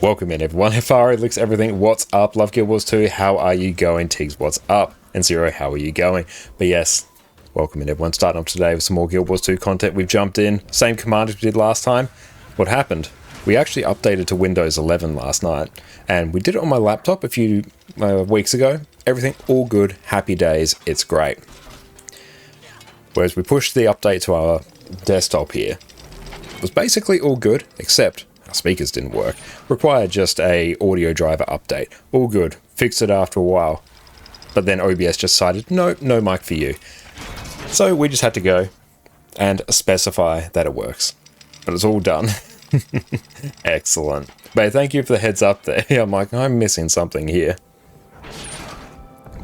Welcome in everyone, FR Looks Everything, what's up? Love Guild Wars 2, how are you going? Tiggs, what's up? And Zero, how are you going? But yes, welcome in everyone, starting off today with some more Guild Wars 2 content. We've jumped in, same command as we did last time. What happened? We actually updated to Windows 11 last night, and we did it on my laptop a few weeks ago. Everything all good, happy days, it's great. Whereas we pushed the update to our desktop here, it was basically all good, except our speakers didn't work. Required just a audio driver update. All good. Fixed it after a while. But then OBS just decided, no mic for you. So we just had to go and specify that it works. But it's all done. Excellent. But thank you for the heads up there. I'm like, I'm missing something here.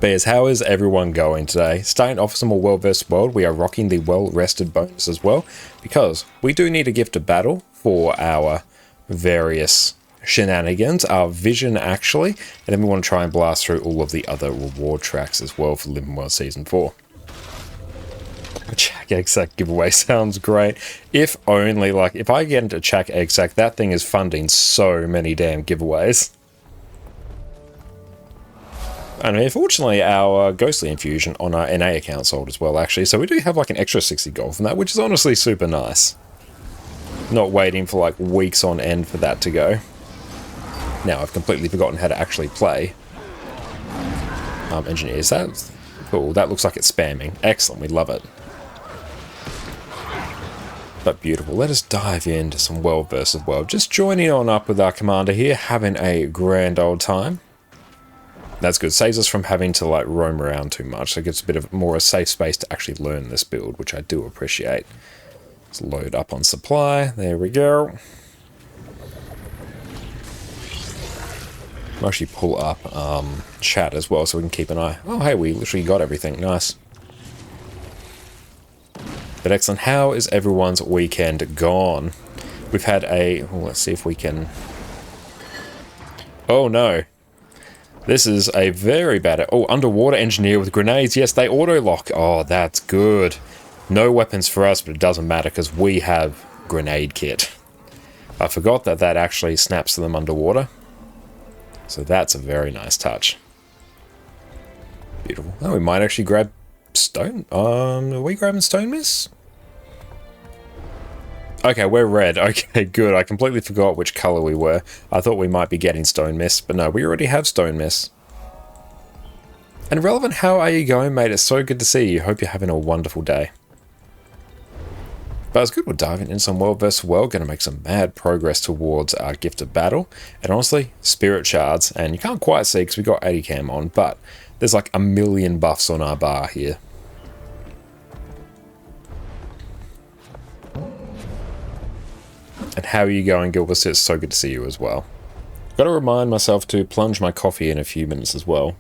But yes, how is everyone going today? Starting off with some more World vs. World, we are rocking the well-rested bonus as well, because we do need a gift of battle for our various shenanigans, our vision actually, and then we want to try and blast through all of the other reward tracks as well for Living World Season 4. Chak Egg Sack giveaway sounds great. If only, like, if I get into Chak Egg Sack, that thing is funding so many damn giveaways. And unfortunately, our Ghostly Infusion on our NA account sold as well, actually, so we do have like an extra 60 gold from that, which is honestly super nice. Not waiting for like weeks on end for that to go. Now I've completely forgotten how to actually play Engineers. That's cool. That looks like it's spamming. Excellent. We love it. But beautiful. Let us dive into some World vs. World. Just joining on up with our commander here, having a grand old time. That's good. Saves us from having to like roam around too much. So it gives a bit of more a safe space to actually learn this build, which I do appreciate. Let's load up on supply. There we go. I'll actually pull up chat as well so we can keep an eye. Oh, hey, we literally got everything. Nice. But excellent. How is everyone's weekend gone? We've had a... Oh, let's see if we can... Oh, no. This is a very bad... Oh, underwater engineer with grenades. Yes, they auto-lock. Oh, that's good. No weapons for us, but it doesn't matter because we have grenade kit. I forgot that that actually snaps them underwater. So that's a very nice touch. Beautiful. Oh, we might actually grab stone. Are we grabbing stone miss? Okay, we're red. Okay, good. I completely forgot which color we were. I thought we might be getting stone miss, but no, we already have stone miss. And Relevant, how are you going, mate? It's so good to see you. Hope you're having a wonderful day. But it's good we're diving in some World vs. World, going to make some mad progress towards our Gift of Battle. And honestly, Spirit Shards, and you can't quite see because we got 80 cam on, but there's like a million buffs on our bar here. And how are you going, Gilbert? It's so good to see you as well. Got to remind myself to plunge my coffee in a few minutes as well.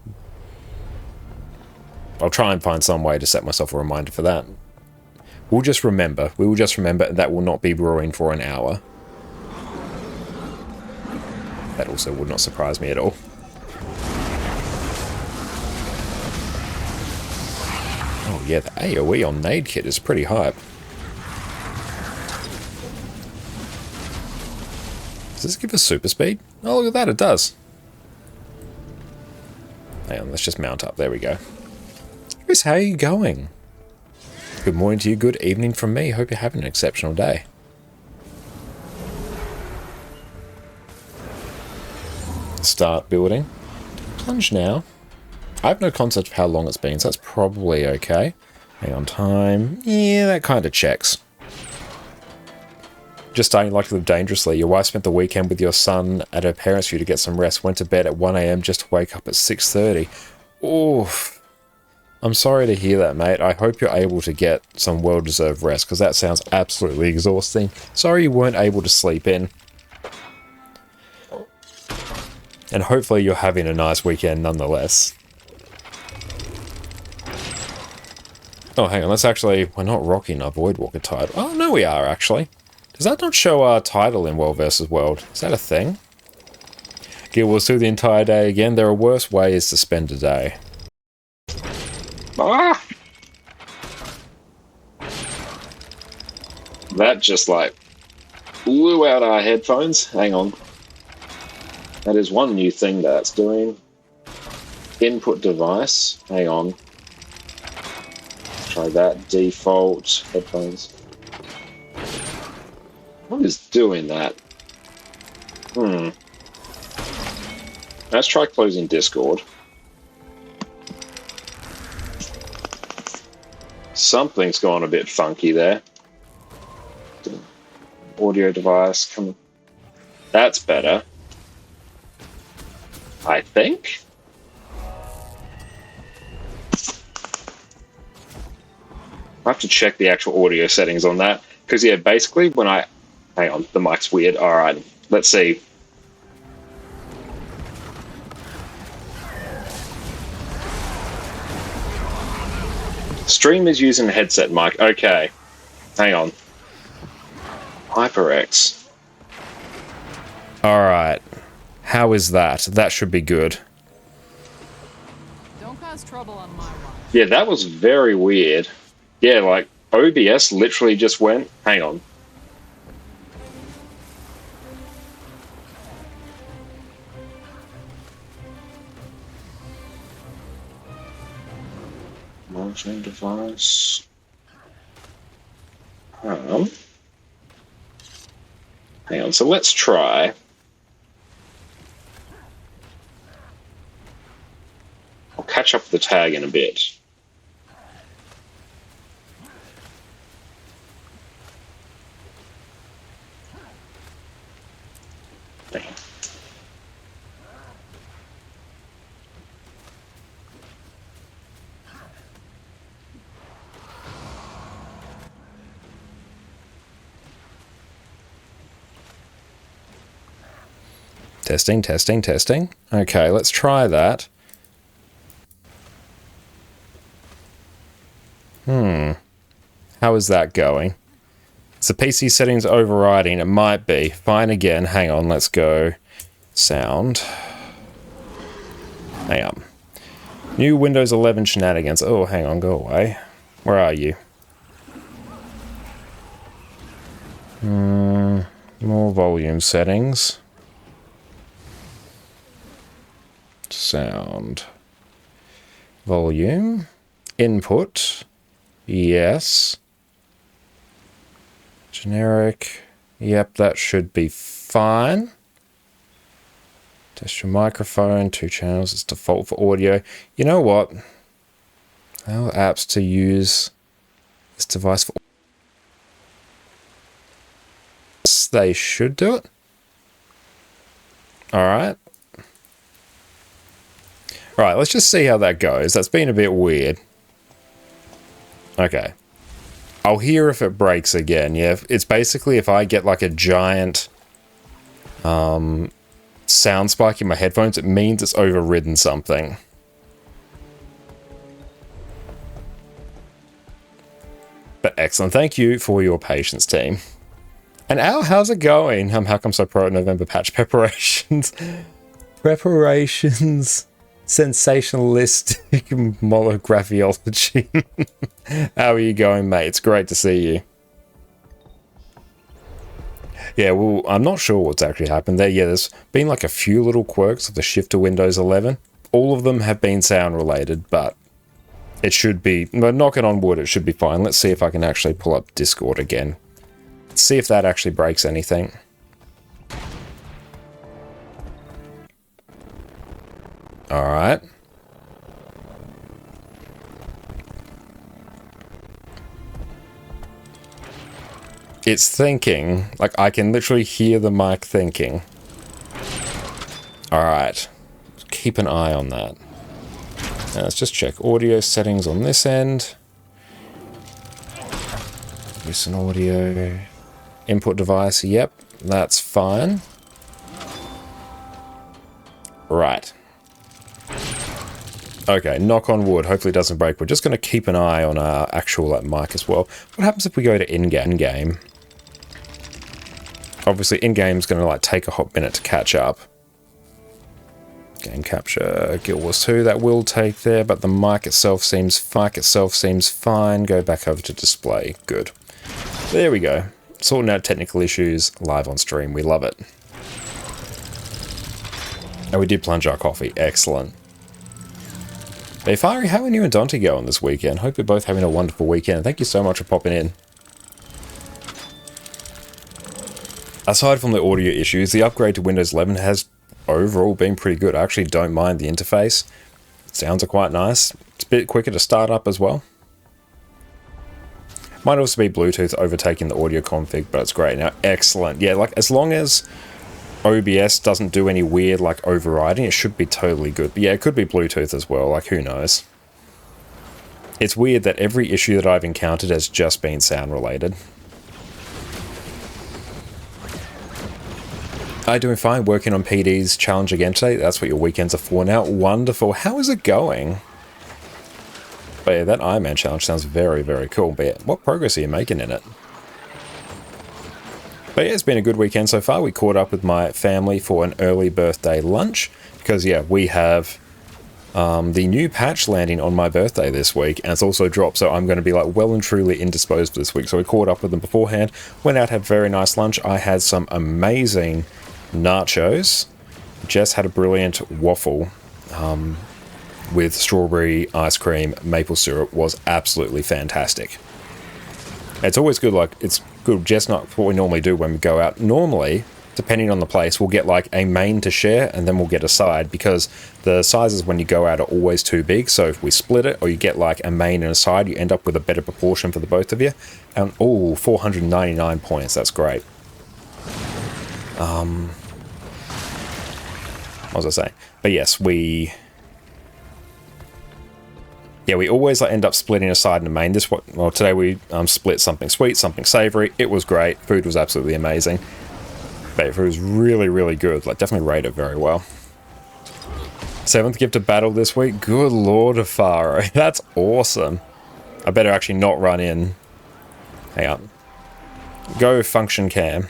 I'll try and find some way to set myself a reminder for that. We'll just remember. We will just remember that will not be brewing for an hour. That also would not surprise me at all. Oh yeah, the AoE on Nade Kit is pretty hype. Does this give us super speed? Oh, look at that, it does. Hang on, let's just mount up. There we go. Chris, how are you going? Good morning to you, good evening from me. Hope you're having an exceptional day. Start building. Plunge now. I have no concept of how long it's been, so that's probably okay. Hang on, time. Yeah, that kind of checks. Just starting like to live dangerously. Your wife spent the weekend with your son at her parents' for you to get some rest. Went to bed at 1 AM just to wake up at 6:30. Oof. I'm sorry to hear that, mate. I hope you're able to get some well-deserved rest, because that sounds absolutely exhausting. Sorry you weren't able to sleep in. And hopefully you're having a nice weekend nonetheless. Oh, hang on. Let's actually... We're not rocking our Voidwalker title. Oh, no, we are, actually. Does that not show our title in World vs. World? Is that a thing? Guild Wars 2 the entire day again. There are worse ways to spend a day. Ah! That just like blew out our headphones. Hang on. That is one new thing that's doing. Input device. Hang on. Let's try that. Default headphones. What is doing that? Let's try closing Discord. Something's gone a bit funky there. Audio device. Come on. That's better. I think. I have to check the actual audio settings on that. Because, yeah, basically when I... Hang on, the mic's weird. Alright, let's see. Stream is using a headset mic. Okay. Hang on. HyperX. Alright. How is that? That should be good. Don't cause trouble on my watch. Yeah, that was very weird. Yeah, like, OBS literally just went... Hang on. Monitoring device. Hang on, so let's try. I'll catch up with the tag in a bit. Testing, testing, testing. Okay, let's try that. How is that going? It's the PC settings overriding. It might be. Fine again. Hang on, let's go. Sound. Hang on. New Windows 11 shenanigans. Oh, hang on, go away. Where are you? More volume settings. Sound. Volume. Input. Yes. Generic. Yep, that should be fine. Test your microphone. 2 channels. It's default for audio. You know what? How apps to use this device for... They should do it. Alright. Right, let's just see how that goes. That's been a bit weird. Okay. I'll hear if it breaks again. Yeah, it's basically if I get like a giant sound spike in my headphones, it means it's overridden something. But excellent. Thank you for your patience, team. And Al, how's it going? How come so pro November patch preparations? Preparations. Sensationalistic monographiology. How are you going, mate? It's great to see you. Yeah, well, I'm not sure what's actually happened there. Yeah, there's been like a few little quirks of the shift to Windows 11. All of them have been sound related, but it should be, knocking on wood, it should be fine. Let's see if I can actually pull up Discord again. Let's see if that actually breaks anything. Alright. It's thinking. Like, I can literally hear the mic thinking. Alright. Keep an eye on that. Now let's just check audio settings on this end. Listen audio. Input device, yep. That's fine. Right. Okay, knock on wood. Hopefully it doesn't break. We're just going to keep an eye on our actual mic as well. What happens if we go to in-game? Obviously, in-game's going to like take a hot minute to catch up. Game capture, Guild Wars 2, that will take there, but the mic itself seems fine. Go back over to display. Good. There we go. Sorting out technical issues live on stream. We love it. And we did plunge our coffee. Excellent. Hey, Fiery, how are you and Dante going this weekend? Hope you're both having a wonderful weekend. Thank you so much for popping in. Aside from the audio issues, the upgrade to Windows 11 has overall been pretty good. I actually don't mind the interface. Sounds are quite nice. It's a bit quicker to start up as well. Might also be Bluetooth overtaking the audio config, but it's great now. Excellent. Yeah, like as long as OBS doesn't do any weird like overriding, it should be totally good. But yeah, it could be Bluetooth as well, like who knows. It's weird that every issue that I've encountered has just been sound related. I'm doing fine, working on PD's challenge again today. That's what your weekends are for now. Wonderful. How is it going? But yeah, that Iron Man challenge sounds very, very cool. But yeah, what progress are you making in it? But yeah, it's been a good weekend so far. We caught up with my family for an early birthday lunch. Because yeah, we have the new patch landing on my birthday this week. And it's also dropped, so I'm going to be like well and truly indisposed for this week. So we caught up with them beforehand. Went out, had a very nice lunch. I had some amazing nachos. Jess had a brilliant waffle with strawberry ice cream, maple syrup. Was absolutely fantastic. It's always good, like it's good, just not what we normally do when we go out. Normally, depending on the place, we'll get like a main to share and then we'll get a side, because the sizes when you go out are always too big. So if we split it, or you get like a main and a side, you end up with a better proportion for the both of you. And oh, 499 points, that's great. What was I saying? But yes, we always like, end up splitting a side and a main. Well, today we split something sweet, something savory. It was great. Food was absolutely amazing. But food was really, really good. Like, definitely rated very well. 7th gift of battle this week. Good lord, Afaro. That's awesome. I better actually not run in. Hang on. Go function cam.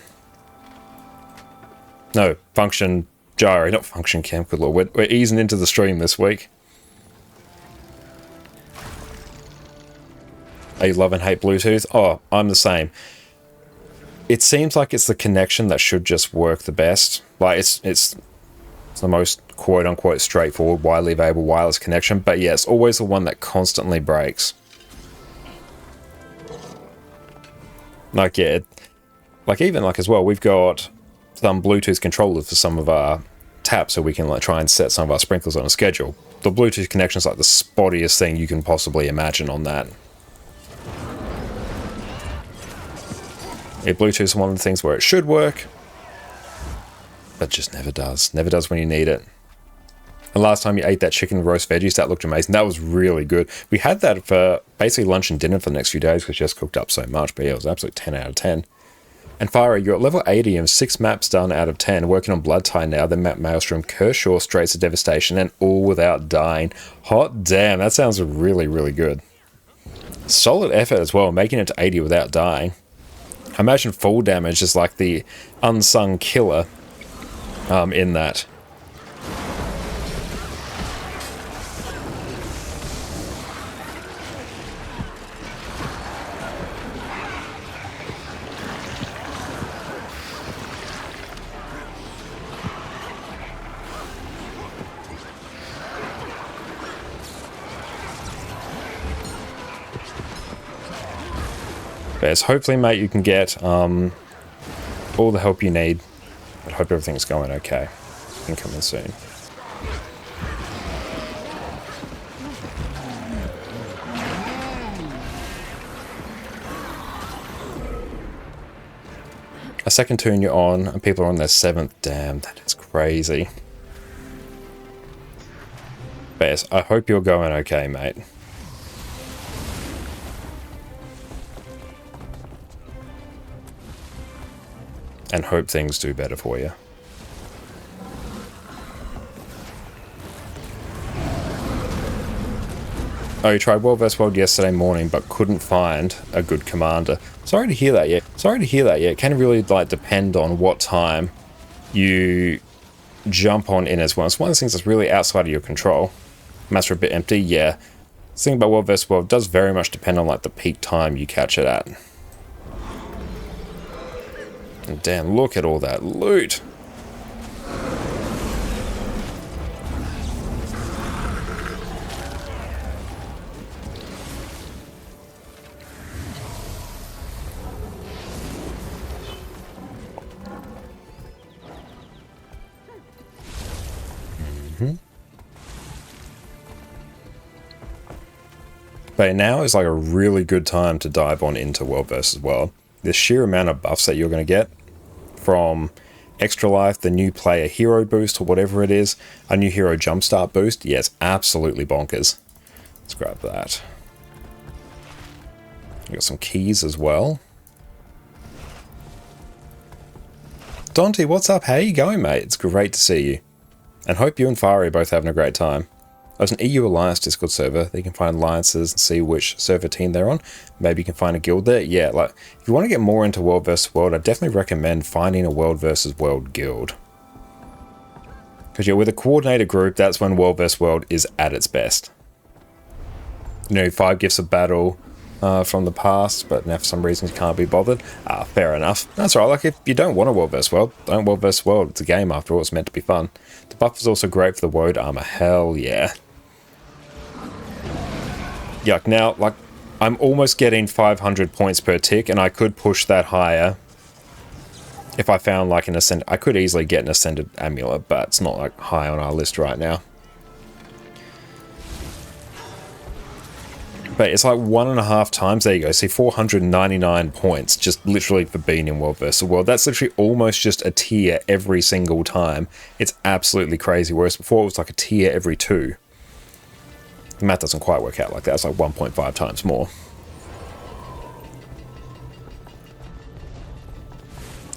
No, function gyro, not function cam. Good lord, we're easing into the stream this week. I love and hate Bluetooth. Oh, I'm the same. It seems like it's the connection that should just work the best. Like it's the most quote-unquote straightforward, widely available wireless connection. But yeah, it's always the one that constantly breaks. Like yeah, like even like as well, we've got some Bluetooth controllers for some of our taps, so we can like try and set some of our sprinklers on a schedule. The Bluetooth connection is like the spottiest thing you can possibly imagine on that. Yeah, Bluetooth is one of the things where it should work, but just never does. Never does when you need it. And last time you ate that chicken roast veggies, that looked amazing. That was really good. We had that for basically lunch and dinner for the next few days because Jess cooked up so much, but yeah, it was absolute 10 out of 10. And Fire, you're at level 80 and 6 maps done out of 10. Working on Blood Tide now, then map Maelstrom, Kershaw, Straits of Devastation, and all without dying. Hot damn, that sounds really, really good. Solid effort as well, making it to 80 without dying. I imagine fall damage is like the unsung killer in that. But hopefully, mate, you can get all the help you need. But hope everything's going okay. Incoming soon. A second turn you're on, and people are on their 7th. Damn, that is crazy. But I hope you're going okay, mate. And hope things do better for you. Oh, you tried World vs. World yesterday morning, but couldn't find a good commander. Sorry to hear that, yeah. Sorry to hear that, yeah. It can really, like, depend on what time you jump on in as well. It's one of those things that's really outside of your control. Maps are a bit empty, yeah. The thing about World vs. World does very much depend on, like, the peak time you catch it at. And damn, look at all that loot. But now is like a really good time to dive on into World vs. World. The sheer amount of buffs that you're going to get from Extra Life, the new player hero boost or whatever it is, a new hero jumpstart boost, yeah, it's absolutely bonkers. Let's grab that. We got some keys as well. Dante, what's up? How you going, mate? It's great to see you. And hope you and Fari are both having a great time. There's an EU Alliance Discord server that you can find alliances and see which server team they're on. Maybe you can find a guild there. Yeah, like, if you want to get more into World vs. World, I definitely recommend finding a World vs. World guild. Because, yeah, with a coordinated group, that's when World vs. World is at its best. You know, 5 gifts of battle from the past, but now for some reason you can't be bothered. Fair enough. That's right, like, if you don't want a World vs. World, don't World vs. World. It's a game after all, it's meant to be fun. The buff is also great for the woad armor. Hell yeah. Yuck, now, like, I'm almost getting 500 points per tick, and I could push that higher if I found, like, an Ascended... I could easily get an Ascended Amulet, but it's not, like, high on our list right now. But it's like 1.5 times. There you go. See, 499 points, just literally for being in World vs. World. That's literally almost just a tier every single time. It's absolutely crazy, whereas before it was like a tier every 2. The math doesn't quite work out like that. It's like 1.5 times more.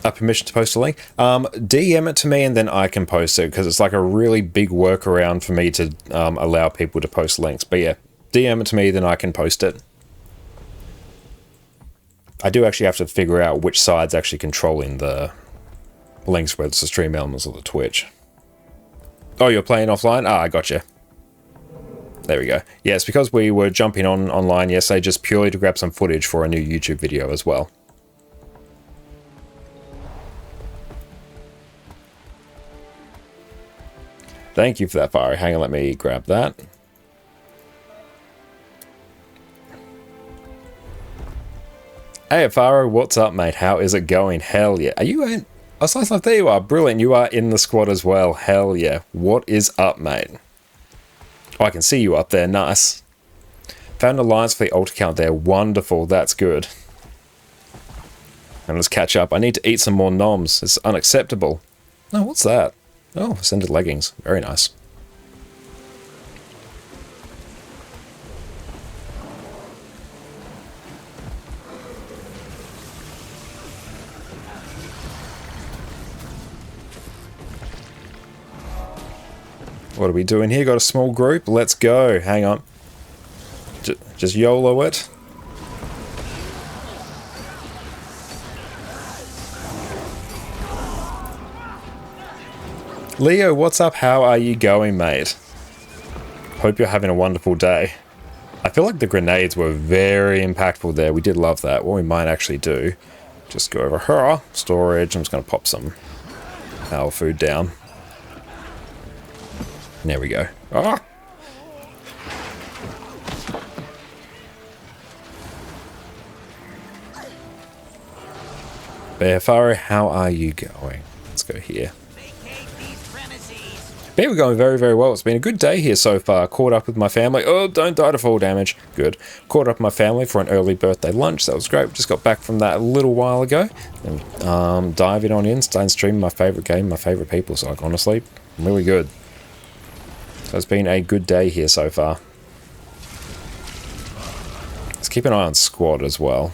Permission to post a link? DM it to me and then I can post it, because it's like a really big workaround for me to allow people to post links. But yeah, DM it to me, then I can post it. I do actually have to figure out which side's actually controlling the links, whether it's the Stream Elements or the Twitch. Oh, you're playing offline? I gotcha. There we go. Yeah, it's because we were jumping on online yesterday just purely to grab some footage for a new YouTube video as well. Thank you for that, Fire. Hang on, let me grab that. Hey, Faro, what's up, mate? How is it going? Hell yeah. Are you in? Oh, Slice Life, there you are. Brilliant. You are in the squad as well. Hell yeah. What is up, mate? Oh, I can see you up there. Nice. Found an alliance for the alt account there. Wonderful. That's good. And let's catch up. I need to eat some more noms. It's unacceptable. Oh, what's that? Oh, Ascended Leggings. Very nice. What are we doing here? Got a small group? Let's go. Hang on. Just YOLO it. Leo, what's up? How are you going, mate? Hope you're having a wonderful day. I feel like the grenades were very impactful there. We did love that. What we might actually do, just go over here. Storage. I'm just going to pop some our food down. There we go. Ah! Bearfaro, how are you going? Let's go here. Yeah, we're going very, very well. It's been a good day here so far. Caught up with my family. Oh, don't die to fall damage. Good. Caught up with my family for an early birthday lunch. That was great. Just got back from that a little while ago. And diving on in, starting streaming my favourite game, my favourite people. So, like, honestly, really good. So it's been a good day here so far. Let's keep an eye on squad as well.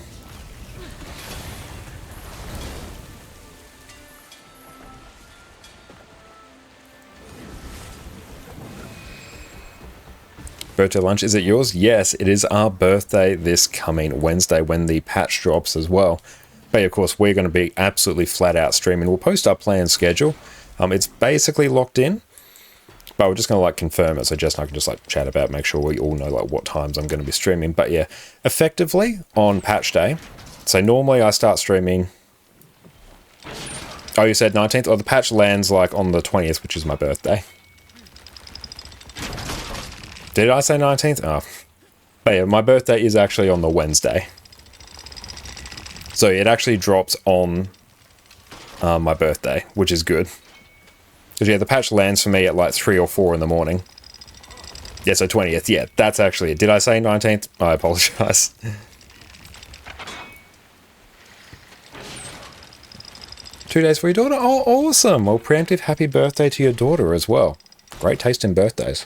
Birthday lunch, is it yours? Yes, it is our birthday this coming Wednesday when the patch drops as well. But of course, we're going to be absolutely flat out streaming. We'll post our planned schedule. It's basically locked in. But we're just going to like confirm it, so Jess and I can just like chat about it, make sure we all know like what times I'm going to be streaming. But yeah, effectively on patch day. So normally I start streaming. Oh, you said 19th? Oh, the patch lands like on the 20th, which is my birthday. Did I say 19th? Oh. But yeah, my birthday is actually on the Wednesday. So it actually drops on my birthday, which is good. Because, yeah, the patch lands for me at like 3 or 4 in the morning. Yeah, so 20th. Yeah, that's actually it. Did I say 19th? I apologize. 2 days for your daughter? Oh, awesome. Well, preemptive happy birthday to your daughter as well. Great taste in birthdays.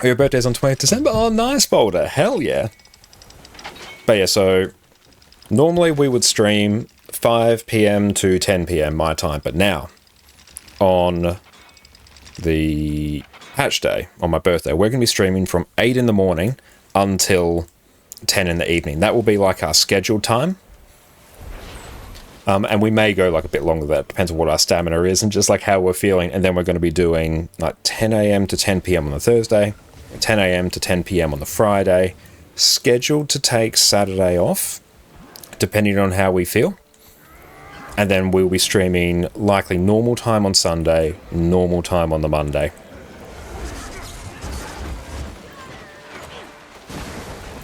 Oh, your birthday's on 20th December? Oh, nice, Boulder. Hell yeah. But yeah, so normally we would stream 5 p.m. to 10 p.m. my time, but now on the patch day, on my birthday, we're going to be streaming from 8 in the morning until 10 in the evening. That will be like our scheduled time. And we may go like a bit longer. That depends on what our stamina is and just like how we're feeling. And then we're going to be doing like 10 a.m. to 10 p.m. on the Thursday, 10 a.m. to 10 p.m. on the Friday, scheduled to take Saturday off, depending on how we feel. And then we'll be streaming likely normal time on Sunday, normal time on the Monday.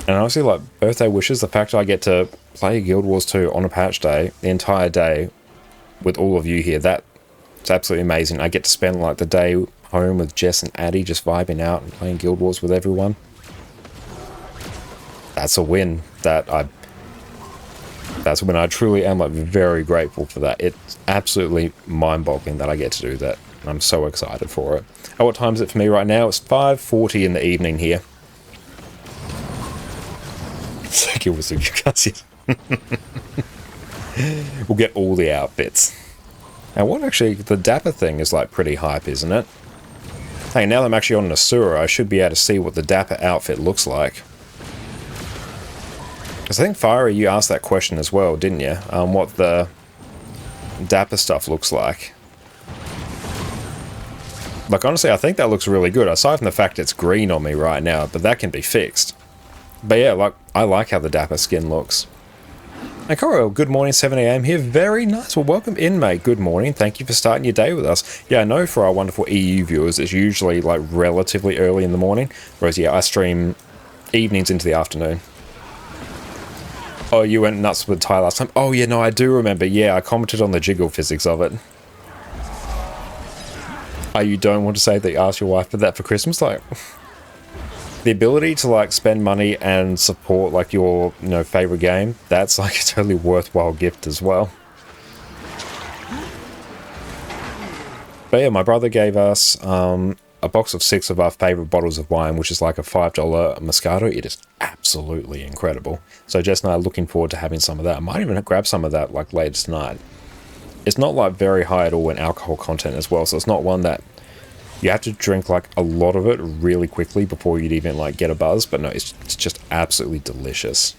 And honestly, like, birthday wishes, the fact I get to play Guild Wars 2 on a patch day, the entire day, with all of you here, that's absolutely amazing. I get to spend, like, the day home with Jess and Addie, just vibing out and playing Guild Wars with everyone. That's a win. That's when I truly am, like, very grateful for that. It's absolutely mind-boggling that I get to do that. I'm so excited for it. Oh, what time is it for me right now? It's 5:40 in the evening here. So Guild Wars 2, you can't see it. We'll get all the outfits. Now, what actually, the Dapper thing is, like, pretty hype, isn't it? Hey, now that I'm actually on Nasura, I should be able to see what the Dapper outfit looks like. Because I think, Fiery, you asked that question as well, didn't you? What the Dapper stuff looks like. Like, honestly, I think that looks really good, aside from the fact it's green on me right now, but that can be fixed. But yeah, like, I like how the Dapper skin looks. And Coral, good morning, 7 a.m. here. Very nice. Well, welcome in, mate. Good morning. Thank you for starting your day with us. Yeah, I know for our wonderful EU viewers, it's usually, like, relatively early in the morning. Whereas, yeah, I stream evenings into the afternoon. Oh, you went nuts with Ty last time? Oh, yeah, no, I do remember. Yeah, I commented on the jiggle physics of it. Oh, you don't want to say that you asked your wife for that for Christmas? Like, the ability to, like, spend money and support, like, your, you know, favorite game, that's, like, a totally worthwhile gift as well. But yeah, my brother gave us a box of 6 of our favorite bottles of wine, which is like a $5 Moscato. It is absolutely incredible. So Jess and I are looking forward to having some of that. I might even grab some of that, like, later tonight. It's not, like, very high at all in alcohol content as well, so it's not one that you have to drink, like, a lot of it really quickly before you'd even, like, get a buzz. But no, it's just absolutely delicious.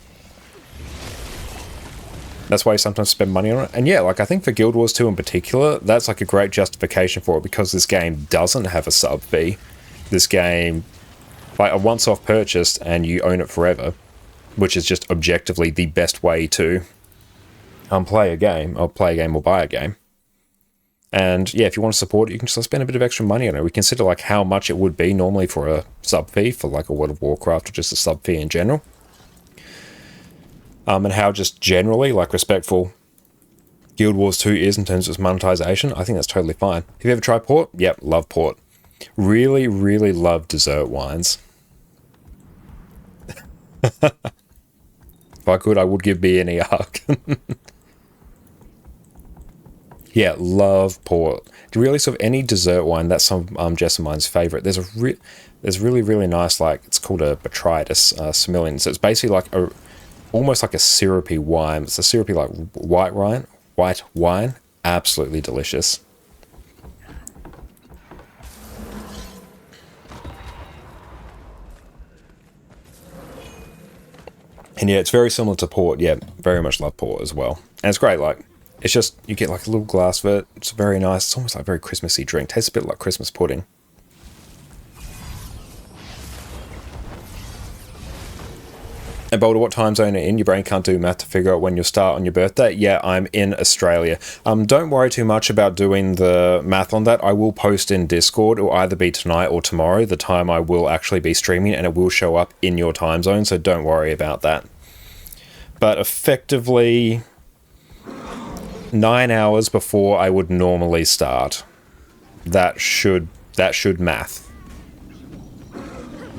That's why you sometimes spend money on it. And yeah, like, I think for Guild Wars 2 in particular, that's, like, a great justification for it, because this game doesn't have a sub fee. This game, like, a once-off purchase and you own it forever, which is just objectively the best way to play a game, or buy a game. And yeah, if you want to support it, you can just spend a bit of extra money on it. We consider, like, how much it would be normally for a sub fee for, like, a World of Warcraft, or just a sub fee in general. And how just generally, like, respectful Guild Wars 2 is in terms of its monetization. I think that's totally fine. Have you ever tried port? Yep, love port. Really, really love dessert wines. If I could, I would give B&E a hug. Yeah, love port. Really, sort of any dessert wine, that's some Jess and mine's favorite. There's really, really nice, like, it's called a Botrytis Semillon. So it's basically like almost like a syrupy wine. It's a syrupy, like, white wine. Absolutely delicious. And yeah, it's very similar to port. Yeah, very much love port as well. And it's great, like, it's just, you get, like, a little glass of it. It's very nice. It's almost like a very Christmassy drink. Tastes a bit like Christmas pudding. And Boulder, what time zone are you in? Your brain can't do math to figure out when you'll start on your birthday. Yeah, I'm in Australia. Don't worry too much about doing the math on that. I will post in Discord. It will either be tonight or tomorrow, the time I will actually be streaming, and it will show up in your time zone, so don't worry about that. But effectively, 9 hours before I would normally start. That should math.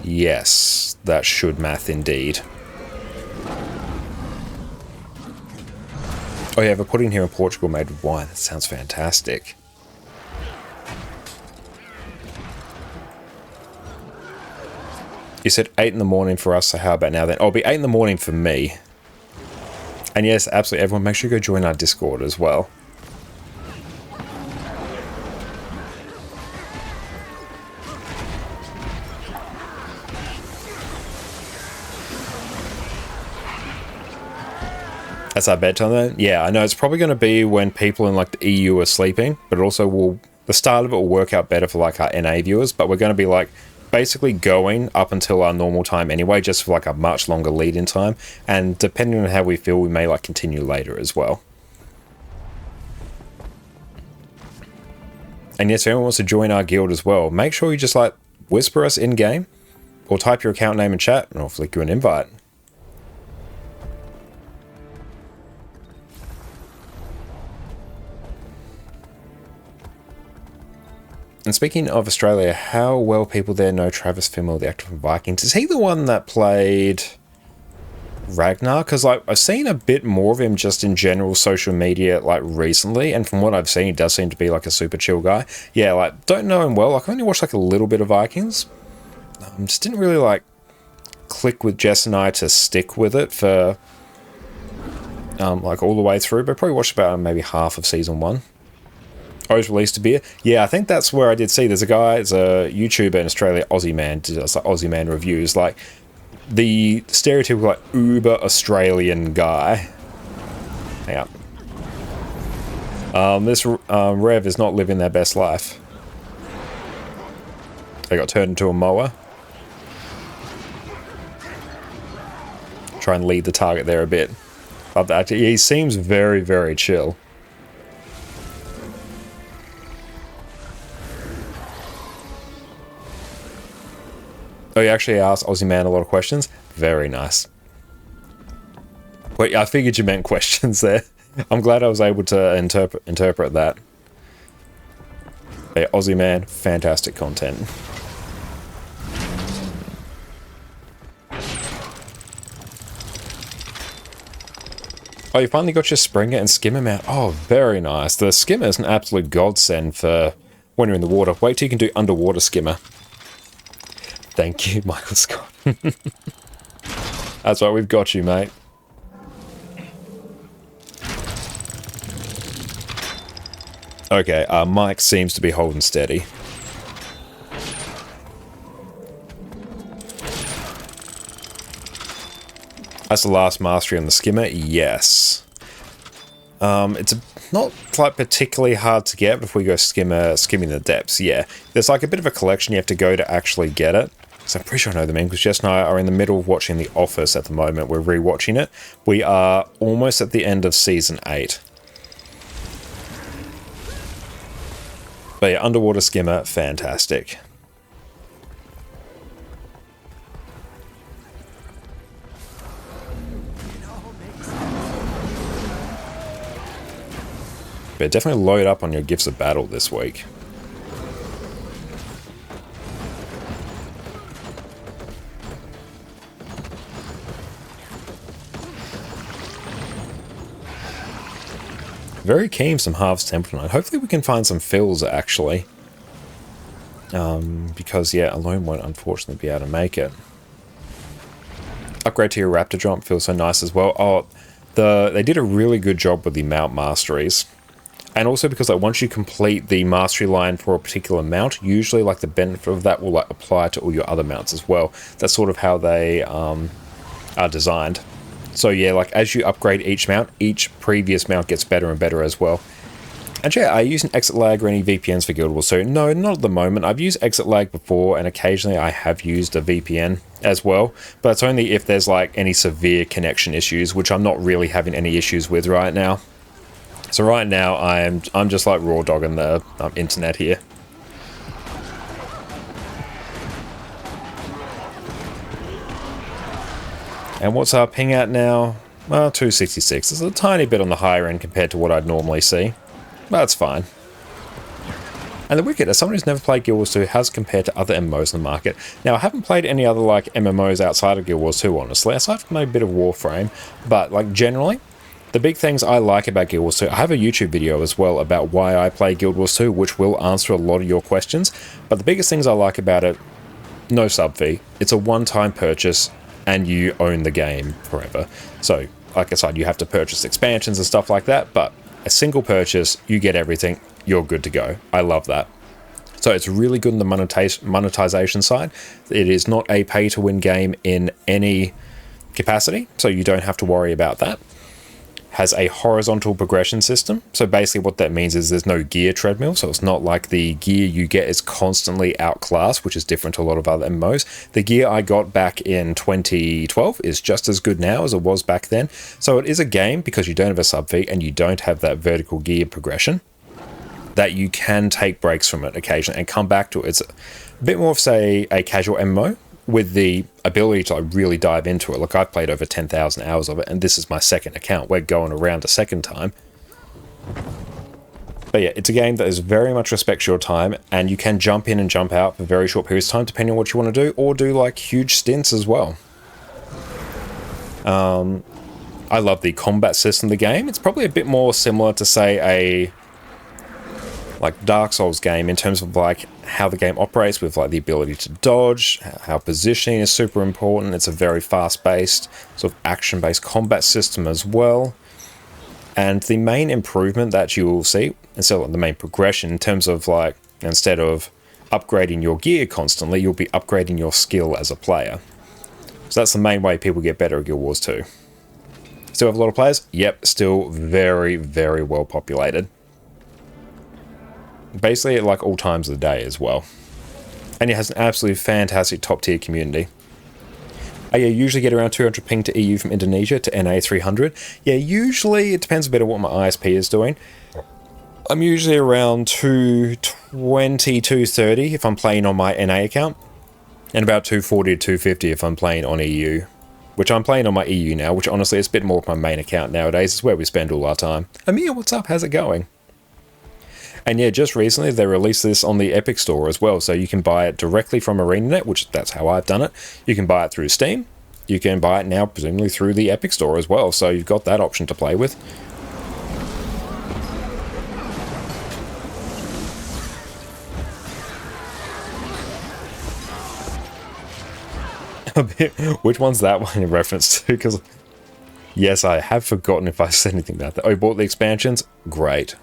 Yes, that should math indeed. Oh yeah, the pudding here in Portugal made with wine. That sounds fantastic. You said 8 in the morning for us, so how about now then? Oh, it'll be 8 in the morning for me. And yes, absolutely, everyone, make sure you go join our Discord as well. That's our bedtime then? Yeah, I know it's probably going to be when people in like the EU are sleeping, but it also will, the start of it will work out better for like our NA viewers, but we're going to be like basically going up until our normal time anyway, just for like a much longer lead-in time, and depending on how we feel, we may like continue later as well. And yes, if anyone wants to join our guild as well, make sure you just like whisper us in-game, or type your account name in chat, and I'll flick you an invite. And speaking of Australia, how well people there know Travis Fimmel, the actor from Vikings. Is he the one that played Ragnar? Because like I've seen a bit more of him just in general social media like recently, and from what I've seen, he does seem to be like a super chill guy. Yeah, like don't know him well. Like I only watched like a little bit of Vikings. Just didn't really like click with Jess and I to stick with it for like all the way through, but probably watched about maybe half of season 1. O's released a beer. Yeah, I think that's where I did see. There's a guy, it's a YouTuber in Australia, Aussie Man, does like Aussie Man reviews, like the stereotypical like uber Australian guy. Hang up. This Rev is not living their best life. They got turned into a mower. Try and lead the target there a bit. Love that. He seems very, very chill. Oh, you actually asked Aussie Man a lot of questions? Very nice. Wait, I figured you meant questions there. I'm glad I was able to interpret that. Hey, Aussie Man, fantastic content. Oh, you finally got your Springer and Skimmer mount. Oh, very nice. The Skimmer is an absolute godsend for when you're in the water. Wait till you can do underwater Skimmer. Thank you, Michael Scott. That's right, we've got you, mate. Okay, Mike seems to be holding steady. That's the last mastery on the Skimmer? Yes. It's not like particularly hard to get before you go skimming the depths, yeah. There's like a bit of a collection you have to go to actually get it. So I'm pretty sure I know the name, because Jess and I are in the middle of watching The Office at the moment. We're rewatching it. We are almost at the end of season 8. But yeah, underwater Skimmer, fantastic. But definitely load up on your Gifts of Battle this week. Very keen some halves temple tonight. Hopefully we can find some fills actually. Because yeah, alone won't unfortunately be able to make it. Upgrade to your Raptor jump feels so nice as well. Oh, they did a really good job with the mount masteries. And also because like once you complete the mastery line for a particular mount, usually like the benefit of that will like apply to all your other mounts as well. That's sort of how they are designed. So yeah, like as you upgrade each mount, each previous mount gets better and better as well. And yeah, are you using Exit Lag or any VPNs for Guild Wars 2? No, not at the moment. I've used Exit Lag before, and occasionally I have used a VPN as well. But it's only if there's like any severe connection issues, which I'm not really having any issues with right now. So right now I'm just like raw dogging the internet here. And what's our ping at now? Well, 266. It's a tiny bit on the higher end compared to what I'd normally see. That's fine. And the Wicked, as someone who's never played Guild Wars 2, has compared to other MMOs in the market. Now, I haven't played any other like MMOs outside of Guild Wars 2, honestly, aside from maybe a bit of Warframe. But like generally, the big things I like about Guild Wars 2, I have a YouTube video as well about why I play Guild Wars 2, which will answer a lot of your questions. But the biggest things I like about it, no sub fee. It's a one-time purchase, and you own the game forever. So, like I said, you have to purchase expansions and stuff like that, but a single purchase, you get everything, you're good to go. I love that. So it's really good in the monetization side. It is not a pay-to-win game in any capacity, so you don't have to worry about that. Has a horizontal progression system. So basically what that means is there's no gear treadmill, so it's not like the gear you get is constantly outclassed, which is different to a lot of other MMOs. The gear I got back in 2012 is just as good now as it was back then. So it is a game, because you don't have a sub fee and you don't have that vertical gear progression, that you can take breaks from it occasionally and come back to it. It's a bit more of, say, a casual MMO, with the ability to like really dive into it. Look, I've played over 10,000 hours of it, and this is my second account. We're going around a second time. But yeah, it's a game that is very much respects your time, and you can jump in and jump out for very short periods of time, depending on what you want to do, or do like huge stints as well. I love the combat system of the game. It's probably a bit more similar to, say, a like Dark Souls game in terms of like how the game operates, with like the ability to dodge, how positioning is super important. It's a very fast-paced, sort of action-based combat system as well. And the main improvement that you will see, instead of the main progression, in terms of like, instead of upgrading your gear constantly, you'll be upgrading your skill as a player. So that's the main way people get better at Guild Wars 2. Still have a lot of players? Yep, still very, very well populated. Basically at like all times of the day as well. And it has an absolutely fantastic top tier community. I usually get around 200 ping to EU from Indonesia to NA 300. Yeah, usually it depends a bit on what my ISP is doing. I'm usually around 220, 230 if I'm playing on my NA account, and about 240 to 250 if I'm playing on EU. Which I'm playing on my EU now, which honestly is a bit more of my main account nowadays. It's where we spend all our time. Amir, what's up? How's it going? And yeah, just recently they released this on the Epic Store as well, so you can buy it directly from ArenaNet, which that's how I've done it. You can buy it through Steam. You can buy it now, presumably, through the Epic Store as well, so you've got that option to play with. Which one's that one in reference to? Because, yes, I have forgotten if I said anything about that. Oh, you bought the expansions? Great.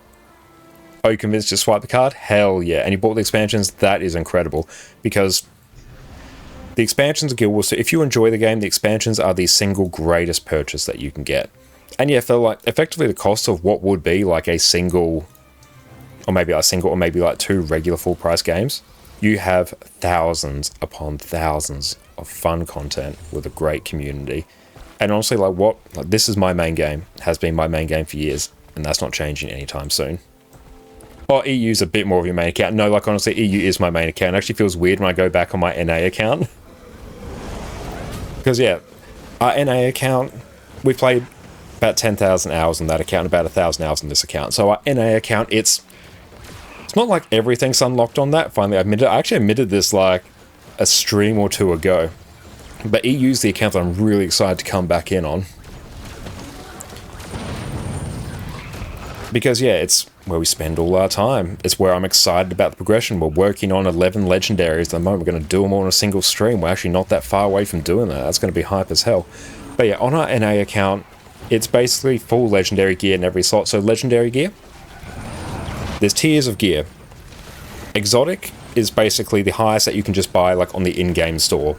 Oh, you convinced to swipe the card? Hell yeah. And you bought the expansions? That is incredible. Because the expansions of Guild Wars 2, if you enjoy the game, the expansions are the single greatest purchase that you can get. And yeah, for like effectively the cost of what would be like a single, or maybe like two regular full price games, you have thousands upon thousands of fun content with a great community. And honestly, like this is my main game, has been my main game for years, and that's not changing anytime soon. Oh, EU's a bit more of your main account. No, like honestly, EU is my main account. It actually feels weird when I go back on my NA account. Because yeah, our NA account, we played about 10,000 hours on that account, about 1,000 hours on this account. So our NA account, it's not like everything's unlocked on that. Finally, I actually admitted this like a stream or two ago. But EU's the account that I'm really excited to come back in on. Because yeah, it's where we spend all our time. It's where I'm excited about the progression. We're working on 11 legendaries at the moment. We're going to do them all on a single stream. We're actually not that far away from doing that. That's going to be hype as hell. But yeah, on our NA account, it's basically full legendary gear in every slot. So legendary gear, there's tiers of gear. Exotic is basically the highest that you can just buy like on the in-game store.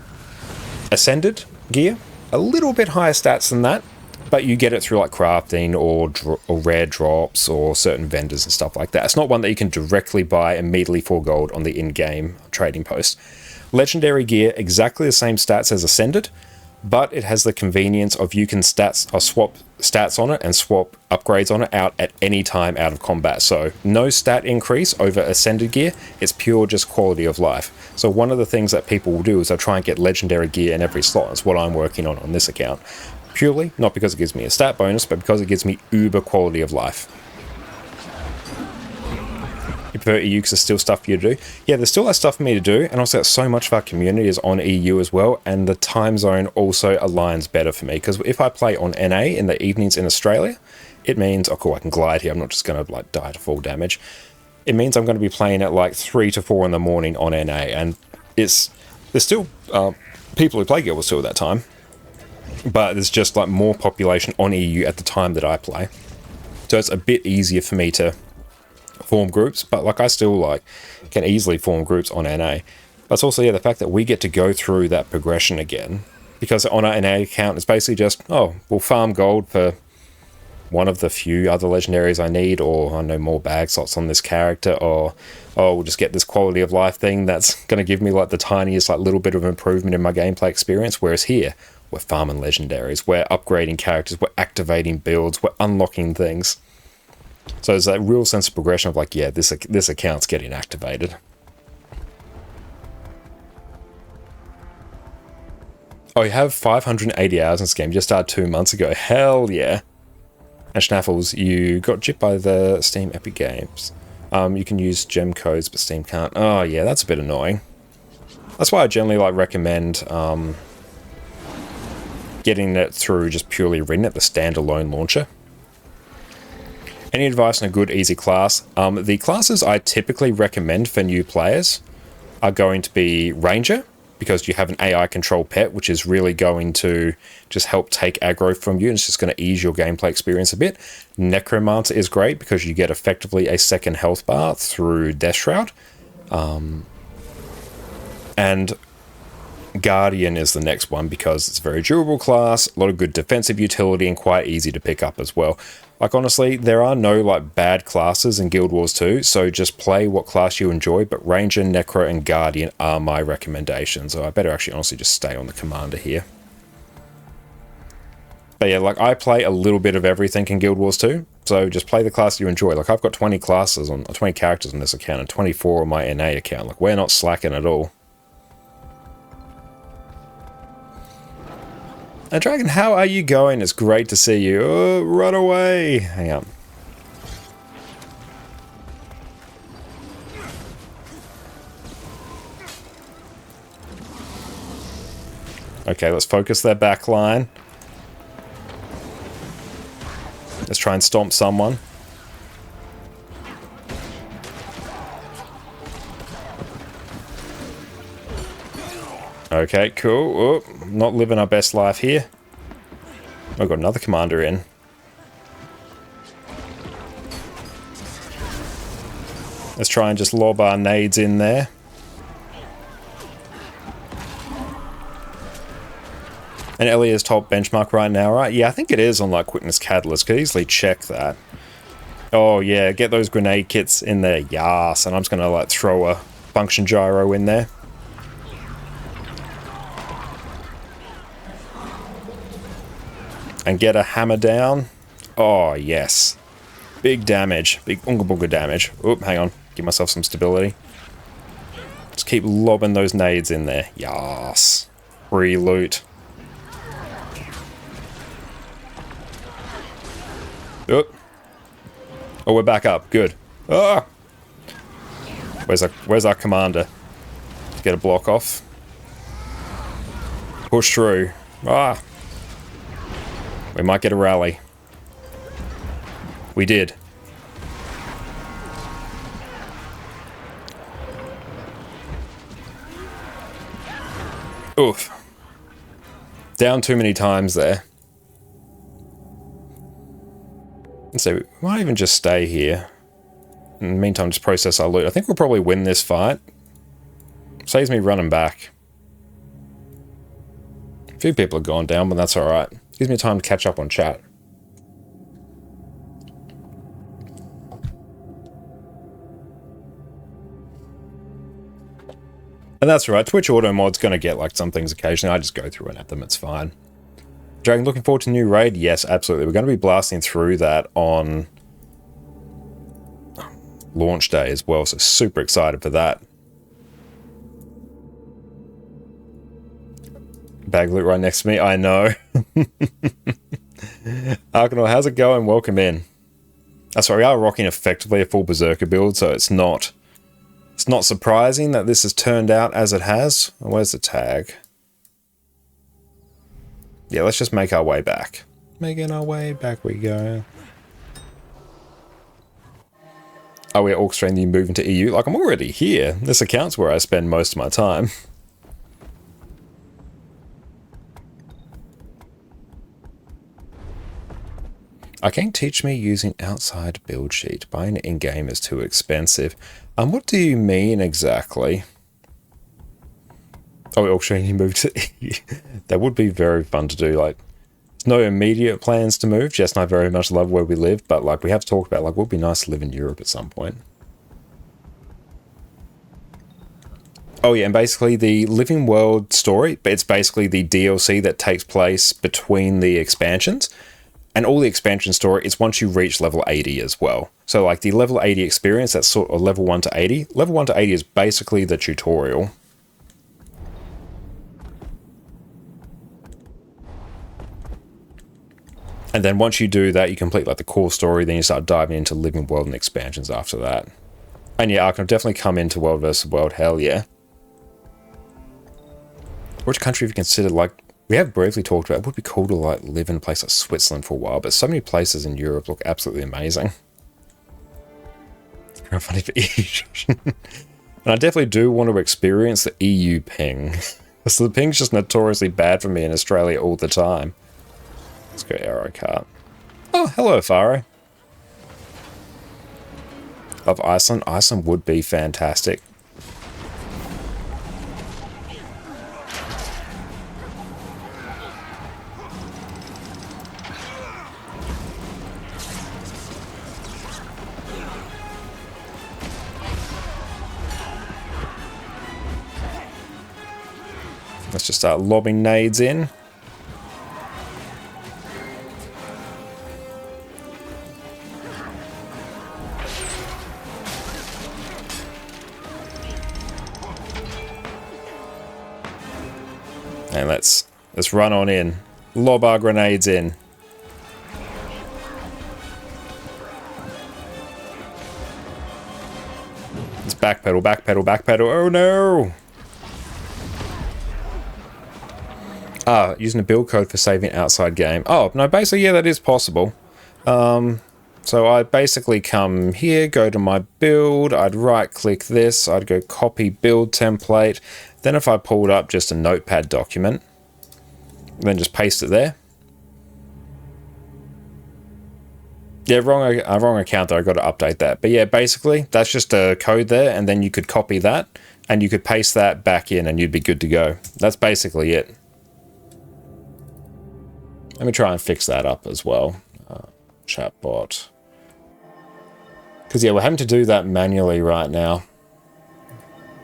Ascended gear, a little bit higher stats than that, but you get it through like crafting or rare drops or certain vendors and stuff like that. It's not one that you can directly buy immediately for gold on the in-game trading post. Legendary gear, exactly the same stats as Ascended, but it has the convenience of you can swap stats on it and swap upgrades on it out at any time out of combat. So no stat increase over Ascended gear, it's pure just quality of life. So one of the things that people will do is they'll try and get legendary gear in every slot. That's what I'm working on this account. Purely, not because it gives me a stat bonus, but because it gives me uber quality of life. You prefer EU because there's still stuff for you to do? Yeah, there's still that stuff for me to do, and also so much of our community is on EU as well, and the time zone also aligns better for me, because if I play on NA in the evenings in Australia, it means, oh cool, I can glide here, I'm not just going to like die to full damage. It means I'm going to be playing at like 3 to 4 in the morning on NA, and there's still people who play Guild Wars 2 at that time, but there's just like more population on EU at the time that I play. So it's a bit easier for me to form groups, but like I still like can easily form groups on NA. But it's also, yeah, the fact that we get to go through that progression again, because on our NA account it's basically just, oh, we'll farm gold for one of the few other legendaries I need, or I know more bag slots on this character, or oh, we'll just get this quality of life thing that's going to give me like the tiniest like little bit of improvement in my gameplay experience. Whereas here, we're farming legendaries, we're upgrading characters, we're activating builds, we're unlocking things. So there's that real sense of progression of like, yeah, this account's getting activated. Oh, you have 580 hours in this game. You just started 2 months ago. Hell yeah. And Schnaffles, you got gypped by the Steam Epic Games. You can use gem codes, but Steam can't. Oh yeah, that's a bit annoying. That's why I generally like recommend getting it through just purely REDNet, the standalone launcher. Any advice on a good, easy class? The classes I typically recommend for new players are going to be Ranger, because you have an AI control pet, which is really going to just help take aggro from you, and it's just going to ease your gameplay experience a bit. Necromancer is great because you get effectively a second health bar through Death Shroud. And Guardian is the next one because it's a very durable class, a lot of good defensive utility, and quite easy to pick up as well. Like honestly, there are no like bad classes in Guild Wars 2, so just play what class you enjoy, but Ranger, Necro, and Guardian are my recommendations. So I better actually honestly just stay on the Commander here. But yeah, like I play a little bit of everything in Guild Wars 2, so just play the class you enjoy. Like I've got 20 characters on this account and 24 on my NA account. Like we're not slacking at all. Now, Dragon, how are you going? It's great to see you. Oh, run away. Hang on. Okay, let's focus their back line. Let's try and stomp someone. Okay, cool. Oh, not living our best life here. I've got another commander in. Let's try and just lob our nades in there. And Elia's top benchmark right now, right? Yeah, I think it is on like Quickness Catalyst. Could easily check that. Oh yeah, get those grenade kits in there. Yas, and I'm just gonna like throw a function gyro in there. And get a hammer down. Oh, yes. Big damage. Big unga bunga damage. Oop, hang on. Give myself some stability. Just keep lobbing those nades in there. Yas. Free loot. Oop. Oh, we're back up. Good. Ah! Where's our commander? Get a block off. Push through. Ah! We might get a rally. We did. Oof. Down too many times there. So we might even just stay here. In the meantime, just process our loot. I think we'll probably win this fight. Saves me running back. A few people have gone down, but that's alright. Gives me time to catch up on chat. And that's right, Twitch Auto Mod's gonna get like some things occasionally. I just go through and at them, it's fine. Dragon, looking forward to new raid? Yes, absolutely. We're gonna be blasting through that on launch day as well, so super excited for that. Bag loot right next to me. I know. Arcanor, how's it going? Welcome in. That's right, we are rocking effectively a full Berserker build, so it's not surprising that this has turned out as it has. Where's the tag? Yeah, let's just make our way back. Making our way back we go. Oh, we're orchestrating the move into EU? Like, I'm already here. This account's where I spend most of my time. Arcane teach me using outside build sheet. Buying it in-game is too expensive. What do you mean exactly? Oh, we're orchestrating the move to EU. That would be very fun to do, like, no immediate plans to move. Jess and I very much love where we live, but like we have talked about, like, would be nice to live in Europe at some point. Oh yeah, and basically the Living World story, but it's basically the DLC that takes place between the expansions. And all the expansion story is once you reach level 80 as well. So like the level 80 experience, that's sort of level 1 to 80. Level 1 to 80 is basically the tutorial. And then once you do that, you complete like the core story, then you start diving into Living World and expansions after that. And yeah, I can definitely come into World vs. World, hell yeah. Which country have you considered, like, we have briefly talked about, it would be cool to like live in a place like Switzerland for a while, but so many places in Europe look absolutely amazing. How funny for EU. And I definitely do want to experience the EU ping. So the ping's just notoriously bad for me in Australia all the time. Let's go arrow cart. Oh, hello, Faro. Love Iceland. Iceland would be fantastic. Let's just start lobbing nades in. And let's run on in. Lob our grenades in. Let's backpedal, backpedal, backpedal. Oh no! Ah, using a build code for saving outside game. Oh, no, basically, yeah, that is possible. So I'd basically come here, go to my build, I'd right-click this, I'd go copy build template. Then if I pulled up just a notepad document, then just paste it there. Yeah, wrong account though, I got to update that. But yeah, basically, that's just a code there, and then you could copy that, and you could paste that back in, and you'd be good to go. That's basically it. Let me try and fix that up as well. Chatbot. Because yeah, we're having to do that manually right now,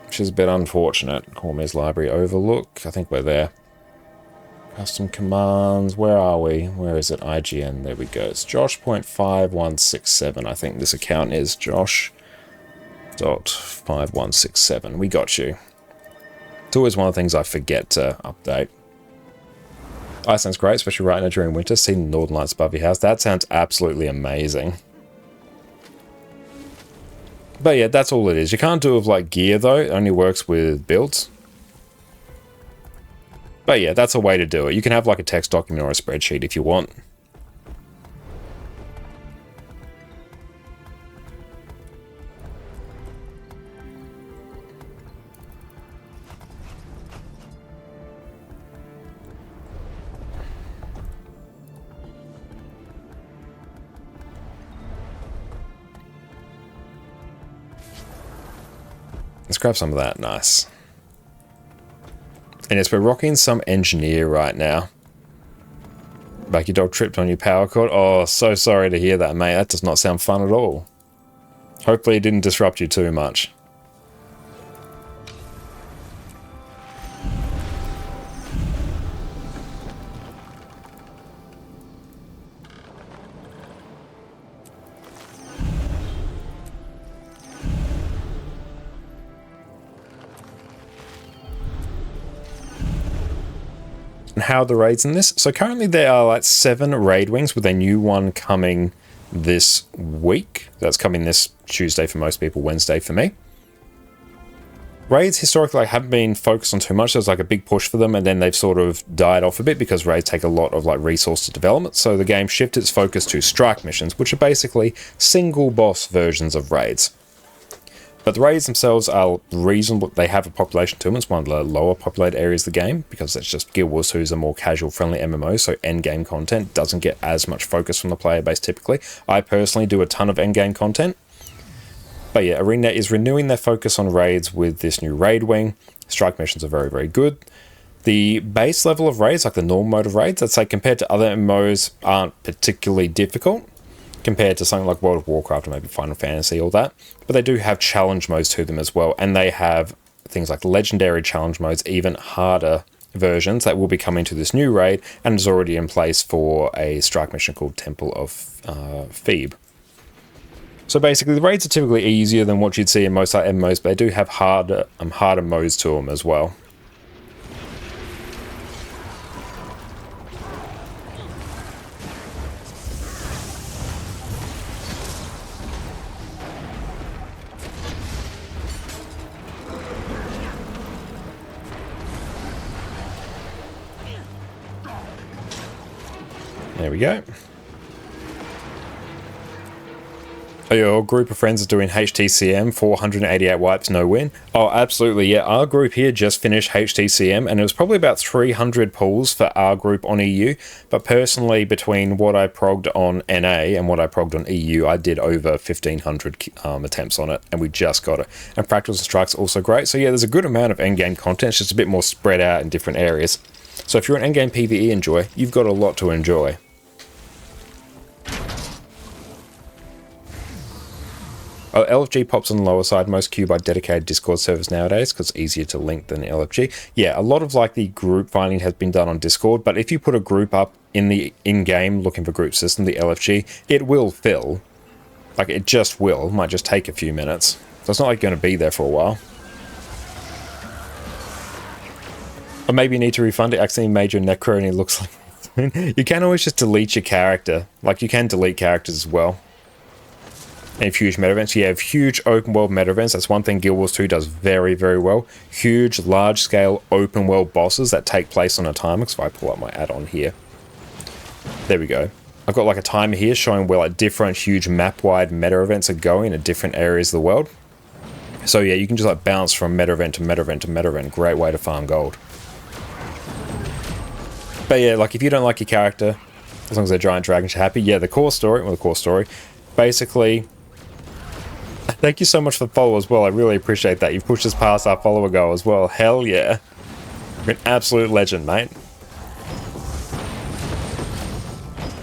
which is a bit unfortunate. Cormier's Library Overlook. I think we're there. Custom commands. Where are we? Where is it? IGN. There we go. It's Josh.5167. I think this account is Josh.5167. We got you. It's always one of the things I forget to update. Iceland's great, especially right now during winter. Seeing the Northern Lights above your house. That sounds absolutely amazing. But yeah, that's all it is. You can't do it with like gear though. It only works with builds. But yeah, that's a way to do it. You can have like a text document or a spreadsheet if you want. Let's grab some of that. Nice. And yes, we're rocking some engineer right now. Like your dog tripped on your power cord. Oh, so sorry to hear that, mate. That does not sound fun at all. Hopefully it didn't disrupt you too much. how the raids in this. So currently there are like 7 raid wings with a new one coming this week. That's coming this Tuesday for most people, Wednesday for me. Raids historically haven't been focused on too much. There's like a big push for them, and then they've sort of died off a bit because raids take a lot of like resource to development. So the game shifted its focus to strike missions, which are basically single boss versions of raids. But the raids themselves are reasonable. They have a population to them. It's one of the lower populated areas of the game because it's just Guild Wars 2 is a more casual, friendly MMO, so endgame content doesn't get as much focus from the player base typically. I personally do a ton of endgame content. But yeah, Arena is renewing their focus on raids with this new raid wing. Strike missions are very, very good. The base level of raids, like the normal mode of raids, I'd say compared to other MMOs aren't particularly difficult compared to something like World of Warcraft or maybe Final Fantasy or that. But they do have challenge modes to them as well. And they have things like legendary challenge modes, even harder versions that will be coming to this new raid and is already in place for a strike mission called Temple of Phoebe. So basically, the raids are typically easier than what you'd see in most like MMOs, but they do have harder modes to them as well. There we go. Oh, your group of friends is doing HTCM, 488 wipes, no win. Oh, absolutely, yeah. Our group here just finished HTCM, and it was probably about 300 pulls for our group on EU. But personally, between what I progged on NA and what I progged on EU, I did over 1,500 attempts on it, and we just got it. And Fractals and Strike's also great. So yeah, there's a good amount of endgame content. It's just a bit more spread out in different areas. So if you're an endgame PvE enjoyer, you've got a lot to enjoy. Oh, LFG pops on the lower side, most queue by dedicated Discord servers nowadays because it's easier to link than LFG. Yeah, a lot of like the group finding has been done on Discord, but if you put a group up in the in-game looking for group system, the LFG, it will fill. Like it just will. It might just take a few minutes. So it's not like going to be there for a while. Or maybe you need to refund it. Accidentally made your Necro and it looks like... You can always just delete your character. Like you can delete characters as well. And huge meta events. You have huge open world meta events. That's one thing Guild Wars 2 does very, very well. Huge, large scale open world bosses that take place on a timer. So if I pull up my add-on here. There we go. I've got like a timer here showing where like different huge map-wide meta events are going in different areas of the world. So yeah, you can just like bounce from meta event to meta event to meta event. Great way to farm gold. But yeah, like if you don't like your character, as long as they're giant dragons, you're happy. Yeah, the core story, well, the core story, basically... Thank you so much for the follow as well. I really appreciate that. You've pushed us past our follower goal as well. Hell yeah. You're an absolute legend, mate.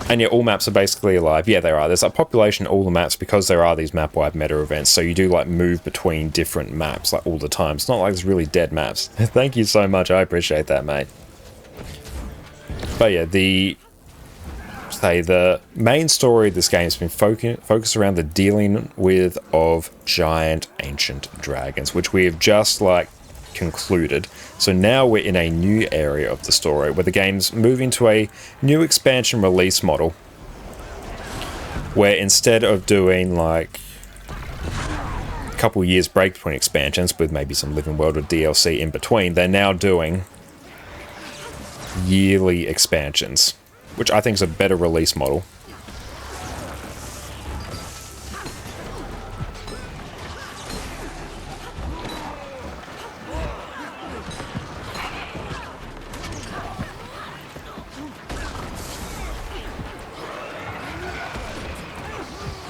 And yeah, all maps are basically alive. Yeah, there are. There's a population in all the maps because there are these map-wide meta events. So you do like move between different maps like all the time. It's not like there's really dead maps. Thank you so much. I appreciate that, mate. But yeah, the main story of this game has been focused around the dealing with of giant ancient dragons, which we have just like concluded. So now we're in a new area of the story where the game's moving to a new expansion release model, where instead of doing like a couple years break between expansions with maybe some Living World or DLC in between, they're now doing yearly expansions, which I think is a better release model.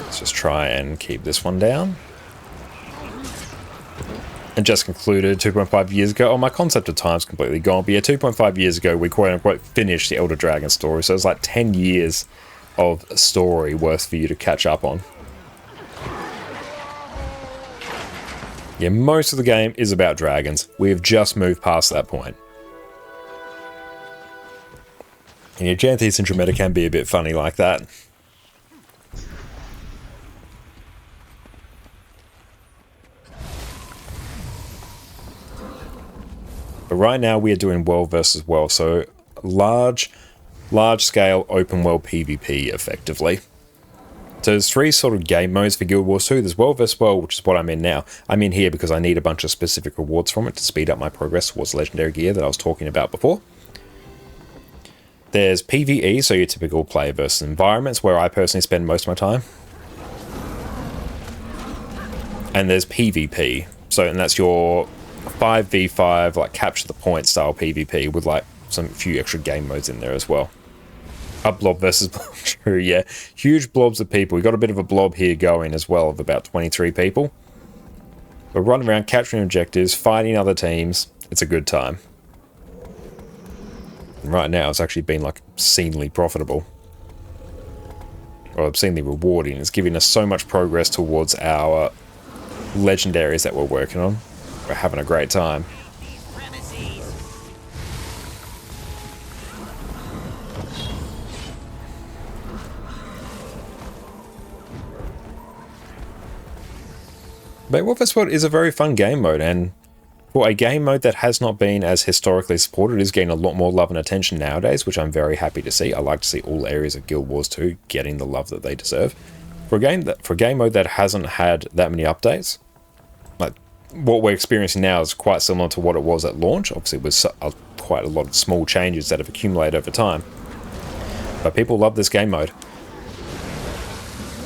Let's just try and keep this one down. And just concluded 2.5 years ago. Oh, my concept of time's completely gone. But yeah, 2.5 years ago, we quote-unquote finished the Elder Dragon story. So it's like 10 years of story worth for you to catch up on. Yeah, most of the game is about dragons. We have just moved past that point. And yeah, Janthese and Dromeda can be a bit funny like that. But right now we are doing world versus world, so large-scale open-world PvP, effectively. So there's 3 sort of game modes for Guild Wars 2. There's World vs. World, which is what I'm in now. I'm in here because I need a bunch of specific rewards from it to speed up my progress towards Legendary gear that I was talking about before. There's PvE, so your typical player versus environments, where I personally spend most of my time. And there's PvP, and that's your 5v5, like capture the point style PvP with like some few extra game modes in there as well. A blob versus blob, true, yeah. Huge blobs of people. We've got a bit of a blob here going as well of about 23 people. We're running around capturing objectives, fighting other teams. It's a good time. And right now it's actually been like obscenely profitable. Or obscenely rewarding. It's giving us so much progress towards our legendaries that we're working on. We're having a great time. But World vs. World is a very fun game mode, and for a game mode that has not been as historically supported, it is getting a lot more love and attention nowadays, which I'm very happy to see. I like to see all areas of Guild Wars 2 getting the love that they deserve. For a game mode that hasn't had that many updates, like what we're experiencing now is quite similar to what it was at launch. Obviously, with quite a lot of small changes that have accumulated over time. But people love this game mode.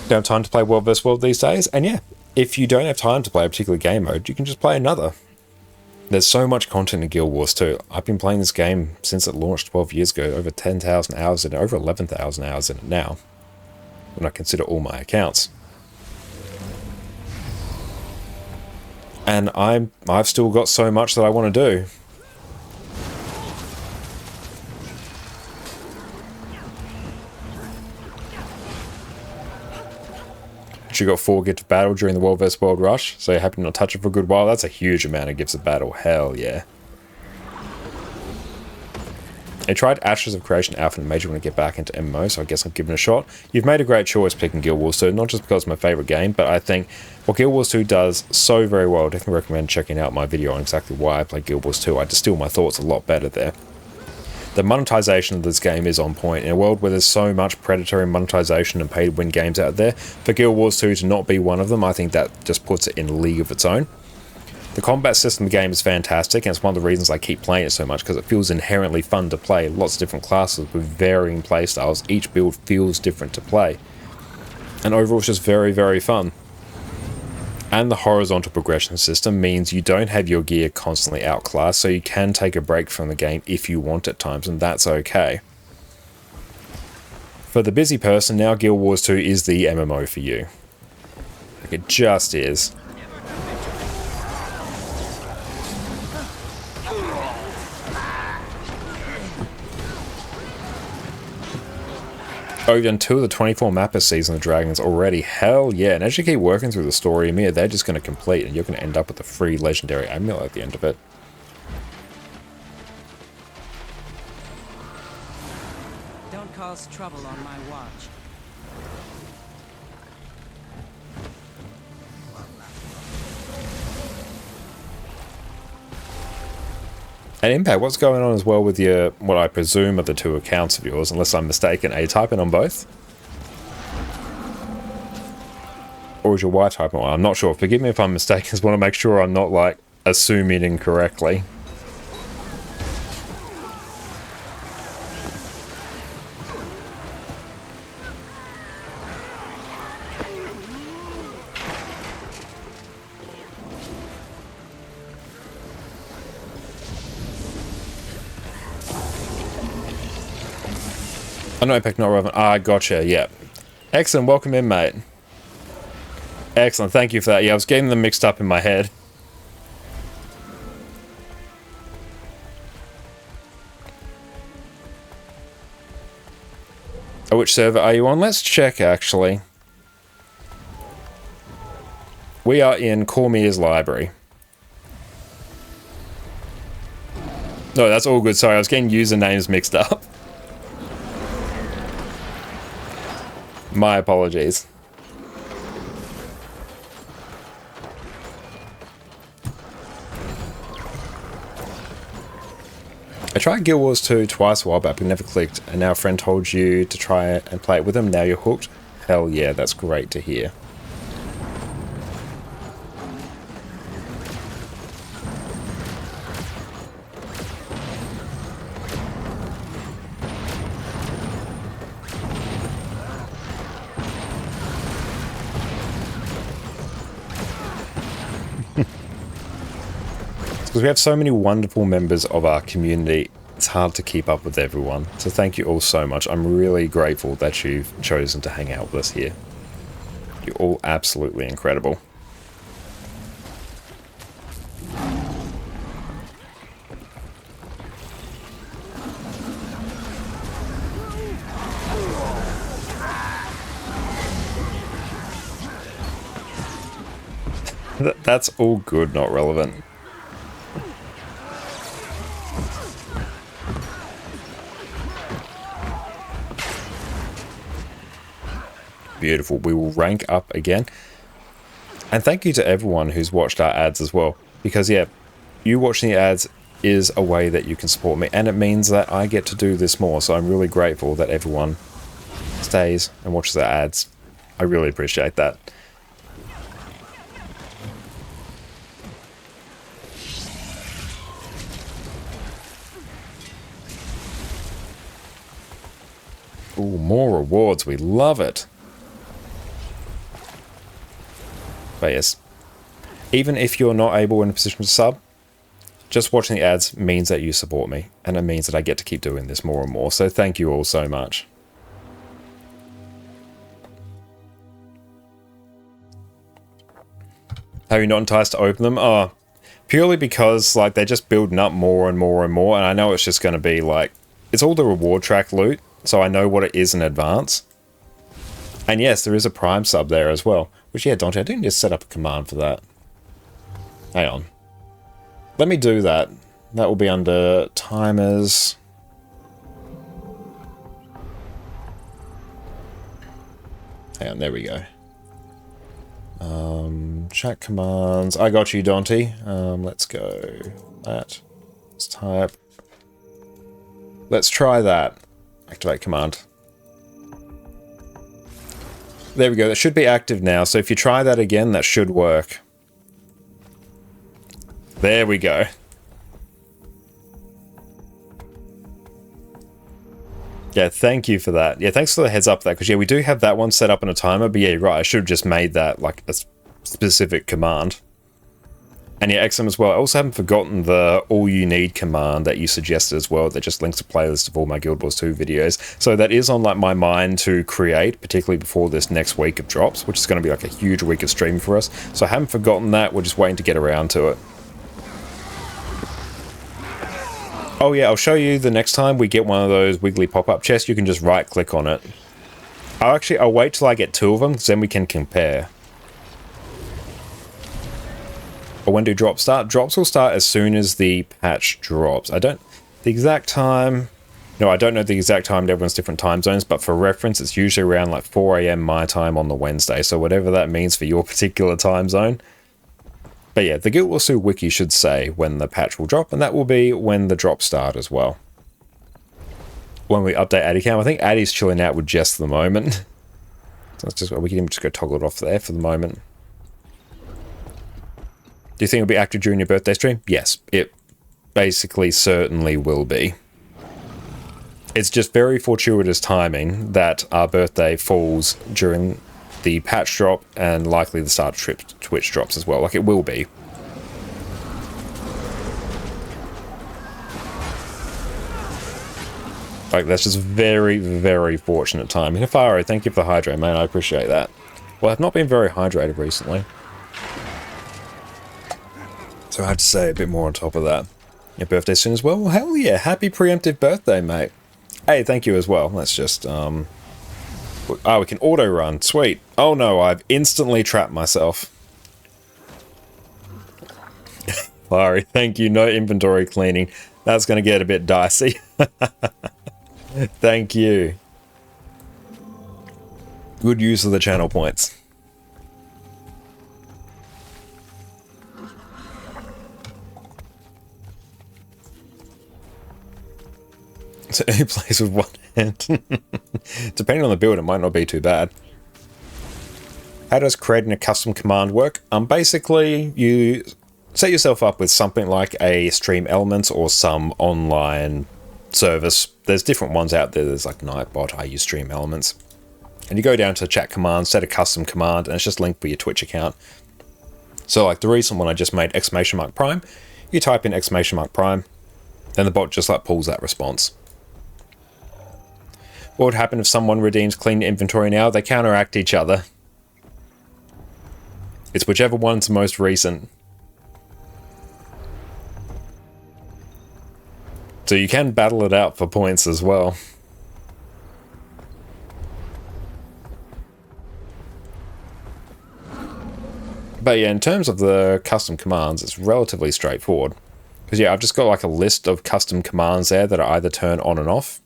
Don't have time to play World vs. World these days, and yeah, if you don't have time to play a particular game mode, you can just play another. There's so much content in Guild Wars 2. I've been playing this game since it launched 12 years ago, over 10,000 hours in it, over 11,000 hours in it now, when I consider all my accounts. And I've still got so much that I want to do. You got 4 gifts of battle during the World vs. World rush, so you're happy to not touch it for a good while. That's a huge amount of gifts of battle. Hell yeah. I tried Ashes of Creation Alpha and made you want to get back into MMO, so I guess I'll give it a shot. You've made a great choice picking Guild Wars 2, not just because it's my favourite game, but I think what Guild Wars 2 does so very well. I definitely recommend checking out my video on exactly why I play Guild Wars 2. I distill my thoughts a lot better there. The monetization of this game is on point. In a world where there's so much predatory monetization and pay-to-win games out there, for Guild Wars 2 to not be one of them, I think that just puts it in a league of its own. The combat system of the game is fantastic, and it's one of the reasons I keep playing it so much, because it feels inherently fun to play. Lots of different classes with varying playstyles. Each build feels different to play. And overall, it's just very, very fun. And the horizontal progression system means you don't have your gear constantly outclassed, so you can take a break from the game if you want at times, and that's okay. For the busy person, now Guild Wars 2 is the MMO for you. Like, it just is. Oh, you've done 2 of the 24 mapper season of Dragons already. Hell yeah. And as you keep working through the story, Amir, they're just going to complete, and you're going to end up with a free legendary amulet at the end of it. Don't cause trouble on my watch. And Impact, what's going on as well with your, what I presume are the 2 accounts of yours, unless I'm mistaken, are you typing on both? Or is your Y typing on? I'm not sure. Forgive me if I'm mistaken, I just want to make sure I'm not, like, assuming incorrectly. Oh no, Impact not relevant. Ah, gotcha, yeah. Excellent, welcome in, mate. Excellent, thank you for that. Yeah, I was getting them mixed up in my head. Oh, which server are you on? Let's check, actually. We are in Cormier's library. No, that's all good. Sorry, I was getting usernames mixed up. My apologies. I tried Guild Wars 2 twice a while back, but never clicked, and now a friend told you to try it and play it with them. Now you're hooked. Hell yeah, that's great to hear. Because we have so many wonderful members of our community, it's hard to keep up with everyone. So thank you all so much. I'm really grateful that you've chosen to hang out with us here. You're all absolutely incredible. That's all good, not relevant. Beautiful. We will rank up again. And thank you to everyone who's watched our ads as well. Because, yeah, you watching the ads is a way that you can support me. And it means that I get to do this more. So I'm really grateful that everyone stays and watches our ads. I really appreciate that. Ooh, more rewards. We love it. But yes, even if you're not able in a position to sub, just watching the ads means that you support me, and it means that I get to keep doing this more and more. So thank you all so much. Have you not enticed to open them? Oh, purely because like they're just building up more and more and more, and I know it's just going to be like, it's all the reward track loot, so I know what it is in advance. And yes, there is a Prime sub there as well. Which, yeah, Dante, I didn't just set up a command for that. Hang on. Let me do that. That will be under timers. Hang on, there we go. Chat commands. I got you, Dante. Let's go. That. Let's type. Let's try that. Activate command. There we go, that should be active now, so if you try that again, that should work. There we go. Yeah, thank you for that. Yeah, thanks for the heads up for that, because yeah, we do have that one set up in a timer, but yeah, you're right, I should have just made that like a specific command. And yeah, excellent as well. I also haven't forgotten the all you need command that you suggested as well, that just links a playlist of all my Guild Wars 2 videos. So that is on like my mind to create, particularly before this next week of drops, which is going to be like a huge week of stream for us. So I haven't forgotten that, we're just waiting to get around to it. Oh yeah, I'll show you the next time we get one of those wiggly pop-up chests, you can just right click on it. I'll wait till I get 2 of them, because then we can compare. But when do drops start? Drops will start as soon as the patch drops. The exact time... No, I don't know the exact time in everyone's different time zones, but for reference, it's usually around like 4 AM my time on the Wednesday, so whatever that means for your particular time zone. But yeah, the Guild Wars 2 wiki should say when the patch will drop, and that will be when the drops start as well. When we update Addycam, I think Addy's chilling out with Jess at the moment. So that's just, we can even just go toggle it off there for the moment. Do you think it'll be active during your birthday stream? Yes, it basically certainly will be. It's just very fortuitous timing that our birthday falls during the patch drop and likely the start of Twitch drops as well. Like, it will be. Like, that's just very, very fortunate timing. Hifaro, thank you for the hydrate, man. I appreciate that. Well, I've not been very hydrated recently. So I have to say a bit more on top of that. Your birthday soon as well? Well, hell yeah. Happy preemptive birthday, mate. Hey, thank you as well. Let's just, oh, we can auto run. Sweet. Oh no, I've instantly trapped myself. Larry, thank you. No inventory cleaning. That's going to get a bit dicey. Thank you. Good use of the channel points. Who plays with one hand? Depending on the build, it might not be too bad. How does creating a custom command work? Basically, you set yourself up with something like a Stream Elements or some online service. There's different ones out there. There's like Nightbot, I use Stream Elements. And you go down to chat commands, set a custom command, and it's just linked with your Twitch account. So like the recent one I just made, !Prime, you type in !Prime, then the bot just like pulls that response. What would happen if someone redeems clean inventory now? They counteract each other. It's whichever one's most recent. So you can battle it out for points as well. But yeah, in terms of the custom commands, it's relatively straightforward. Because yeah, I've just got like a list of custom commands there that are either turn on and off.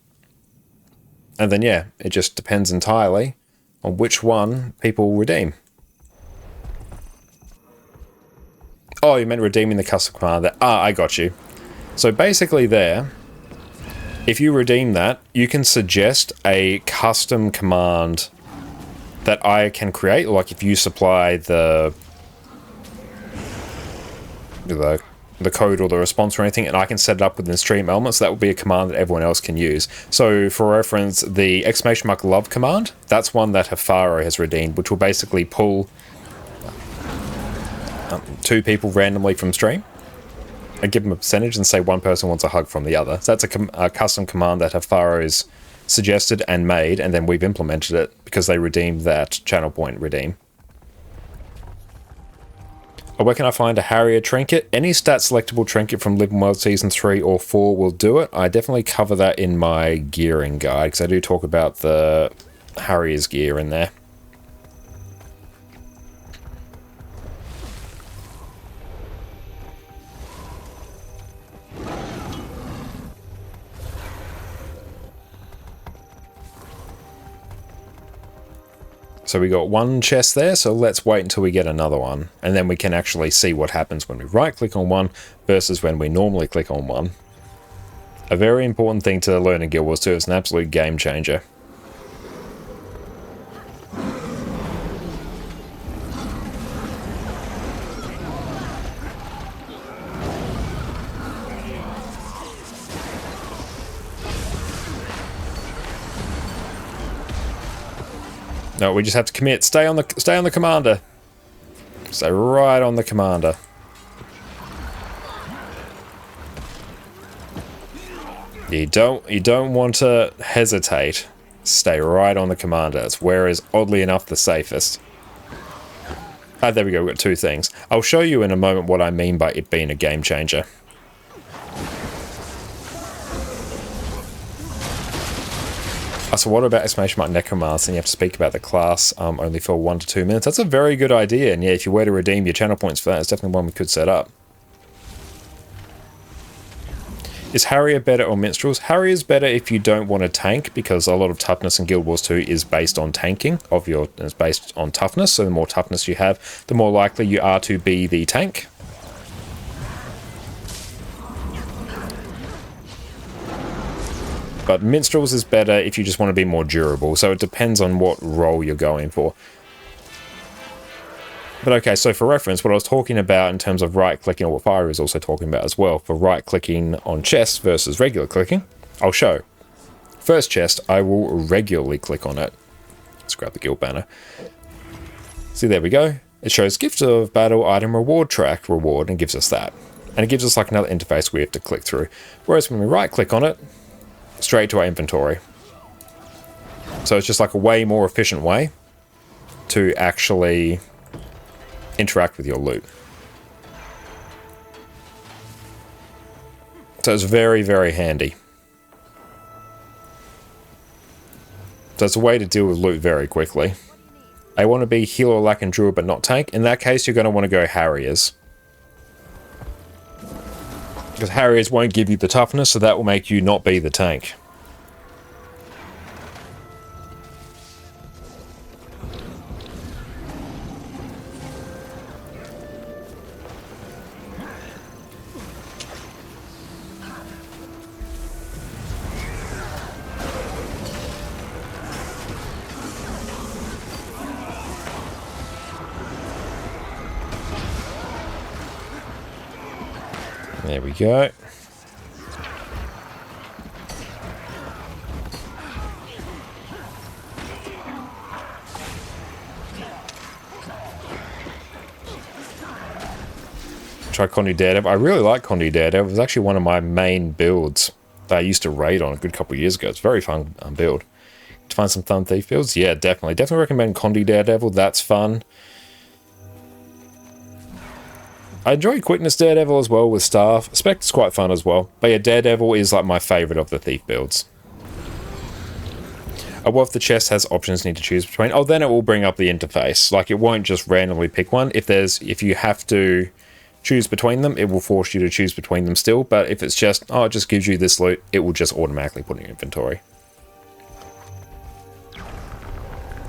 And then yeah, it just depends entirely on which one people redeem. Oh, you meant redeeming the custom command there. Ah, I got you. So basically there, if you redeem that, you can suggest a custom command that I can create. Like if you supply the code or the response or anything, and I can set it up within Stream Elements, that would be a command that everyone else can use. So for reference, the !love command, that's one that Hafaro has redeemed, which will basically pull 2 people randomly from stream and give them a percentage and say one person wants a hug from the other. So that's a custom command that Hafaro's suggested and made, and then we've implemented it because they redeemed that channel point redeem. Where can I find a Harrier trinket? Any stat selectable trinket from Living World Season 3 or 4 will do it. I definitely cover that in my gearing guide, because I do talk about the Harrier's gear in there. So we got one chest there, so let's wait until we get another one. And then we can actually see what happens when we right-click on one versus when we normally click on one. A very important thing to learn in Guild Wars 2. It's an absolute game changer. No, we just have to commit. Stay on the commander. Stay right on the commander. You don't want to hesitate. Stay right on the commander. It's where is oddly enough the safest. Ah, there we go. We've got 2 things. I'll show you in a moment what I mean by it being a game changer. So what about !Necromancer? And you have to speak about the class only for 1 to 2 minutes. That's a very good idea. And yeah, if you were to redeem your channel points for that, it's definitely one we could set up. Is Harrier better or Minstrels? Harrier's better if you don't want to tank, because a lot of toughness in Guild Wars 2 is based on tanking. It's based on toughness, so the more toughness you have, the more likely you are to be the tank. But Minstrels is better if you just want to be more durable, so it depends on what role you're going for. But okay, so for reference, what I was talking about in terms of right-clicking, or what Fire is also talking about as well, for right-clicking on chests versus regular clicking, I'll show. First chest, I will regularly click on it. Let's grab the guild banner. See, there we go. It shows Gift of Battle Item Reward Track reward, and gives us that. And it gives us like another interface we have to click through. Whereas when we right-click on it, straight to our inventory. So it's just like a way more efficient way to actually interact with your loot. So it's very, very handy. So it's a way to deal with loot very quickly. I want to be healer, lack, and druid, but not tank. In that case, you're going to want to go Harriers. Because Harriers won't give you the toughness, so that will make you not be the tank. There we go. Try Condi Daredevil. I really like Condi Daredevil. It was actually one of my main builds that I used to raid on a good couple of years ago. It's a very fun build. To find some fun thief builds? Yeah, definitely. Definitely recommend Condi Daredevil. That's fun. I enjoy Quickness Daredevil as well with Staff. Spectre's quite fun as well. But yeah, Daredevil is like my favourite of the thief builds. What if the chest has options you need to choose between? Oh, then it will bring up the interface. Like, it won't just randomly pick one. If you have to choose between them, it will force you to choose between them still. But if it's just, oh, it just gives you this loot, it will just automatically put in your inventory.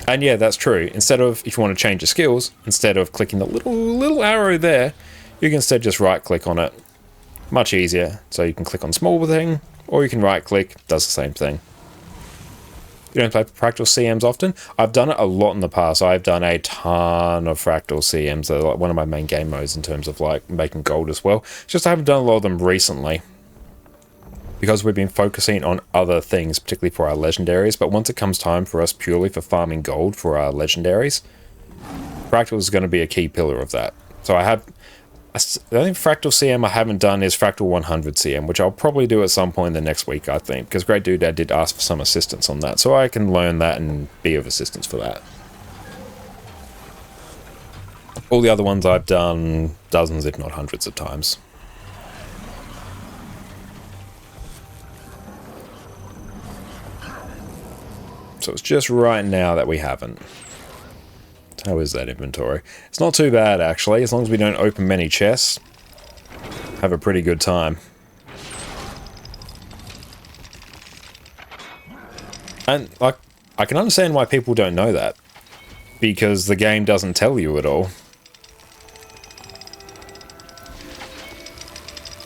And yeah, that's true. Instead of, if you want to change your skills, instead of clicking the little arrow there, you can instead just right click on it. Much easier. So you can click on small thing, or you can right click, does the same thing. You don't play Fractal CMs often? I've done it a lot in the past. I've done a ton of Fractal CMs. They're like one of my main game modes in terms of like making gold as well. It's just I haven't done a lot of them recently, because we've been focusing on other things, particularly for our legendaries. But once it comes time for us purely for farming gold for our legendaries, Fractal is going to be a key pillar of that. So the only Fractal CM I haven't done is Fractal 100 CM, which I'll probably do at some point in the next week, I think, because Great Doodad did ask for some assistance on that, so I can learn that and be of assistance for that. All the other ones I've done dozens, if not hundreds of times. So it's just right now that we haven't. How is that inventory? It's not too bad, actually. As long as we don't open many chests, have a pretty good time. And, like, I can understand why people don't know that. Because the game doesn't tell you at all.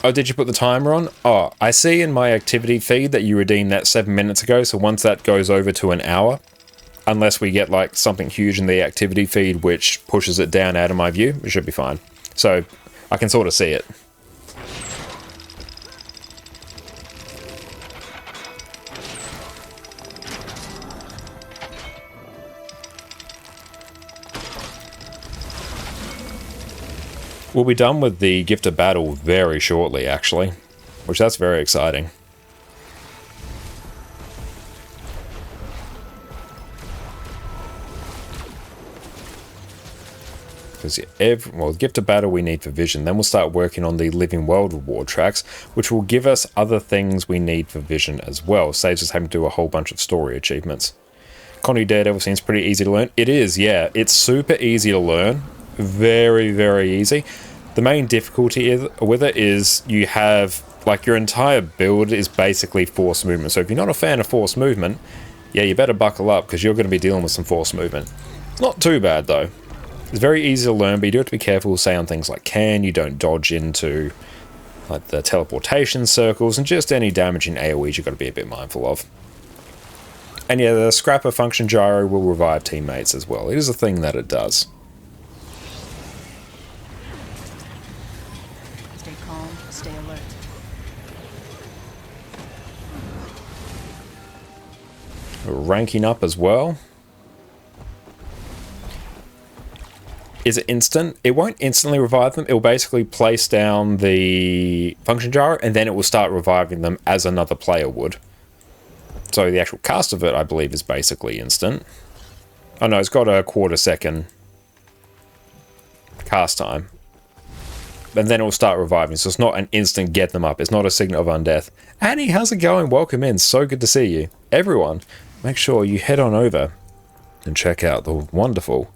Oh, did you put the timer on? Oh, I see in my activity feed that you redeemed that 7 minutes ago, so once that goes over to an hour, unless we get like something huge in the activity feed which pushes it down out of my view, it should be fine. So I can sort of see it. We'll be done with the Gift of Battle very shortly, actually, which that's very exciting. Because well, Gift of Battle we need for Vision. Then we'll start working on the Living World reward tracks, which will give us other things we need for Vision as well. Saves us having to do a whole bunch of story achievements. Condi Daredevil seems pretty easy to learn. It is, yeah. It's super easy to learn. Very, very easy. The main difficulty with it is you have, like, your entire build is basically force movement. So if you're not a fan of force movement, yeah, you better buckle up because you're going to be dealing with some force movement. It's not too bad, though. It's very easy to learn, but you do have to be careful, say, on things like can, you don't dodge into like the teleportation circles, and just any damaging AoEs you've got to be a bit mindful of. And yeah, the Scrapper function gyro will revive teammates as well. It is a thing that it does. Stay calm, stay alert. We're ranking up as well. Is it instant? It won't instantly revive them. It will basically place down the function gyro and then it will start reviving them as another player would. So the actual cast of it, I believe, is basically instant. Oh no, it's got a quarter-second cast time. And then it will start reviving, so it's not an instant get them up. It's not a signal of undeath. Annie, how's it going? Welcome in. So good to see you. Everyone, make sure you head on over and check out the wonderful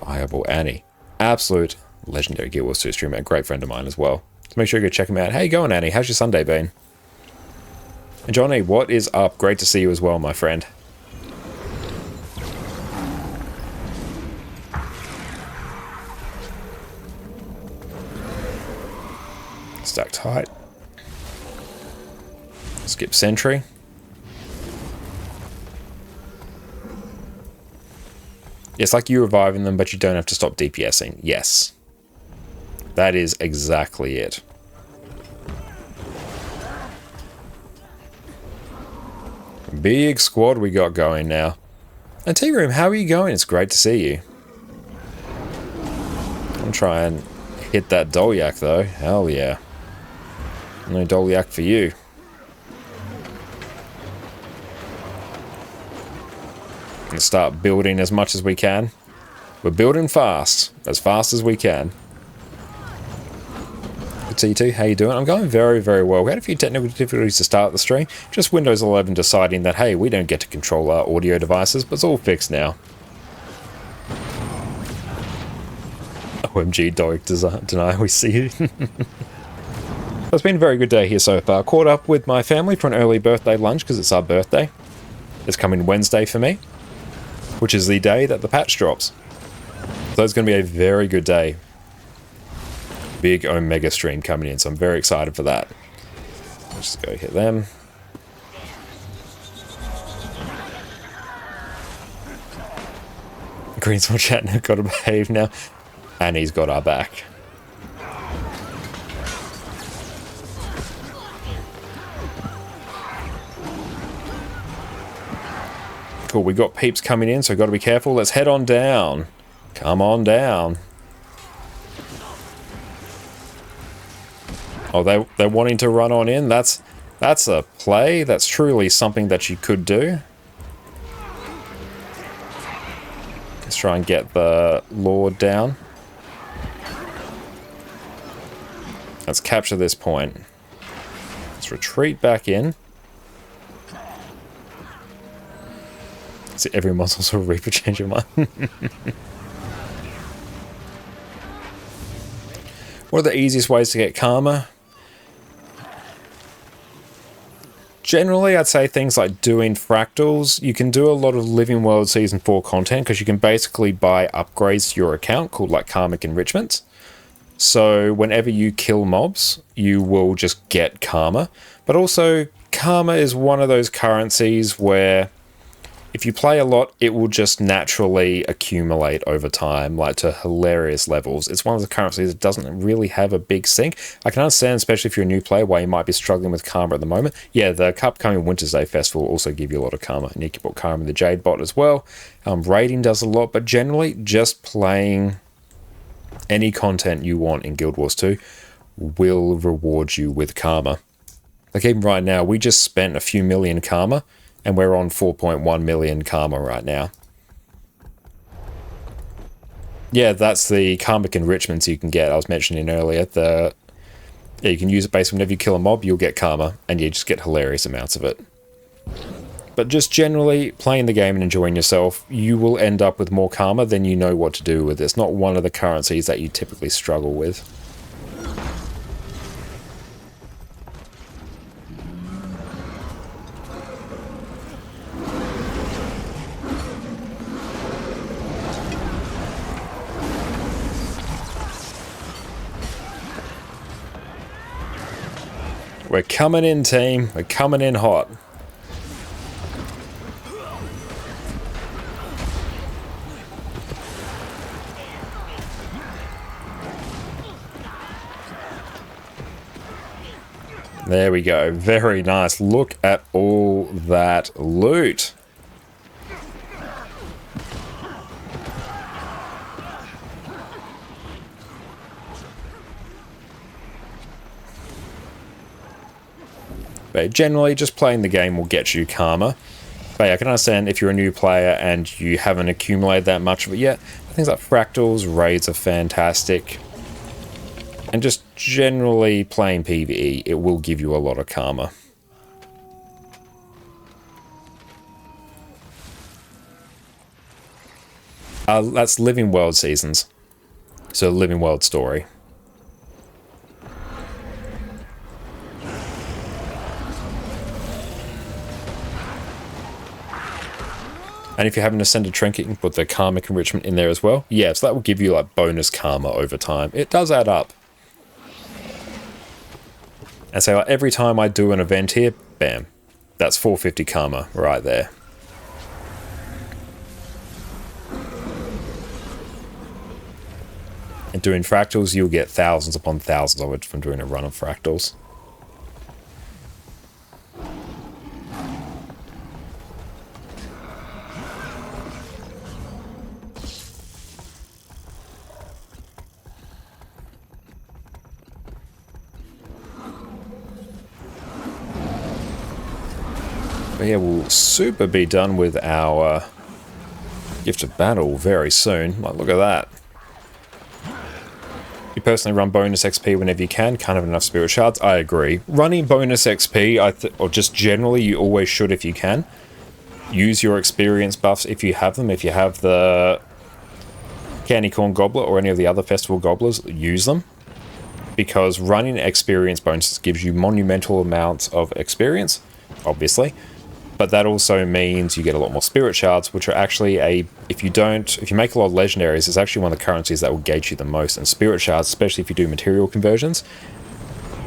Viable Annie. Absolute legendary Guild Wars 2 streamer, a great friend of mine as well. So make sure you go check him out. How you going, Annie? How's your Sunday been? And Johnny, what is up? Great to see you as well, my friend. Stack tight. Skip sentry. It's like you reviving them, but you don't have to stop DPSing. Yes. That is exactly it. Big squad we got going now. And T-Room, how are you going? It's great to see you. I'm trying to hit that Dolyak though. Hell yeah. No Dolyak for you. And start building as much as we can. We're building fast as we can. T2, how you doing? I'm going very, very well. We had a few technical difficulties to start the stream. Just Windows 11 deciding that, hey, we don't get to control our audio devices, but it's all fixed now. OMG, Doric deny, we see you. It's been a very good day here so far. Caught up with my family for an early birthday lunch because it's our birthday. It's coming Wednesday for me, which is the day that the patch drops. So it's going to be a very good day. Big Omega stream coming in, so I'm very excited for that. Let's just go hit them. Greenswell chat now got to behave now. And he's got our back. Cool, we got peeps coming in, so got to be careful. Let's head on down. Come on down. Oh, they're wanting to run on in. That's a play. That's truly something that you could do. Let's try and get the Lord down. Let's capture this point. Let's retreat back in. See, every muscle's a Reaper change your mind. What are the easiest ways to get karma? Generally, I'd say things like doing fractals. You can do a lot of Living World Season 4 content because you can basically buy upgrades to your account called like karmic enrichments. So whenever you kill mobs, you will just get karma. But also, karma is one of those currencies where if you play a lot, it will just naturally accumulate over time, like to hilarious levels. It's one of the currencies that doesn't really have a big sink. I can understand, especially if you're a new player, why you might be struggling with karma at the moment. Yeah, the upcoming Winter's Day Festival will also give you a lot of karma. And you can put karma in the Jade bot as well. Raiding does a lot, but generally just playing any content you want in Guild Wars 2 will reward you with karma. Like even right now, we just spent a few million karma, and we're on 4.1 million karma right now. Yeah, that's the karmic enrichments you can get. I was mentioning earlier. Yeah, you can use it basically whenever you kill a mob, you'll get karma, and you just get hilarious amounts of it. But just generally playing the game and enjoying yourself, you will end up with more karma than you know what to do with. It's not one of the currencies that you typically struggle with. We're coming in, team. We're coming in hot. There we go. Very nice. Look at all that loot. But generally, just playing the game will get you karma. But yeah, I can understand if you're a new player and you haven't accumulated that much of it yet. Things like fractals, raids are fantastic. And just generally playing PvE, it will give you a lot of karma. That's Living World Seasons. So Living World Story. And if you're having to send a trinket, you can put the karmic enrichment in there as well. Yeah, so that will give you like bonus karma over time. It does add up. And so like, every time I do an event here, bam, that's 450 karma right there. And doing fractals, you'll get thousands upon thousands of it from doing a run of fractals. But yeah, we'll super be done with our Gift of Battle very soon. Like, look at that. You personally run bonus XP whenever you can. Can't have enough spirit shards. I agree. Running bonus XP, or just generally, you always should if you can. Use your experience buffs if you have them. If you have the Candy Corn Gobbler or any of the other Festival Gobblers, use them. Because running experience bonuses gives you monumental amounts of experience, obviously. But that also means you get a lot more spirit shards, which are actually if you make a lot of legendaries, it's actually one of the currencies that will gauge you the most. And spirit shards, especially if you do material conversions,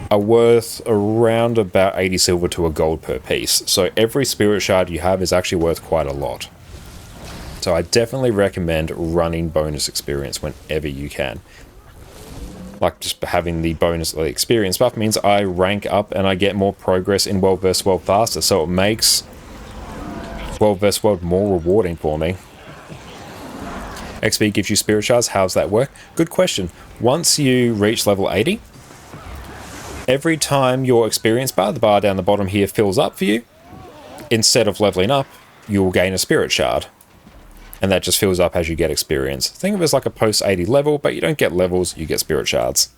are worth around about 80 silver to a gold per piece. So every spirit shard you have is actually worth quite a lot. So I definitely recommend running bonus experience whenever you can. Like, just having the bonus experience buff means I rank up and I get more progress in World vs. World faster, so it makes World vs. World more rewarding for me. XP gives you spirit shards. How does that work? Good question. Once you reach level 80, every time your experience bar, the bar down the bottom here, fills up for you, instead of leveling up, you'll gain a spirit shard. And that just fills up as you get experience. Think of it as like a post 80 level, but you don't get levels, you get spirit shards.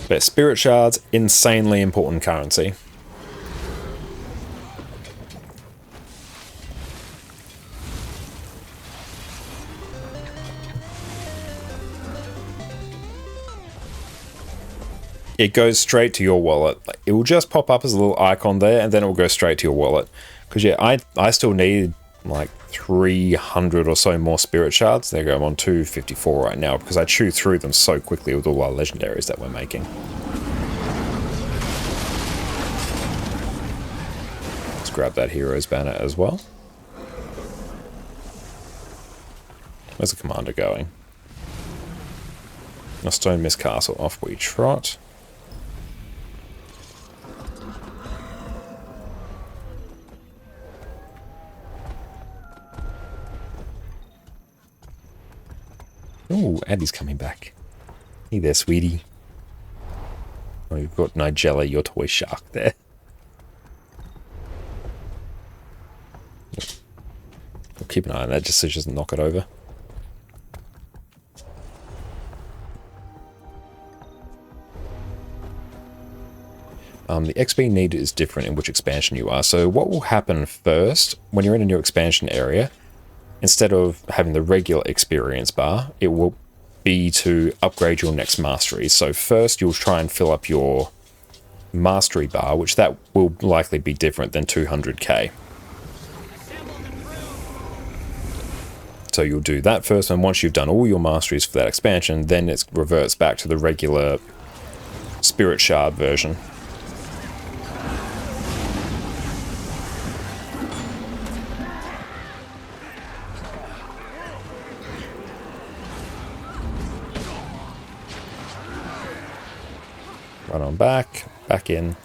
But spirit shards, insanely important currency. It goes straight to your wallet. It will just pop up as a little icon there, and then it will go straight to your wallet. Because yeah, I still need like 300 or so more spirit shards. There you go, I'm on 254 right now because I chew through them so quickly with all our legendaries that we're making. Let's grab that hero's banner as well. Where's the commander going? A Stone Mist Castle, off we trot. Oh, Andy's coming back. Hey there, sweetie. Oh, you've got Nigella, your toy shark there. We'll keep an eye on that just so she doesn't knock it over. The XP needed is different in which expansion you are. So what will happen first, when you're in a new expansion area, instead of having the regular experience bar, it will be to upgrade your next mastery. So first you'll try and fill up your mastery bar, which that will likely be different than 200k. So you'll do that first, and once you've done all your masteries for that expansion, then it reverts back to the regular spirit shard version. Run on back in.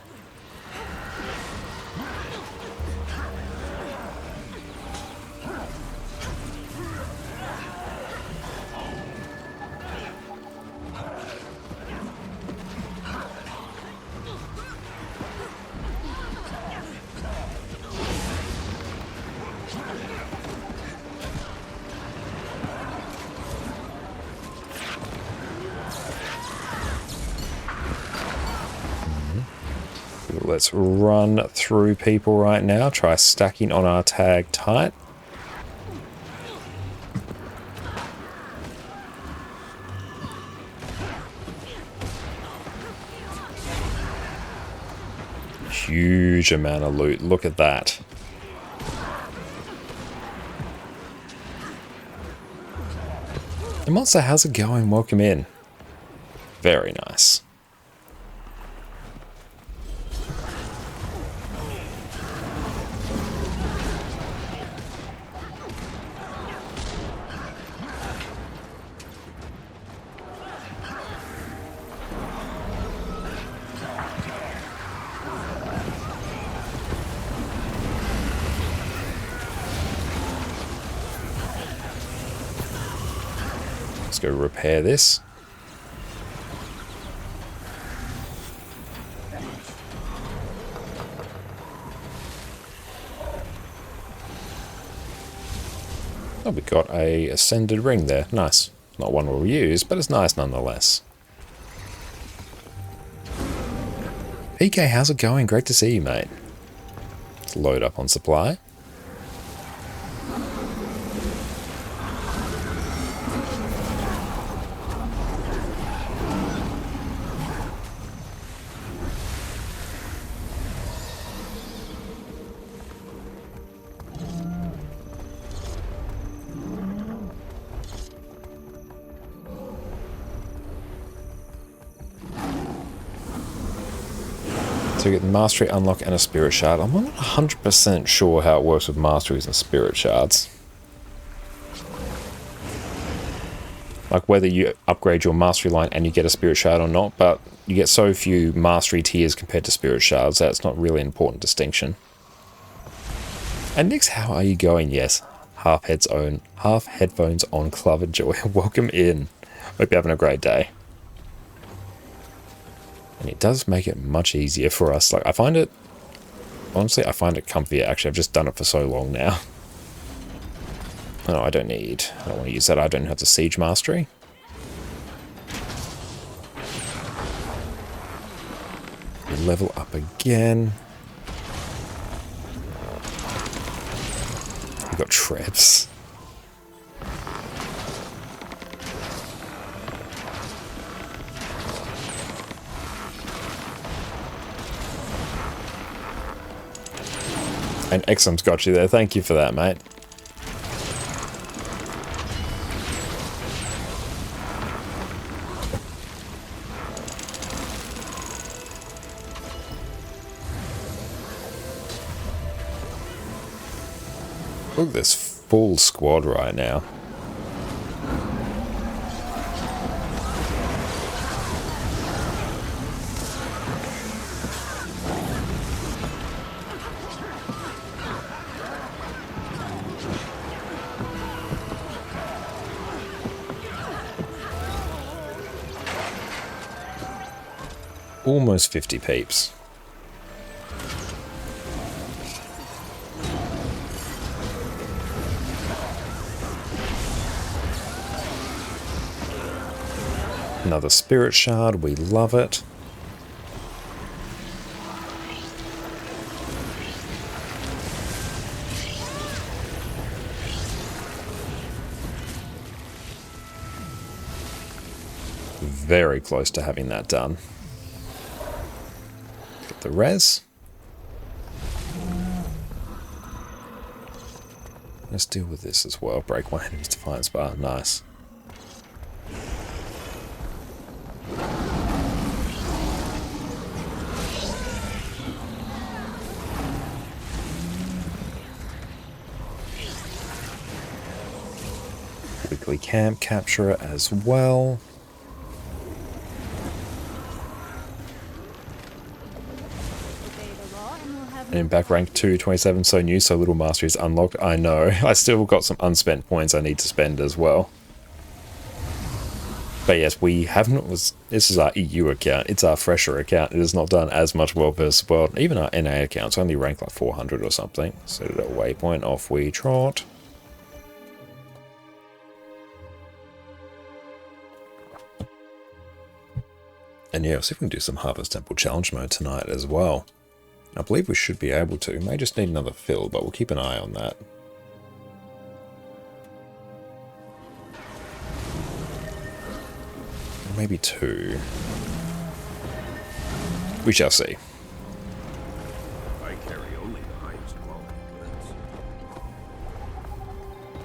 Let's run through people right now. Try stacking on our tag tight. Huge amount of loot. Look at that. The monster, how's it going? Welcome in. Very nice. go repair this. Oh, we got a ascended ring there. Nice. Not one we'll use, but it's nice nonetheless. PK, how's it going? Great to see you, mate. Let's load up on supply. So we get the Mastery Unlock and a Spirit Shard. I'm not 100% sure how it works with Masteries and Spirit Shards. Like whether you upgrade your Mastery line and you get a Spirit Shard or not, but you get so few Mastery tiers compared to Spirit Shards that it's not really an important distinction. And Nix, how are you going? Yes, half headphones on, Clover Joy. Welcome in. Hope you're having a great day. And it does make it much easier for us. Like, I find it, honestly, I find it comfier. Actually, I've just done it for so long now. No, I don't want to use that. I don't have the Siege Mastery. We level up again. We got traps. And Exum's got you there. Thank you for that, mate. Look at this full squad right now. Almost 50 peeps. Another Spirit Shard, we love it. Very close to having that done. Get the res. Let's deal with this as well. Break one enemy's Defiance bar. Nice. Quickly camp capture it as well. And in back rank 227, so new, so little mastery is unlocked. I know. I still got some unspent points I need to spend as well. But yes, we haven't. This is our EU account. It's our fresher account. It has not done as much World vs. World. Even our NA account's only ranked like 400 or something. Set it at waypoint. Off we trot. And yeah, we'll see if we can do some Harvest Temple Challenge mode tonight as well. I believe we should be able to. May just need another fill, but we'll keep an eye on that. Maybe two. We shall see. I carry only the highest quality goods.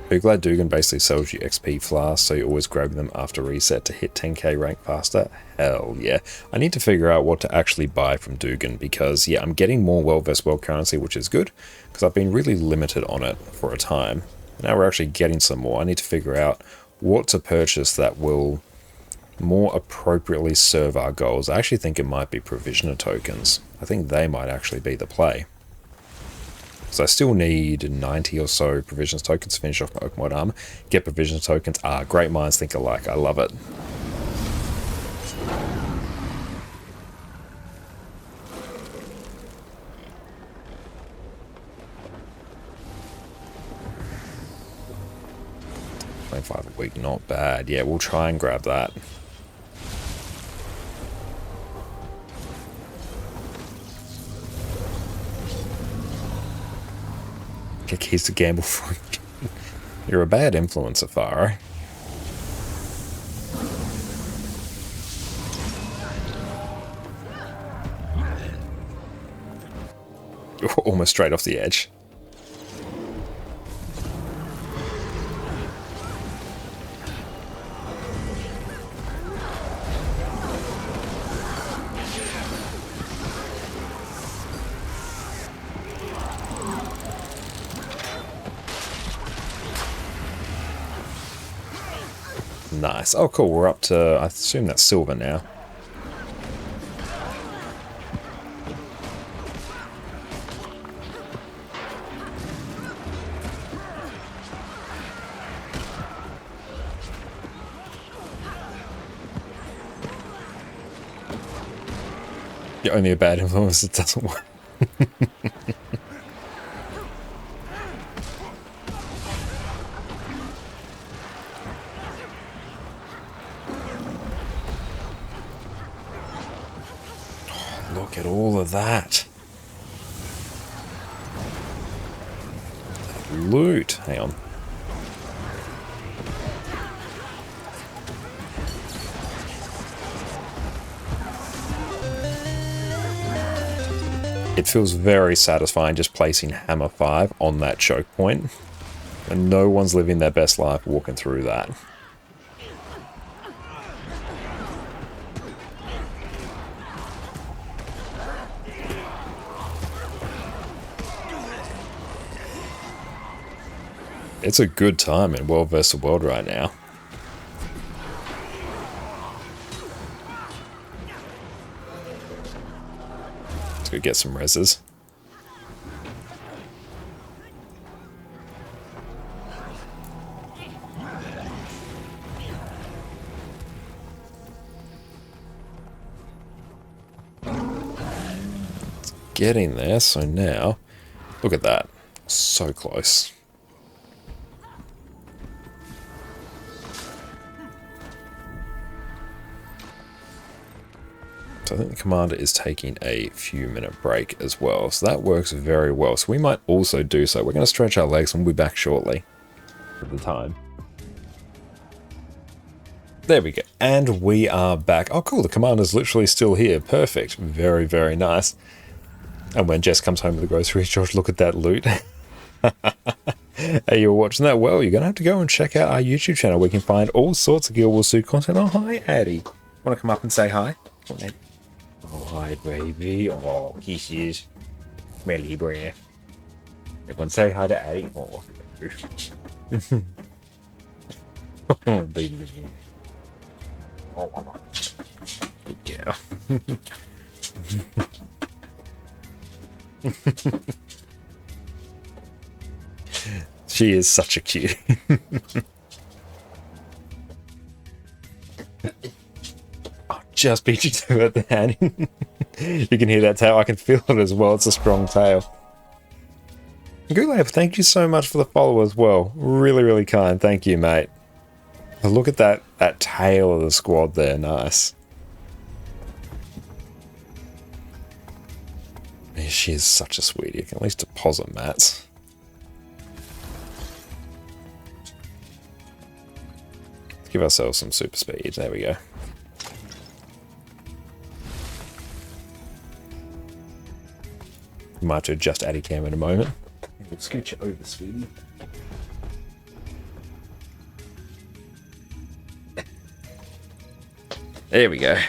We're glad Dugan basically sells you XP flasks, so you always grab them after reset to hit 10k rank faster. Hell yeah. I need to figure out what to actually buy from Dugan because, yeah, I'm getting more World vs. World currency, which is good, because I've been really limited on it for a time. Now we're actually getting some more. I need to figure out what to purchase that will more appropriately serve our goals. I actually think it might be Provisioner tokens. I think they might actually be the play. So I still need 90 or so provisions tokens to finish off my Oak Mod armor. Get provisions tokens. Great minds think alike. I love it. $25 a week, not bad. Yeah, we'll try and grab that. Get keys to gamble for. You're a bad influencer, Faro. Almost straight off the edge. Nice. Oh, cool. We're up to, I assume that's silver now. You're only a bad influence, it doesn't work. Look at all of that. Loot. Hang on. It feels very satisfying just placing Hammer 5 on that choke point. And no one's living their best life walking through that. It's a good time in World vs. World right now. Let's go get some reses. It's getting there, so now, look at that. So close. So I think the commander is taking a few minute break as well. So that works very well. So we might also do so. We're going to stretch our legs and we'll be back shortly. At the time. There we go. And we are back. Oh, cool. The commander's literally still here. Perfect. Very, very nice. And when Jess comes home with the groceries, Josh, look at that loot. Hey, you're watching that? Well, you're going to have to go and check out our YouTube channel. We can find all sorts of Guild Wars 2 content. Oh, hi, Addie. Want to come up and say hi? Oh, hi, baby. Oh, kisses. Smelly breath. Everyone say hi to Addie. Oh, oh baby. Oh, good girl. She is such a cutie. Just beat you to it then. You can hear that tail. I can feel it as well. It's a strong tail. Gulab, thank you so much for the follow as well. Really, really kind. Thank you, mate. Look at that tail of the squad there. Nice. Yeah, she is such a sweetie. I can at least deposit mats. Let's give ourselves some super speed. There we go. Might adjust Addy Cam in a moment. We'll scooch it over, sweetie. There we go.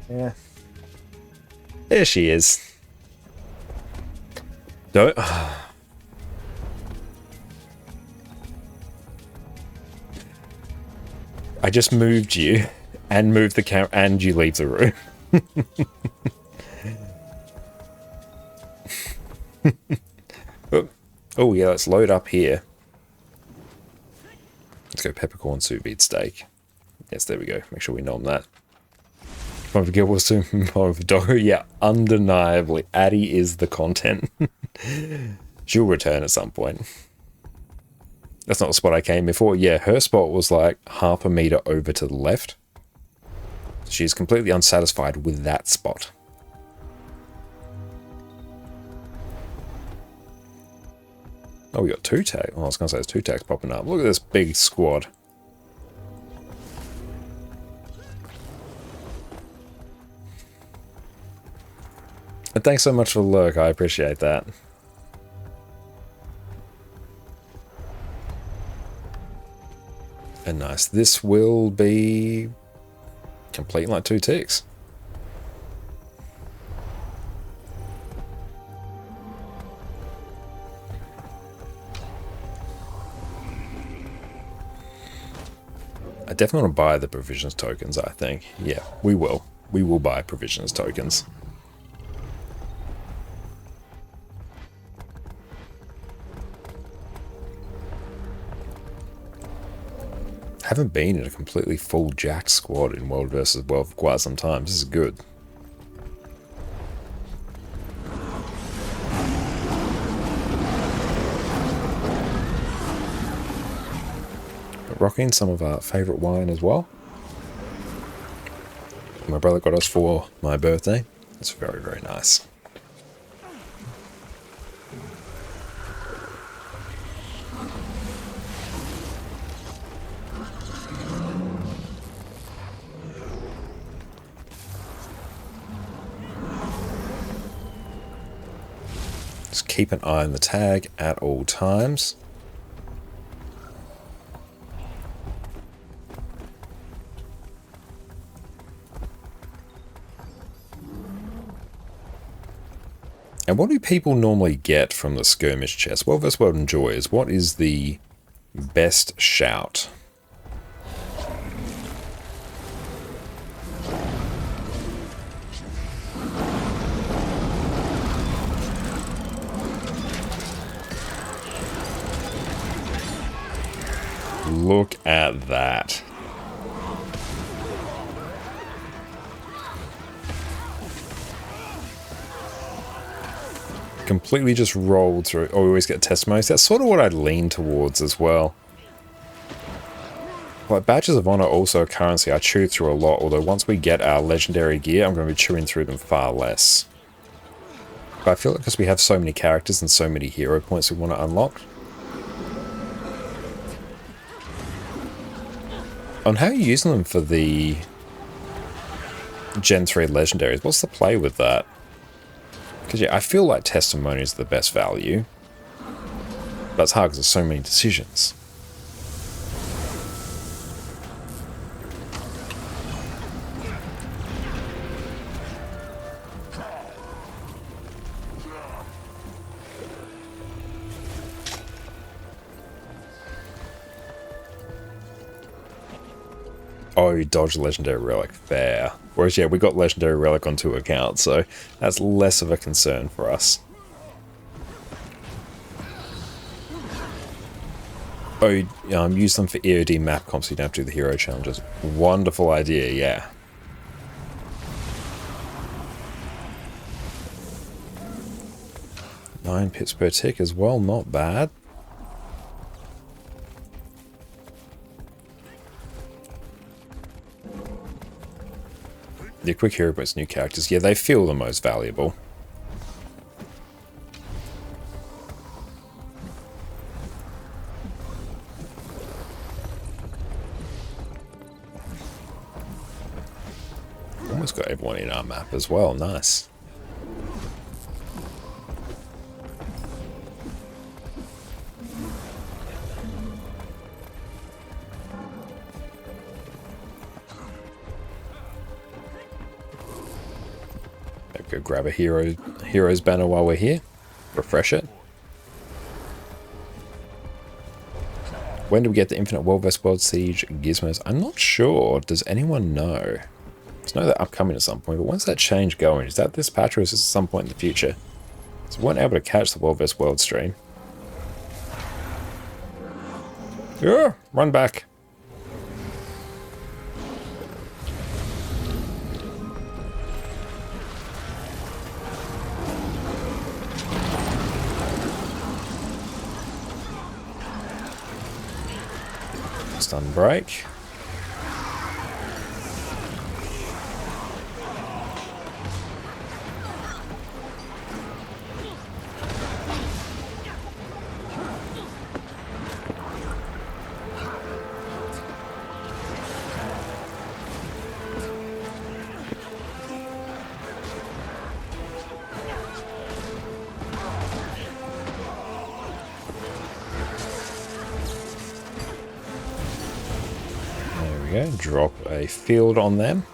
Yeah. There she is. Don't. I just moved you and moved the camera and you leave the room. Oh yeah, let's load up here. Let's go peppercorn sous vide steak. Yes, there we go. Make sure we nom that. Time for Guild Wars 2, more of Doggo. Yeah, undeniably, Addie is the content. She'll return at some point. That's not the spot I came before. Yeah, her spot was like half a meter over to the left. She's completely unsatisfied with that spot. Oh, we got 2 tags. Oh, I was going to say there's 2 tags popping up. Look at this big squad. And thanks so much for the lurk. I appreciate that. And nice. This will be complete in like 2 ticks. I definitely want to buy the provisions tokens, I think. Yeah, we will. We will buy provisions tokens. Haven't been in a completely full jacked squad in World vs. World for quite some time. This is good. But rocking some of our favourite wine as well. My brother got us for my birthday. It's very, very nice. Just keep an eye on the tag at all times. And what do people normally get from the skirmish chest? World vs. World enjoys. What is the best shout? Look at that. Completely just rolled through. Oh, we always get testimonies. That's sort of what I'd lean towards as well. Like, badges of honor also a currency I chew through a lot, although once we get our legendary gear, I'm going to be chewing through them far less. But I feel like because we have so many characters and so many hero points we want to unlock. On how are you using them for the Gen 3 legendaries? What's the play with that? Because yeah, I feel like testimony is the best value. But it's hard because there's so many decisions. Oh, you dodged Legendary Relic. Fair. Whereas, yeah, we got Legendary Relic on 2 accounts, so that's less of a concern for us. Oh, use them for EOD map comps so you don't have to do the hero challenges. Wonderful idea, yeah. Nine pips per tick as well, not bad. The quick hero points, new characters, yeah, they feel the most valuable. Almost got everyone in our map as well, nice. Go grab a hero's banner while we're here. Refresh it. When do we get the Infinite World vs. World Siege gizmos? I'm not sure. Does anyone know? I know they're upcoming at some point, but when's that change going? Is that this patch or is this at some point in the future? So we weren't able to catch the World vs. World stream. Yeah, run back. Stun break. Drop a field on them.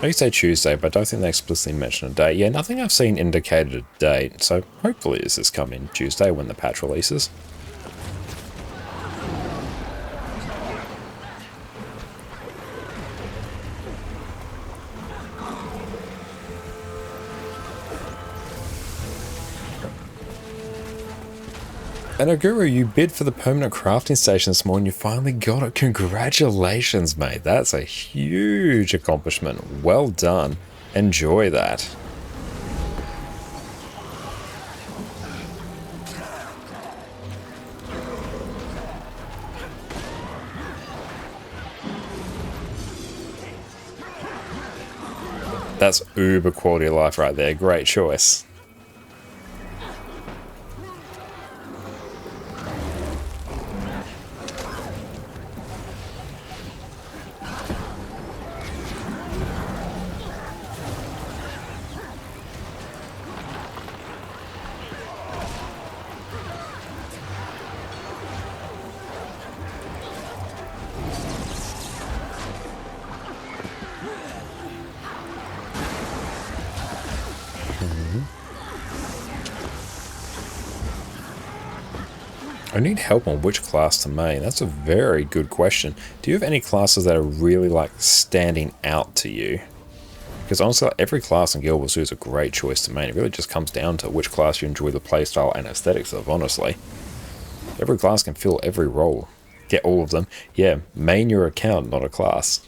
I used to say Tuesday, but I don't think they explicitly mentioned a date. Yeah, nothing I've seen indicated a date, so hopefully this is coming Tuesday when the patch releases. And Oguru, you bid for the permanent crafting station this morning. You finally got it. Congratulations, mate. That's a huge accomplishment. Well done. Enjoy that. That's uber quality of life right there. Great choice. I need help on which class to main. That's a very good question. Do you have any classes that are really like standing out to you? Because honestly, every class in Guild Wars 2 is a great choice to main. It really just comes down to which class you enjoy the playstyle and aesthetics of, honestly. Every class can fill every role. Get all of them. Yeah, main your account, not a class.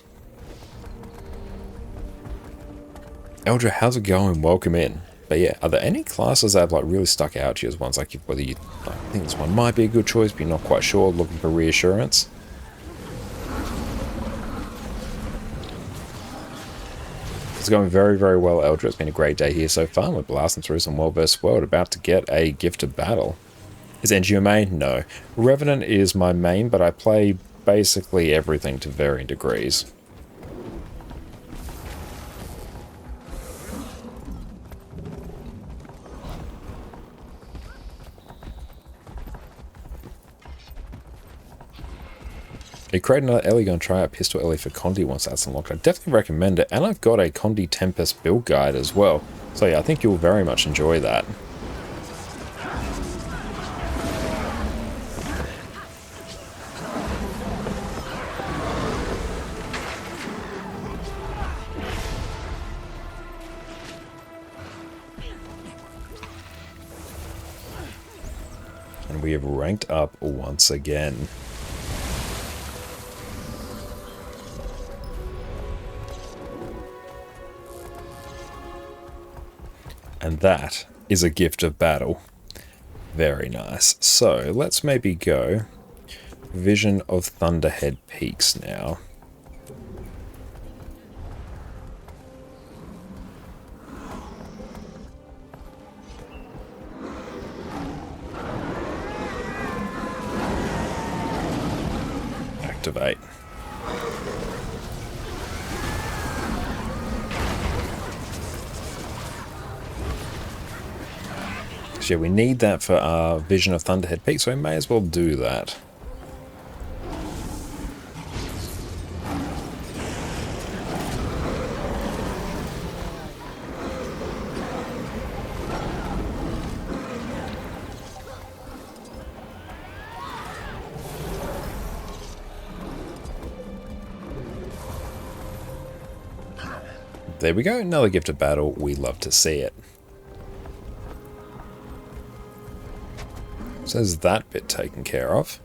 Eldra, how's it going? Welcome in. But yeah, are there any classes that have like really stuck out to you as ones like whether you like, think this one might be a good choice, but you're not quite sure, looking for reassurance? It's going very, very well, Eldra. It's been a great day here so far. We're blasting through some World vs. World, about to get a gift of battle. Is NG your main? No. Revenant is my main, but I play basically everything to varying degrees. You create another Ellie, gonna try out Pistol Ellie for Condi once that's unlocked. I definitely recommend it, and I've got a Condi Tempest build guide as well. So yeah, I think you'll very much enjoy that. And we have ranked up once again. And that is a gift of battle. Very nice. So let's maybe go Vision of Thunderhead Peaks now. Activate. Yeah, we need that for our Vision of Thunderhead Peak, so we may as well do that. There we go, another gift of battle. We love to see it. So there's that bit taken care of.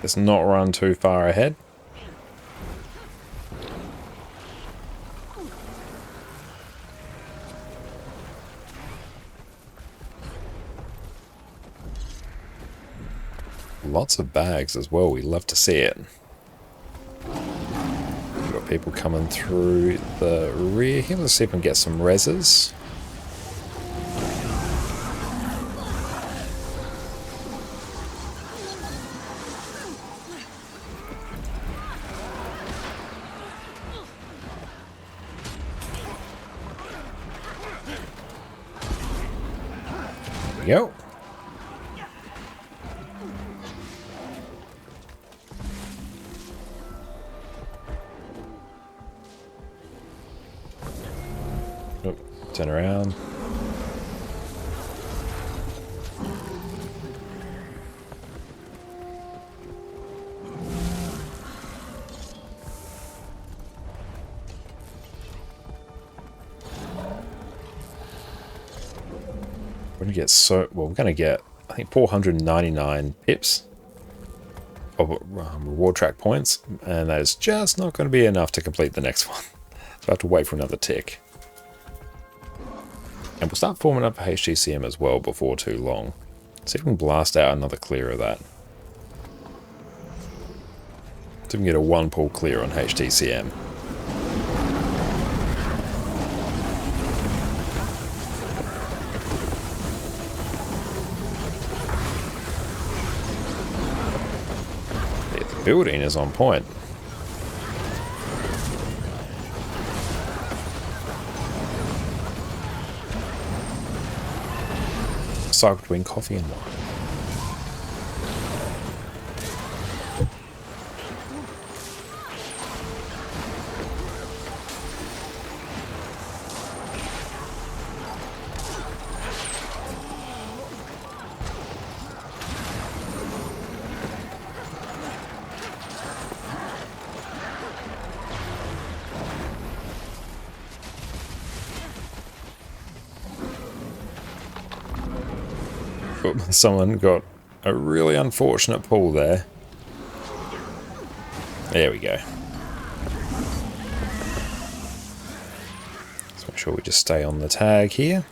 Let's not run too far ahead. Lots of bags as well. We love to see it. We've got people coming through the rear here. Let's see if we can get some reses. There we go. Oh, turn around. We're gonna get we're gonna get, I think, 499 pips of reward track points, and that is just not going to be enough to complete the next one. So I have to wait for another tick. And we'll start forming up for HGCM as well before too long. See if we can blast out another clear of that. See if we can get a one pull clear on HTCM. The building is on point. Cycle between coffee and wine. Someone got a really unfortunate pull there. There we go. Let's make sure we just stay on the tag here.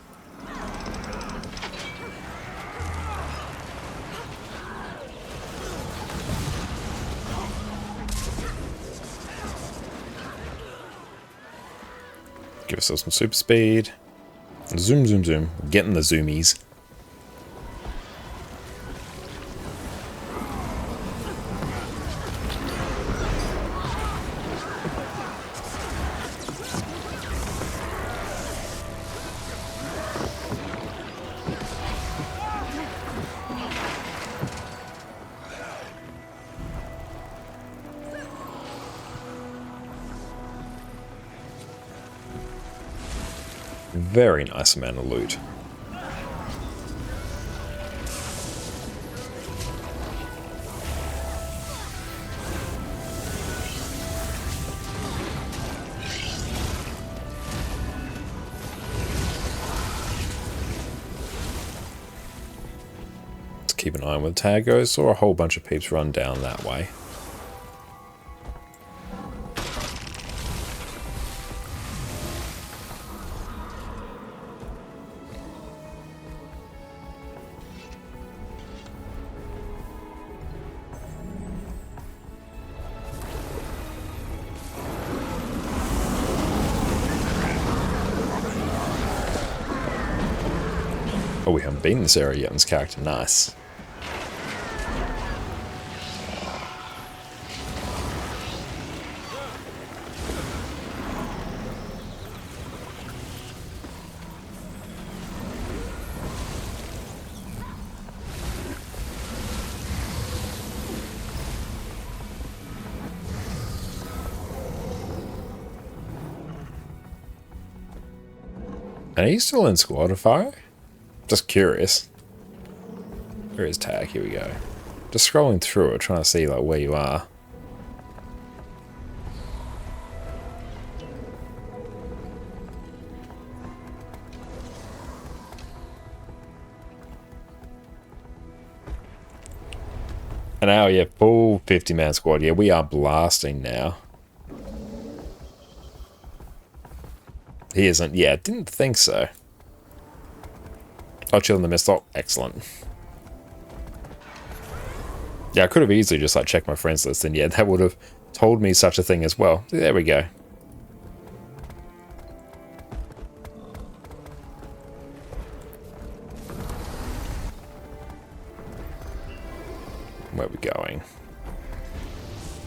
Give ourselves some super speed. Zoom, zoom, zoom. We're getting the zoomies. Very nice amount of loot. Let's keep an eye on where the tag goes. Saw a whole bunch of peeps run down that way. Oh, we haven't been in this area yet in this character. Nice. And are you still in squad fire? Just curious. Where is tag? Here we go. Just scrolling through it, trying to see like where you are. And now, yeah, full 50-man squad. Yeah, we are blasting now. He isn't. Yeah, didn't think so. Oh, chill in the mist. Oh, excellent. Yeah, I could have easily just like checked my friends list, and yeah, that would have told me such a thing as well. There we go. Where are we going?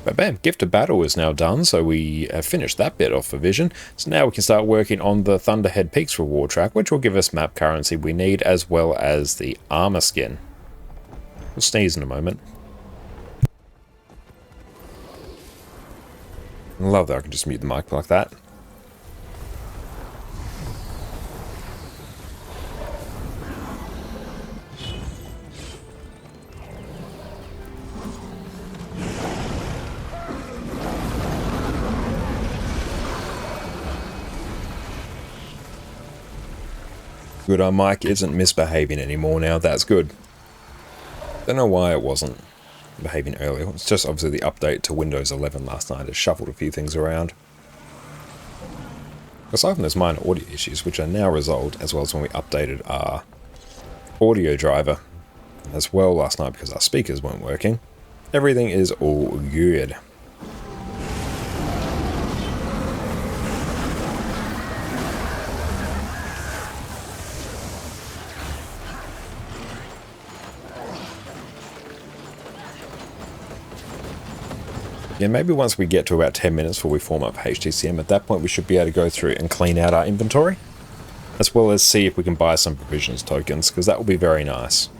But bam, Gift of Battle is now done, so we have finished that bit off for Vision. So now we can start working on the Thunderhead Peaks reward track, which will give us map currency we need, as well as the armor skin. We'll sneeze in a moment. I love that I can just mute the mic like that. Good, our mic isn't misbehaving anymore now, that's good. Don't know why it wasn't behaving earlier. It's just obviously the update to Windows 11 last night has shuffled a few things around. Aside from those minor audio issues, which are now resolved, as well as when we updated our audio driver as well last night because our speakers weren't working, everything is all good. Yeah, maybe once we get to about 10 minutes before we form up HTCM, at that point we should be able to go through and clean out our inventory, as well as see if we can buy some provisions tokens, because that will be very nice.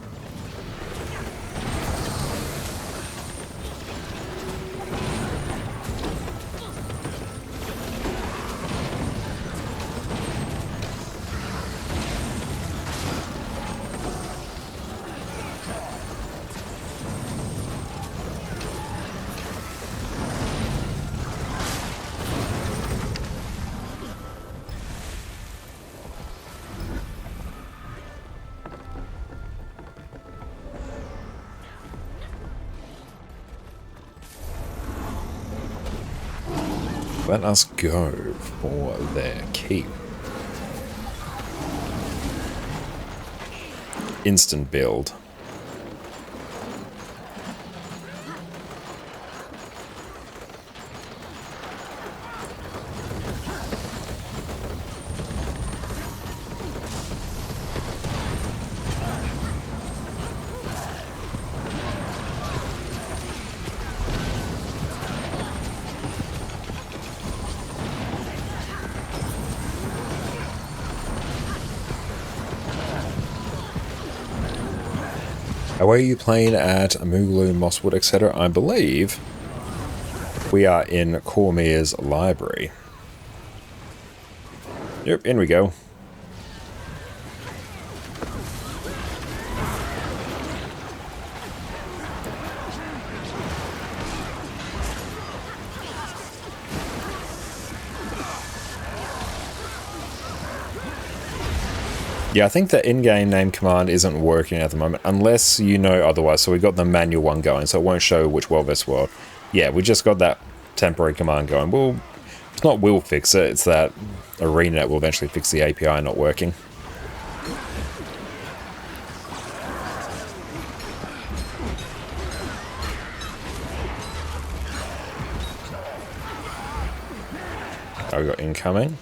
Let us go for their keep. Instant build. Where are you playing at Moogaloo, Mosswood, etc.? I believe we are in Cormier's library. Yep, in we go. Yeah, I think the in-game name command isn't working at the moment, unless you know otherwise. So we got the manual one going, so it won't show which world versus world. Yeah, we just got that temporary command going. Well, it's not we'll fix it, it's that ArenaNet will eventually fix the API not working. Oh, we got incoming.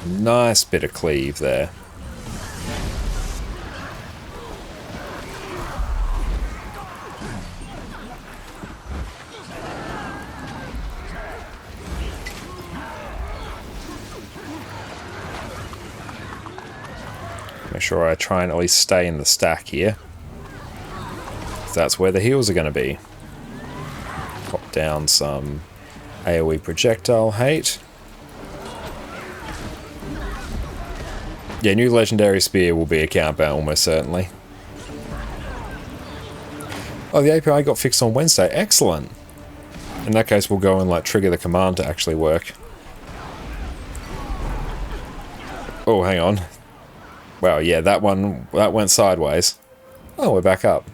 Nice bit of cleave there. sure I try and at least stay in the stack here. That's where the heals are going to be. Pop down some AoE projectile hate. Yeah, new legendary spear will be a countdown almost certainly. Oh, the API got fixed on Wednesday. Excellent. In that case, we'll go and like trigger the command to actually work. Oh, hang on. Wow, yeah, that went sideways. Oh, we're back up.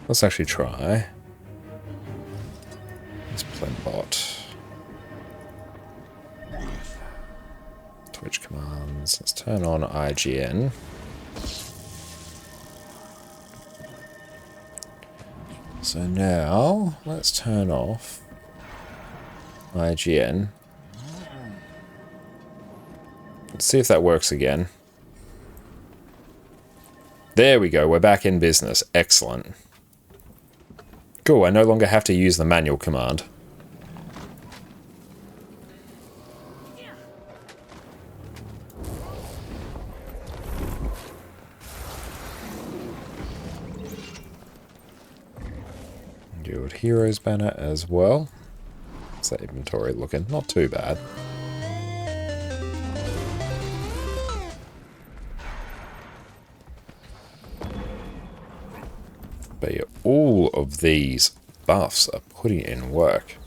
Let's actually try. Let's play bot. Twitch commands. Let's turn on IGN. So now, let's turn off IGN. Let's see if that works again. There we go, we're back in business. Excellent. Cool, I no longer have to use the manual command. Do a heroes banner as well. What's that inventory looking? Not too bad. But yeah, all of these buffs are putting in work.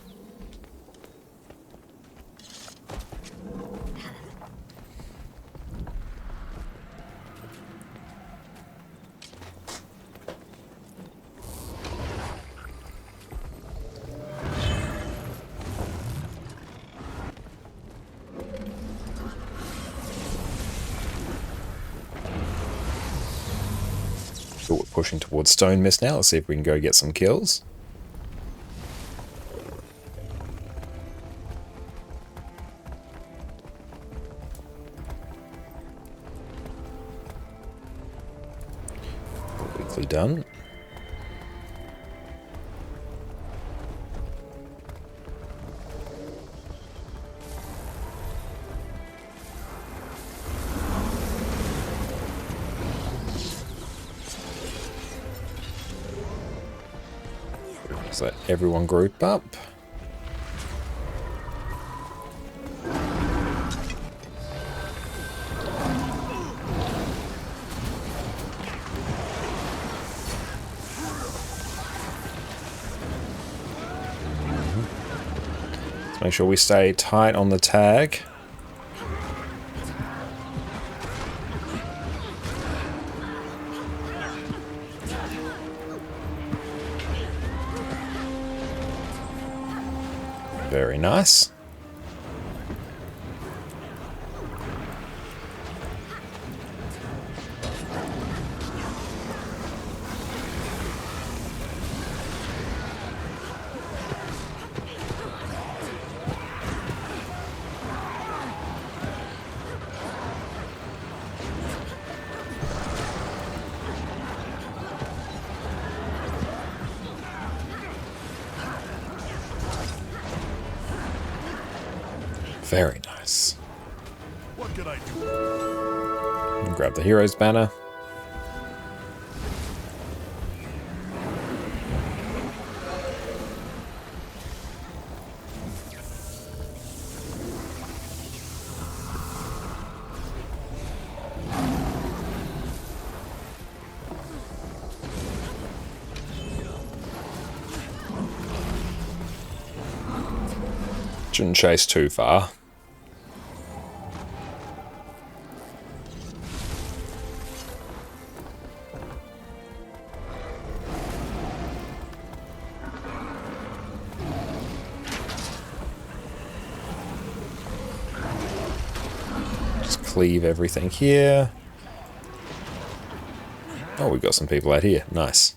So we're pushing towards Stone Mist now. Let's see if we can go get some kills. Quickly done. So let everyone group up. Let's make sure we stay tight on the tag. Very nice. Very nice. What can I do? Grab the hero's banner. Shouldn't chase too far. Just cleave everything here. Oh, we've got some people out here. Nice.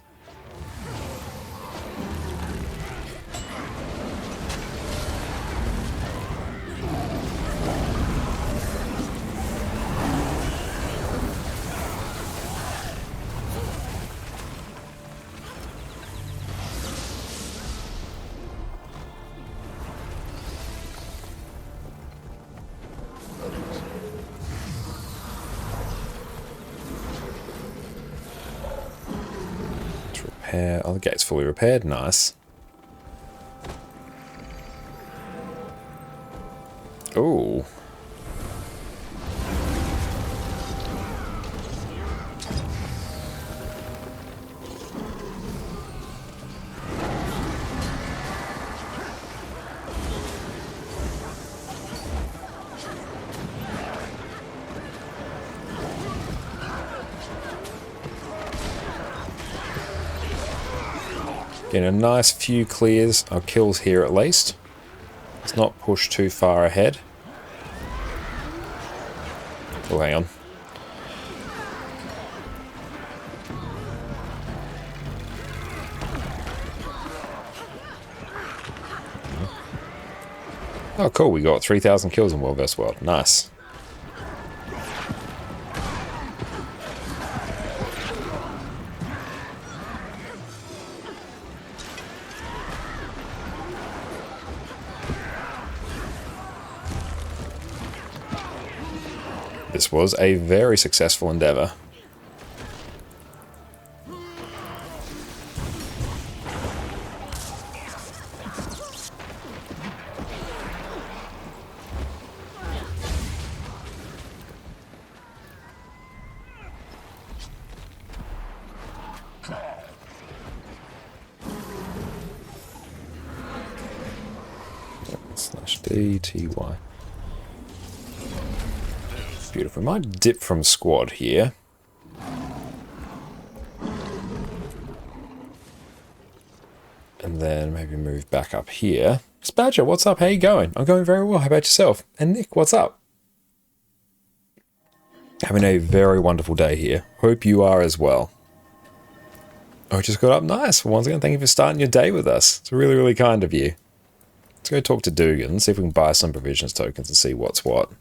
Repair. Oh, the gate's fully repaired. Nice. Ooh. Getting a nice few clears or kills here at least. Let's not push too far ahead. Oh, hang on. Oh, cool. We got 3,000 kills in World vs. World. Nice. This was a very successful endeavor. /DTY. Beautiful. We might dip from squad here. And then maybe move back up here. Spadger, what's up? How you going? I'm going very well. How about yourself? And Nick, what's up? Having a very wonderful day here. Hope you are as well. Oh, just got up. Nice. Once again, thank you for starting your day with us. It's really, really kind of you. Let's go talk to Dugan, see if we can buy some provisions tokens and see what's what.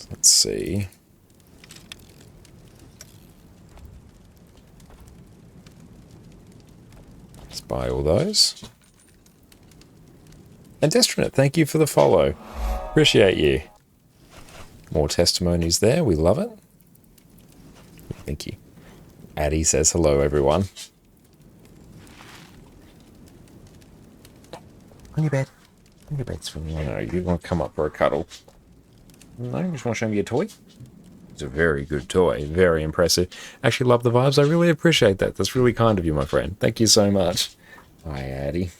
Let's see. Let's buy all those. And Destronet, thank you for the follow. Appreciate you. More testimonies there. We love it. Thank you. Addy says hello, everyone. On your bed. On your bed, Swinny. I know, you want to come up for a cuddle. No, you just want to show me your toy? It's a very good toy. Very impressive. Actually love the vibes. I really appreciate that. That's really kind of you, my friend. Thank you so much. Hi, Addy.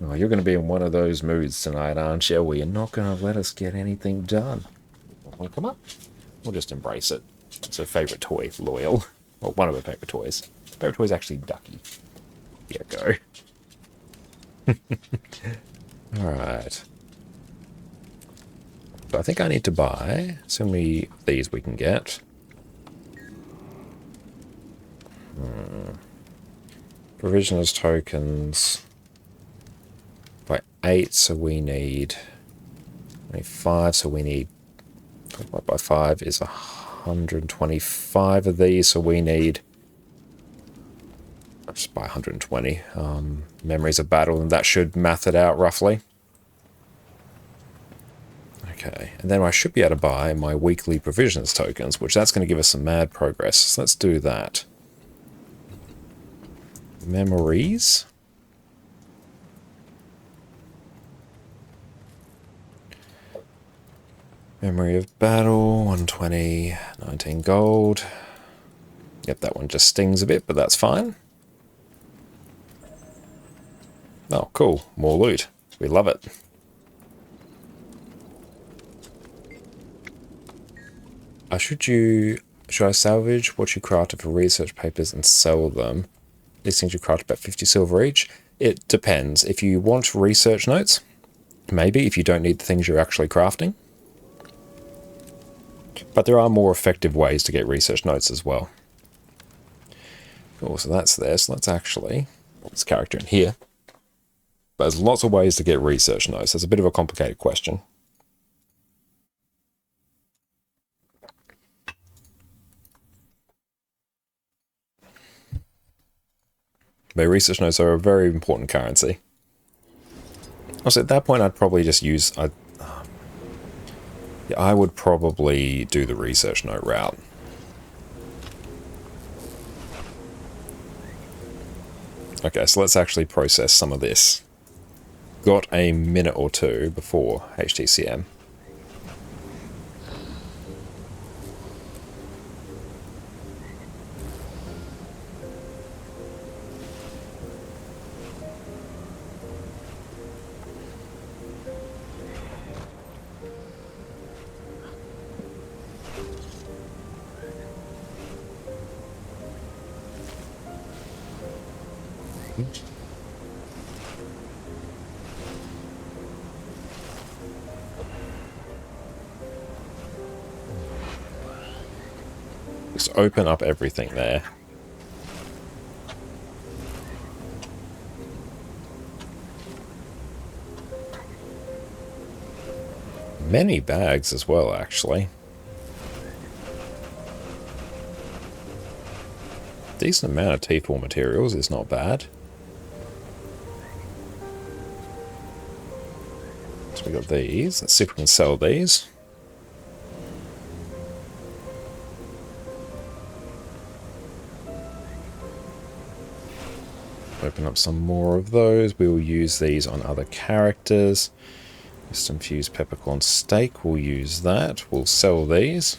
Oh, you're going to be in one of those moods tonight, aren't you? Well, you're not going to let us get anything done. Want to come up? We'll just embrace it. It's her favourite toy, Loyal. Well, one of her favourite toys. Favourite toy is actually Ducky. Here go. Alright. So I think I need to buy so many of these we can get. Provisioners tokens by 8, so we need 5, so we need by 5 is 125 of these, so we need just buy 120 memories of battle, and that should math it out roughly. Okay, and then I should be able to buy my weekly provisions tokens, which that's going to give us some mad progress. So let's do that. Memories. Memory of battle, 120, 19 gold. Yep, that one just stings a bit, but that's fine. Oh, cool. More loot. We love it. Should I salvage what you crafted for research papers and sell them? These things you crafted about 50 silver each. It depends. If you want research notes, maybe, if you don't need the things you're actually crafting. But there are more effective ways to get research notes as well. Cool, so that's there. So let's actually put this character in here. But there's lots of ways to get research notes. That's a bit of a complicated question. But research notes are a very important currency. Also, at that point, I'd probably just use... Yeah, I would probably do the research note route. Okay, so let's actually process some of this. Got a minute or two before HTCM. Just open up everything there. Many bags as well, actually. Decent amount of T4 materials is not bad. So we got these. Let's see if we can sell these. Open up some more of those. We will use these on other characters. Just infused peppercorn steak. We'll use that. We'll sell these.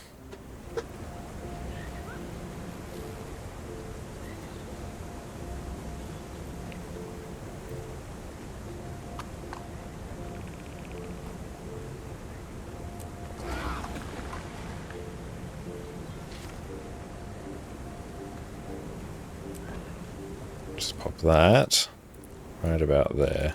Just pop that right about there.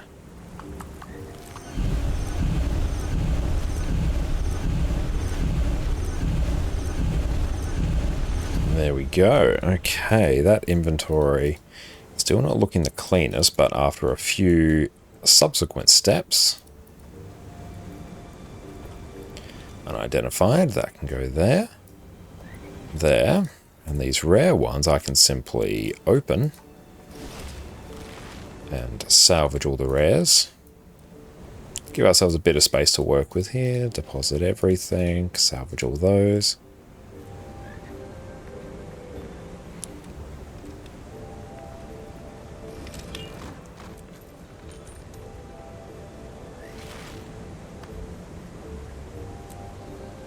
There we go. Okay, that inventory still not looking the cleanest, but after a few subsequent steps, unidentified, that can go there, there, and these rare ones I can simply open and salvage all the rares. Give ourselves a bit of space to work with here, deposit everything, salvage all those.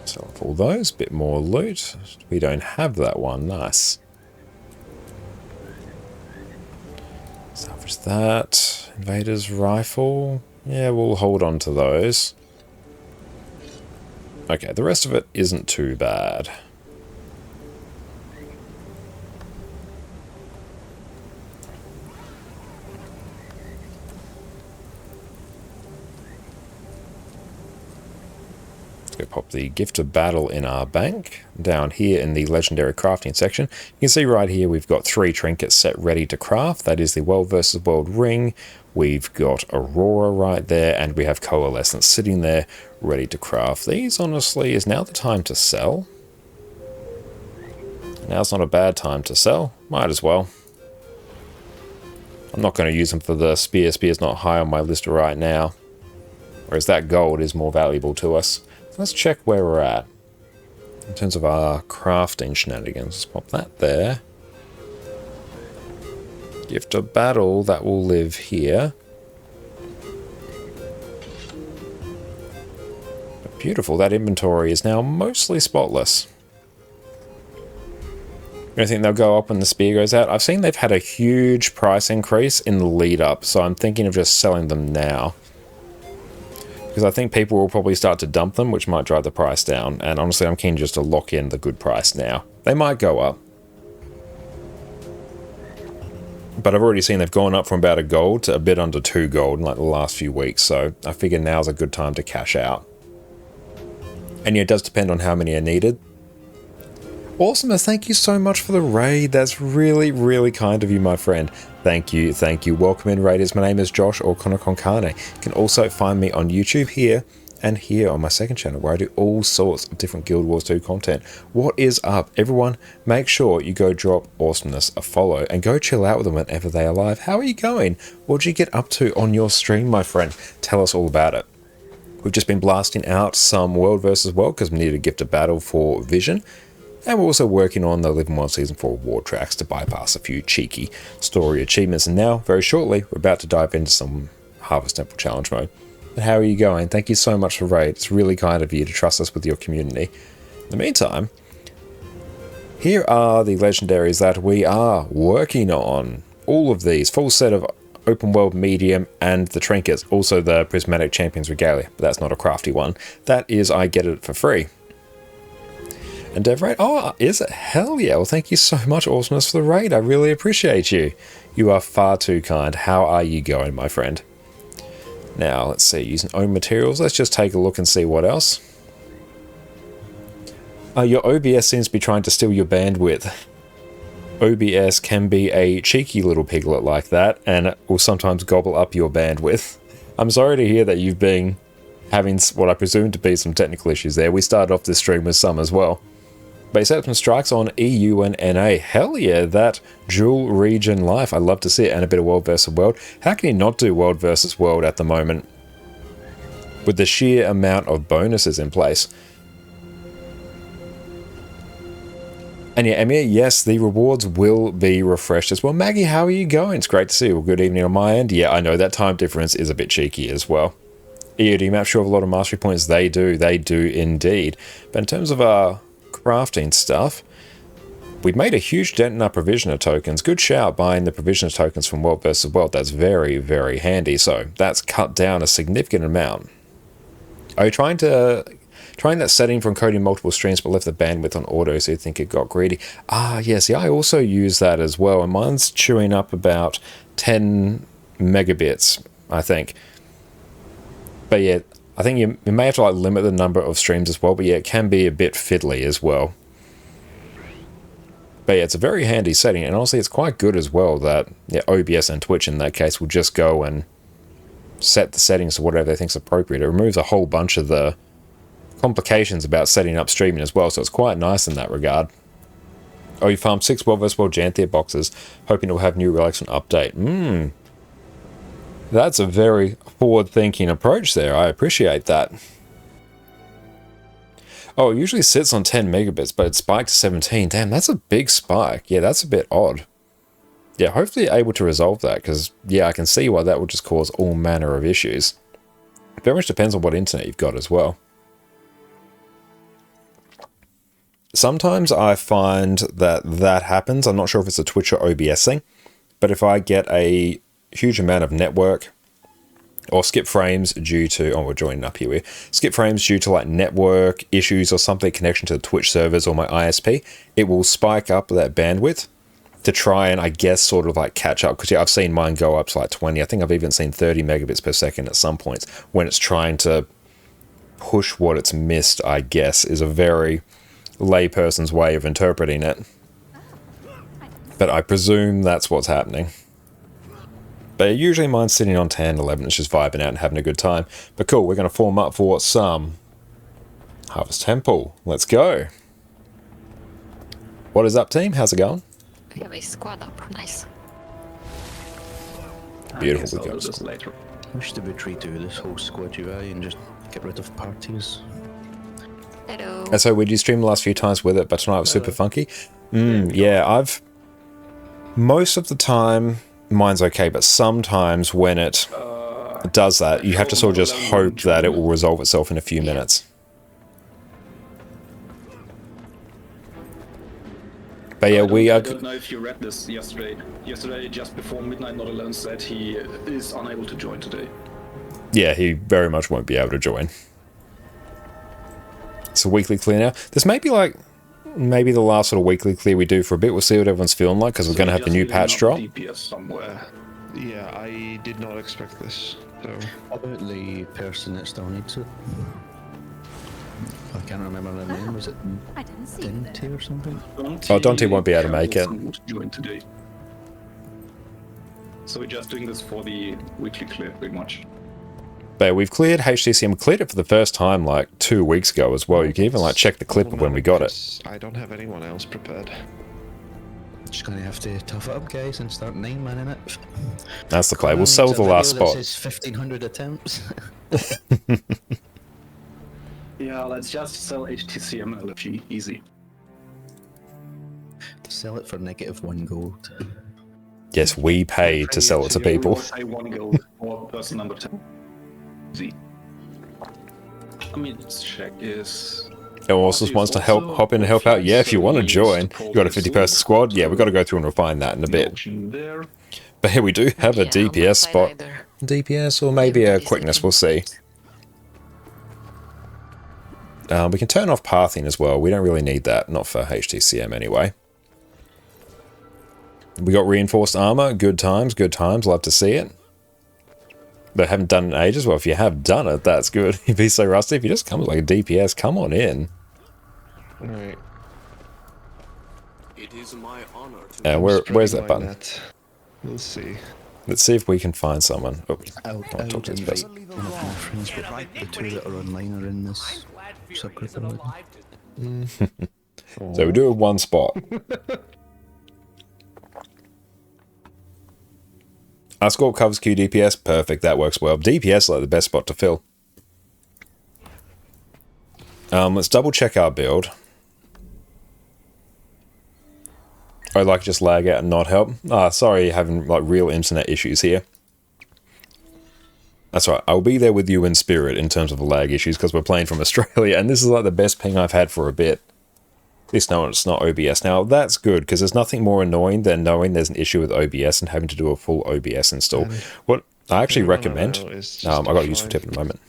Sell off all those, bit more loot. We don't have that one, nice. Salvage that. Invader's rifle. Yeah, we'll hold on to those. Okay, the rest of it isn't too bad. Go pop the Gift of Battle in our bank. Down here in the Legendary Crafting section, you can see right here we've got 3 trinkets set ready to craft. That is the World vs. World ring. We've got Aurora right there, and we have Coalescence sitting there ready to craft. These, honestly, is now the time to sell. Now's not a bad time to sell. Might as well. I'm not going to use them for the spear. Spear's not high on my list right now. Whereas that gold is more valuable to us. Let's check where we're at in terms of our crafting shenanigans. Let's pop that there. Gift of Battle, that will live here. But beautiful, that inventory is now mostly spotless. I think they'll go up when the spear goes out. I've seen they've had a huge price increase in the lead up, so I'm thinking of just selling them now. Because I think people will probably start to dump them, which might drive the price down. And honestly, I'm keen just to lock in the good price now. They might go up. But I've already seen they've gone up from about $1 to a bit under $2 in like the last few weeks. So I figure now's a good time to cash out. And yeah, it does depend on how many are needed. Awesomeness, thank you so much for the raid. That's really, really kind of you, my friend. Thank you, thank you. Welcome in, raiders. My name is Josh, or Connor Concarne. You can also find me on YouTube here and here on my second channel, where I do all sorts of different Guild Wars 2 content. What is up, everyone? Make sure you go drop Awesomeness a follow and go chill out with them whenever they are live. How are you going? What did you get up to on your stream, my friend? Tell us all about it. We've just been blasting out some World vs. World because we needed a gift of battle for Vision. And we're also working on the Living World Season 4 war tracks to bypass a few cheeky story achievements. And now, very shortly, we're about to dive into some Harvest Temple Challenge mode. But how are you going? Thank you so much for raid. It's really kind of you to trust us with your community. In the meantime, here are the legendaries that we are working on. All of these, full set of open world medium and the trinkets, also the prismatic champions regalia, but that's not a crafty one. That is, I get it for free. And Dev Raid, oh, is it? Hell yeah. Well, thank you so much, Awesomeness, for the raid. I really appreciate you. You are far too kind. How are you going, my friend? Now, let's see, using own materials. Let's just take a look and see what else. Your OBS seems to be trying to steal your bandwidth. OBS can be a cheeky little piglet like that, and it will sometimes gobble up your bandwidth. I'm sorry to hear that you've been having what I presume to be some technical issues there. We started off this stream with some as well. But he set up some strikes on EU and NA. Hell yeah, that dual region life. I love to see it, and a bit of World vs. World. How can you not do World vs. World at the moment with the sheer amount of bonuses in place? And yeah, Emir, yes, the rewards will be refreshed as well. Maggie, how are you going? It's great to see you. Well, good evening on my end. Yeah, I know that time difference is a bit cheeky as well. EOD maps show a lot of mastery points. They do indeed. But in terms of our crafting stuff, we've made a huge dent in our provisioner tokens. Good shout buying the provisioner tokens from World vs. World. That's very, very handy. So that's cut down a significant amount. Are you trying that setting from coding multiple streams but left the bandwidth on auto so you think it got greedy? Ah, yeah, see, I also use that as well, and mine's chewing up about 10 megabits, I think. But yeah, I think you may have to like limit the number of streams as well, but yeah, it can be a bit fiddly as well. But yeah, it's a very handy setting, and honestly, it's quite good as well that OBS and Twitch in that case will just go and set the settings to whatever they think is appropriate. It removes a whole bunch of the complications about setting up streaming as well, so it's quite nice in that regard. Oh, you farmed 6 World vs. World Janthia boxes, hoping to have new relics on update. That's a very forward-thinking approach there. I appreciate that. Oh, it usually sits on 10 megabits, but it spiked to 17. Damn, that's a big spike. Yeah, that's a bit odd. Yeah, hopefully you're able to resolve that, because, yeah, I can see why that would just cause all manner of issues. Very much depends on what internet you've got as well. Sometimes I find that happens. I'm not sure if it's a Twitch or OBS thing, but if I get a huge amount of network or skip frames due to, oh, we're joining up here, skip frames due to like network issues or something, connection to the Twitch servers or my ISP, it will spike up that bandwidth to try and, I guess, sort of like catch up. Because yeah, I've seen mine go up to like 20. I think I've even seen 30 megabits per second at some points when it's trying to push what it's missed, I guess, is a very layperson's way of interpreting it. But I presume that's what's happening. But usually mine's sitting on 10, 11, it's just vibing out and having a good time. But cool, we're going to form up for some Harvest Temple. Let's go. What is up, team? How's it going? We have a squad up. Nice. Beautiful. We got this later. We should retreat to this whole squad UI and just get rid of parties. Hello. And so, would you stream the last few times with it, but tonight was super funky? Yeah, I've... Most of the time, mine's okay, but sometimes when it does that, you have to sort of just hope that it will resolve itself in a few minutes. But yeah, I don't know if you read this yesterday. Yesterday, just before midnight, Not Alone said he is unable to join today. Yeah, he very much won't be able to join. It's a weekly clear now. This may be like maybe the last sort of weekly clear we do for a bit. We'll see what everyone's feeling like because we're going to have the new patch drop. DPS somewhere. Yeah, I did not expect this. So What about the person that still needs it? I can't remember the name. Was it I didn't see Dante or something? Dante won't be able to make it. To join today. So we're just doing this for the weekly clear, pretty much. But we've cleared HTCM. We cleared it for the first time like 2 weeks ago as well. You can even like check the clip of when we got it. I don't have anyone else prepared. Just gonna have to tough it up, guys, and start 9-manning it. That's the play. We'll sell the last spot. This is 1,500 attempts. Yeah, let's just sell HTCM LFG. Easy. Sell it for -1 gold. Yes, we pay to sell it to We people. will say 1 gold for person number 10. Easy. I mean, let's check is... And also wants to hop in and help out. Yeah, if you want to join, you got a 50-person squad. Yeah, we've got to go through and refine that in a bit. There. But here we do have a Yeah, I'm not DPS side spot. either. DPS or maybe a Everybody's quickness, looking. we'll see. We can turn off pathing as well. We don't really need that, not for HTCM anyway. We got reinforced armor. Good times, good times. Love to see it. But haven't done it in ages. Well, if you have done it, that's good. You'd be so rusty. If you just come with like a DPS, come on in. Alright. It is my honor to Where's that button? We'll see. Let's see if we can find someone. Oh, I'll talk to this invite person. one of my friends, but the two that are online are in this subgroup already. So we do have one spot. Our score covers Q DPS. Perfect, that works well. DPS is like the best spot to fill. Let's double check our build. I'd like just lag out and not help. Sorry, having like real internet issues here. That's right, I'll be there with you in spirit in terms of the lag issues because we're playing from Australia and this is like the best ping I've had for a bit. At least no, it's not OBS. Now, that's good, because there's nothing more annoying than knowing there's an issue with OBS and having to do a full OBS install. What I actually recommend... I got a useful tip in a moment.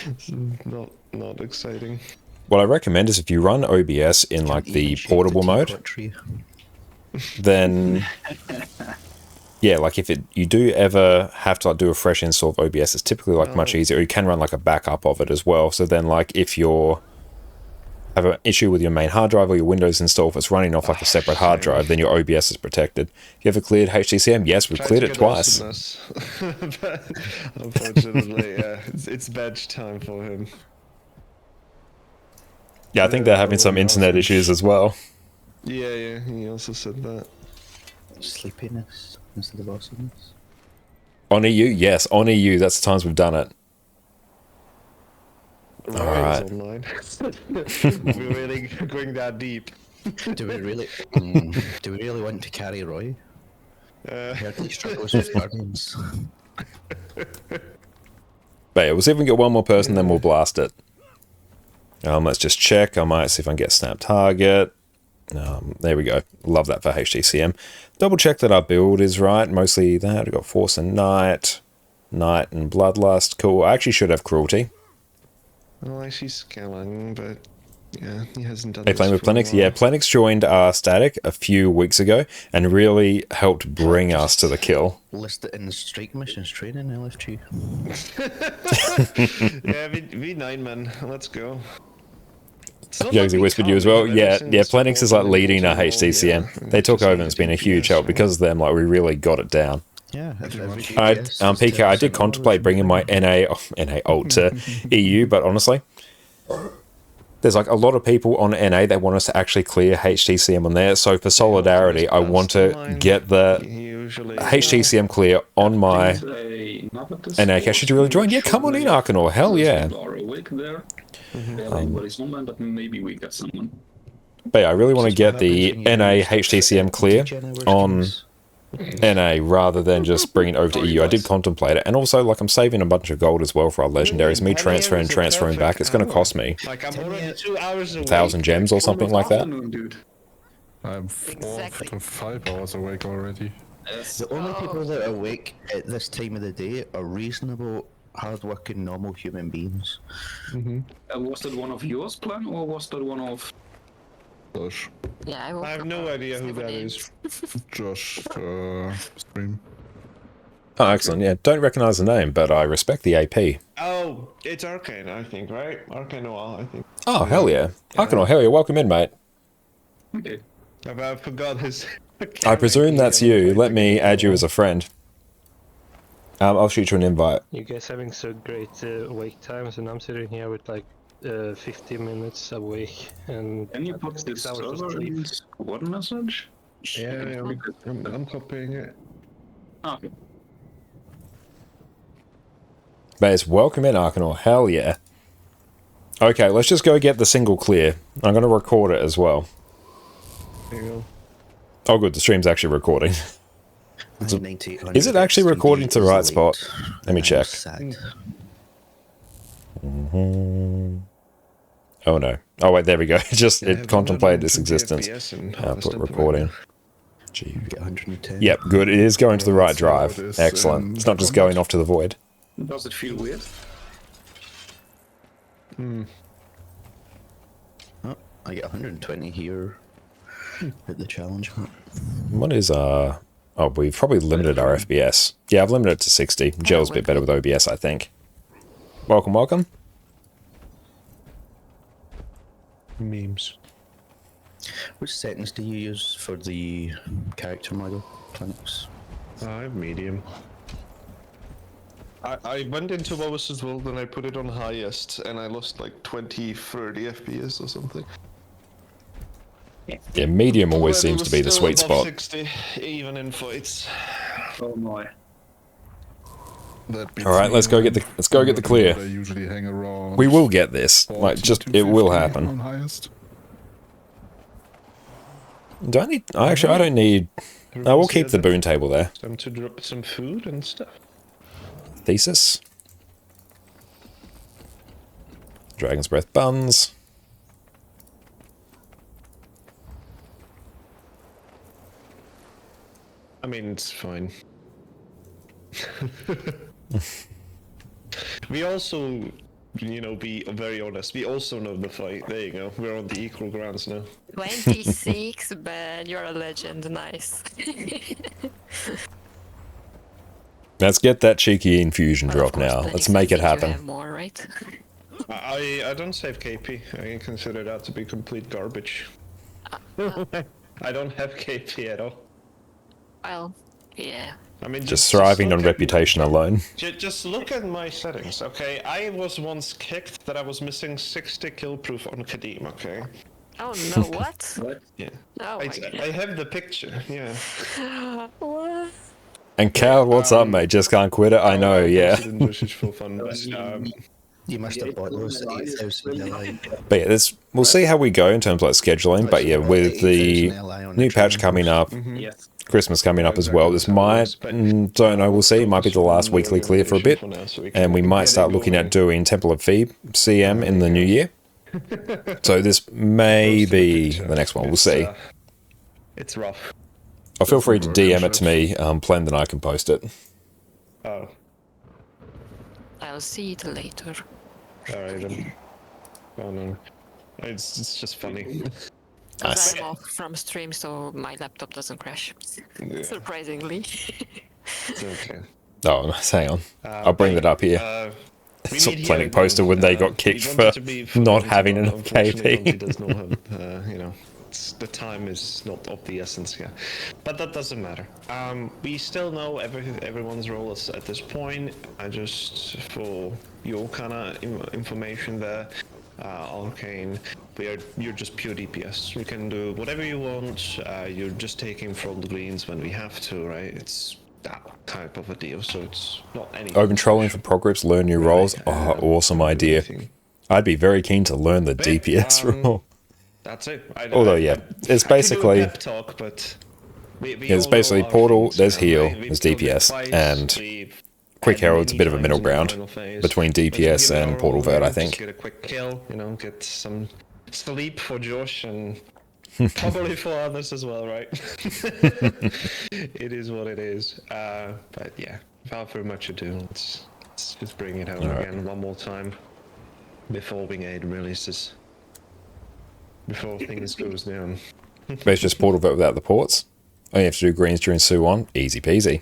It's not exciting. What I recommend is if you run OBS in, like, the portable mode, then... Yeah, like, if you do ever have to like, do a fresh install of OBS, it's typically, like, much easier. You can run, like, a backup of it as well. So then, like, if you're... have an issue with your main hard drive or your Windows install, if it's running off like a separate hard drive, then your OBS is protected. You ever cleared HTCM? Yes, we've cleared it twice. But unfortunately, yeah, it's badge time for him. Yeah, I think they're having some internet issues as well. Yeah, he also said that. Sleepiness instead of awesomeness. On EU? Yes, on EU. That's the times we've done it. Right. Online. We're really going that deep. Do we really want to carry Roy? I heard he struggles with Guardians. But yeah, we'll see if we can get one more person, then we'll blast it. Let's just check. I might see if I can get snap target. There we go. Love that for HTCM. Double check that our build is right. Mostly that. We've got Force and Night. Night and Bloodlust. Cool. I actually should have Cruelty. Well, I see Scaling, but yeah, he hasn't done They this playing with for a Plenix? while. Yeah, Plenix joined our Static a few weeks ago and really helped bring us to the kill. List it in the strike missions training, LFG. Yeah, V9 man, let's go. Josie whispered you as well. Yeah, Plenix is like leading our HTCM. They took over and it's been a huge help. Because of them, like we really got it down. Yeah, PK, I did contemplate bringing my NA alt to EU, but honestly, there's like a lot of people on NA that want us to actually clear HTCM on there. So for solidarity, I want to get the HTCM clear on my NA. Should you really join? Yeah, come on in, Arcanor. Hell yeah. But maybe we got someone. But yeah, I really want to get the NA HTCM clear on NA rather than just bringing it over to EU. I did contemplate it, and also like I'm saving a bunch of gold as well for our legendaries. Me transferring back, it's going to cost me like I'm already 2 hours away. 1,000 gems or something like that. I'm 4 Exactly. to 5 hours awake already. The only people that are awake at this time of the day are reasonable, hard-working, normal human beings. Was that one of yours, Plan, or was that one of... Josh. Yeah, I have no idea who that is. Josh stream. Oh, excellent. Yeah, don't recognize the name, but I respect the AP. Oh, it's Arcane, I think, right? Arcane Noir, I think. Oh, hell yeah. Arcanor, hell yeah. Welcome in, mate. Okay. I forgot his... I presume that's you. Let me add you as a friend. I'll shoot you an invite. You guys having so great wake times, and I'm sitting here with like 50 minutes awake and Can you put this 6 hours of server sleep. in squad message? Yeah, I'm copying it. Okay. But it's welcome in, Arcanor. Hell yeah. Okay, let's just go get the single clear. I'm going to record it as well. There you go. Oh, good. The stream's actually recording. 9800 Is it actually XP recording to the right is spot? late, Let me and I'm check. sad. Oh no. Oh wait, there we go. It just Yeah, I it have contemplated its 120 existence. FPS and Put Harvest recording. Gee. Get 110. Yep, good. It is going to the Yeah, right that's how it drive. is Excellent. in It's not just combat. going off to the void. Does it feel weird? Oh, I get 120 here at the challenge hunt. What is Oh, we've probably limited our FPS. Yeah, I've limited it to 60. Gel's a bit better with OBS, I think. Welcome, welcome. Memes. Which settings do you use for the character model, Linux? I have medium. I went into Lois's world and I put it on highest and I lost like 20, 30 FPS or something. Yeah, medium always But it seems was to be the still sweet above spot. 60, even in fights. Oh my. That beats All right, me let's go when get the I clear. usually hang around. We will get this. 40 Like, just to it will 50 happen. on highest. Do I need? Actually, I don't need. I will keep the boon table there. Time to drop some food and stuff. Thesis. Dragon's Breath buns. I mean, it's fine. We also, you know, be very honest, we also know the fight. There you go. We're on the equal grounds now. 26, but you're a legend. Nice. Let's get that cheeky infusion Well, of drop course, now. the Let's next make it thing you happen. have more, right? I don't save KP. I consider that to be complete garbage. I don't have KP at all. Well, yeah. I mean, Just thriving look on at- reputation alone. Just look at my settings, okay? I was once kicked that I was missing 60 kill proof on Kadim, okay? Oh no, what? What? Yeah. Oh my god. I have the picture, yeah. What? And Cal, what's up, mate? Just can't quit it. I know, yeah. Didn't do shit for fun, but, You must have bought those 8,000 LI. But yeah, we'll see how we go in terms of like scheduling. But yeah, with the 8,000 LI on new the patch train. coming up, Yes. Christmas coming up as well, this might, don't know, we'll see. It might be the last weekly clear for a bit. And we might start looking at doing Temple of Phoebe CM in the new year. So this may be the next one. We'll see. It's rough. Or feel free to DM it to me, Plan, then I can post it. Oh, I'll see it later. alright then. Oh no. It's just funny. Nice. I'm off from stream, so my laptop doesn't crash. Yeah, Surprisingly. it's okay. Oh, nice. Hang on. I'll bring that up here. We Sort need of planning here poster again, when they got we kicked wanted for to be not full having on, enough unfortunately, KP. Monty does not have, you know, the time is not of the essence here. But that doesn't matter. We still know everyone's role is at this point. I just, for your kind of information there, Arcane, you're just pure DPS. You can do whatever you want. You're just taking front greens when we have to, right? It's that type of a deal, so it's not any. Open trolling for prog groups, learn new roles. Oh, awesome idea. I'd be very keen to learn the DPS role. That's it. Although, yeah, it's basically- I could do a pep talk, but we It's all basically know our Portal, things, there's you know, heal, we there's still get DPS, fights, and we've Quick had Herald's a many bit of a times middle in the ground final phase. between Let's DPS give it and our Portal all, Vert, I just think. Get a quick kill, you know, get some sleep for Josh and probably for others as well, right? It is what it is. But yeah, without very much ado, let's just bring it home again one more time before Wing 8 releases. Before things goes down. But it's just Portal Vert without the ports. Only have to do greens during Sue-On. Easy peasy.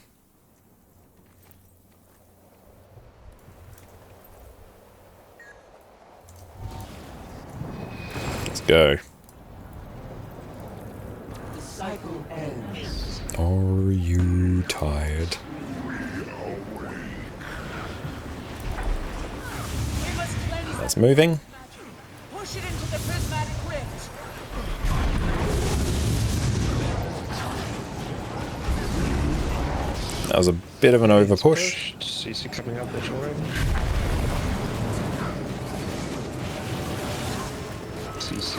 Let's go. Are you tired? That's moving. Push it into the prismatic rift. That was a bit of an over push. CC coming up the shore. CC.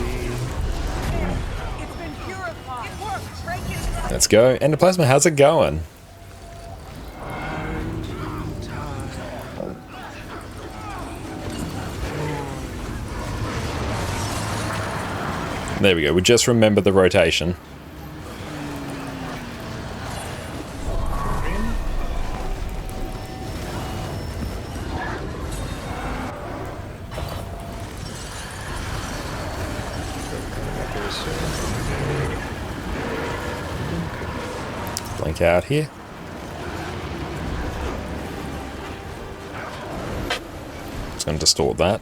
It's been purified. It worked. Break it. Let's go. Endoplasma, how's it going? There we go. We just remember the rotation. Blink out here. Just going to distort that.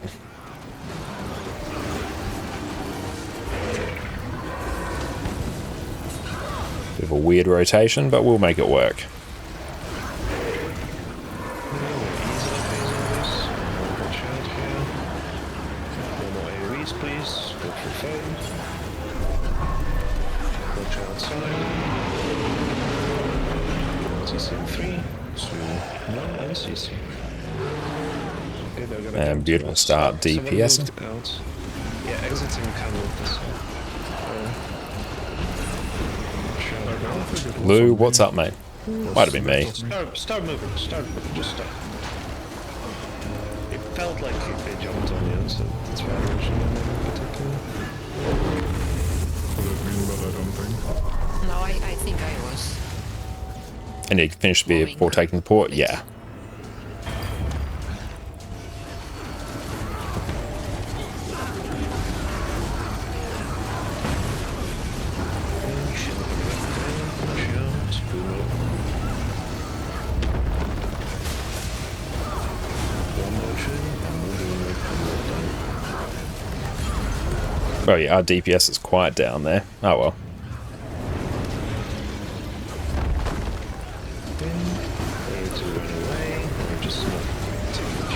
Bit of a weird rotation, but we'll make it work. And beautiful start DPSing. Yeah, exiting can with this. Lou, what's up, mate? Might have been me. Start moving, just start. It felt like they jumped on you, so that's why I mentioned it in particular. But I don't think. No, I think I was. And you finished before taking the port? Yeah. Oh yeah, our DPS is quite down there. Oh well.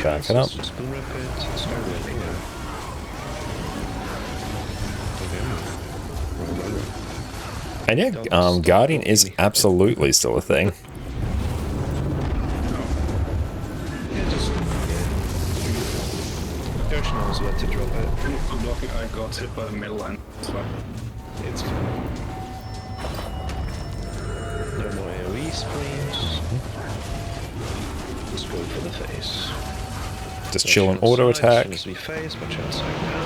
Back it up. And yeah, Guardian is absolutely still a thing. Yoshi knows where to drop it. I'm blocking. I got hit by the middle line. It's fine. It's fine. No more AoEs, please. Let's go for the face. Just chill and auto attack. As we face, watch outside now.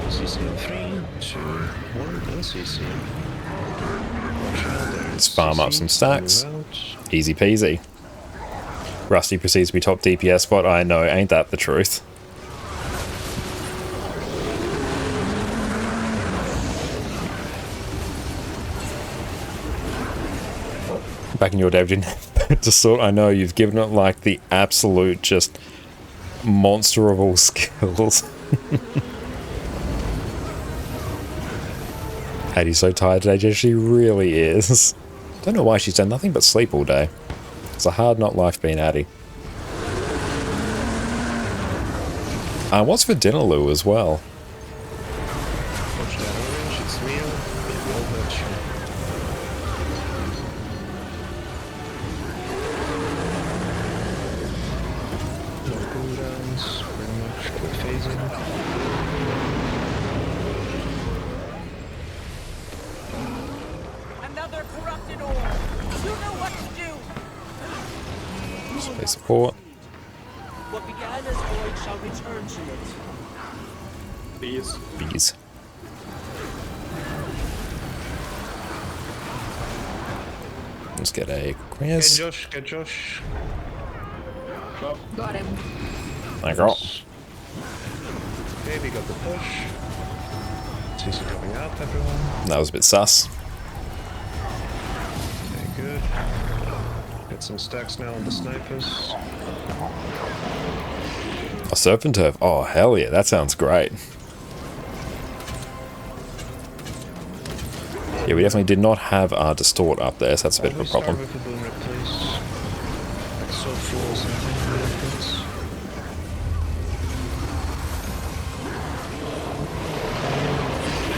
CC in 3, 2, 1, and CC. Watch out there. Let's farm up some stacks. Move out. Easy peasy. Rusty proceeds to be top DPS spot. I know, ain't that the truth? Back in your David, just thought, I know you've given it like the absolute just monster of all skills. Addie's so tired today, Jess, she really is. Don't know why she's done nothing but sleep all day. It's a hard not life being Addie. What's for dinner, Lou, as well? Watch that orange, it's real. It will hurt you. No cooldowns, pretty much. Quick phasing. Another corrupted ore. You know what to do. Stay support. What began as void shall return to it. Please. Bees. Let's get a quiz. Get Josh. Got him. Thank you. Okay, we got the push. CC coming out, everyone. That was a bit sus. Okay, good. Get some stacks now on the snipers. A Serpent Turf. Oh, hell yeah. That sounds great. Yeah, we definitely did not have our Distort up there, so that's a bit of a problem. Start with the boom rep, please. Like so full or something.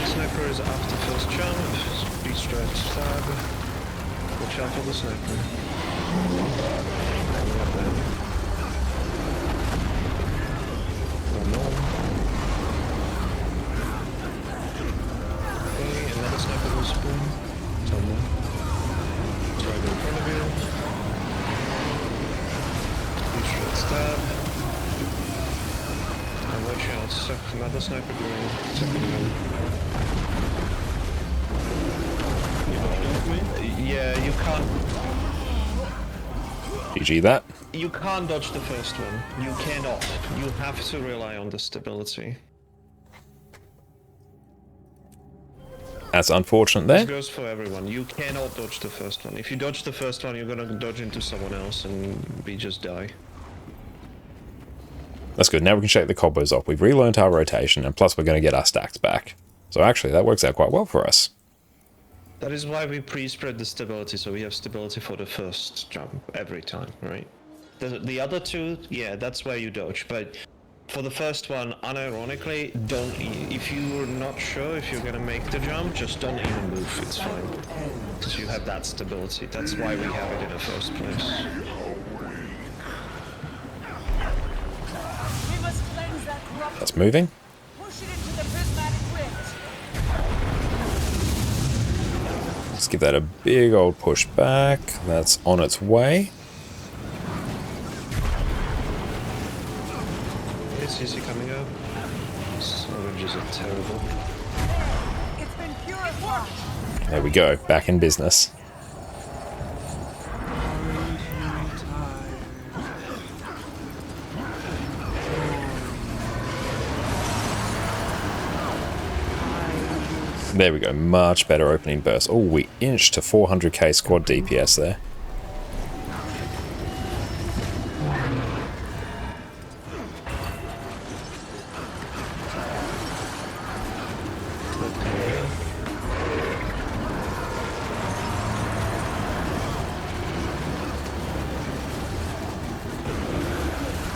Sniper is after first jump. Speed strike stab. Watch out for the sniper. Coming up then. Oh no. Stab. And watch out, another sniper going. Yeah, you can't. GG that. You can't dodge the first one. You cannot. You have to rely on the stability. That's unfortunate This there. goes for everyone. You cannot dodge the first one. If you dodge the first one, you're gonna dodge into someone else and we just die. That's good. Now we can shake the cobwebs off. We've relearned our rotation, and plus we're going to get our stacks back. So actually, that works out quite well for us. That is why we pre-spread the stability, so we have stability for the first jump every time, right? The other two, yeah, that's where you dodge, but for the first one, unironically, don't. If you're not sure if you're gonna make the jump, just don't even move. It's fine, because you have that stability. That's why we have it in the first place. We must cleanse that corruption. That's moving. Push it into the prismatic rift. Let's give that a big old push back. That's on its way. It's easy coming up. Oranges are terrible. It's been purified. There we go. Back in business. There we go. Much better opening burst. Oh, we inched to 400k squad DPS there.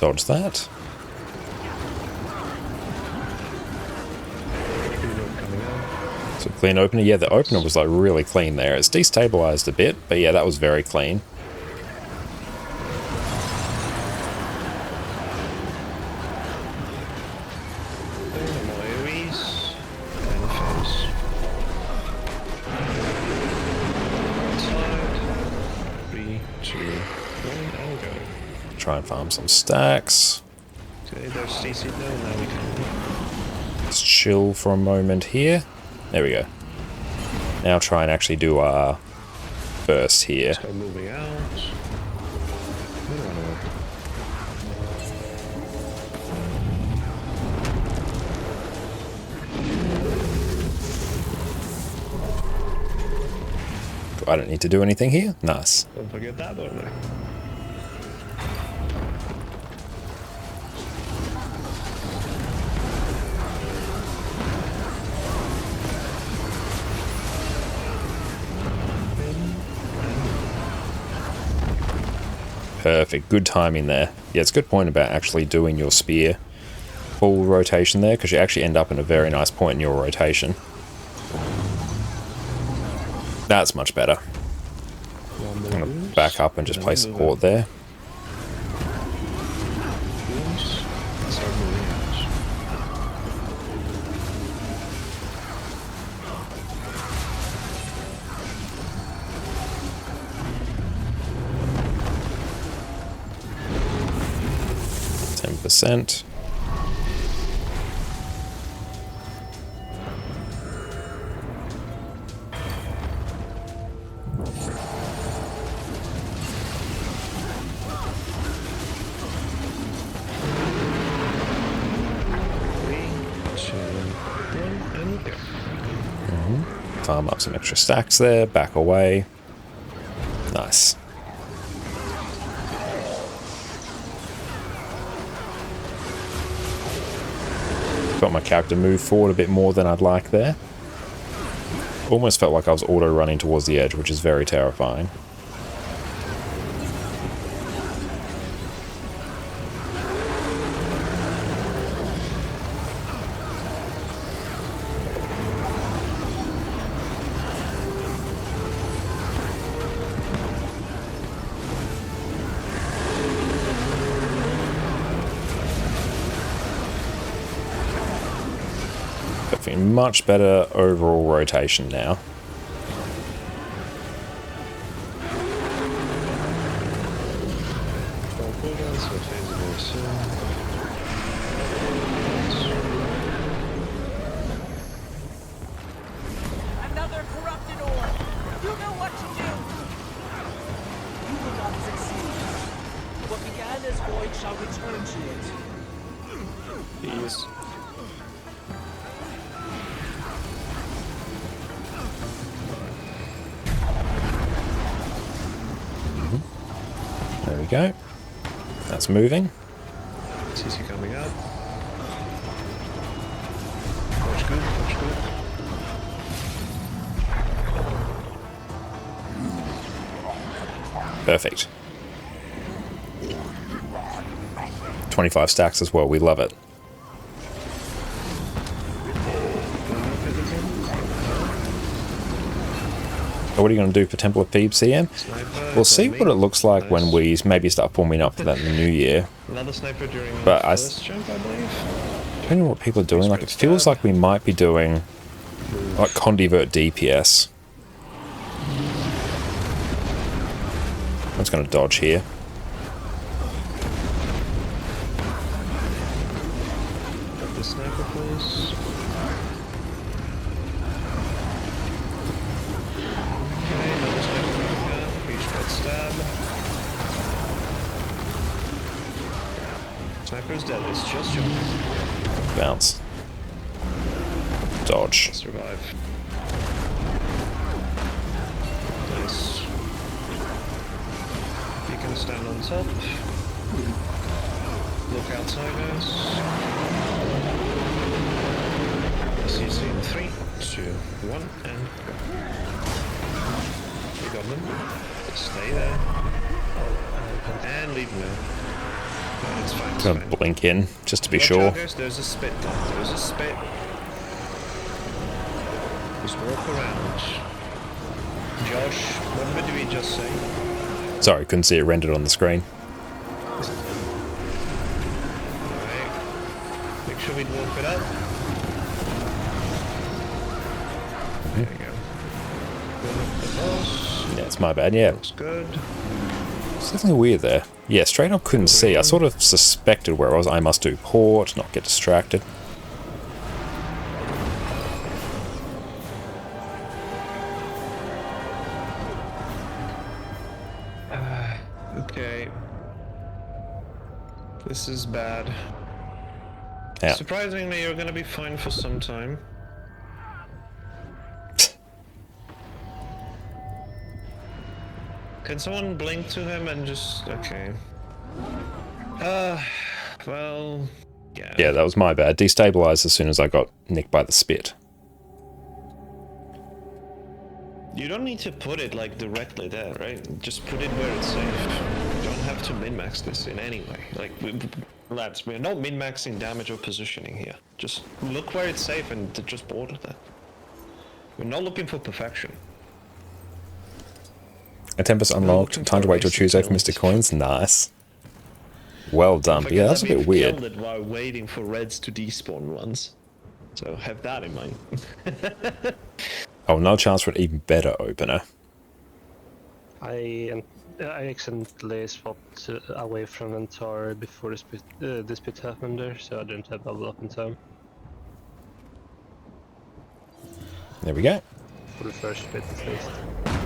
Dodge that. So clean opener. Yeah, the opener was like really clean there. It's destabilized a bit, but yeah, that was very clean. Try and farm some stacks. Okay, there's CC now, now we can. Let's chill for a moment here. There we go. Now try and actually do our burst here. Start moving out. I don't need to do anything here. Nice. Don't forget that, don't they? Perfect. Good timing there. Yeah, it's a good point about actually doing your spear full rotation there, because you actually end up in a very nice point in your rotation. That's much better. I'm going to back up and just place support there. Start moving out. %. Farm up some extra stacks there, back away. Nice. Got my character move forward a bit more than I'd like there. Almost felt like I was auto running towards the edge, which is very terrifying. Much better overall rotation now. cooldowns, so it fades very soon. Another corrupted orb. You know what to do. You will not succeed. What began as void shall return to it. He is. There we go. That's moving. CC coming up. Watch good, watch good. Perfect. 25 stacks as well. We love it. What are you going to do for Temple of Thebes, CM? Sniper, We'll see on me. what it looks like Nice. when we maybe start warming up for that in the new year. Another sniper during But our I first jump, I believe. Depending on what people are doing, like it feels like we might be doing like Condivert DPS. I'm just going to dodge here. Got the sniper, please. Okay, another sniper coming up. Each got stab. Sniper's dead. It's just jumping. Bounce. Dodge. Survive. Nice. You can stand on top. Look outside, guys. CC in 3, 2, 1, and go. You got them. Stay there. And leave now. No, it's fine. It's Gonna fine. blink in just to be Watch sure. out, guys, there's a spit there. There's a spit. Just walk around. Josh, what did we just say? Sorry, couldn't see it rendered on the screen. Alright. Make sure we walk it up. There you go. Build up the boss. Yeah, it's my bad. Yeah, Looks good. it's definitely weird there. Yeah, straight up couldn't see. I sort of suspected where I was. I must do port, not get distracted. Okay. This is bad. Yeah. Surprisingly, you're gonna be fine for some time. Can someone blink to him and just... okay. Well... yeah. Yeah, that was my bad. Destabilized as soon as I got nicked by the spit. You don't need to put it like directly there, right? Just put it where it's safe. You don't have to min-max this in any way. Like, lads, we're not min-maxing damage or positioning here. Just look where it's safe and just border that. We're not looking for perfection. A Tempest unlocked. Time to wait till Tuesday for Mr. Coins. Nice. Well done. But yeah, that's a bit weird. Killed it while waiting for reds to despawn once. So have that in mind. Oh, no chance for an even better opener. I accidentally swapped away from Antar before this bit happened there, so I didn't have bubble up in time There we go. for the first bit at least.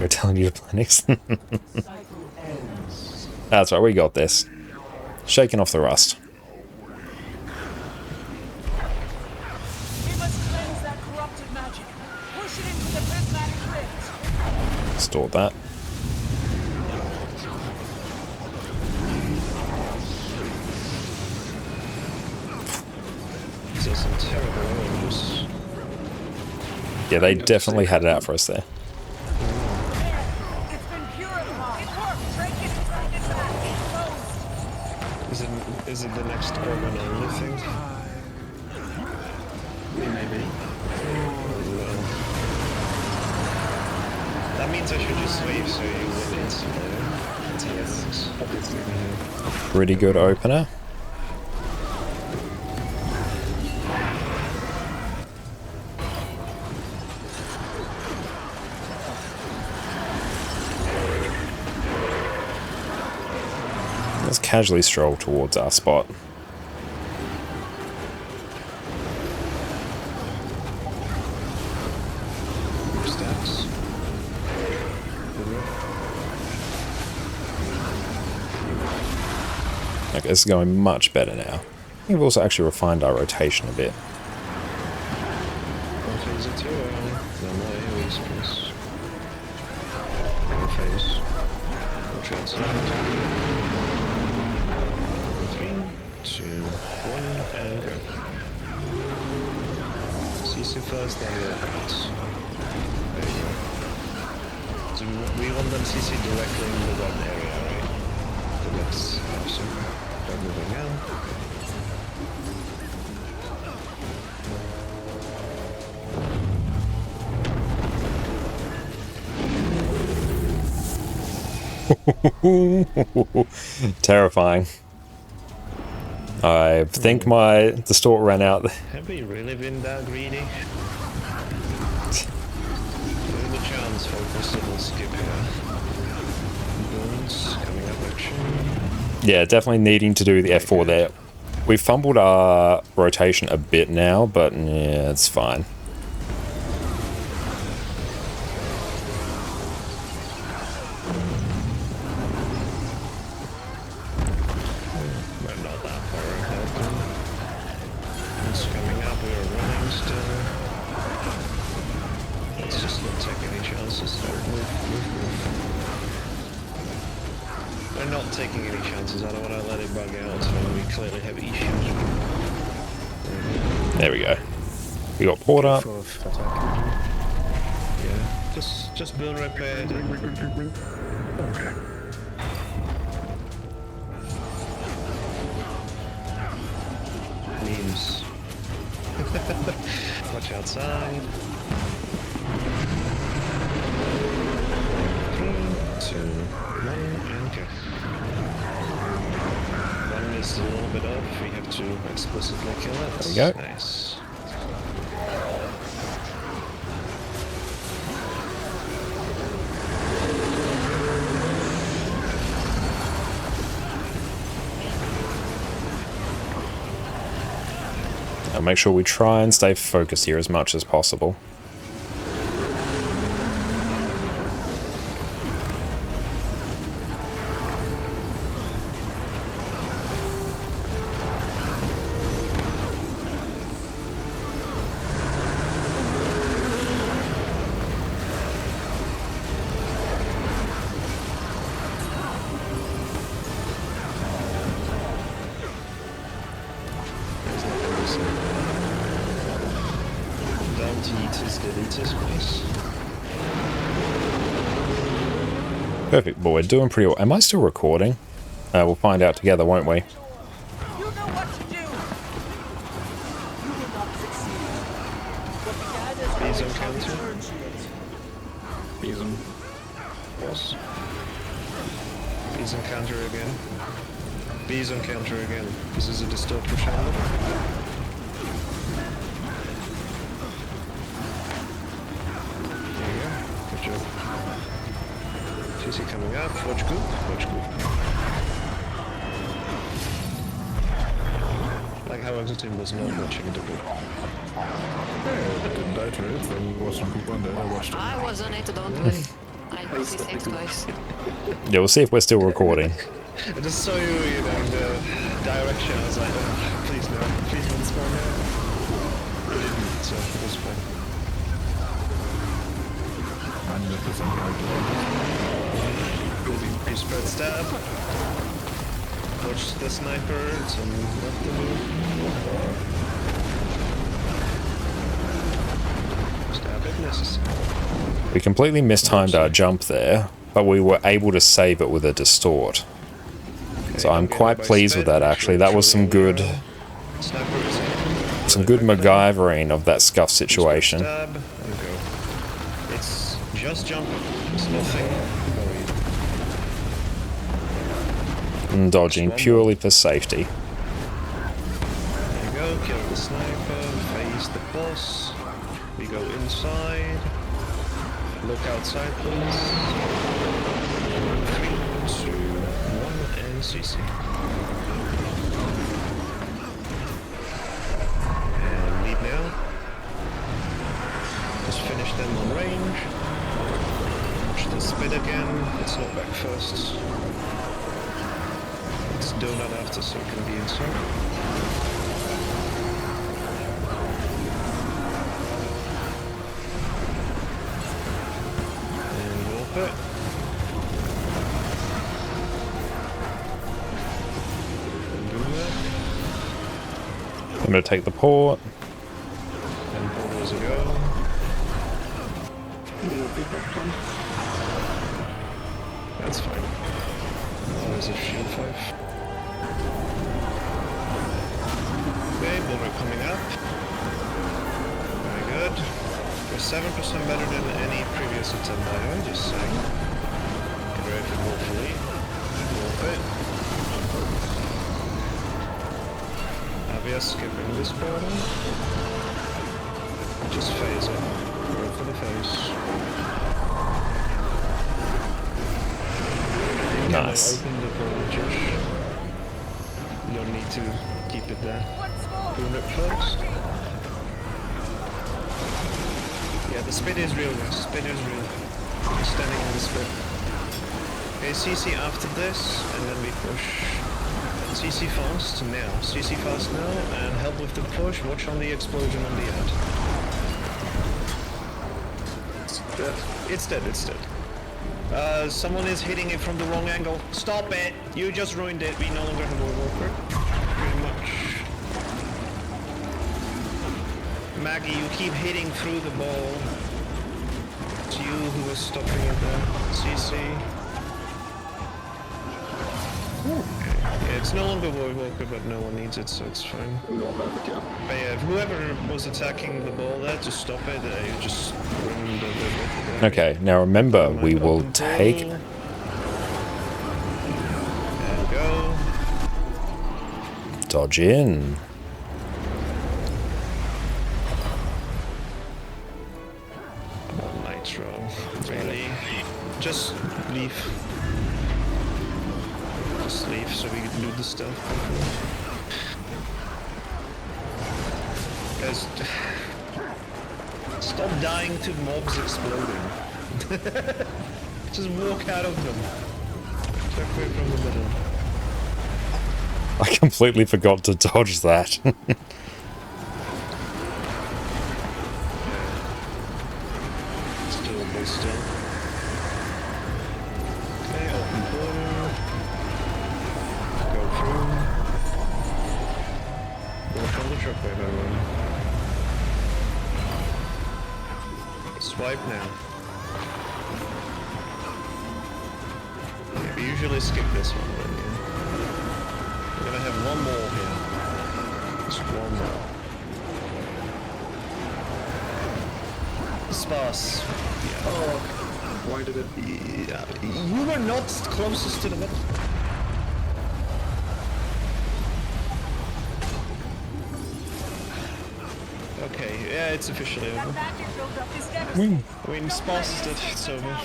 We're telling you to play next. That's right, we got this. Shaking off the rust. We must cleanse that corrupted magic. Push it into the prismatic rift. Store that. These are some terrible oranges. Yeah, they definitely had it out for us there. It's been purified. It worked. Drake is closed. Is it the next Orban only thing? Maybe. That means I should just wave so you wouldn't. Yes, obviously. Pretty good opener. casually stroll towards our spot. Steps. Okay, this is going much better now. I think we've also actually refined our rotation a bit. One phase it too, no more AoEs, please. One phase. Watch outside. 3, 2, 1, and go. CC first, then your hands. There you go. So we want them CC directly in the red area, right? So let's have some. Start moving out. Terrifying. I think the store ran out. Have we really been that greedy? There's a chance for a possible skip here. Bones coming up action. Yeah, definitely needing to do the F4 there. We fumbled our rotation a bit now, but yeah, it's fine. We're not that far ahead. It's coming up, we're running still. Let's just not take any chances there. Move. We're not taking any chances, I don't want to let it bug out, so we clearly have issues. There we go. We got Porter. Full of attack. Yeah, just build repair. Okay. Memes. Watch outside. 3, 2, 1, and go. One is a little bit off. We have to explicitly kill it. There we go. Nice. And make sure we try and stay focused here as much as possible. Don't eat his deletus, please. Perfect, but we're doing pretty well. Am I still recording? We'll find out together, won't we? You know what to do! You will not succeed. What began as Please void shall encounter. return to it. Besom. Yes. Bees encounter again. Bees encounter again. This is a distorted channel. There you go. Good job. TC coming up. Watch group. Watch group. Like how Exoteam was not watching the group. I didn't die to it, there was some people and then I watched it. I was on it, don't worry. I did these things twice. Yeah, we'll see if we're still recording. I just saw you, in the direction. I was like, oh, please no, please don't spawn now. You didn't, so it was fine. 100% right. Pre-spread stab. Watch the sniper, it's on left of you. Stab if necessary. We completely mistimed our jump there, but we were able to save it with a distort. So I'm quite pleased with that actually. That was some good MacGyvering of that scuff situation. Stab and go. It's just jumping. It's nothing. And dodging purely for safety. There you go, kill the sniper, face the boss. We go inside. Look outside, please. 3, 2, 1, and CC. after so it can be inside. And warp it. And do that. I'm going to take the port. And portals a go. That's fine. Oh, there's a shield 5. Okay, Bulwark coming up. Very good. We're 7% better than any previous attempt, by the way, just saying. Get ready for Wolfly. Wolf it. Avia skipping this bottom. Just phase it. Go for the face. Nice. Open the portal, Josh. You don't need to keep it there. Doing it first. Yeah, the spin is real, guys. Spin is real. We're standing on the spin. Okay, CC after this, and then we push. CC fast now. CC fast now, and help with the push. Watch on the explosion on the end. It's dead. It's dead, it's dead. Someone is hitting it from the wrong angle. Stop it! You just ruined it. We no longer have a walker. Pretty much. Maggie, you keep hitting through the ball. It's you who was stopping it there. CC. Yeah, it's no longer Void Walker, but no one needs it, so it's fine. But yeah, whoever was attacking the ball there to stop it, you just ruined the Okay, now remember, we will take... There we go. Dodge in. Nitro. Really? Just leave. Just leave so we can do the stuff. Guys, stop dying to mobs exploding. Just walk out of them. Check away from the middle. I completely forgot to dodge that. Still, be still. Okay, open portal. Go through. Walk on the shockwave, everyone. Swipe now. Yeah, we usually skip this one, but yeah. We're gonna have one more here. Just one more. Sparse. Yeah. Oh, why did it? Yeah. You were not closest to the middle. Okay, yeah, it's officially over. I mean, Sparse is dead, it's over.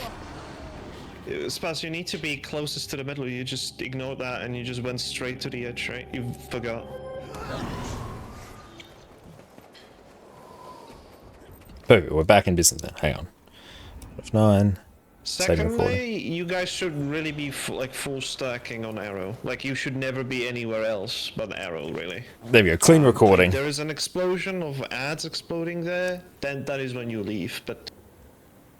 Sparse, you need to be closest to the middle. You just ignored that and you just went straight to the edge, right? You forgot. Perfect, we're back in business then. Hang on. F9. Secondly, you guys should really be full stacking on arrow. Like, you should never be anywhere else but arrow, really. There we go, clean recording. If there is an explosion of ads exploding there, then that is when you leave. But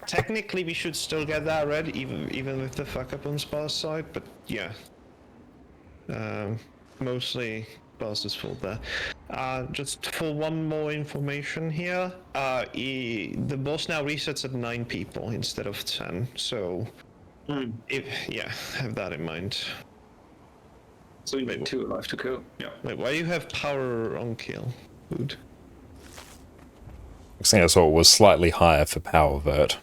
technically, we should still get that red, even with the fuck up on Spar's side. But yeah, mostly Spar's fault there. Just for one more information here, the boss now resets at 9 people instead of 10. So, have that in mind. So you made 2 alive to kill. Yeah. Wait, why do you have power on kill? Food. I think I saw it was slightly higher for power vert.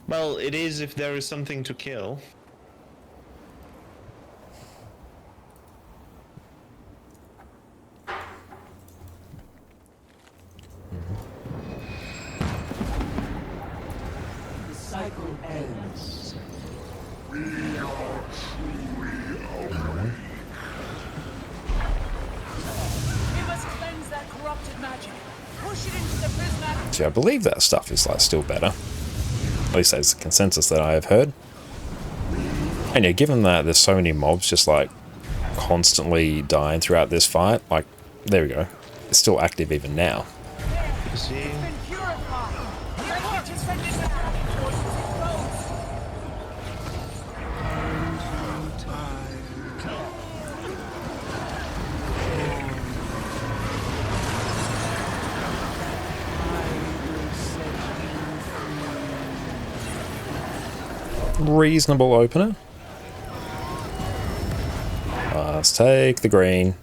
Well, it is if there is something to kill. The cycle ends. We are truly awake. We must cleanse that corrupted magic. Push it into the prismatic. See, I believe that stuff is like still better. At least that's the consensus that I have heard. And yeah, given that there's so many mobs just like constantly dying throughout this fight, like, there we go. It's still active even now. You see? Been purified. The Lord has sent it back. Forces it rose. Reasonable opener. Let's take the green.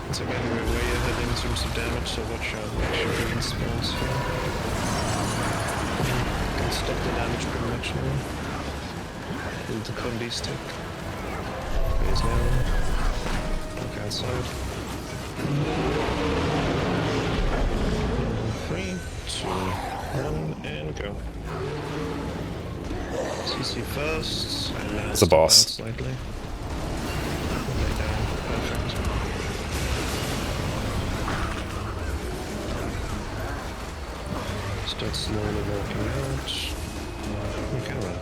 Once again, we're way ahead in terms of damage, so watch out. Make sure green spawns here. Can stop the damage pretty much now. Build the combi stick. Phase down. Look outside. 3, 2, 1, and go. CC first, and now It's a boss. slightly. Lay down. Perfect. Start slowly walking out. Okay, well.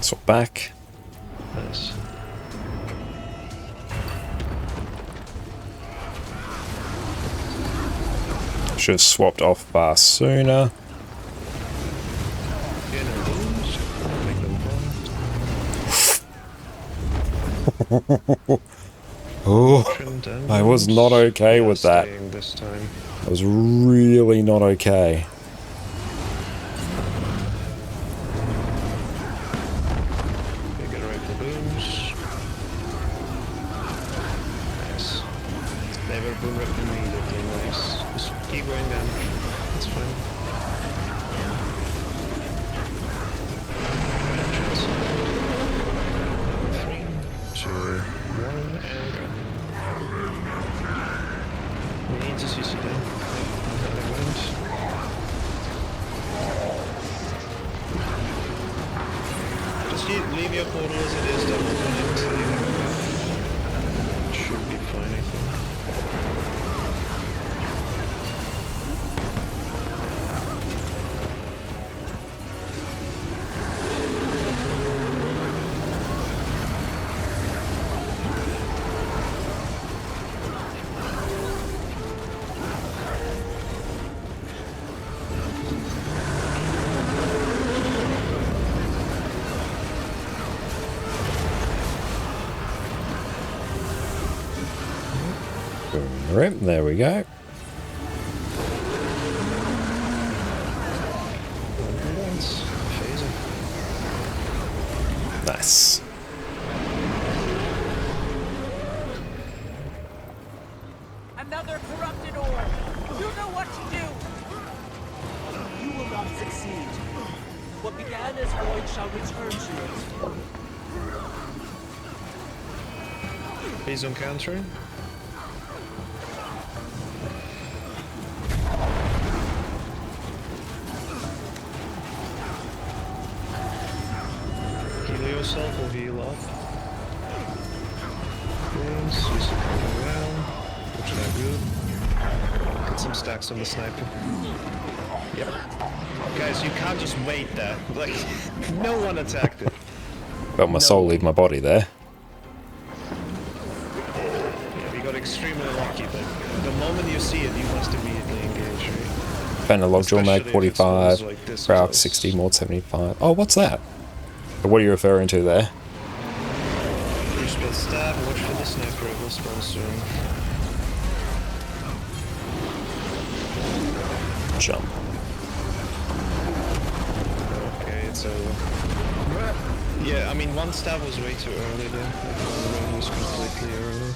Swap back. Nice. Should have swapped off bar sooner. Yeah, no wounds. Make them fall. Oh, Trim down I was wounds. not okay Yeah, with that. staying this time. I was really not okay. Regenerate the booms. Nice. They were boom ripped immediately. Nice. Just keep going down. That's fine. Three, two, one, and go. We need to CC down. Another wind. Just leave your portal as it is, don't open it. Should be fine, I think. Right, there we go. Once. Phasing. Nice. Another corrupted orb. You know what to do. You will not succeed. What began as void shall return to it. Phase on countering. Heal yourself or heal up. Wounds, use the coming around. Which are good. Get some stacks on the sniper. Yep. Guys, you can't just wait there. Like, no one attacked it. Felt my soul leave my body there. Yeah, we got extremely lucky, but the moment you see it, you must immediately engage, right? Found a Lockjaw Mag Especially if it's always 45, like this Crowd close. 60, Maud 75. Oh, what's that? What are you referring to there? Push the stab, watch for the sniper, it will spawn soon. Jump. Okay, it's over. Yeah, I mean, one stab was way too early there. Like, one round was completely early.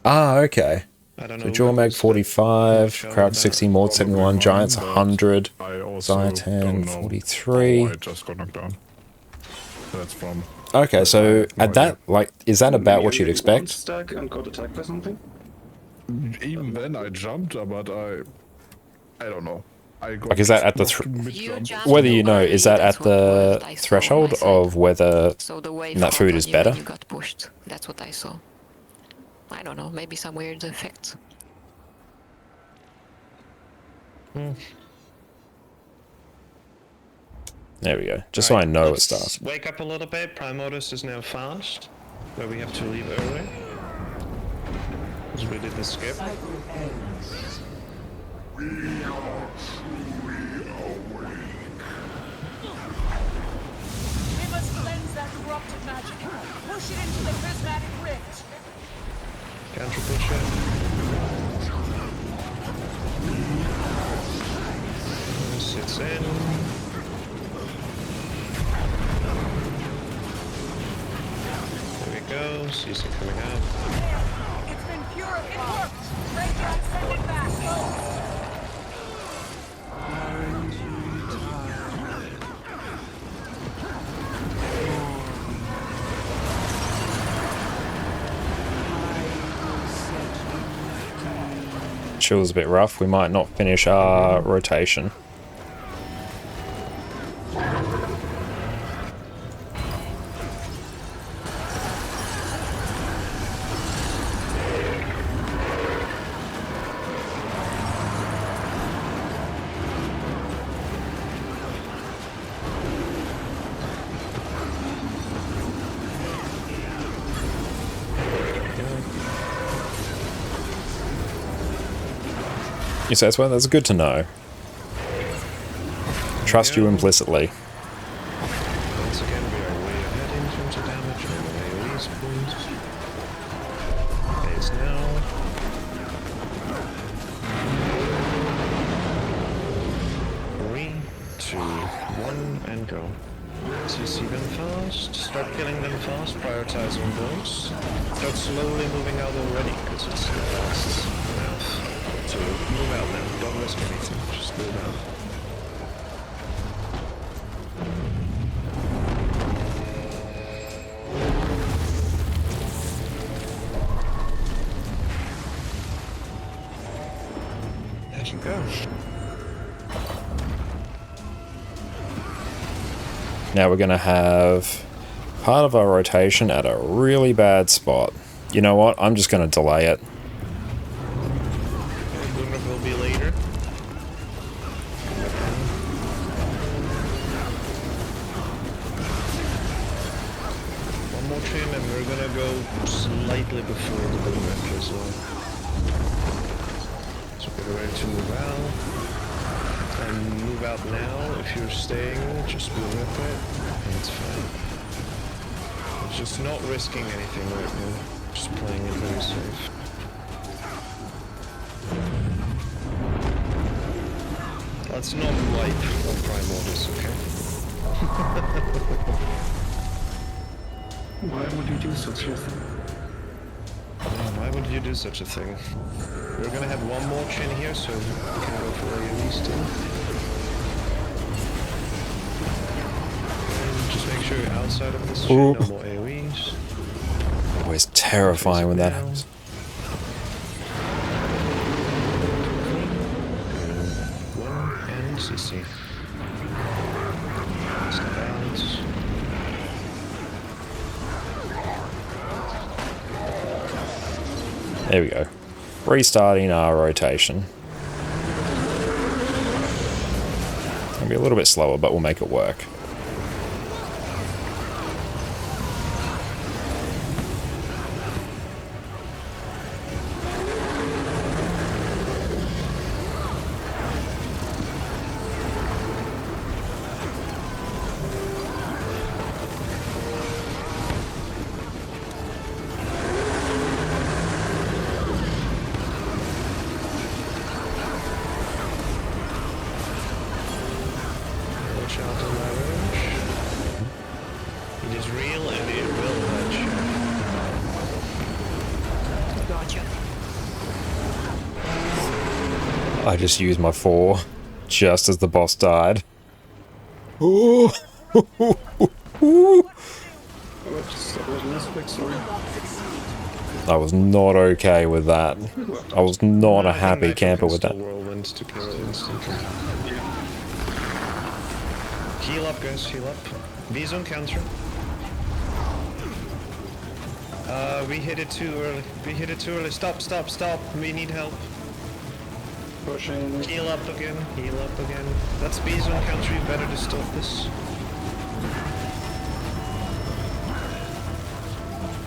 Ah, okay. I don't know. So Jaw Mag 45, Crowd 60, Maud 71, Giants 100, I also Zaya don't 10, know 43. how I just got knocked down. That's from Okay, so at that, like, is that about what you'd Maybe one expect? stack and got attacked by something? Even then I jumped, but I don't know. I got Like, is that at the knocked You mid-jump. just whether you know know, early, is that that's at what the I saw threshold myself. of whether So the wave that food out is on you when better? You got pushed. That's what I saw. I don't know. Maybe some weird effect. There we go. Just so I Right, know it let's starts. Wake up a little bit. Prime modus is now fast, where we have to leave early. Because we did the skip. We must cleanse that corrupted magic. Push it into the prismatic rift. Counter push it. Sits in. There we go. CC coming up. It's been purified. It worked. Radiant, send it back. Chill's a bit rough. We might not finish our rotation. You say as well? That's good to know. Trust you implicitly. Once again, we are way ahead in terms of damage and AoE's point. Phase now. 3, 2, 1, and go. CC them fast. Start killing them fast. Prioritize on those. Start slowly moving out already, because it's fast enough. So move out now. Don't risk anything. Just move out. There you go. Now we're going to have part of our rotation at a really bad spot. You know what? I'm just going to delay it. Boomer will be later. One more trim and we're gonna go slightly before the boomer as well. So get ready to move out. And move out now. If you're staying, just move with it. And it's fine. It's just not risking anything right now. Just playing it very safe. Let's not wipe on Prime Modus, okay? Why would you do such a thing? Why would you do such a thing? We're gonna have one more chin here, so we can go for AoE still. And just make sure you're outside of this chin, no more AoEs. Always terrifying when that happens. One and CC. Step out. There we go. Restarting our rotation. It'll be a little bit slower, but we'll make it work. Watch out on my range. It is real and it will hurt you. Gotcha. I just used my 4 just as the boss died. Ooh. I was not okay with that. I was not a happy camper with that. Whirlwind to kill it instantly. Heal up, guys, heal up. V-zone counter. We hit it too early. We hit it too early. Stop, stop, stop. We need help. Pushing. Heal up again, heal up again. That's V-zone counter, you better to stop this.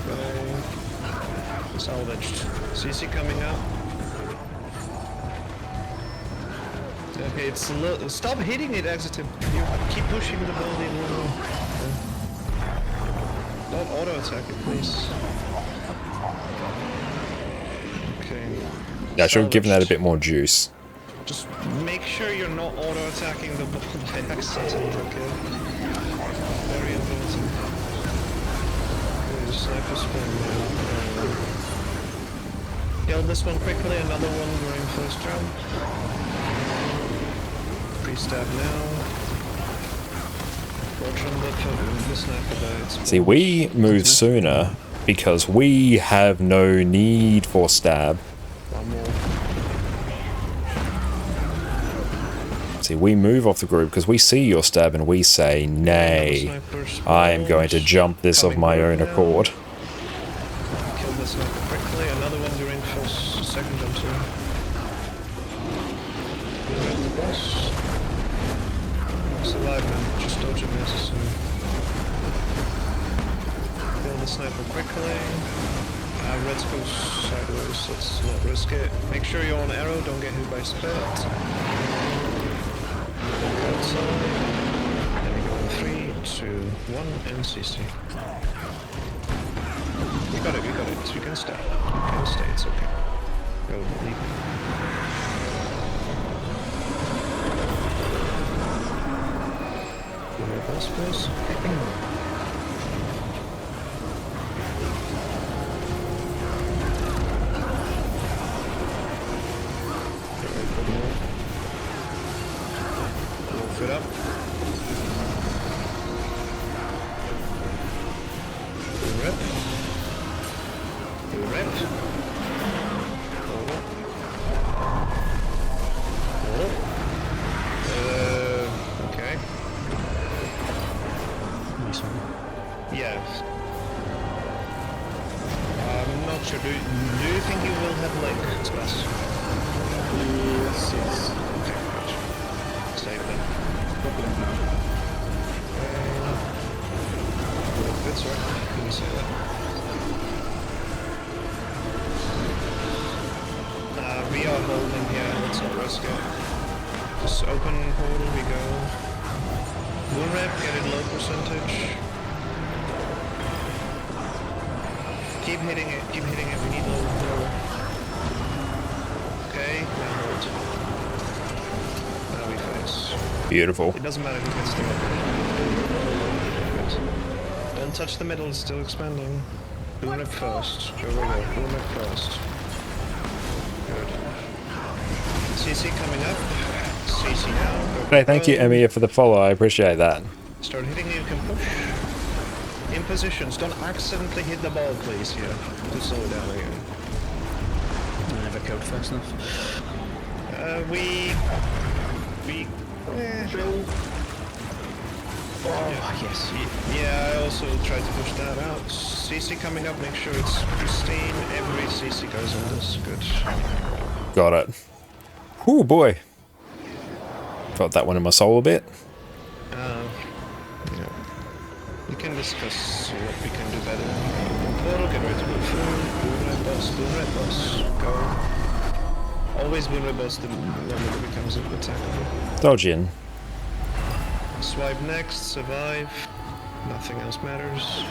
Okay. Salvaged. CC coming up. Okay, it's a little. Stop hitting it, Exited. You keep pushing the building. Don't auto attack it, please. Okay. Yeah, I should have given that a Salvaged. bit more juice. Just make sure you're not auto attacking the ball by accident, okay? Very important. Okay, sniper spin now. Kill this one quickly, another one during first round. Pre-stab now. Fortune the sniper died. See, we move sooner because we have no need for stab. One more. See, we move off the group because we see your stab and we say, nay, I am going to jump this of my own accord. Kill the sniper quickly, another one during first, second jump soon. Red the boss. Survive man, just dodge and miss. Kill the sniper quickly. Reds go sideways, let's not risk it. Make sure you're on arrow, don't get hit by spit. Outside. Then we go in 3, 2, 1, and CC. We got it, we got it. We can stay. We can stay, it's okay. Go, leave. Boss, please. Wolf it up. Rip. Rip. Okay. Yes. I'm not sure. Do you think you will have leg space? Yes, yes. Okay, gotcha. Save them. That's right. Can you say that? We are holding here. Let's not risk it. Just open portal. We go. Moon rep. Get it low percentage. Keep hitting it. Keep hitting it. We need low. Okay. Now hold. Now we face. Beautiful. It doesn't matter who gets the middle. Don't touch the middle, it's still expanding. Boom it first. Go. Boom it first. Good. CC coming up. CC now. Go. Hey, thank you, Emmy, for the follow. I appreciate that. Start hitting, you can push. In positions, don't accidentally hit the ball, please, here. To slow it down again. I never killed fast enough. Oh, yes. Yeah, I also tried to push that out. CC coming up, make sure it's pristine. Every CC goes in this. Good. Got it. Oh boy. Felt that one in my soul a bit. Yeah. We can discuss what we can do better. Portal, get ready to move forward. Boom red boss. Go. Always boom red boss the moment it becomes attackable. Dodge in. Swipe next, survive. Nothing else matters.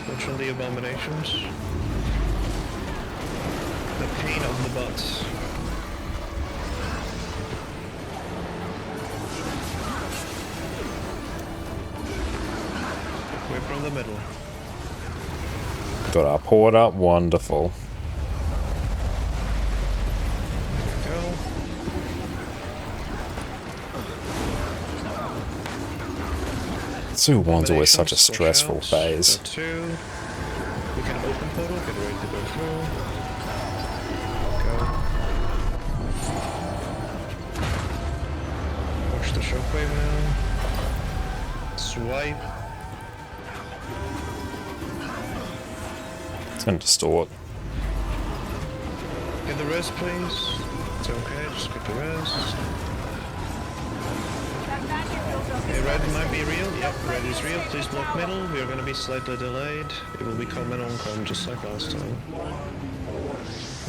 Watch on the abominations. The pain of the butt. Away from the middle. Got our port up. Wonderful. Go. Zoo 1's always such a Combinations, push stressful out. phase. Go 2. We can open portal, get ready to go through. Go. Push the shockwave now. Swipe. It's gonna distort. Get the res, please. It's okay, just get the res. Okay, red might be real. Yep, red is real. Please block middle. We are going to be slightly delayed. It will be common on com just like last time.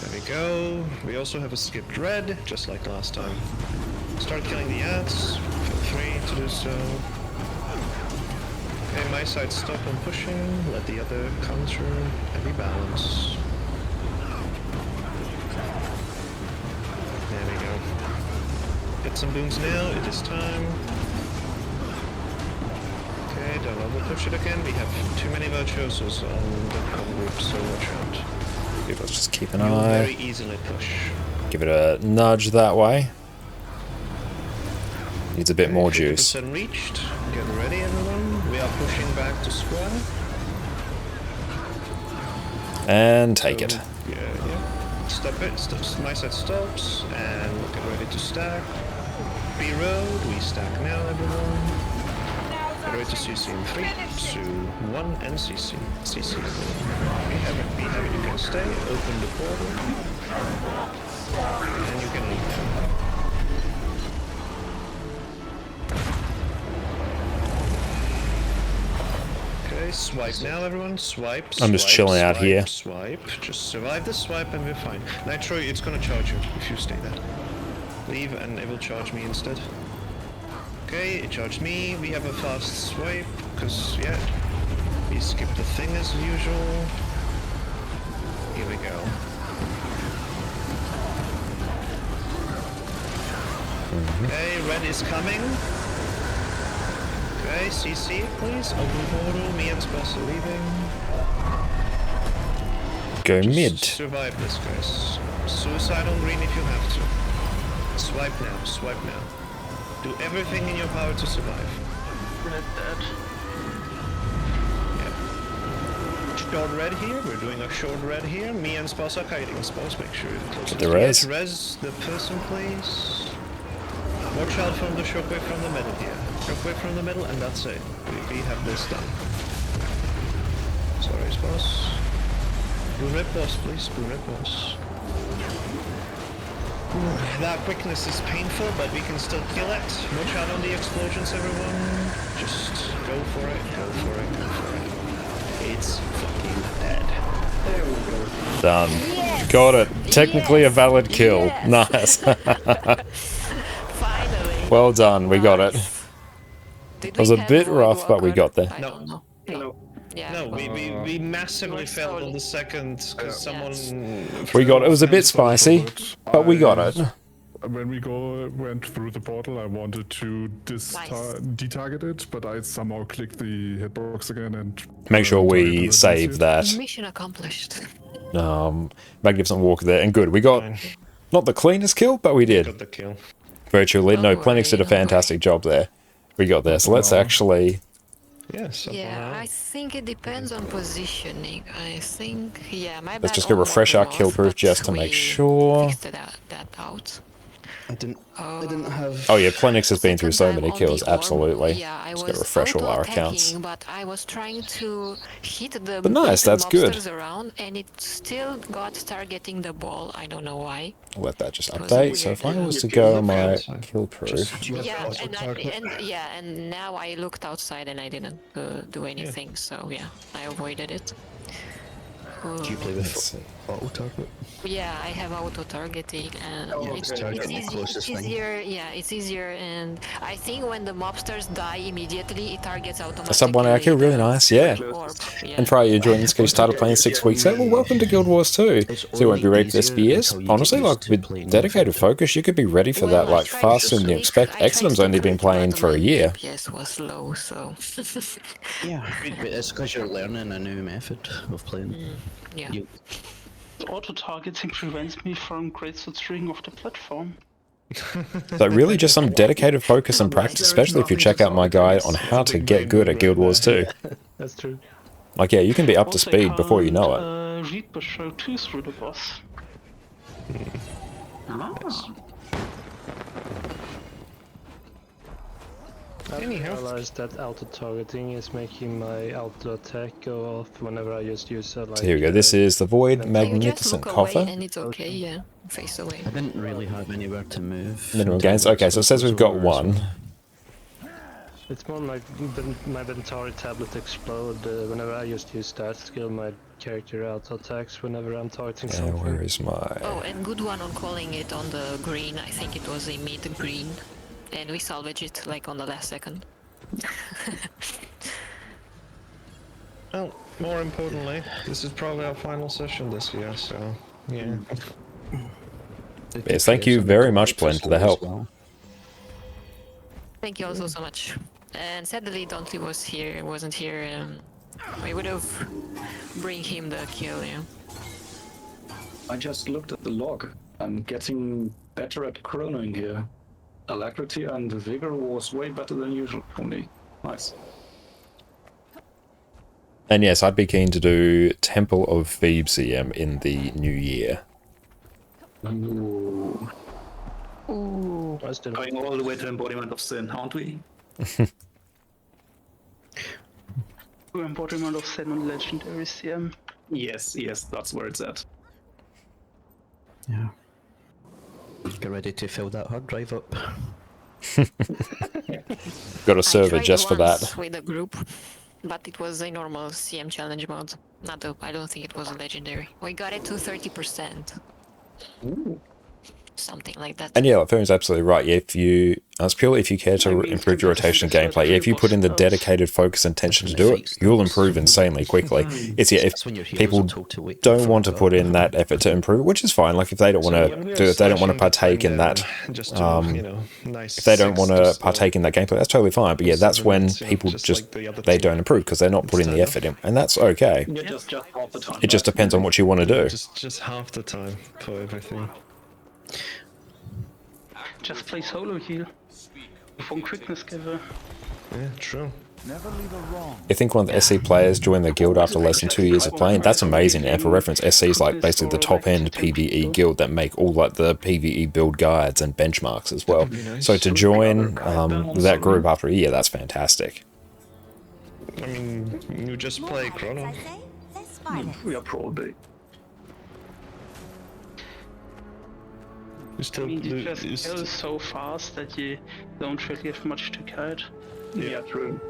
There we go. We also have a skipped red, just like last time. Start killing the ads. Feel free to do so. Okay, my side stop on pushing. Let the other counter and rebalance. There we go. Get some booms now. It is time. Okay, don't overpush it again. We have too many virtuosos on the com group, so watch out. Okay, let's just keep an You'll eye. very easily push. Give it a nudge that way. Needs a bit more juice. 50% reached. Get ready, everyone. We are pushing back to square. And take it. Yeah, yeah. Stop it. My side stops. And get ready to stack. B road. We stack now, everyone. Get ready to CC in 3, 2, 1, and CC. CC. We have it. You can stay. Open the portal. And you can leave now. Okay, swipe now, everyone. Swipe. I'm just swipe, chilling out swipe, here. Swipe. Just survive the swipe and we're fine. Nitro, it's gonna charge you if you stay there. Leave and it will charge me instead. Okay, it charged me. We have a fast swipe because yeah, we skipped the thing as usual. Here we go. Okay, red is coming. Okay, CC, please. Open portal. Me and Sposs are leaving. Go Just mid. survive this, guys. Suicide on green if you have to. Swipe now. Swipe now. Do everything in your power to survive. Red dead. Yeah. Short red here. We're doing a short red here. Me and Sposs are kiting. Sposs, make sure you're close Get to the res. Res the person, please. Watch out from the shockwave from the middle here. Shockwave from the middle, and that's it. We have this done. Sorry, Sposs. Boon red boss, please. Boon red boss. That quickness is painful, but we can still kill it. Watch out on the explosions, everyone. Just go for it, go for it, go for it. It's fucking dead. There we go. Done. Yes. Got it. Technically a valid kill. Yes. Nice. Finally. Well done. We got it. Did It was we a have bit Void rough, but we Walker? got there. I don't know. No. Yeah. No, we massively We're failed slowly. on the second because someone. We got it. It was a bit spicy, but we got it. When we went through the portal, I wanted to detarget it, but I somehow clicked the hitbox again and Make sure we targeted it save instead. that. Mission accomplished. Magnificent Walker there. And good. We got not the cleanest kill, but we did. Got the kill. Virtually. No, Don't Plenix did a worry, don't fantastic job there. We got there. So let's actually... Yes. Yeah, I think it depends on positioning. I think, yeah, my Let's bad just go on refresh our Motorwolf, kill proof but just to make we sure. fixed that out. I didn't have. Oh yeah, Plenix has been through so Second many time kills, on the orb, absolutely. Yeah, I Just was gotta refresh all our accounts. auto-attacking, but I was trying to hit the But nice, that's good. mobsters around, and it still got targeting the ball. I don't know why. I'll let that just was update. So weird. if I was to go on my outside. kill proof, Do you have Yeah, auto target? and now I looked outside and I didn't do anything. So yeah, I avoided it. Do you play let's with see. auto target? Yeah, I have auto targeting, and it's, target the closest thing. easier. Yeah, it's easier, and I think when the mobsters die immediately, it targets automatically. Sub 1 hour kill, really nice, yeah. Orb, yeah. And prior you joined this game, started playing 6 weeks ago. Well, welcome to Guild Wars 2. So you won't be ready for this for years. Honestly, like with dedicated focus, you could be ready for that Well, I like tried faster to than you tweak- expect. I tried Exodum's to only been tweak, playing but for a my year. DPS was low, so Yeah, but it's because you're learning a new method of playing. yeah. You, Auto targeting prevents me from great string of the platform. So really just some dedicated focus and practice, especially if you check out my guide on how to get good at Guild Wars 2. That's true. Like, yeah, you can be up to speed before you know it. Read Bushro 2 through the boss. I realized that auto-targeting is making my auto-attack go off whenever I just use a, like... So here we go, this is the Void You just Magnificent look away Coffer. and it's okay, yeah. Face away. I didn't really have anywhere to move. Minimum gains. Okay, so it says we've got one. It's more like my Ventari tablet explode whenever I just use that skill. My character auto-attacks whenever I'm targeting Yeah, something. where is my... Oh, and good one on calling it on the green. I think it was a mid-green. And we salvage it like on the last second. Well, more importantly, this is probably our final session this year, so yeah. Yes, thank you very much, Blend, for the help. Thank you also so much. And sadly, Dontley wasn't here. We would have bring him the kill, yeah. I just looked at the log. I'm getting better at chronoing here. Alacrity and vigor was way better than usual for me. Nice. And yes, I'd be keen to do Temple of Thebes CM in the new year. Ooh. Ooh, I still... Going all the way to Embodiment of Sin, aren't we? Embodiment of Sin on Legendary CM. Yes, that's where it's at. Yeah. Get ready to fill that hard drive up. Got a server I tried just for that. once with a group, but it was a normal CM challenge mode. I don't think it was a legendary. We got it to 30%. Ooh. Something like that. And yeah, like Ferry's absolutely right. Yeah, if you, it's purely if you care to improve your rotation gameplay. Yeah, if you put in the dedicated focus and intention to do it, you'll improve insanely quickly. It's yeah, if people don't want to put in that effort to improve it, which is fine. Like if they don't want to do it, if they don't want to partake in that, if they don't want to partake in that gameplay, that's totally fine. But yeah, that's when people just they don't improve because they're not putting the effort in, and that's okay. Yeah, just half the time. It just depends on what you want to do. Just half the time for everything. Just play solo heal. From quickness giver. Yeah, true. I think one of the SC players joined the guild after less than 2 years of playing. That's amazing. And for reference, SC is like basically the top end PvE guild that make all like the PvE build guides and benchmarks as well. So to join that group after a year, that's fantastic. I mean, you just play Chrono. We are probably. You just kill so fast that you don't really have much to cut. Yeah, true.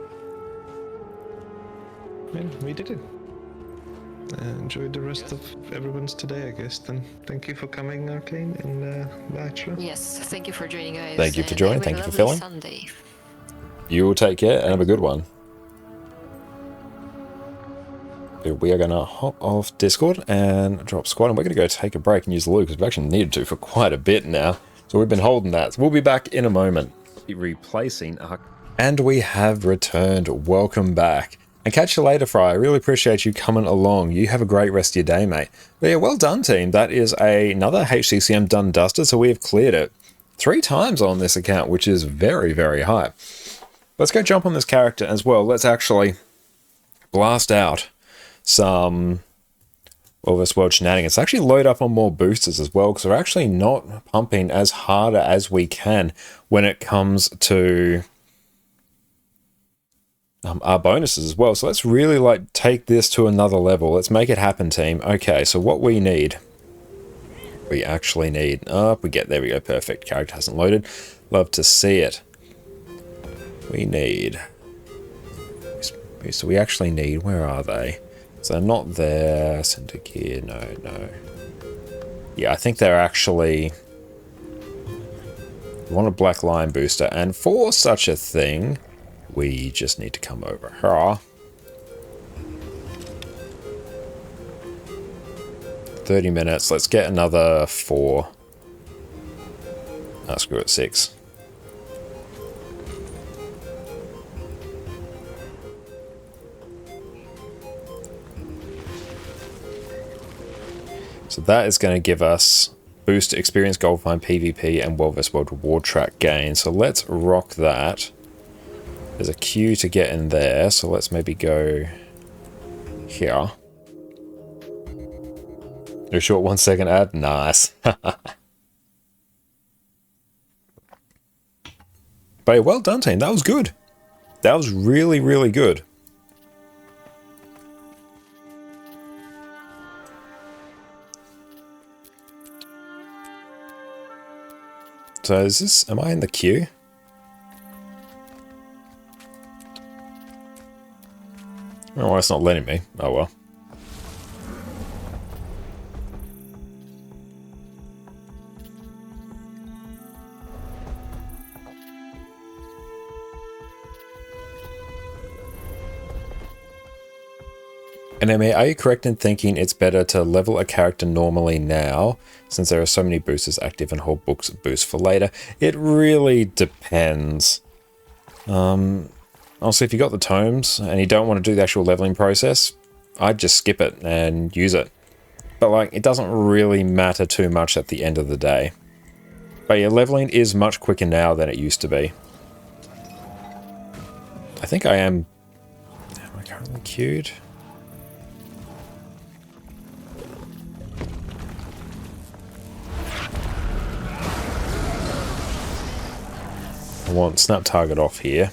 Man, we did it. Enjoy the rest of everyone's today, I guess. Then thank you for coming, Arcane and Bachelor. Yes, thank you for joining, guys. Thank you for joining. Thank you for filling. Sunday. You will take care and have a good one. We are going to hop off Discord and drop squad, and we're going to go take a break and use the loot because we've actually needed to for quite a bit now. So we've been holding that. So we'll be back in a moment. Replacing our... And we have returned. Welcome back. And catch you later, Fry. I really appreciate you coming along. You have a great rest of your day, mate. But yeah, well done, team. That is another HCCM done dusted, so we have cleared it 3 times on this account, which is very, very high. Let's go jump on this character as well. Let's actually blast out some of this world shenanigans. Actually load up on more boosters as well, because we're actually not pumping as hard as we can when it comes to our bonuses as well. So let's really like take this to another level. Let's make it happen, team. Okay, so what we need, we actually need, we get, there we go, perfect. Character hasn't loaded. Love to see it. We need, so we actually need, where are they? So not there, center gear, no. Yeah, I think they're actually, we want a black line booster, and for such a thing, we just need to come over here. 30 minutes, let's get another 4. Oh, screw it, 6. So that is going to give us boost experience, gold find, PvP, and World vs. World reward track gain. So let's rock that. There's a queue to get in there, so let's maybe go here. A short 1 second ad? Nice. But well done, team. That was good. That was really, really good. So is this... Am I in the queue? Oh, it's not letting me. Oh well. NME, are you correct in thinking it's better to level a character normally now, since there are so many boosters active and hold books boost for later? It really depends. Honestly, if you got the tomes and you don't want to do the actual leveling process, I'd just skip it and use it. But like, it doesn't really matter too much at the end of the day. But yeah, leveling is much quicker now than it used to be. I think I am... Am I currently queued? I want snap target off here.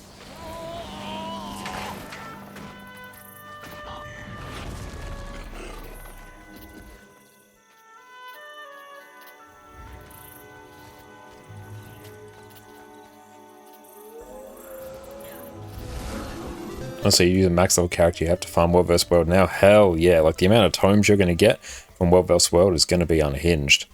So you use a max level character, you have to farm World vs. World now? Hell yeah, like the amount of tomes you're going to get from World vs. World is going to be unhinged.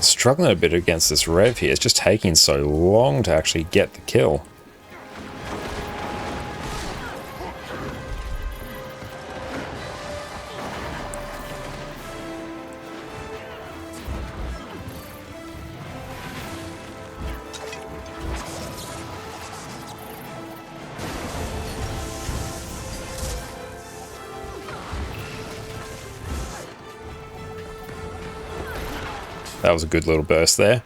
Struggling a bit against this rev here. It's just taking so long to actually get the kill. That was a good little burst there.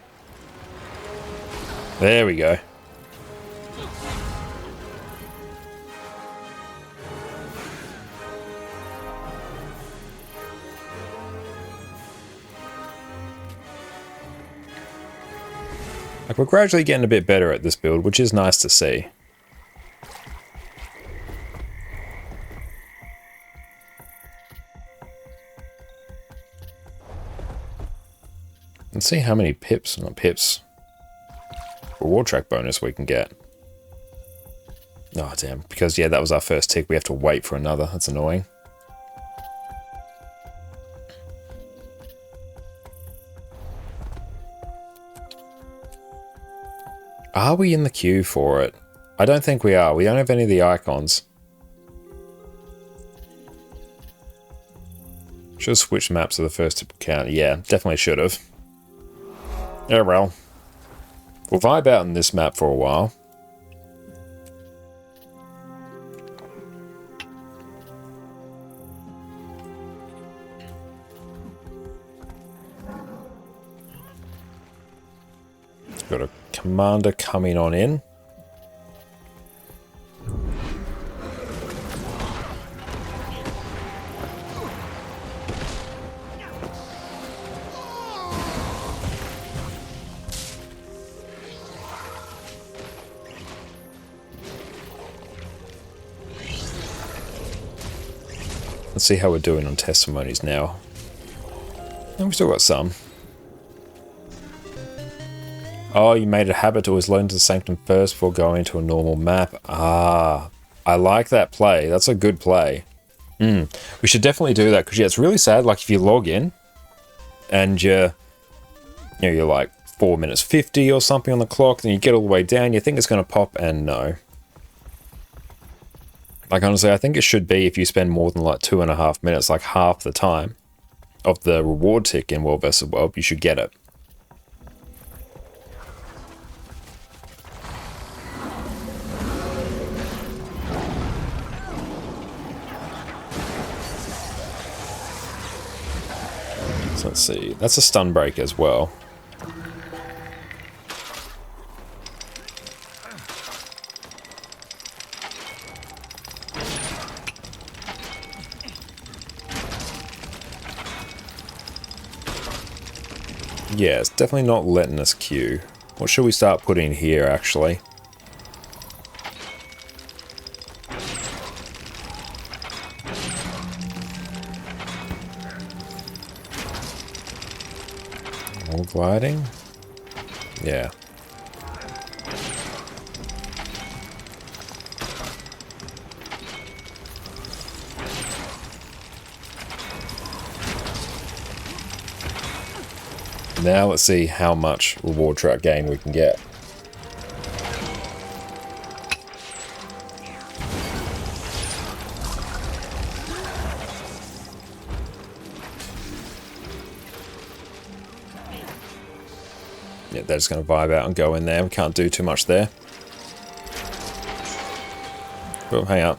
There we go. Like, we're gradually getting a bit better at this build, which is nice to see. Let's see how many pips, not pips, reward track bonus we can get. Oh damn, because yeah, that was our first tick, we have to wait for another, that's annoying. Are we in the queue for it? I don't think we are, we don't have any of the icons. Should have switched maps to the first account, yeah, definitely should have. Oh well. We'll vibe out in this map for a while. Got a commander coming on in. Let's see how we're doing on testimonies now. And we've still got some. Oh, you made it a habit to always load into the Sanctum first before going to a normal map. Ah, I like that play. That's a good play. We should definitely do that, because yeah, it's really sad. Like if you log in and you're like 4 minutes 50 or something on the clock, then you get all the way down, you think it's going to pop, and no. Like honestly, I think it should be if you spend more than like 2.5 minutes, like half the time of the reward tick in World vs. World, you should get it. So let's see, that's a stun break as well. Yeah, it's definitely not letting us queue. What should we start putting here, actually? More gliding? Yeah. Now let's see how much reward track gain we can get. Yeah, they're just going to vibe out and go in there. We can't do too much there. Boom, hang up.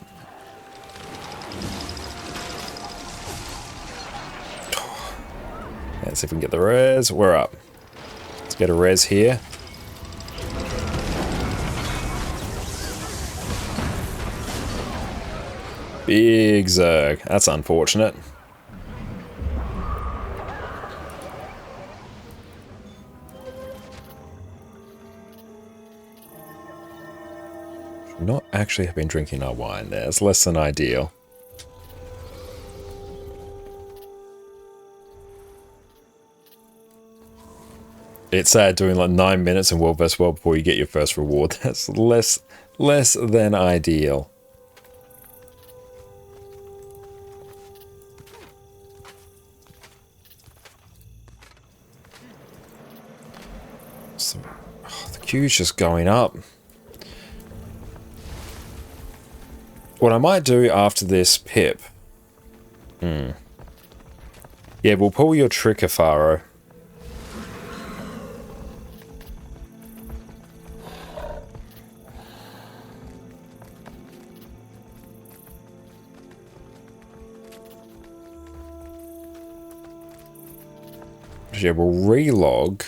Let's see if we can get the res. We're up. Let's get a res here. Big Zerg. That's unfortunate. Should not actually have been drinking our wine there. It's less than ideal. It's sad doing like 9 minutes in World vs. World before you get your first reward. That's less than ideal. So, the queue's just going up. What I might do after this pip... Yeah, we'll pull your Trigger Pharaoh. Yeah, we'll relog,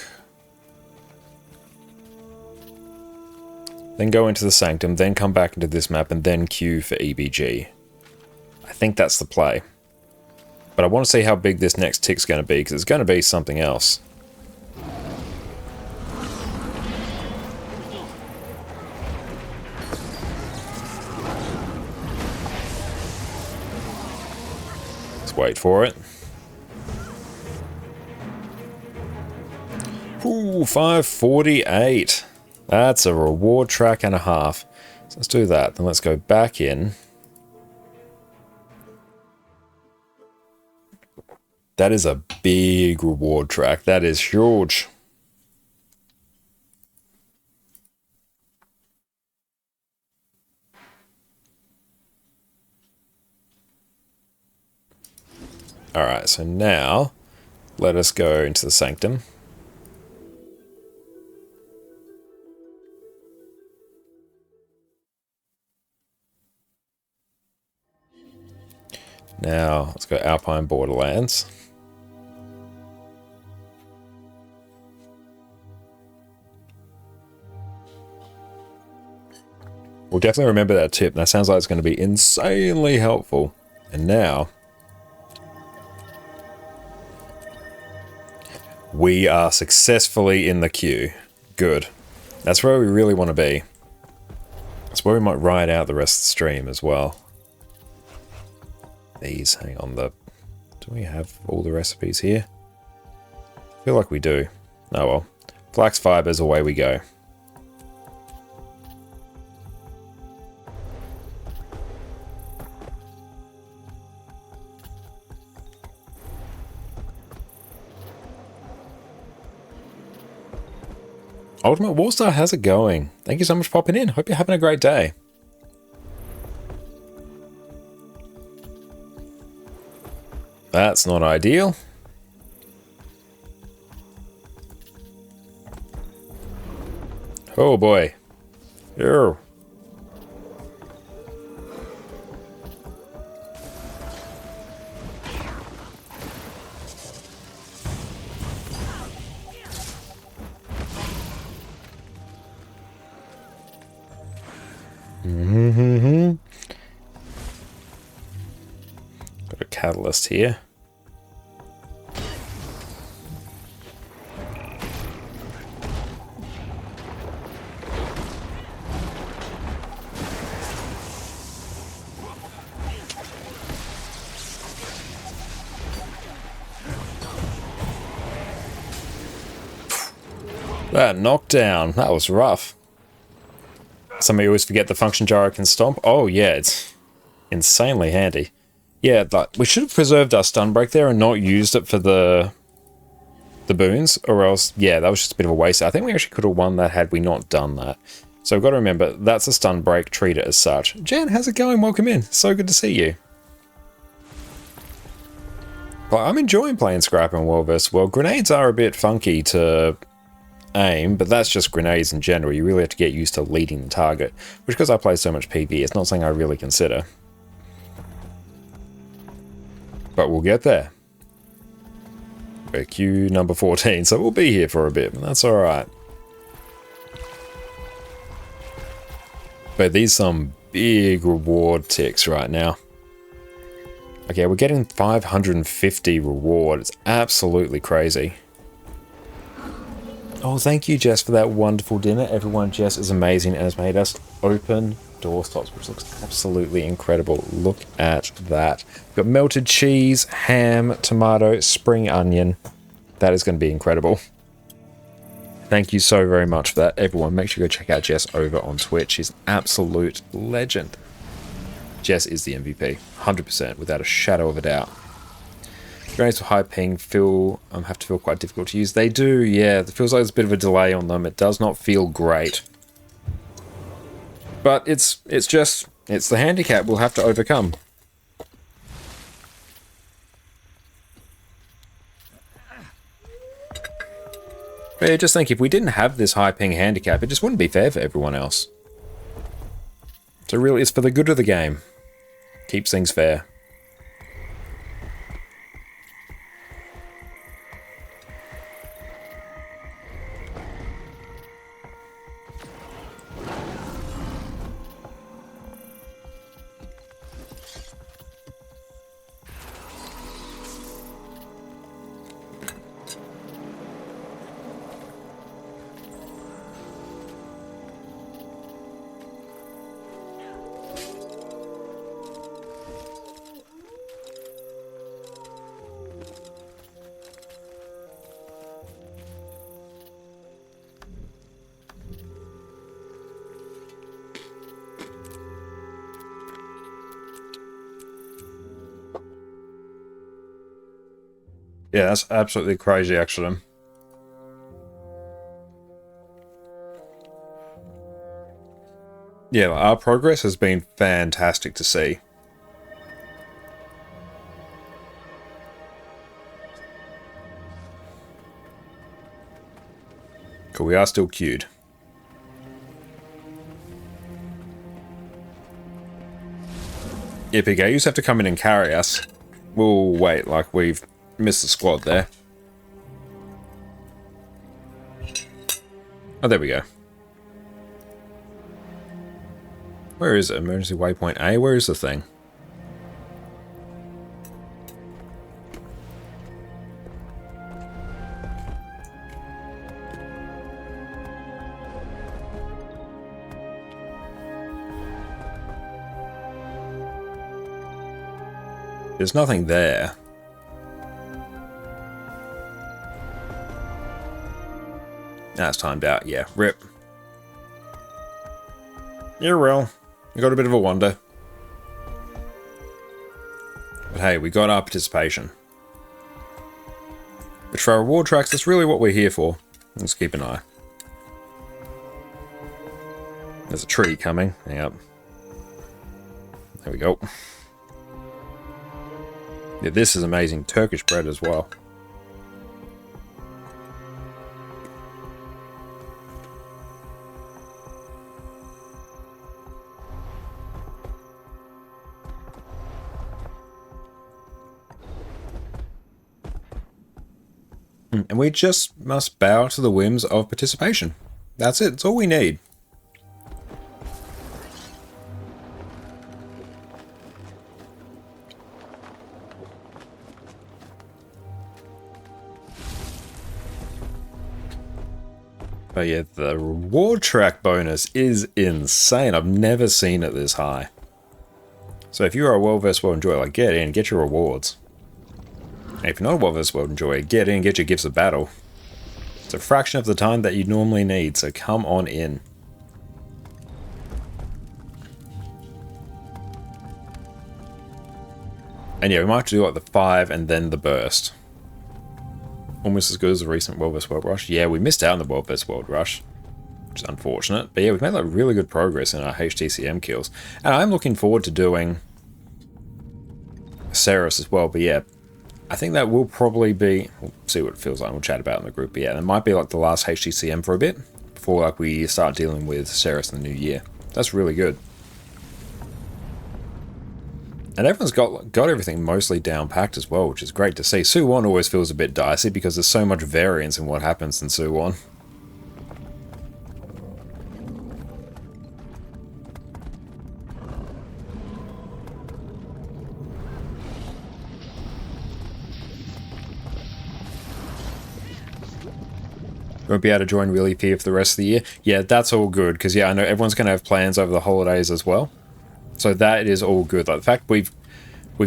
then go into the Sanctum, then come back into this map, and then queue for EBG. I think that's the play. But I want to see how big this next tick's going to be, because it's going to be something else. Let's wait for it. Ooh, 548. That's a reward track and a half. So let's do that. Then let's go back in. That is a big reward track. That is huge. Alright, so now let us go into the Sanctum. Now, let's go Alpine Borderlands. We'll definitely remember that tip. That sounds like it's going to be insanely helpful. And now, we are successfully in the queue. Good. That's where we really want to be. That's where we might ride out the rest of the stream as well. These, hang on, do we have all the recipes here? I feel like we do. Oh well. Flax fibers, away we go. Ultimate Warstar, how's it going? Thank you so much for popping in. Hope you're having a great day. That's not ideal. Oh boy. Ew. Got a catalyst here. That knockdown, that was rough. Somebody always forget the function gyro can stomp. Oh yeah, it's insanely handy. Yeah, but we should have preserved our stun break there and not used it for the boons, or else, yeah, that was just a bit of a waste. I think we actually could have won that had we not done that. So we've got to remember, that's a stun break, treat it as such. Jan, how's it going? Welcome in. So good to see you. But I'm enjoying playing Scrapper and World vs. World. Grenades are a bit funky to aim, but that's just grenades in general. You really have to get used to leading the target, which, because I play so much PvE, it's not something I really consider. But we'll get there. We're queue number 14, so we'll be here for a bit, but that's alright. But these some big reward ticks right now. Okay, we're getting 550 reward. It's absolutely crazy. Oh, thank you, Jess, for that wonderful dinner. Everyone, Jess is amazing and has made us open doorstops, which looks absolutely incredible. Look at that. We've got melted cheese, ham, tomato, spring onion. That is going to be incredible. Thank you so very much for that, everyone. Make sure you go check out Jess over on Twitch. She's an absolute legend. Jess is the MVP, 100%, without a shadow of a doubt. Grenades with high ping have to feel quite difficult to use. They do, yeah. It feels like there's a bit of a delay on them. It does not feel great. But it's the handicap we'll have to overcome. But yeah, just think, if we didn't have this high ping handicap, it just wouldn't be fair for everyone else. So really, it's for the good of the game. Keeps things fair. Yeah, that's absolutely crazy, actually. Yeah, our progress has been fantastic to see. Cool, we are still queued. Yeah, PK, you just have to come in and carry us. We'll wait, like we've missed the squad there. Oh, there we go. Where is it? Emergency waypoint A? Where is the thing? There's nothing there. That's timed out. Yeah, rip. You're well. We got a bit of a wonder. But hey, we got our participation. But for our reward tracks, that's really what we're here for. Let's keep an eye. There's a tree coming. Yep. There we go. Yeah, this is amazing. Turkish bread as well. And we just must bow to the whims of participation. That's it. That's all we need. But yeah, the reward track bonus is insane. I've never seen it this high. So if you are a well-versed world enjoyer, like, get in, get your rewards. And if you're not a well-versed world enjoyer, get in, get your gifts of battle. It's a fraction of the time that you normally need, so come on in. And yeah, we might have to do like the 5 and then the burst. Almost as good as the recent World vs. World Rush. Yeah, we missed out on the World vs. World Rush, which is unfortunate. But yeah, we've made like really good progress in our HTCM kills. And I'm looking forward to doing Ceres as well. But yeah, I think that will probably be... We'll see what it feels like. We'll chat about it in the group. But yeah, that might be like the last HTCM for a bit before like we start dealing with Ceres in the new year. That's really good. And everyone's got everything mostly down-packed as well, which is great to see. Suwon always feels a bit dicey because there's so much variance in what happens in Suwon. Won't be able to join Really P for the rest of the year. Yeah, that's all good, because yeah, I know everyone's going to have plans over the holidays as well. So that is all good. Like the fact we've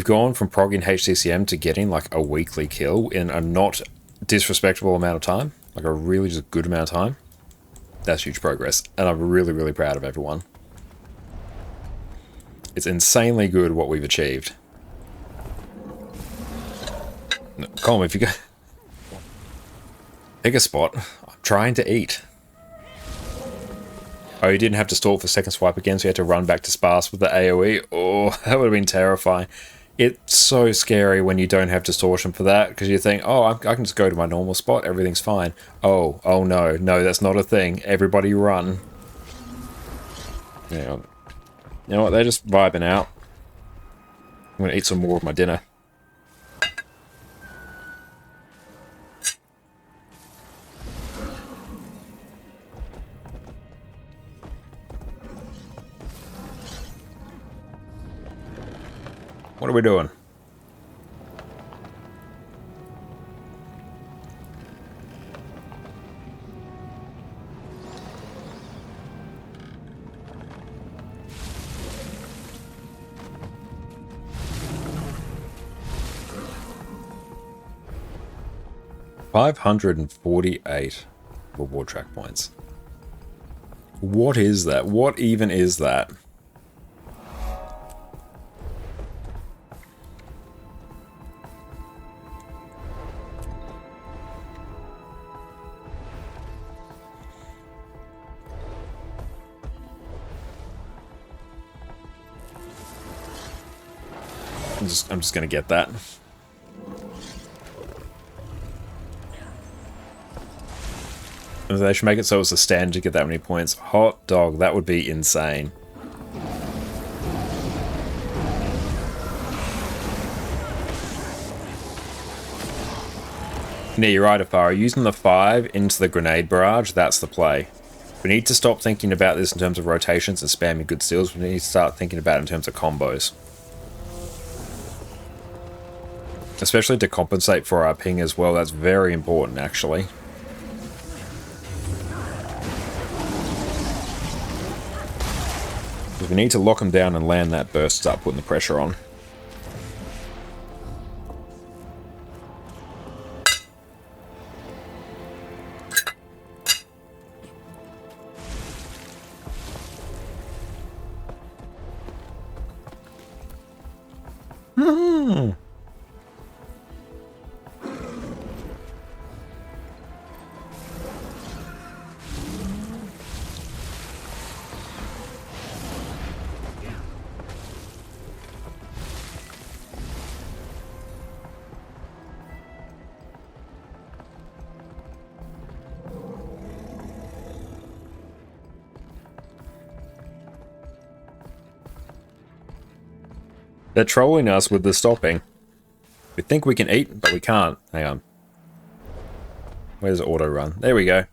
gone from progging HCCM to getting like a weekly kill in a not disrespectable amount of time, like a really just good amount of time. That's huge progress, and I'm really, really proud of everyone. It's insanely good what we've achieved. No, Colm, if you go pick a spot, I'm trying to eat. Oh, you didn't have to stall for second swipe again, so you had to run back to Sparse with the AoE. Oh, that would have been terrifying. It's so scary when you don't have distortion for that, because you think, oh, I can just go to my normal spot, everything's fine. Oh no, that's not a thing. Everybody run. Yeah. You know what, they're just vibing out. I'm going to eat some more of my dinner. What are we doing? $548 reward track points. What is that? What even is that? I'm just gonna get that. They should make it so it's a standard to get that many points. Hot dog, that would be insane. Yeah, you're right, Afara. Using the 5 into the grenade barrage, that's the play. We need to stop thinking about this in terms of rotations and spamming good steals. We need to start thinking about it in terms of combos. Especially to compensate for our ping as well. That's very important, actually. Because we need to lock them down and land that burst, start putting the pressure on. They're trolling us with the stopping. We think we can eat, but we can't. Hang on. Where's auto run? There we go.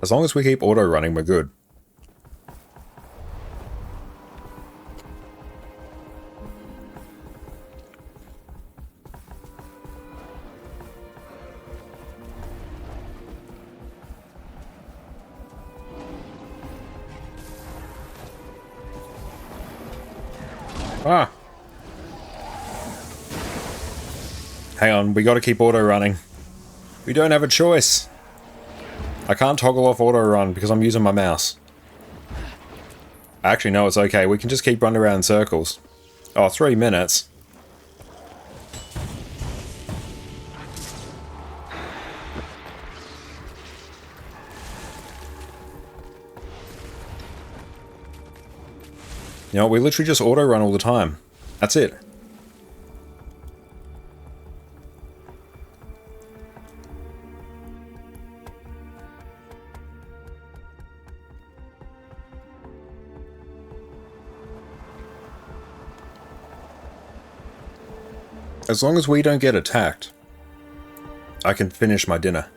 As long as we keep auto running, we're good. Ah. Hang on, we gotta keep auto running. We don't have a choice. I can't toggle off auto run because I'm using my mouse. Actually, no, it's okay. We can just keep running around in circles. Oh, 3 minutes. You know, we literally just auto run all the time. That's it. As long as we don't get attacked, I can finish my dinner.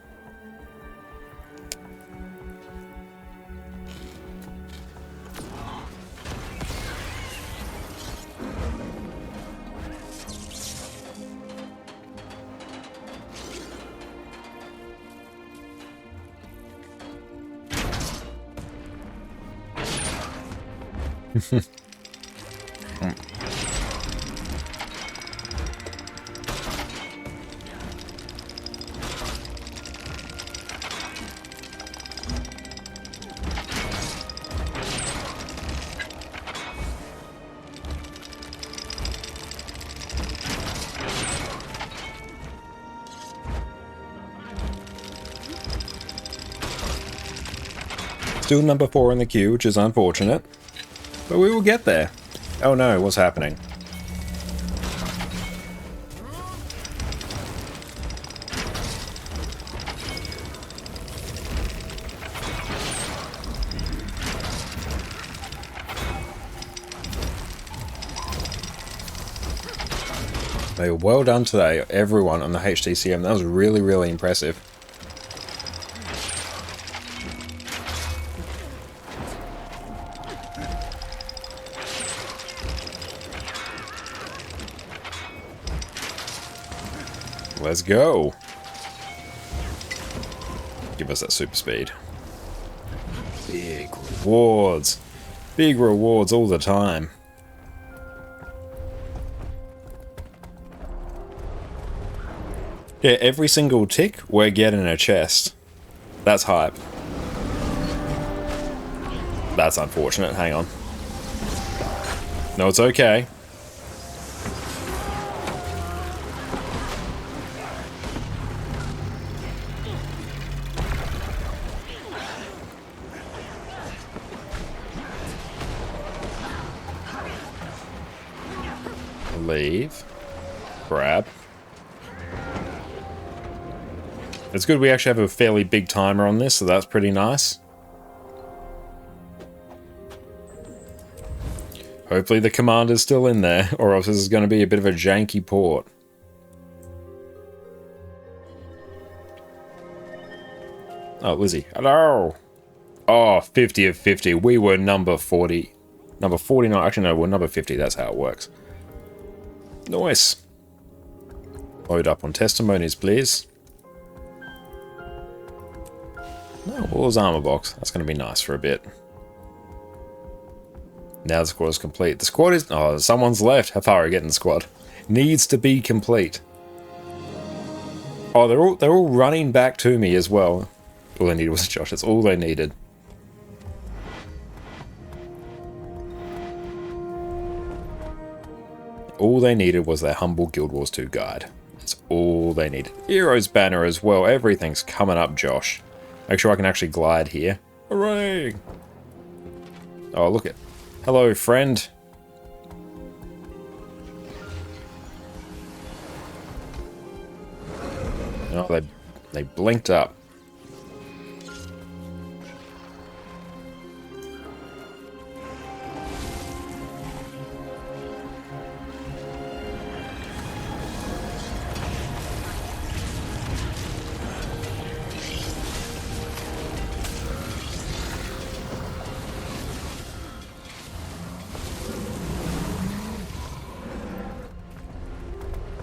Still number 4 in the queue, which is unfortunate. But we will get there. Oh no, what's happening? Hey, well done today, everyone on the HDCM. That was really, really impressive. Let's go. Give us that super speed. Big rewards. Big rewards all the time. Yeah, every single tick, we're getting a chest. That's hype. That's unfortunate. Hang on. No, it's okay. Leave. Grab. It's good we actually have a fairly big timer on this, so that's pretty nice. Hopefully the commander's still in there, or else this is going to be a bit of a janky port. Oh, Lizzie. Hello! Oh, 50 of 50. We were number 40. Number 49. Actually, no, we're number 50. That's how it works. Nice. Load up on testimonies, please. No, War's armor box. That's going to be nice for a bit. Now the squad is complete. The squad is... Oh, someone's left. How far are we getting the squad? Needs to be complete. Oh, they're all running back to me as well. All they needed was Josh. That's all they needed. All they needed was their humble Guild Wars 2 guide. That's all they needed. Heroes banner as well. Everything's coming up, Josh. Make sure I can actually glide here. Hooray! Oh, look it. Hello, friend. Oh, they blinked up.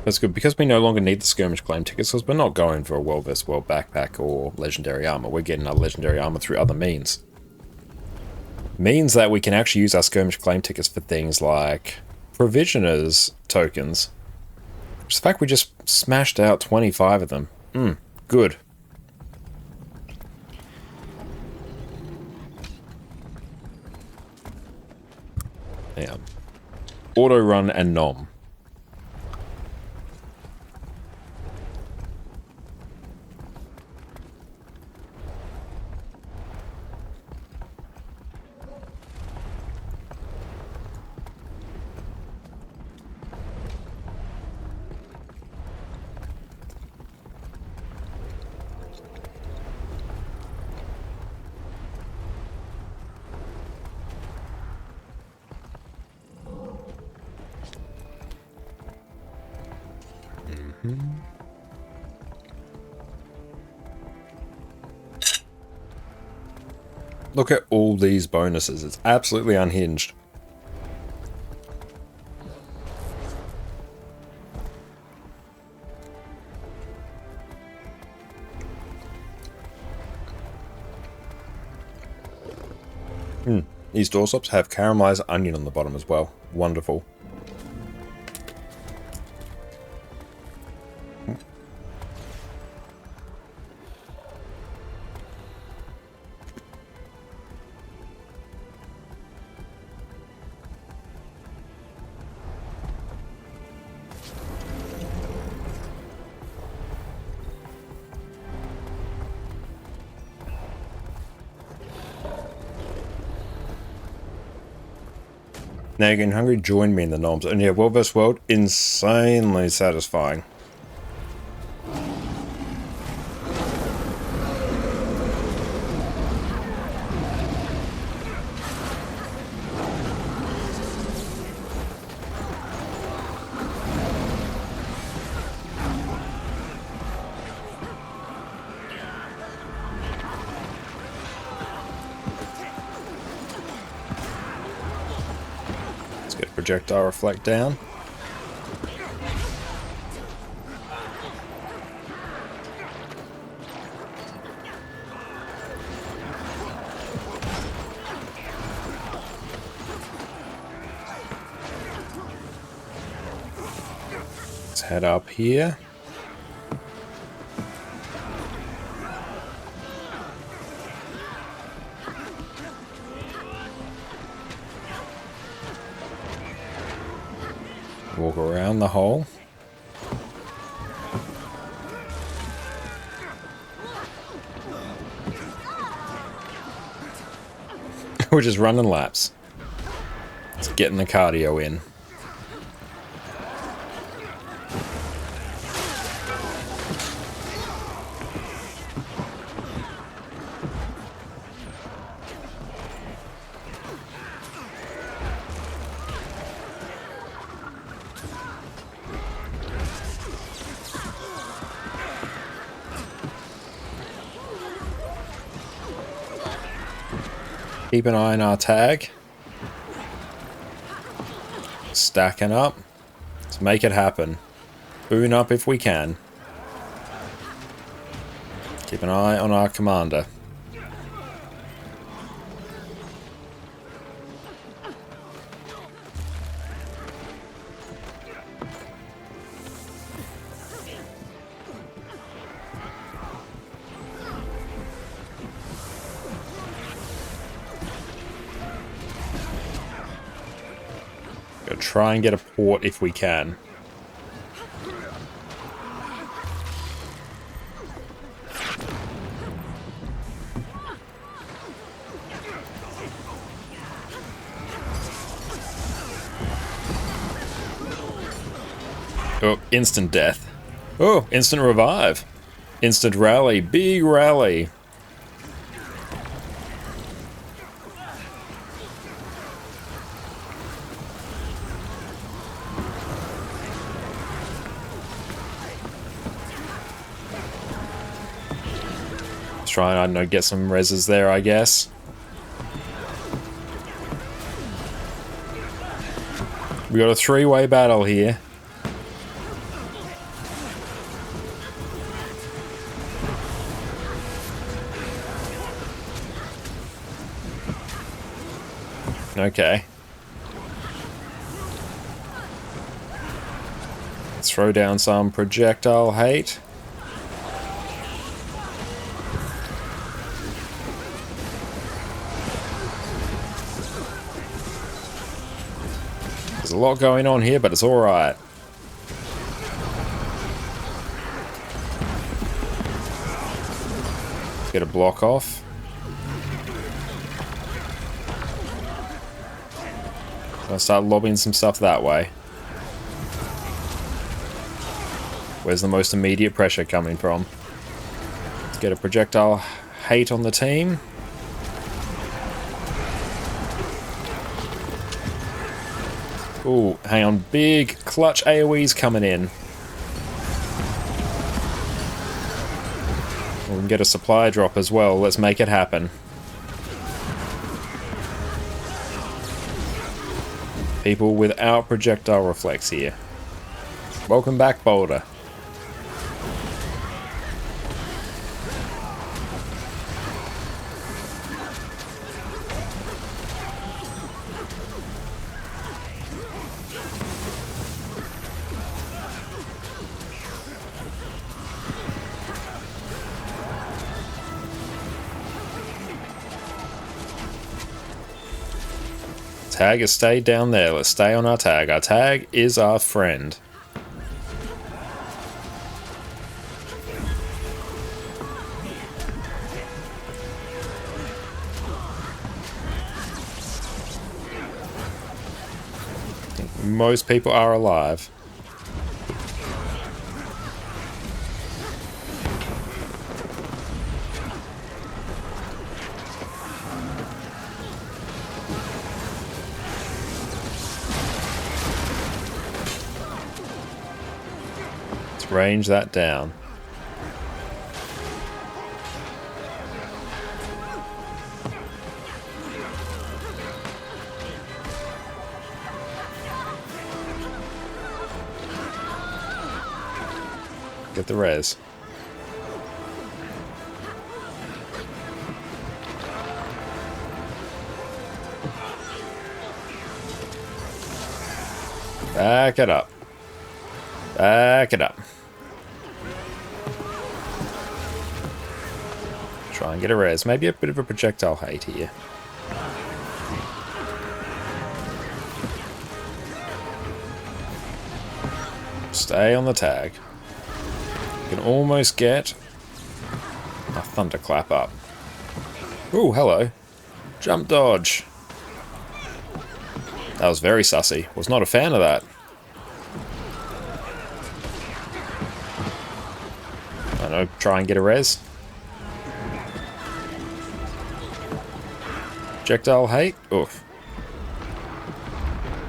That's good, because we no longer need the skirmish claim tickets, because we're not going for a World vs. World backpack or legendary armor. We're getting our legendary armor through other means. Means that we can actually use our skirmish claim tickets for things like provisioners tokens. Just the fact we just smashed out 25 of them. Good. Yeah. Auto run and nom. Look at all these bonuses. It's absolutely unhinged. These doorstops have caramelized onion on the bottom as well. Wonderful. Now you're getting hungry, join me in the noms. And yeah, World vs. World, insanely satisfying. Projectile reflect down. Let's head up here. Walk around the hole. We're just running laps. It's getting the cardio in. Keep an eye on our tag. Stacking up. Let's make it happen. Boon up if we can. Keep an eye on our commander. Gotta try and get a port if we can. Oh, instant death. Oh, instant revive. Instant rally. Big rally. Let's try and, I don't know, get some reses there, I guess. We got a three-way battle here. Okay. Let's throw down some projectile hate. There's a lot going on here, but it's alright. Let's get a block off. I'll start lobbing some stuff that way. Where's the most immediate pressure coming from? Let's get a projectile hate on the team. Ooh, hang on. Big clutch AoEs coming in. We can get a supply drop as well. Let's make it happen. People without projectile reflex here. Welcome back, Boulder. Tag has stayed down there. Let's stay on our tag. Our tag is our friend. Most people are alive. Range that down. Get the res. Back it up. Back it up. Try and get a res. Maybe a bit of a projectile hate here. Stay on the tag. You can almost get a thunderclap up. Ooh, hello. Jump dodge. That was very sussy. Was not a fan of that. I don't know, try and get a res. Projectile hate? Oof.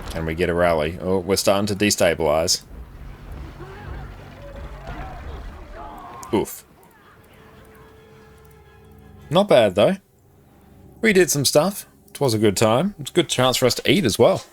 Can we get a rally? Oh, we're starting to destabilize. Oof. Not bad, though. We did some stuff. It was a good time. It's a good chance for us to eat as well.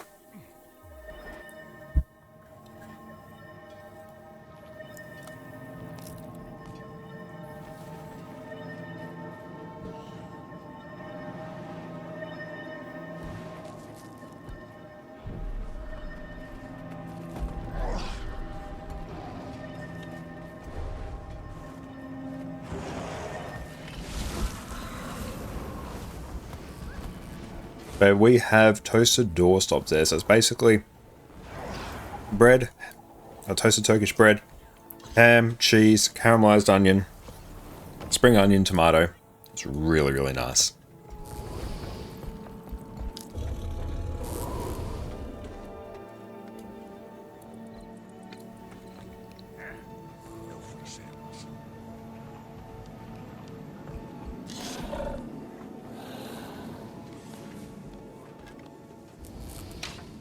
But we have toasted doorstops there, so it's basically bread, a toasted Turkish bread, ham, cheese, caramelized onion, spring onion, tomato. It's really, really nice.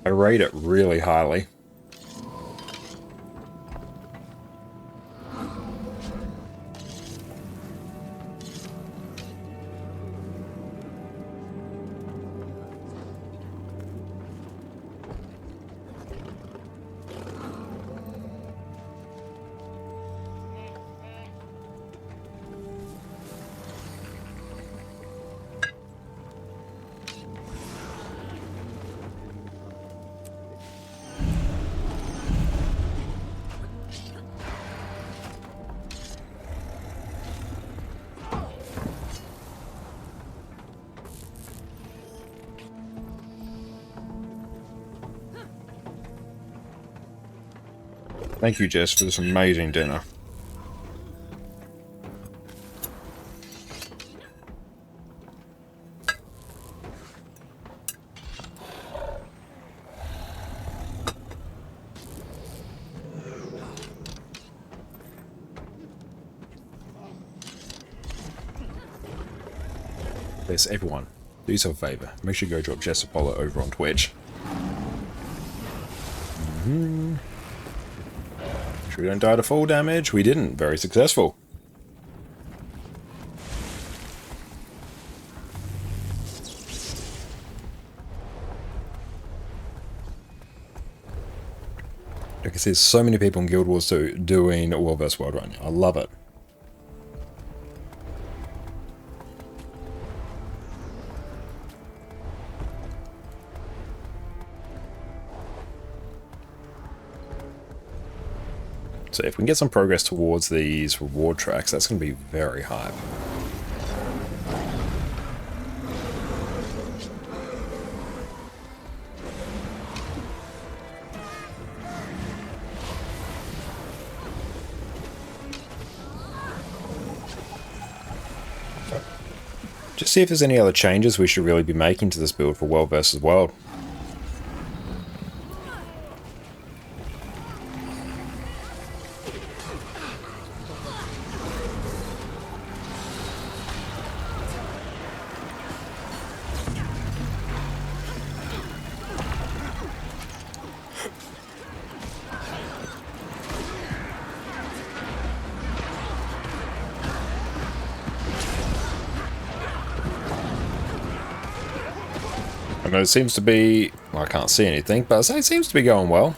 I rate it really highly. Thank you, Jess, for this amazing dinner. Yes, everyone, do yourself a favour. Make sure you go drop Jess Apollo over on Twitch. We don't die to fall damage. We didn't. Very successful. I can see there's so many people in Guild Wars 2 doing World vs. World right now. I love it. So if we can get some progress towards these reward tracks, that's going to be very hype. Just see if there's any other changes we should really be making to this build for World vs. World. I mean, it seems to be... Well, I can't see anything, but it seems to be going well.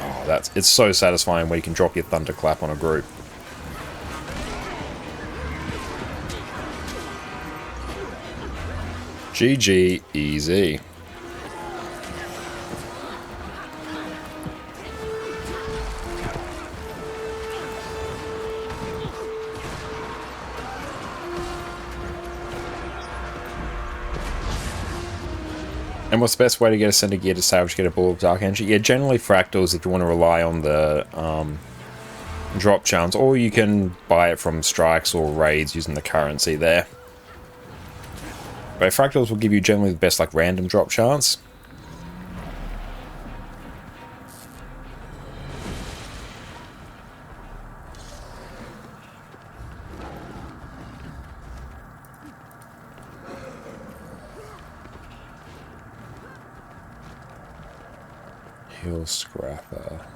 Oh, it's so satisfying when you can drop your thunderclap on a group. GG, easy. And what's the best way to get a center gear to salvage, get a Ball of Dark Energy? Yeah, generally fractals if you want to rely on the drop chance, or you can buy it from strikes or raids using the currency there. But fractals will give you generally the best like random drop chance. Hill Scrapper.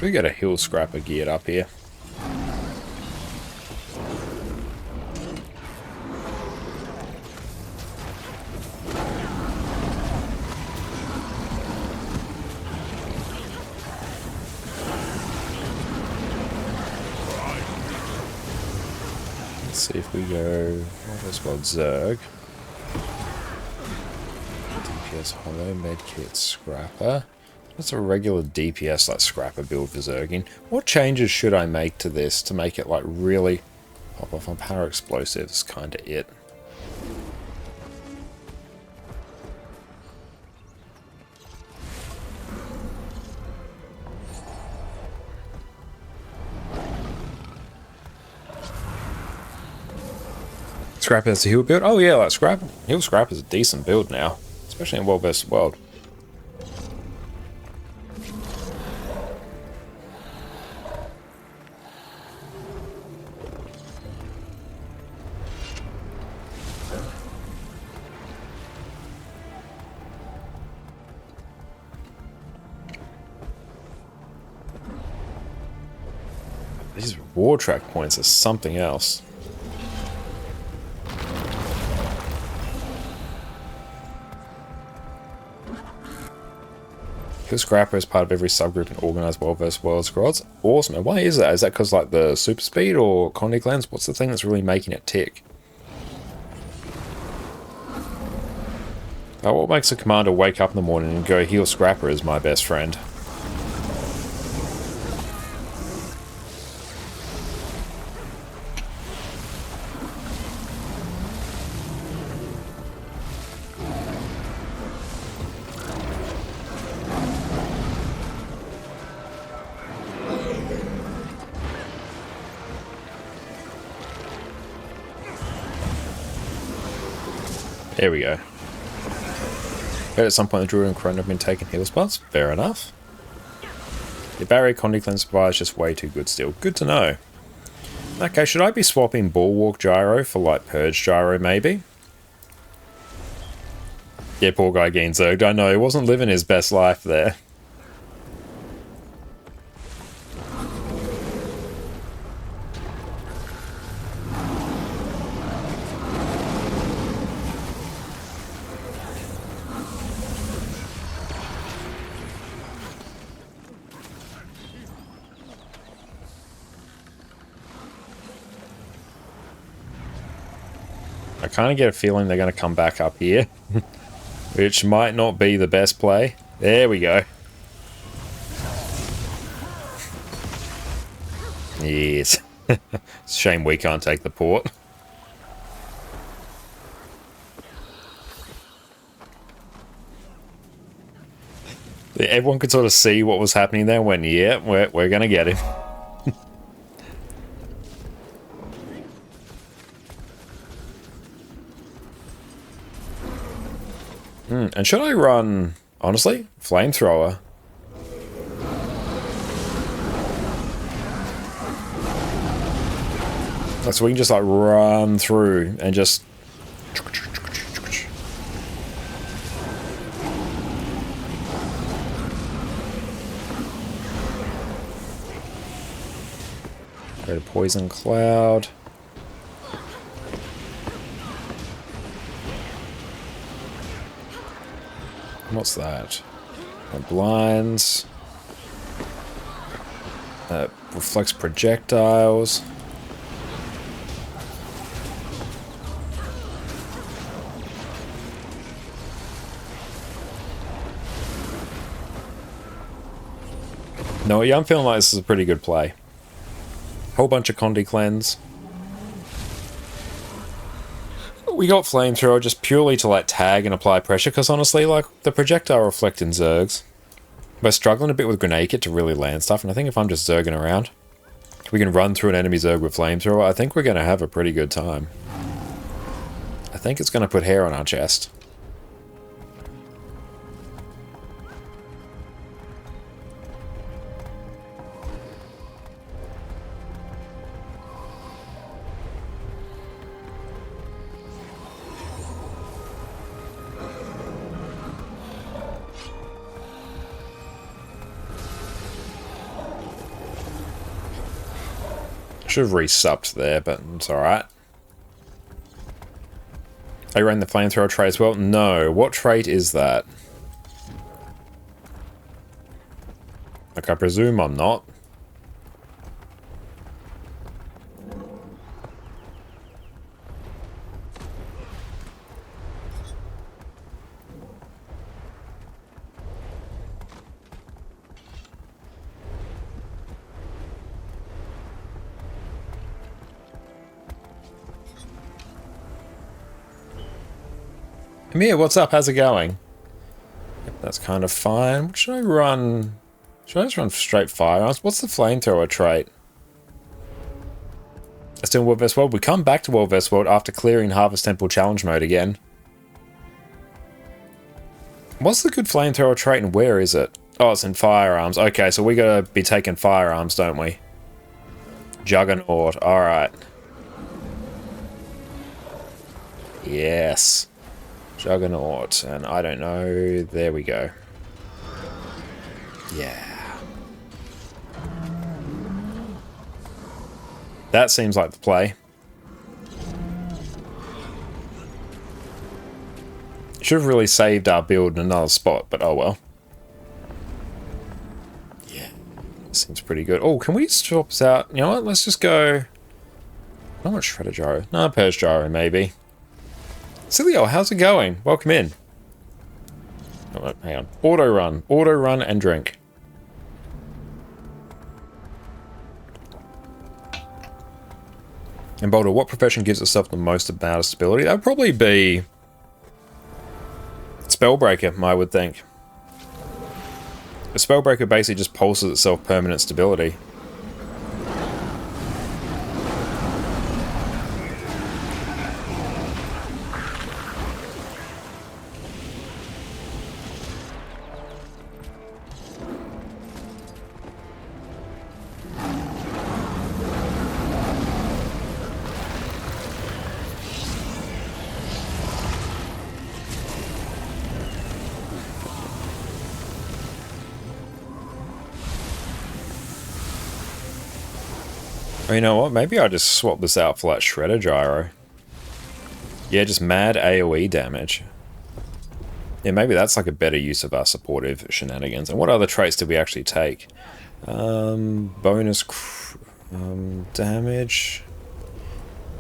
we get a hill scrapper geared up here? Let's see if we go... What is called Zerg. DPS Hollow, Medkit, Scrapper. That's a regular DPS like Scrapper build for Zerging. What changes should I make to this to make it like really pop off on power explosives? Kinda it. Scrapper has a heal build? Oh yeah, like Heal Scrapper is a decent build now. Especially in World vs. World. These war track points are something else. Heal Scrapper is part of every subgroup in organized World vs. World squads. Awesome. And why is that? Is that because like the super speed or Condi clans? What's the thing that's really making it tick? What makes a commander wake up in the morning and go, Heal Scrapper is my best friend? There we go. But at some point the Druid and Crone have been taking heal spots. Fair enough. The Barrier Condi Cleanse supply is just way too good still. Good to know. Okay, should I be swapping Bulwark Gyro for like Purge Gyro maybe? Yeah, poor guy getting zerged. I know, he wasn't living his best life there. I kind of get a feeling they're going to come back up here, which might not be the best play. There we go. Yes. It's a shame we can't take the port. Everyone could sort of see what was happening there when, yeah, we're going to get him. And should I run, honestly, Flamethrower? So we can just like run through and just... Go to Poison Cloud. What's that? Blinds. Reflects projectiles. No, yeah, I'm feeling like this is a pretty good play. Whole bunch of Condi Cleanse. We got Flamethrower just purely to like tag and apply pressure, because honestly, like, the projectile reflecting Zergs. We're struggling a bit with Grenade Kit to really land stuff, and I think if I'm just Zerging around, we can run through an enemy Zerg with Flamethrower, I think we're going to have a pretty good time. I think it's going to put hair on our chest. Should have resupped there, but it's alright. I ran the flamethrower trait as well? No. What trait is that? Like, I presume I'm not. Amir, what's up? How's it going? Yep, that's kind of fine. What should I run? Should I just run straight firearms? What's the flamethrower trait? Still in World vs. World. We come back to World vs. World after clearing Harvest Temple challenge mode again. What's the good flamethrower trait and where is it? Oh, it's in firearms. Okay, so we gotta be taking firearms, don't we? Juggernaut. Alright. Yes. Juggernaut, and I don't know, there we go. Yeah. That seems like the play. Should have really saved our build in another spot, but oh well. Yeah, seems pretty good. Oh, can we swap this out? You know what, let's just go... Not much Shredder Gyro. No, Purge Gyro maybe. Cilio, how's it going? Welcome in. Oh, hang on. Auto run and drink. And Boulder, what profession gives itself the most amount of stability? That would probably be Spellbreaker, I would think. A Spellbreaker basically just pulses itself permanent stability. You know what? Maybe I'll just swap this out for that Shredder Gyro. Yeah, just mad AoE damage. Yeah, maybe that's like a better use of our supportive shenanigans. And what other traits did we actually take? Bonus damage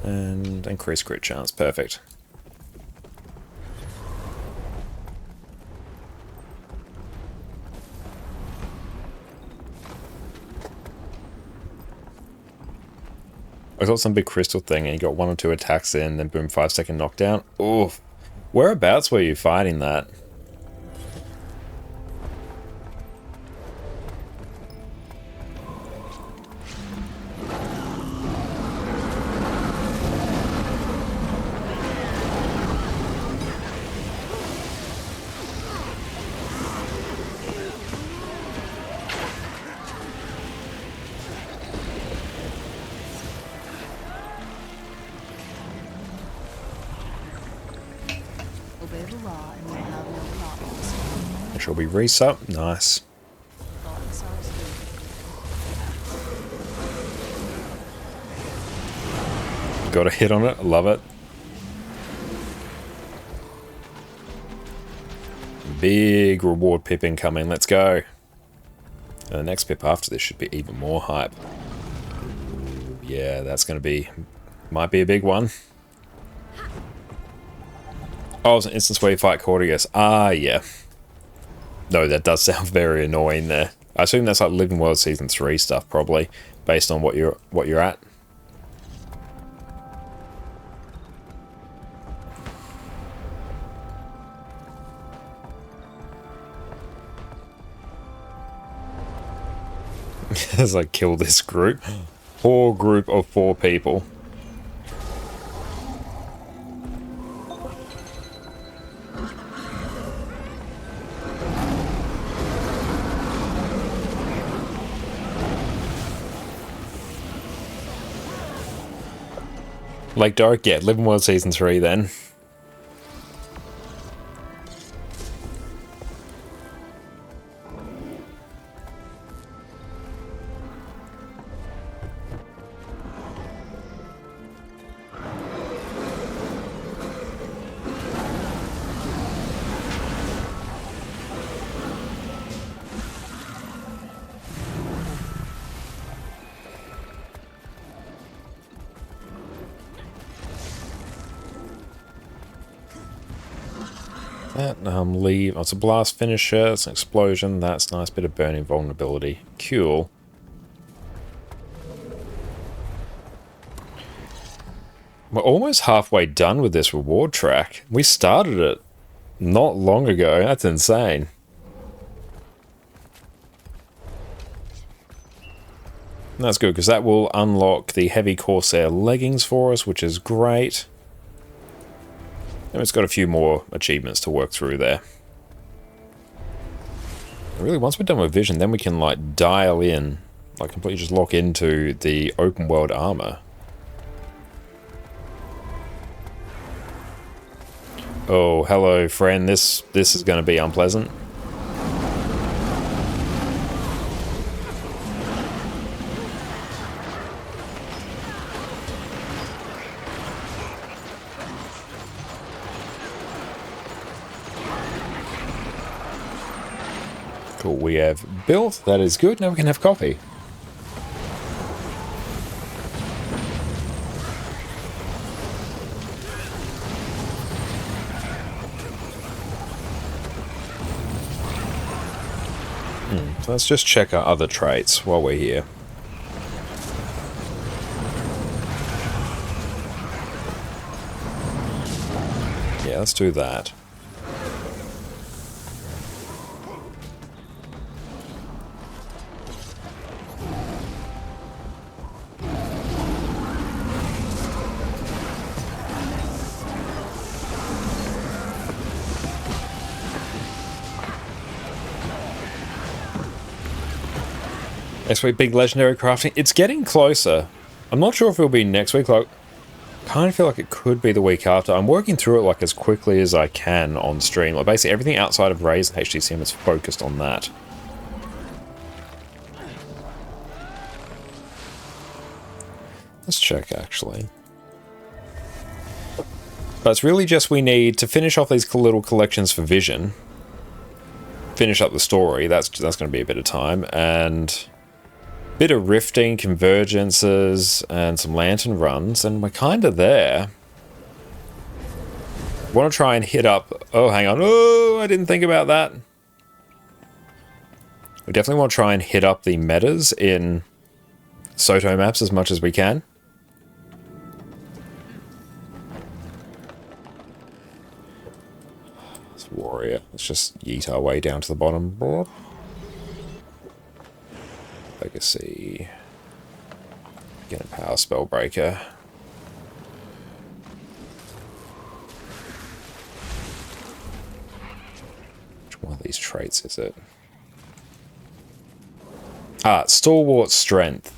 and increased crit chance. Perfect. I got some big crystal thing and you got 1 or 2 attacks in, then boom, 5-second knockdown. Oof. Whereabouts were you fighting that? Shall we resup? Nice. Got a hit on it. Love it. Big reward pip incoming. Let's go. And the next pip after this should be even more hype. Yeah, that's going to be... Might be a big one. Oh, it's an instance where you fight Cortius. Ah, yeah. No, that does sound very annoying there. I assume that's like Living World Season 3 stuff, probably, based on what you're at. As I kill this group. Poor group of 4 people. Lake Dark, yeah, Living World Season 3 then. That, leave. Oh, it's a blast finisher, it's an explosion, that's nice. Bit of burning vulnerability. Cool. We're almost halfway done with this reward track. We started it not long ago. That's insane. And that's good, because that will unlock the Heavy Corsair leggings for us, which is great. And it's got a few more achievements to work through there. Really, once we're done with Vision, then we can, like, dial in, like, completely just lock into the open world armor. Oh, hello, friend. This is going to be unpleasant. Cool, we have built. That is good. Now we can have coffee. So let's just check our other traits while we're here. Yeah, let's do that. Next week, big legendary crafting. It's getting closer. I'm not sure if it'll be next week. Like, kind of feel like it could be the week after. I'm working through it like as quickly as I can on stream. Like basically everything outside of Raze and HDCM is focused on that. Let's check actually. But it's really just we need to finish off these little collections for Vision. Finish up the story. That's going to be a bit of time, and bit of rifting, convergences, and some lantern runs, and we're kind of there. Want to try and hit up... Oh, hang on. Oh, I didn't think about that. We definitely want to try and hit up the metas in Soto maps as much as we can. This warrior. Let's just yeet our way down to the bottom. Legacy. Get a power spellbreaker. Which one of these traits is it? Ah, Stalwart Strength,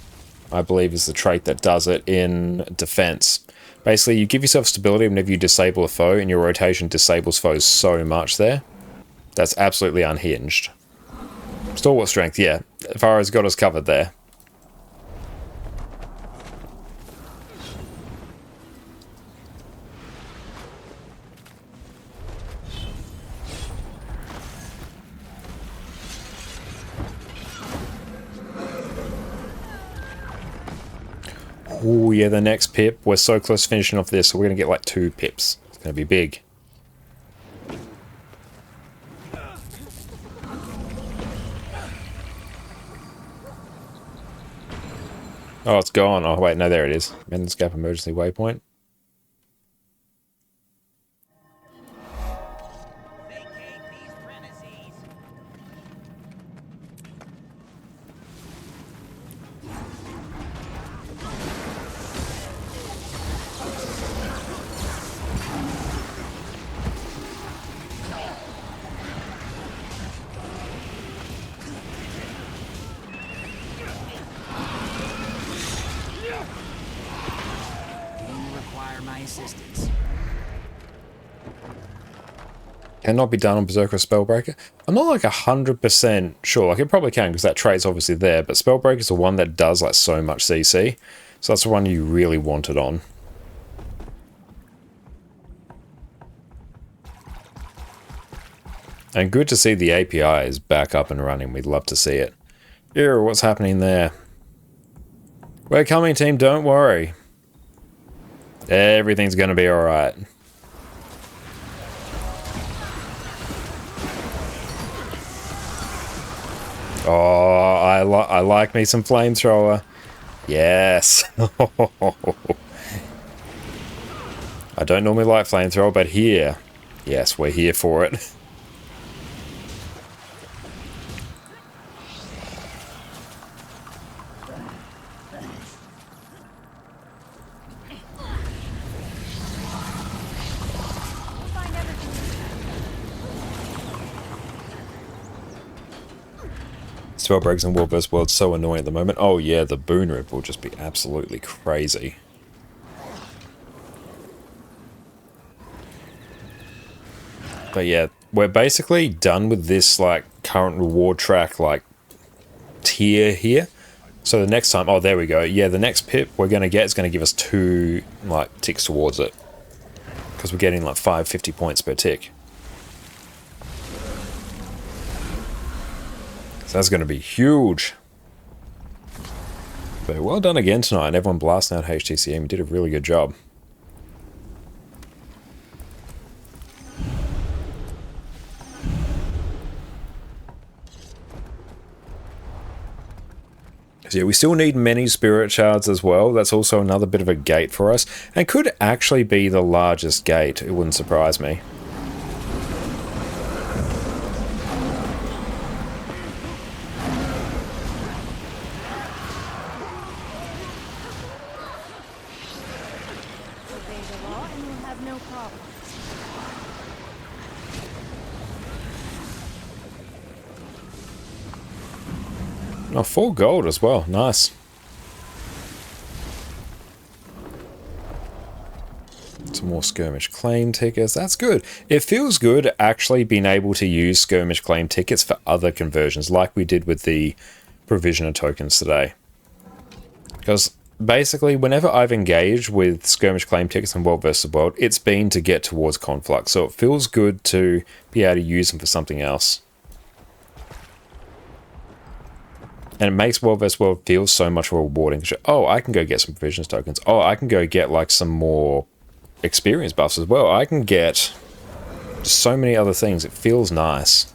I believe, is the trait that does it in defense. Basically, you give yourself stability whenever you disable a foe, and your rotation disables foes so much there. That's absolutely unhinged. Stalwart Strength, yeah. Farah's got us covered there. Oh yeah, the next pip. We're so close to finishing off this, so we're going to get like 2 pips. It's going to be big. Oh, it's gone. Oh, wait, no, there it is. Men's Gap Emergency Waypoint. Cannot be done on Berserker Spellbreaker. I'm not like 100% sure. Like it probably can because that trait's obviously there, but Spellbreaker's the one that does like so much CC. So that's the one you really want it on. And good to see the API is back up and running. We'd love to see it. Ew, what's happening there? We're coming, team, don't worry. Everything's gonna be alright. Oh, I like me some flamethrower. Yes. I don't normally like flamethrower, but here, yes, we're here for it. Spell breaks in World vs. World so annoying at the moment. Oh yeah, the boon rip will just be absolutely crazy. But yeah, we're basically done with this like current reward track like tier here. So the next time, oh there we go. Yeah, the next pip we're gonna get is gonna give us 2 like ticks towards it. Because we're getting like 550 points per tick. So that's going to be huge. But well done again tonight, and everyone blasting out HTCM. You did a really good job. So yeah, we still need many spirit shards as well. That's also another bit of a gate for us, and could actually be the largest gate. It wouldn't surprise me. Oh, 4 gold as well. Nice. Some more skirmish claim tickets. That's good. It feels good actually being able to use skirmish claim tickets for other conversions like we did with the provisioner tokens today. Because basically whenever I've engaged with skirmish claim tickets in World vs. World, it's been to get towards Conflux. So it feels good to be able to use them for something else. And it makes World vs. World feel so much more rewarding. Oh, I can go get some provisions tokens. Oh, I can go get like some more experience buffs as well. I can get so many other things. It feels nice.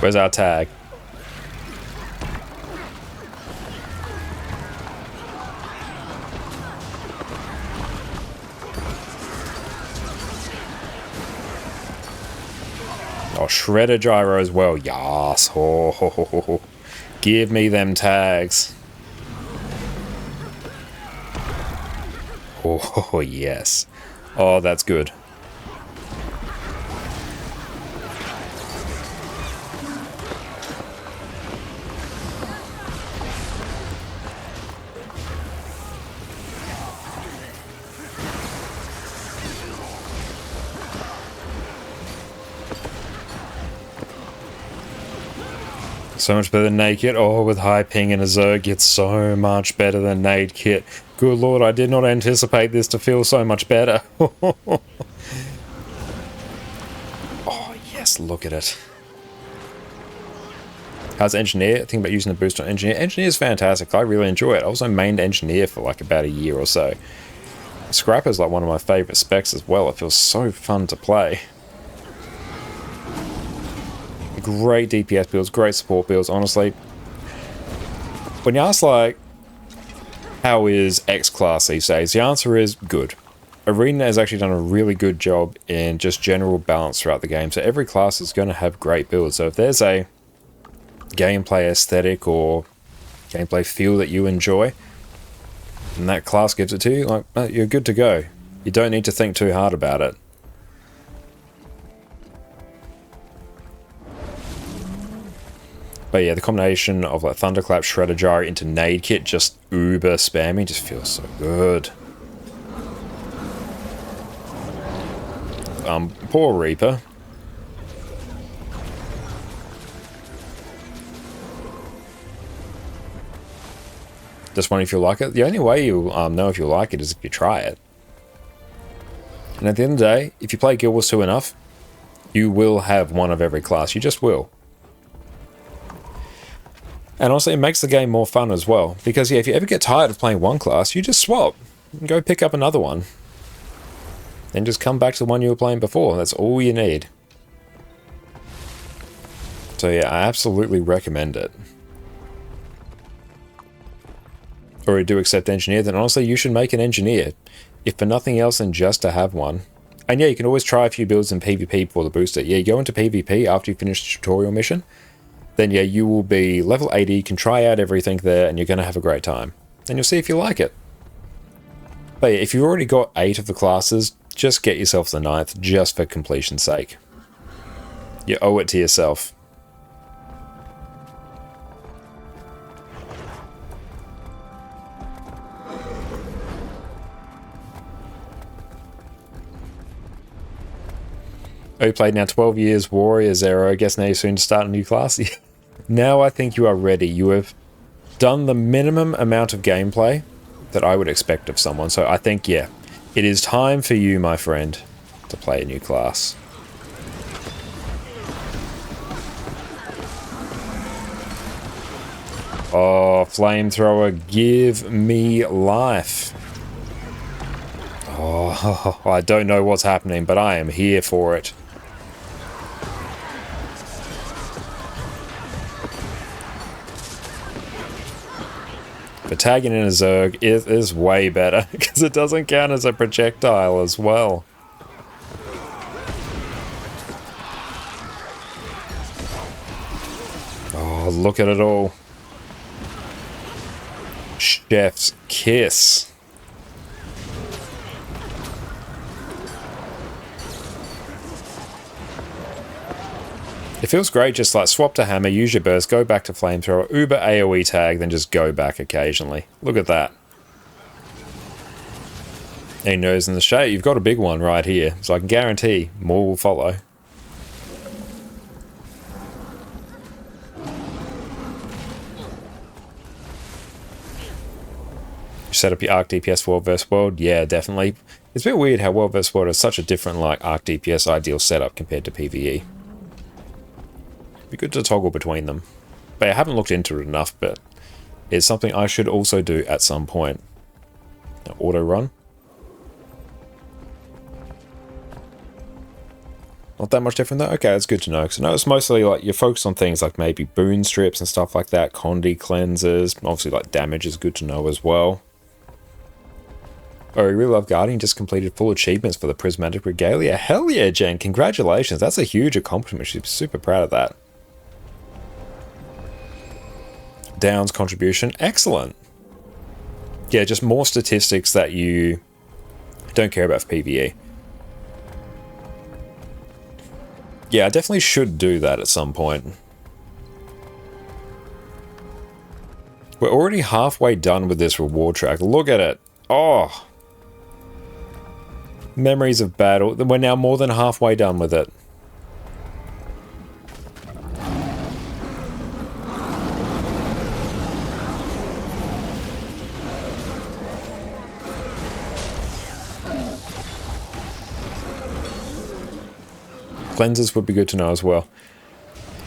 Where's our tag? Oh, Shredder Gyro as well. Yas. Oh, ho, ho, ho, ho. Give me them tags. Oh, yes. Oh, that's good. So much better than Nade Kit. Oh, with high ping and a Zerg, it's so much better than Nade Kit. Good lord, I did not anticipate this to feel so much better. Oh, yes, look at it. How's Engineer? Think about using the boost on Engineer. Engineer is fantastic. I really enjoy it. I also mained Engineer for like about a year or so. Scrapper is like one of my favorite specs as well. It feels so fun to play. Great DPS builds, great support builds, honestly. When you ask, like, how is X class these days, the answer is good. Arena has actually done a really good job in just general balance throughout the game, so every class is going to have great builds. So if there's a gameplay aesthetic or gameplay feel that you enjoy, and that class gives it to you, like, you're good to go. You don't need to think too hard about it. But yeah, the combination of like Thunderclap, Shredder Gyro into Nade Kit, just uber spammy, just feels so good. Poor Reaper. Just wondering if you like it. The only way you'll know if you like it is if you try it. And at the end of the day, if you play Guild Wars 2 enough, you will have one of every class. You just will. And also, it makes the game more fun as well. Because, yeah, if you ever get tired of playing one class, you just swap. And go pick up another one. Then just come back to the one you were playing before. That's all you need. So, yeah, I absolutely recommend it. Or you do accept engineer, then honestly, you should make an engineer. If for nothing else than just to have one. And yeah, you can always try a few builds in PvP before the booster. Yeah, you go into PvP after you finish the tutorial mission. Then yeah, you will be level 80, you can try out everything there, and you're going to have a great time. And you'll see if you like it. But yeah, if you've already got 8 of the classes, just get yourself the 9th, just for completion's sake. You owe it to yourself. Oh, you played now 12 years, Warrior Zero. I guess now you're soon to start a new class. Now I think you are ready. You have done the minimum amount of gameplay that I would expect of someone. So I think, yeah, it is time for you, my friend, to play a new class. Oh, Flamethrower, give me life. Oh, I don't know what's happening, but I am here for it. But tagging in a Zerg is way better, because it doesn't count as a projectile as well. Oh, look at it all. Chef's kiss. It feels great, just like swap to hammer, use your burst, go back to flamethrower, uber AoE tag, then just go back occasionally. Look at that. Any nerds in the shade? You've got a big one right here, so I can guarantee more will follow. You set up your Arc DPS for World vs. World? Yeah, definitely. It's a bit weird how World vs. World is such a different like Arc DPS ideal setup compared to PvE. Be good to toggle between them. But I haven't looked into it enough, but it's something I should also do at some point. Now, auto run. Not that much different though? Okay, that's good to know. Because I know it's mostly like you're focused on things like maybe boon strips and stuff like that, Condi cleansers, obviously like damage is good to know as well. Oh, we really love Guardian, just completed full achievements for the Prismatic Regalia. Hell yeah, Jen, congratulations. That's a huge accomplishment. She's super proud of that. Downs contribution, excellent. Yeah, just more statistics that you don't care about for PvE. Yeah, I definitely should do that at some point. We're already halfway done with this reward track. Look at it. Oh. Memories of battle. We're now more than halfway done with it. Cleansers would be good to know as well.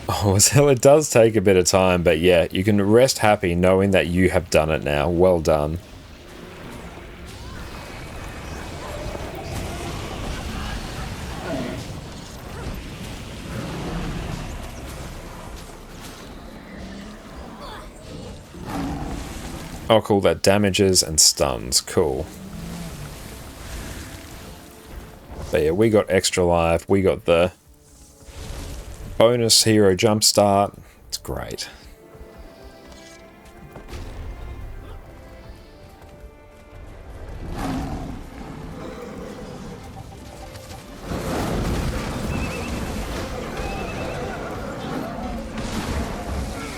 Oh, so it does take a bit of time, but yeah, you can rest happy knowing that you have done it now. Well done. Oh, cool, that damages and stuns. Cool. But yeah, we got extra life, we got the bonus hero jumpstart. It's great.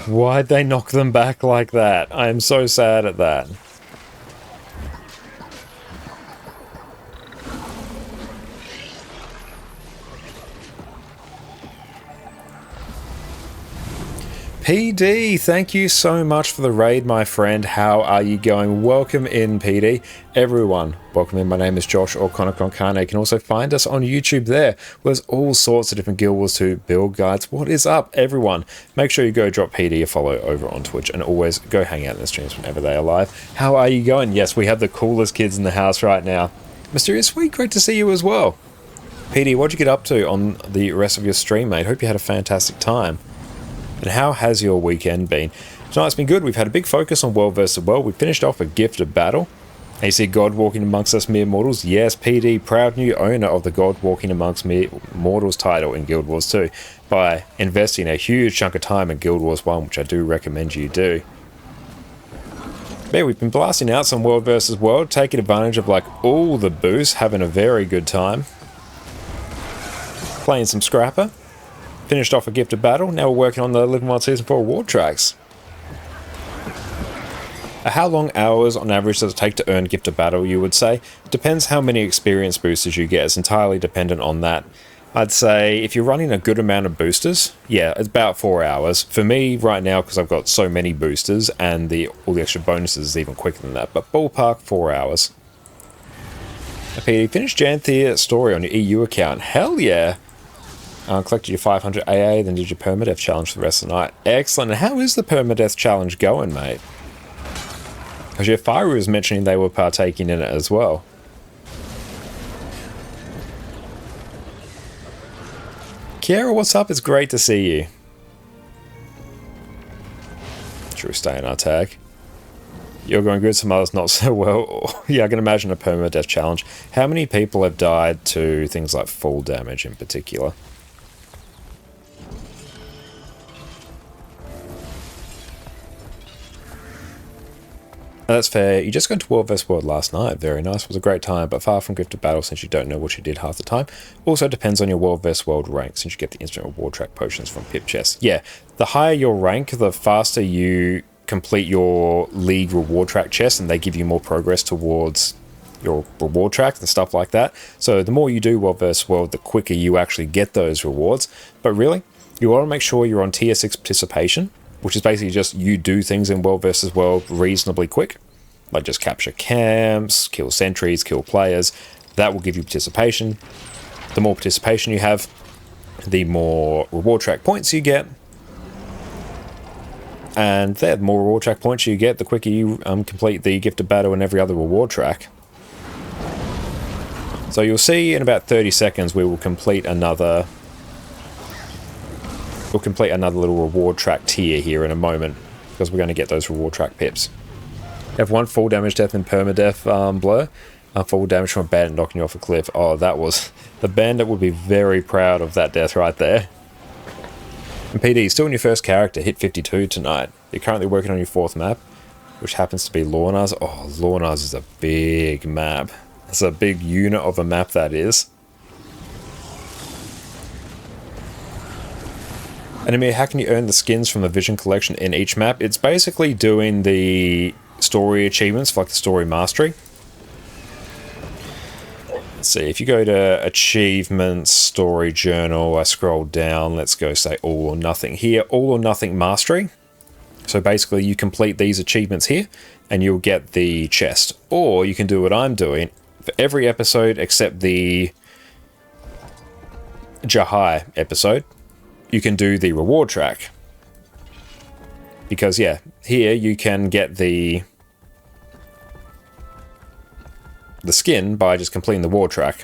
Why'd they knock them back like that? I am so sad at that. PD, thank you so much for the raid, my friend. How are you going? Welcome in, PD. Everyone, welcome in. My name is Josh or Connor Concane. You can also find us on YouTube there. There's all sorts of different Guild Wars 2 build guides. What is up, everyone? Make sure you go drop PD a follow over on Twitch and always go hang out in the streams whenever they are live. How are you going? Yes, we have the coolest kids in the house right now. Mysterious Sweet, great to see you as well. PD, what'd you get up to on the rest of your stream, mate? Hope you had a fantastic time. And how has your weekend been? Tonight's been good. We've had a big focus on World vs. World. We finished off a Gift of Battle. And you see God walking amongst us mere mortals. Yes, PD, proud new owner of the God walking amongst mere mortals title in Guild Wars 2 by investing a huge chunk of time in Guild Wars 1, which I do recommend you do. But yeah, we've been blasting out some World vs. World, taking advantage of like all the boosts, having a very good time. Playing some Scrapper. Finished off a Gift of Battle. Now we're working on the Living Wild Season 4 award tracks. How long hours on average does it take to earn Gift of Battle, you would say? It depends how many experience boosters you get. It's entirely dependent on that. I'd say if you're running a good amount of boosters, yeah, it's about 4 hours. For me right now, because I've got so many boosters and all the extra bonuses is even quicker than that, but ballpark 4 hours. Okay, finished Janthea story on your EU account. Hell yeah! Collected your 500 AA, then did your permadeath challenge for the rest of the night. Excellent. And how is the permadeath challenge going, mate? Because your Firu was mentioning they were partaking in it as well. Kiara, what's up? It's great to see you. Should we stay in our tag? You're going good, some others not so well. Yeah, I can imagine a permadeath challenge. How many people have died to things like fall damage in particular? That's fair. You just got to World vs. World last night. Very nice. It was a great time, but far from Gift of Battle since you don't know what you did half the time. Also depends on your World vs. World rank since you get the instant reward track potions from Pip Chest. Yeah, the higher your rank, the faster you complete your league reward track chest and they give you more progress towards your reward track and stuff like that. So the more you do World vs. World, the quicker you actually get those rewards. But really, you want to make sure you're on tier 6 participation, which is basically just you do things in World vs. World reasonably quick, like just capture camps, kill sentries, kill players. That will give you participation. The more participation you have, the more reward track points you get. And the more reward track points you get, the quicker you complete the Gift of Battle and every other reward track. So you'll see in about 30 seconds we will complete another... We'll complete another little reward track tier here in a moment, because we're going to get those reward track pips. You have one full damage death in permadeath, Blur. Full damage from a bandit knocking you off a cliff. Oh, that was... The bandit would be very proud of that death right there. And PD, still in your first character, hit 52 tonight. You're currently working on your 4th map, which happens to be Lornaz. Oh, Lornaz is a big map. It's a big unit of a map, that is. And I mean, how can you earn the skins from the Vision Collection in each map? It's basically doing the story achievements for like the story mastery. Let's see, if you go to achievements, story journal, I scroll down, let's go say all or nothing. Here, all or nothing mastery. So basically you complete these achievements here and you'll get the chest. Or you can do what I'm doing for every episode except the Jahai episode. You can do the reward track. Because, yeah, here you can get the skin by just completing the war track.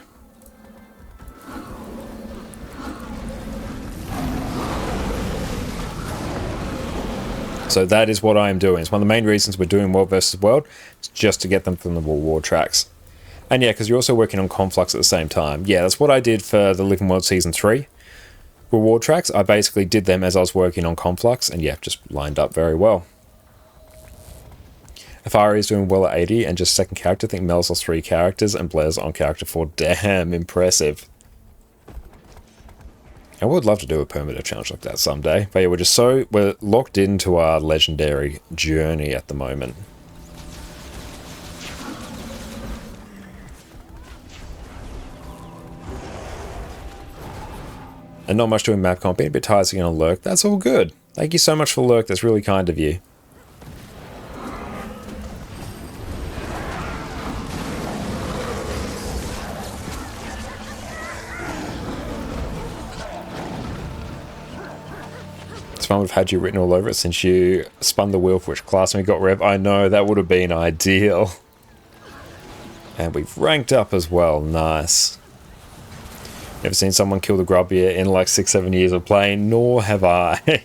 So that is what I am doing. It's one of the main reasons we're doing World vs. World. It's just to get them from the reward tracks. And yeah, because you're also working on Conflux at the same time. Yeah, that's what I did for the Living World Season 3. Reward tracks, I basically did them as I was working on Conflux, and yeah, just lined up very well. Afari is doing well at 80, and just second character. I think Mel's lost 3 characters, and Blair's on character 4. Damn, impressive. I would love to do a permadeath challenge like that someday. But yeah, we're locked into our legendary journey at the moment. And not much doing map comping, a bit tired to get on lurk. That's all good. Thank you so much for Lurk. That's really kind of you. It's fun we've had you written all over it since you spun the wheel for which class and we got rev. I know, that would have been ideal. And we've ranked up as well. Nice. Never seen someone kill the grub yet in like 6-7 years of playing, nor have I.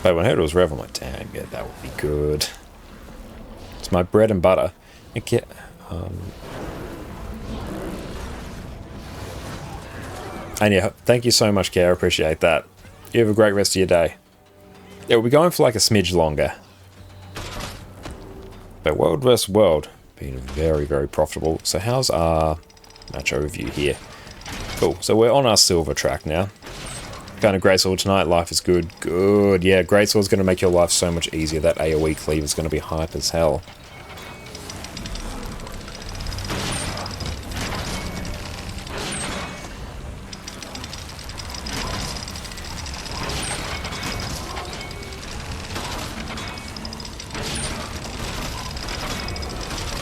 But when I heard it was rev, I'm like, damn, yeah, that would be good. It's my bread and butter. Okay. And yeah, thank you so much, Care. I appreciate that. You have a great rest of your day. Yeah, we'll be going for like a smidge longer. But World vs. World being very, very profitable. So how's our match overview here? Cool. So we're on our silver track now. Kind of Greatsword tonight. Life is good. Good. Yeah, Greatsword's going to make your life so much easier. That AoE cleave is going to be hype as hell.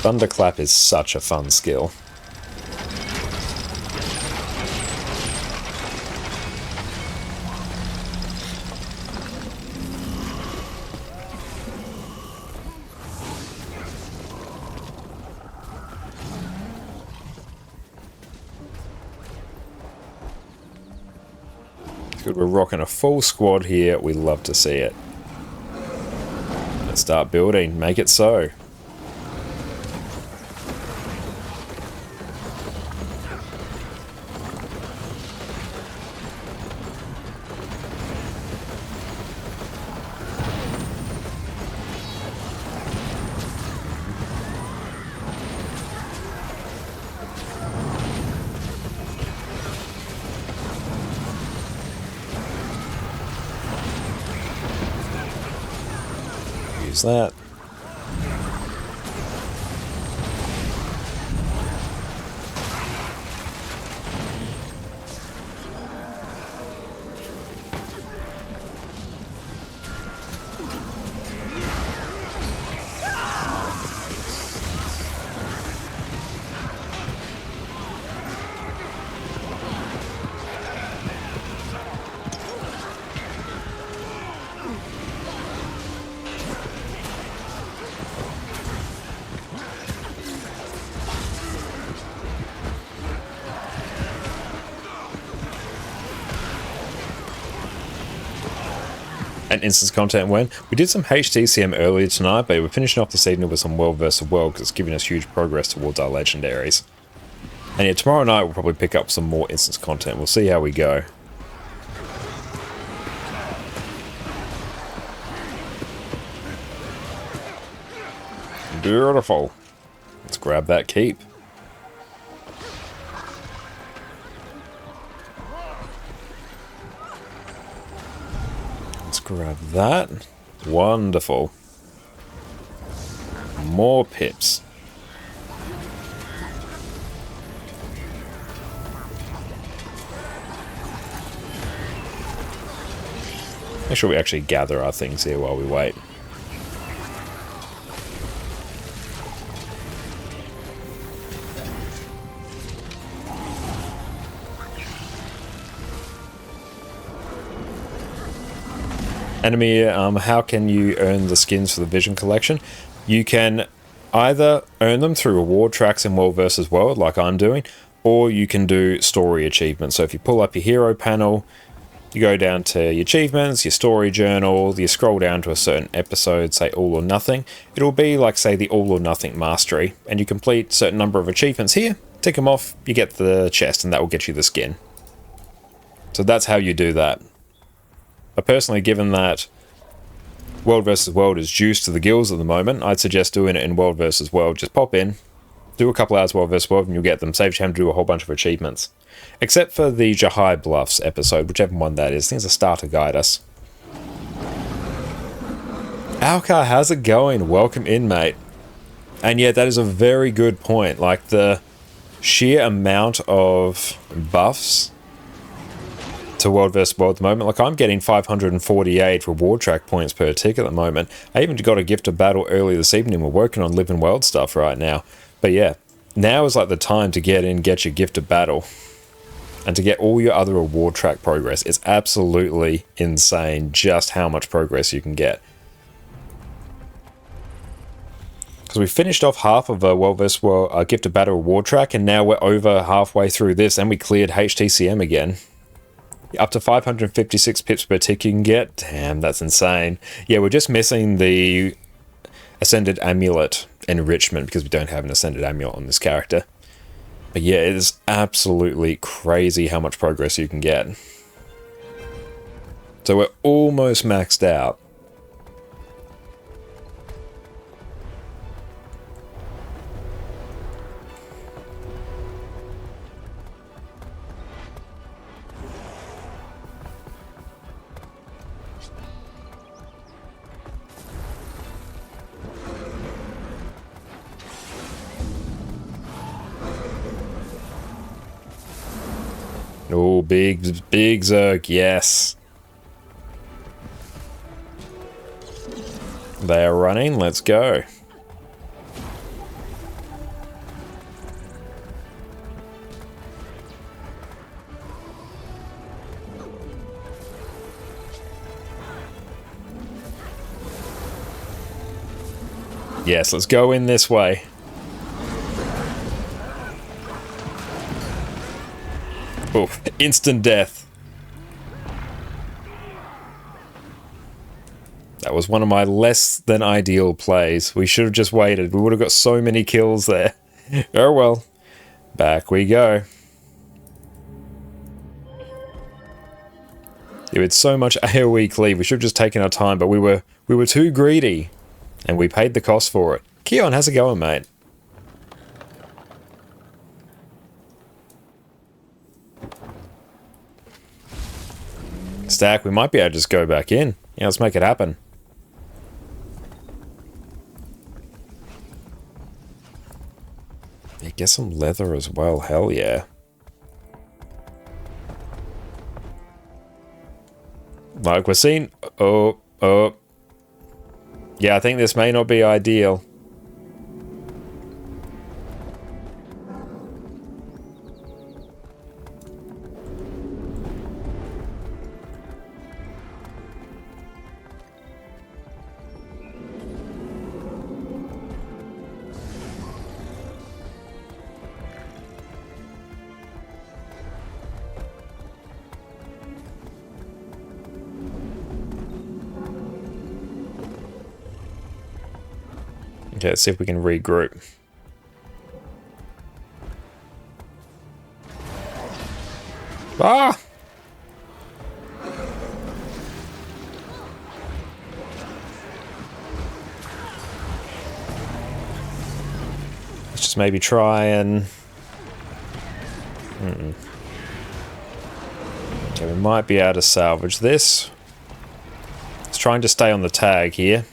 Thunderclap is such a fun skill. Good, we're rocking a full squad here. We love to see it. Let's start building. Make it so. That. And instance content when we did some HTCM earlier tonight, but we're finishing off the season with some World vs. World because it's giving us huge progress towards our legendaries. And yeah, tomorrow night we'll probably pick up some more instance content. We'll see how we go. Beautiful. Let's grab that keep. Grab that. Wonderful. More pips. Make sure we actually gather our things here while we wait. Enemy, how can you earn the skins for the Vision Collection? You can either earn them through reward tracks in World vs. World, like I'm doing, or you can do story achievements. So if you pull up your hero panel, you go down to your achievements, your story journal, you scroll down to a certain episode, say All or Nothing. It'll be like, say, the All or Nothing Mastery, and you complete a certain number of achievements here, tick them off, you get the chest, and that will get you the skin. So that's how you do that. But personally, given that World vs. World is juice to the guilds at the moment, I'd suggest doing it in World vs. World. Just pop in, do a couple hours World vs. World, and you'll get them. Saves you having to do a whole bunch of achievements. Except for the Jahai Bluffs episode, whichever one that is. I think it's a starter guide us. Alcar, how's it going? Welcome in, mate. And yeah, that is a very good point. Like, the sheer amount of buffs to World vs. World at the moment. Like, I'm getting 548 reward track points per tick at the moment. I even got a gift of battle earlier this evening. We're working on Live in World stuff right now. But yeah, now is like the time to get in, get your gift of battle, and to get all your other reward track progress. It's absolutely insane just how much progress you can get. Because we finished off half of a World vs. World gift of battle reward track, and now we're over halfway through this, and we cleared HTCM again. Up to 556 pips per tick you can get. Damn, that's insane. Yeah, we're just missing the Ascended Amulet enrichment because we don't have an Ascended Amulet on this character. But yeah, it is absolutely crazy how much progress you can get. So we're almost maxed out. Oh, big Zerg, yes. They are running, let's go. Yes, let's go in this way. Oh, instant death. That was one of my less than ideal plays. We should have just waited. We would have got so many kills there. Oh well. Back we go. Yeah, with so much AoE cleave, we should have just taken our time, but we were too greedy. And we paid the cost for it. Keon, how's it going, mate? Stack, we might be able to just go back in. Yeah, let's make it happen. Yeah, get some leather as well, hell yeah. Like we're seeing... Oh. Yeah, I think this may not be ideal. Okay, let's see if we can regroup. Ah! Let's just maybe try and... Okay, we might be able to salvage this. It's trying to stay on the tag here.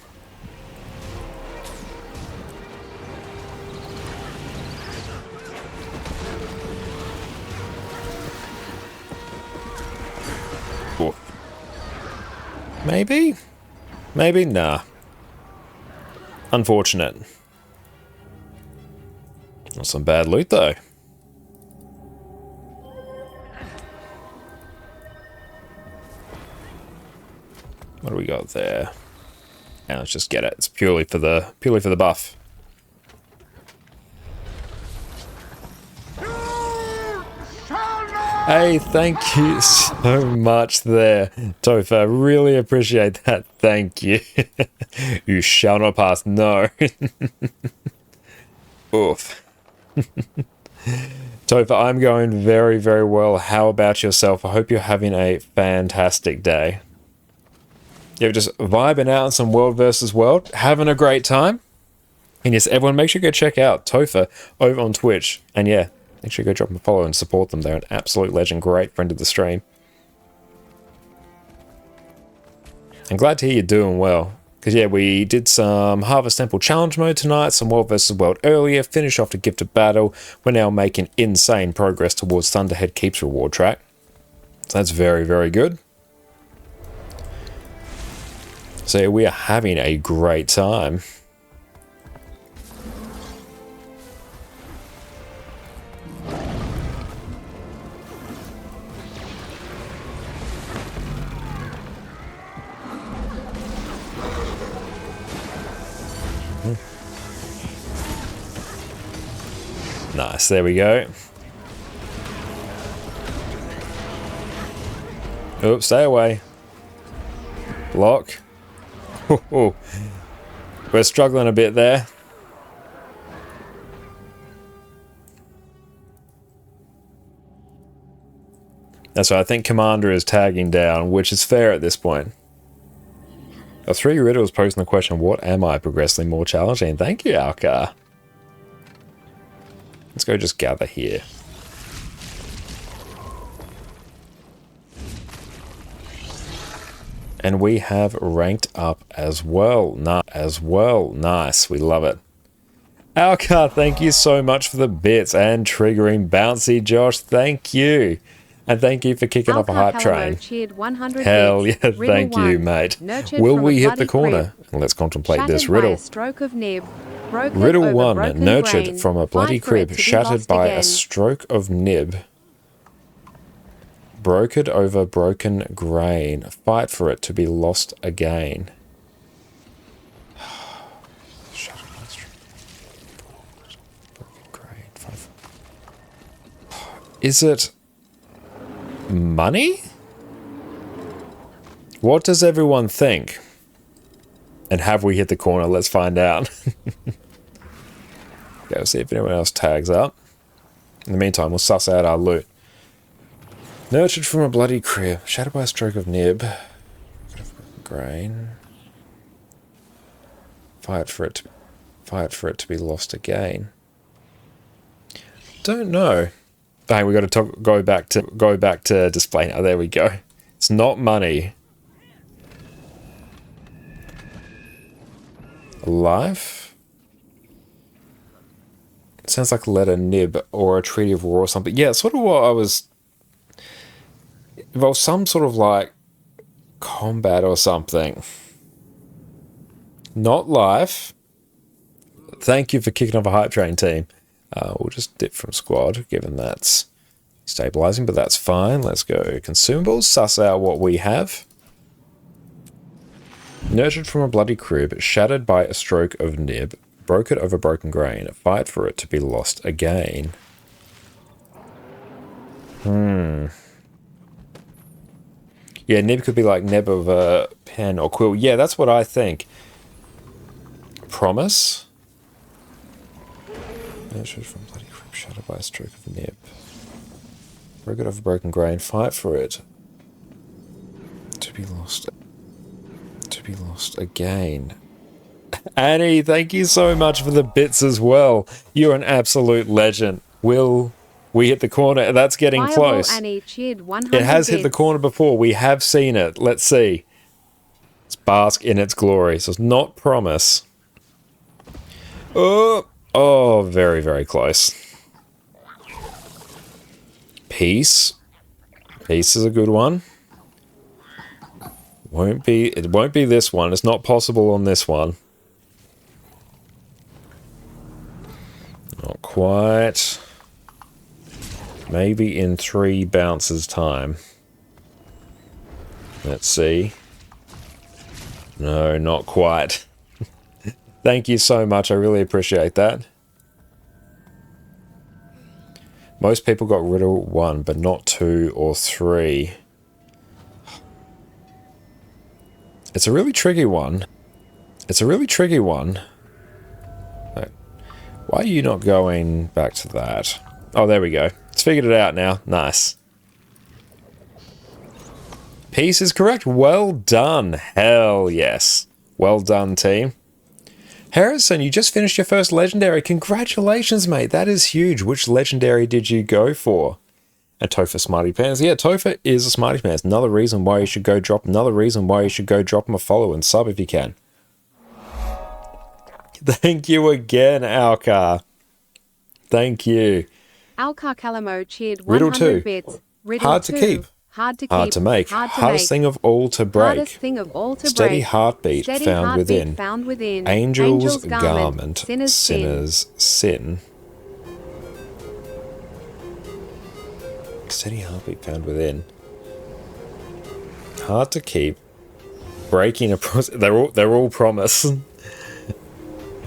Maybe? Maybe? Nah. Unfortunate. Not some bad loot, though. What do we got there? Yeah, let's just get it. It's purely for the buff. Hey, thank you so much there, Topher. Really appreciate that. Thank you. You shall not pass. No. Oof. Topher, I'm going very, very well. How about yourself? I hope you're having a fantastic day. You're just vibing out on some World vs. World, having a great time. And yes, everyone, make sure you go check out Topher over on Twitch. And yeah, make sure you go drop them a follow and support them. They're an absolute legend, great friend of the stream. I'm glad to hear you're doing well. Because yeah, we did some Harvest Temple Challenge mode tonight, some World vs. World earlier, finished off the Gift of Battle. We're now making insane progress towards Thunderhead Keeps reward track. So that's very, very good. So we are having a great time. Nice, there we go. Oops, stay away. Block. We're struggling a bit there. That's right, I think Commander is tagging down, which is fair at this point. A 3 Riddles posing the question, what am I progressively more challenging? Thank you, Alka. Let's go just gather here. And we have ranked up as well. Nice, we love it. Alka, thank you so much for the bits and triggering bouncy. Josh, thank you. And thank you for kicking off a hype train. Hell yeah, thank you, mate. Will we hit the corner? Let's contemplate this riddle. Riddle 1, nurtured from a bloody crib, shattered by a stroke of nib. Brokered over broken grain. Fight for it to be lost again. Is it money? What does everyone think? And have we hit the corner? Let's find out. Go see if anyone else tags up. In the meantime, we'll suss out our loot. Nurtured from a bloody crib, shattered by a stroke of nib. Grain. Fight for it to be lost again. Don't know. Dang, we got to go back to display now. There we go. It's not money. Life. It sounds like a letter nib or a treaty of war or something. Yeah, sort of what I was. Well, some sort of like combat or something. Not life. Thank you for kicking off a hype train, team. We'll just dip from squad, given that's stabilizing, but that's fine. Let's go consumables, suss out what we have. Nurtured from a bloody crib, shattered by a stroke of nib, broke it over broken grain, fight for it to be lost again. Yeah, nib could be like nib of a pen or quill. Yeah, that's what I think. Promise. Nurtured from bloody crib, shattered by a stroke of nib. Broke it over broken grain, fight for it to be lost again. Annie, thank you so much for the bits as well. You're an absolute legend. Will we hit the corner? That's getting close. Annie cheered 100 it has hit the corner before. We have seen it. Let's see. Let's bask in its glory. So it's not promise. Oh, very, very close. Peace. Peace is a good one. It won't be this one. It's not possible on this one. Not quite. Maybe in 3 bounces time. Let's see. No, not quite. Thank you so much. I really appreciate that. Most people got riddle 1, but not 2 or 3. It's a really tricky one. Why are you not going back to that? Oh, there we go. It's figured it out now. Nice. Peace is correct. Well done. Hell yes. Well done, team. Harrison, you just finished your first legendary. Congratulations, mate. That is huge. Which legendary did you go for? And Topher Smarty Pants. Yeah, Topher is a Smarty Pants. Another reason why you should go drop him a follow and sub if you can. Thank you again, Alka. Thank you. Alka Calamo cheered 100 Riddle 2. bits. Hard to keep. Hard to keep. Hard to make. Hard to Hardest make. thing of all to break. Hardest thing of all to Steady break. heartbeat Steady found heartbeat within. found within. Angel's garment. Sinner's sin. Sinner's sin. Steady heartbeat found within. Hard to keep. Breaking a promise. They're all promise. You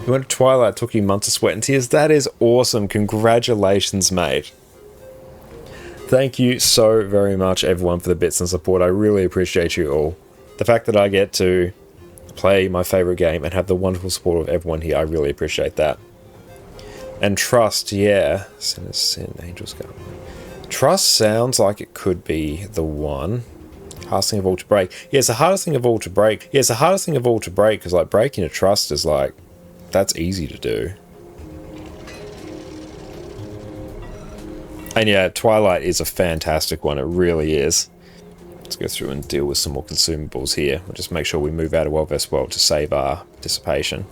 went to Twilight, took you months of sweat and tears. That is awesome. Congratulations, mate. Thank you so very much, everyone, for the bits and support. I really appreciate you all. The fact that I get to play my favorite game and have the wonderful support of everyone here, I really appreciate that. And trust, yeah. Sinner's sin, Angel's garment. Trust sounds like it could be the one. Hardest thing of all to break. Yeah, it's the hardest thing of all to break. Yeah, it's the hardest thing of all to break, because like breaking a trust is like, that's easy to do. And yeah, Twilight is a fantastic one. It really is. Let's go through and deal with some more consumables here. We'll just make sure we move out of Wildvest World to save our dissipation.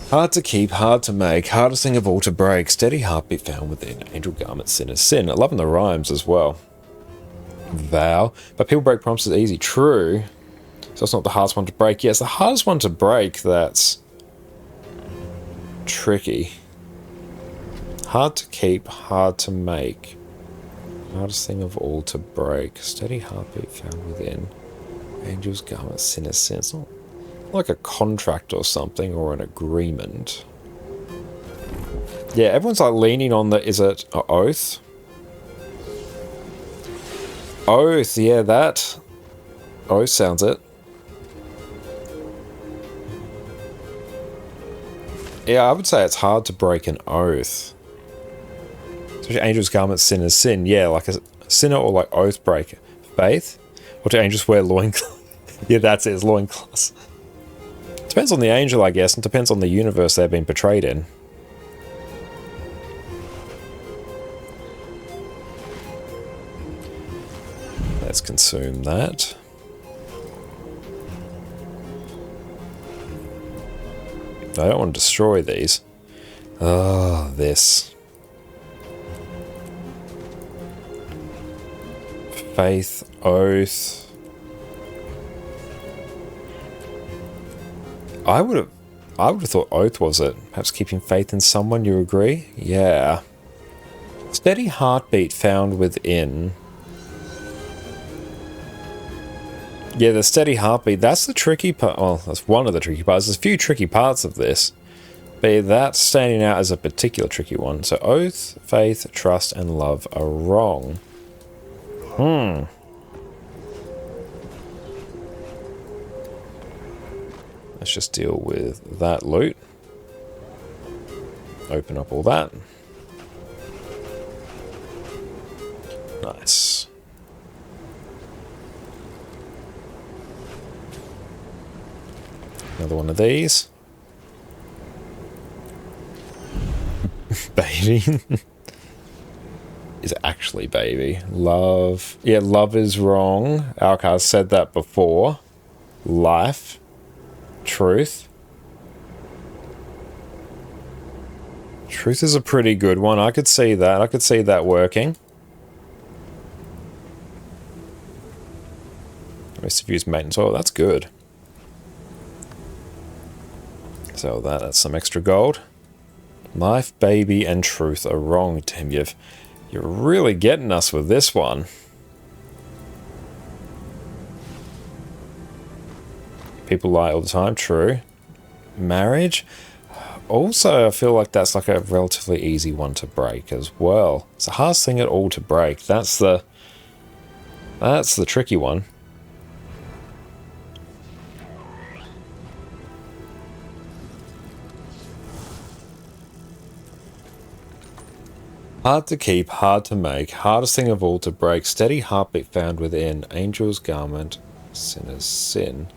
Hard to keep, hard to make, hardest thing of all to break. Steady heartbeat found within. Angel garment, sinner's sin. I love the rhymes as well. Vow. But people break promises easy. True. So it's not the hardest one to break. Yeah, it's the hardest one to break that's tricky. Hard to keep, hard to make. Hardest thing of all to break. Steady heartbeat found within. Angel's garment, sinner's sin. It's not like a contract or something, or an agreement. Yeah, everyone's like leaning on the, is it an oath? Oath, yeah, that. Oath sounds it. Yeah, I would say it's hard to break an oath. Especially Angel's garment, sinner's sin. Yeah, like a sinner or like oath breaker. Faith? Or do angels wear loincloths? Yeah, that's it, it's loincloths. Depends on the angel, I guess, and depends on the universe they've been portrayed in. Let's consume that. I don't want to destroy these. Oh, this. Faith, oath. I would have thought oath was it. Perhaps keeping faith in someone, you agree? Yeah. Steady heartbeat found within. Yeah, the steady heartbeat, that's the tricky part. Well, that's one of the tricky parts. There's a few tricky parts of this. But that's standing out as a particular tricky one. So oath, faith, trust, and love are wrong. Let's just deal with that loot. Open up all that. Nice. Another one of these. Baby. Is actually baby. Love. Yeah, love is wrong. Alcar said that before. Life. Truth. Truth is a pretty good one. I could see that. I could see that working. Most of use maintenance. Oh, that's good. So that's some extra gold. Life, baby, and truth are wrong, Tim. You're really getting us with this one. People lie all the time, true. Marriage? Also, I feel like that's like a relatively easy one to break as well. It's the hardest thing at all to break. That's the tricky one. Hard to keep, hard to make, hardest thing of all to break, steady heartbeat found within, angel's garment, sinner's sin.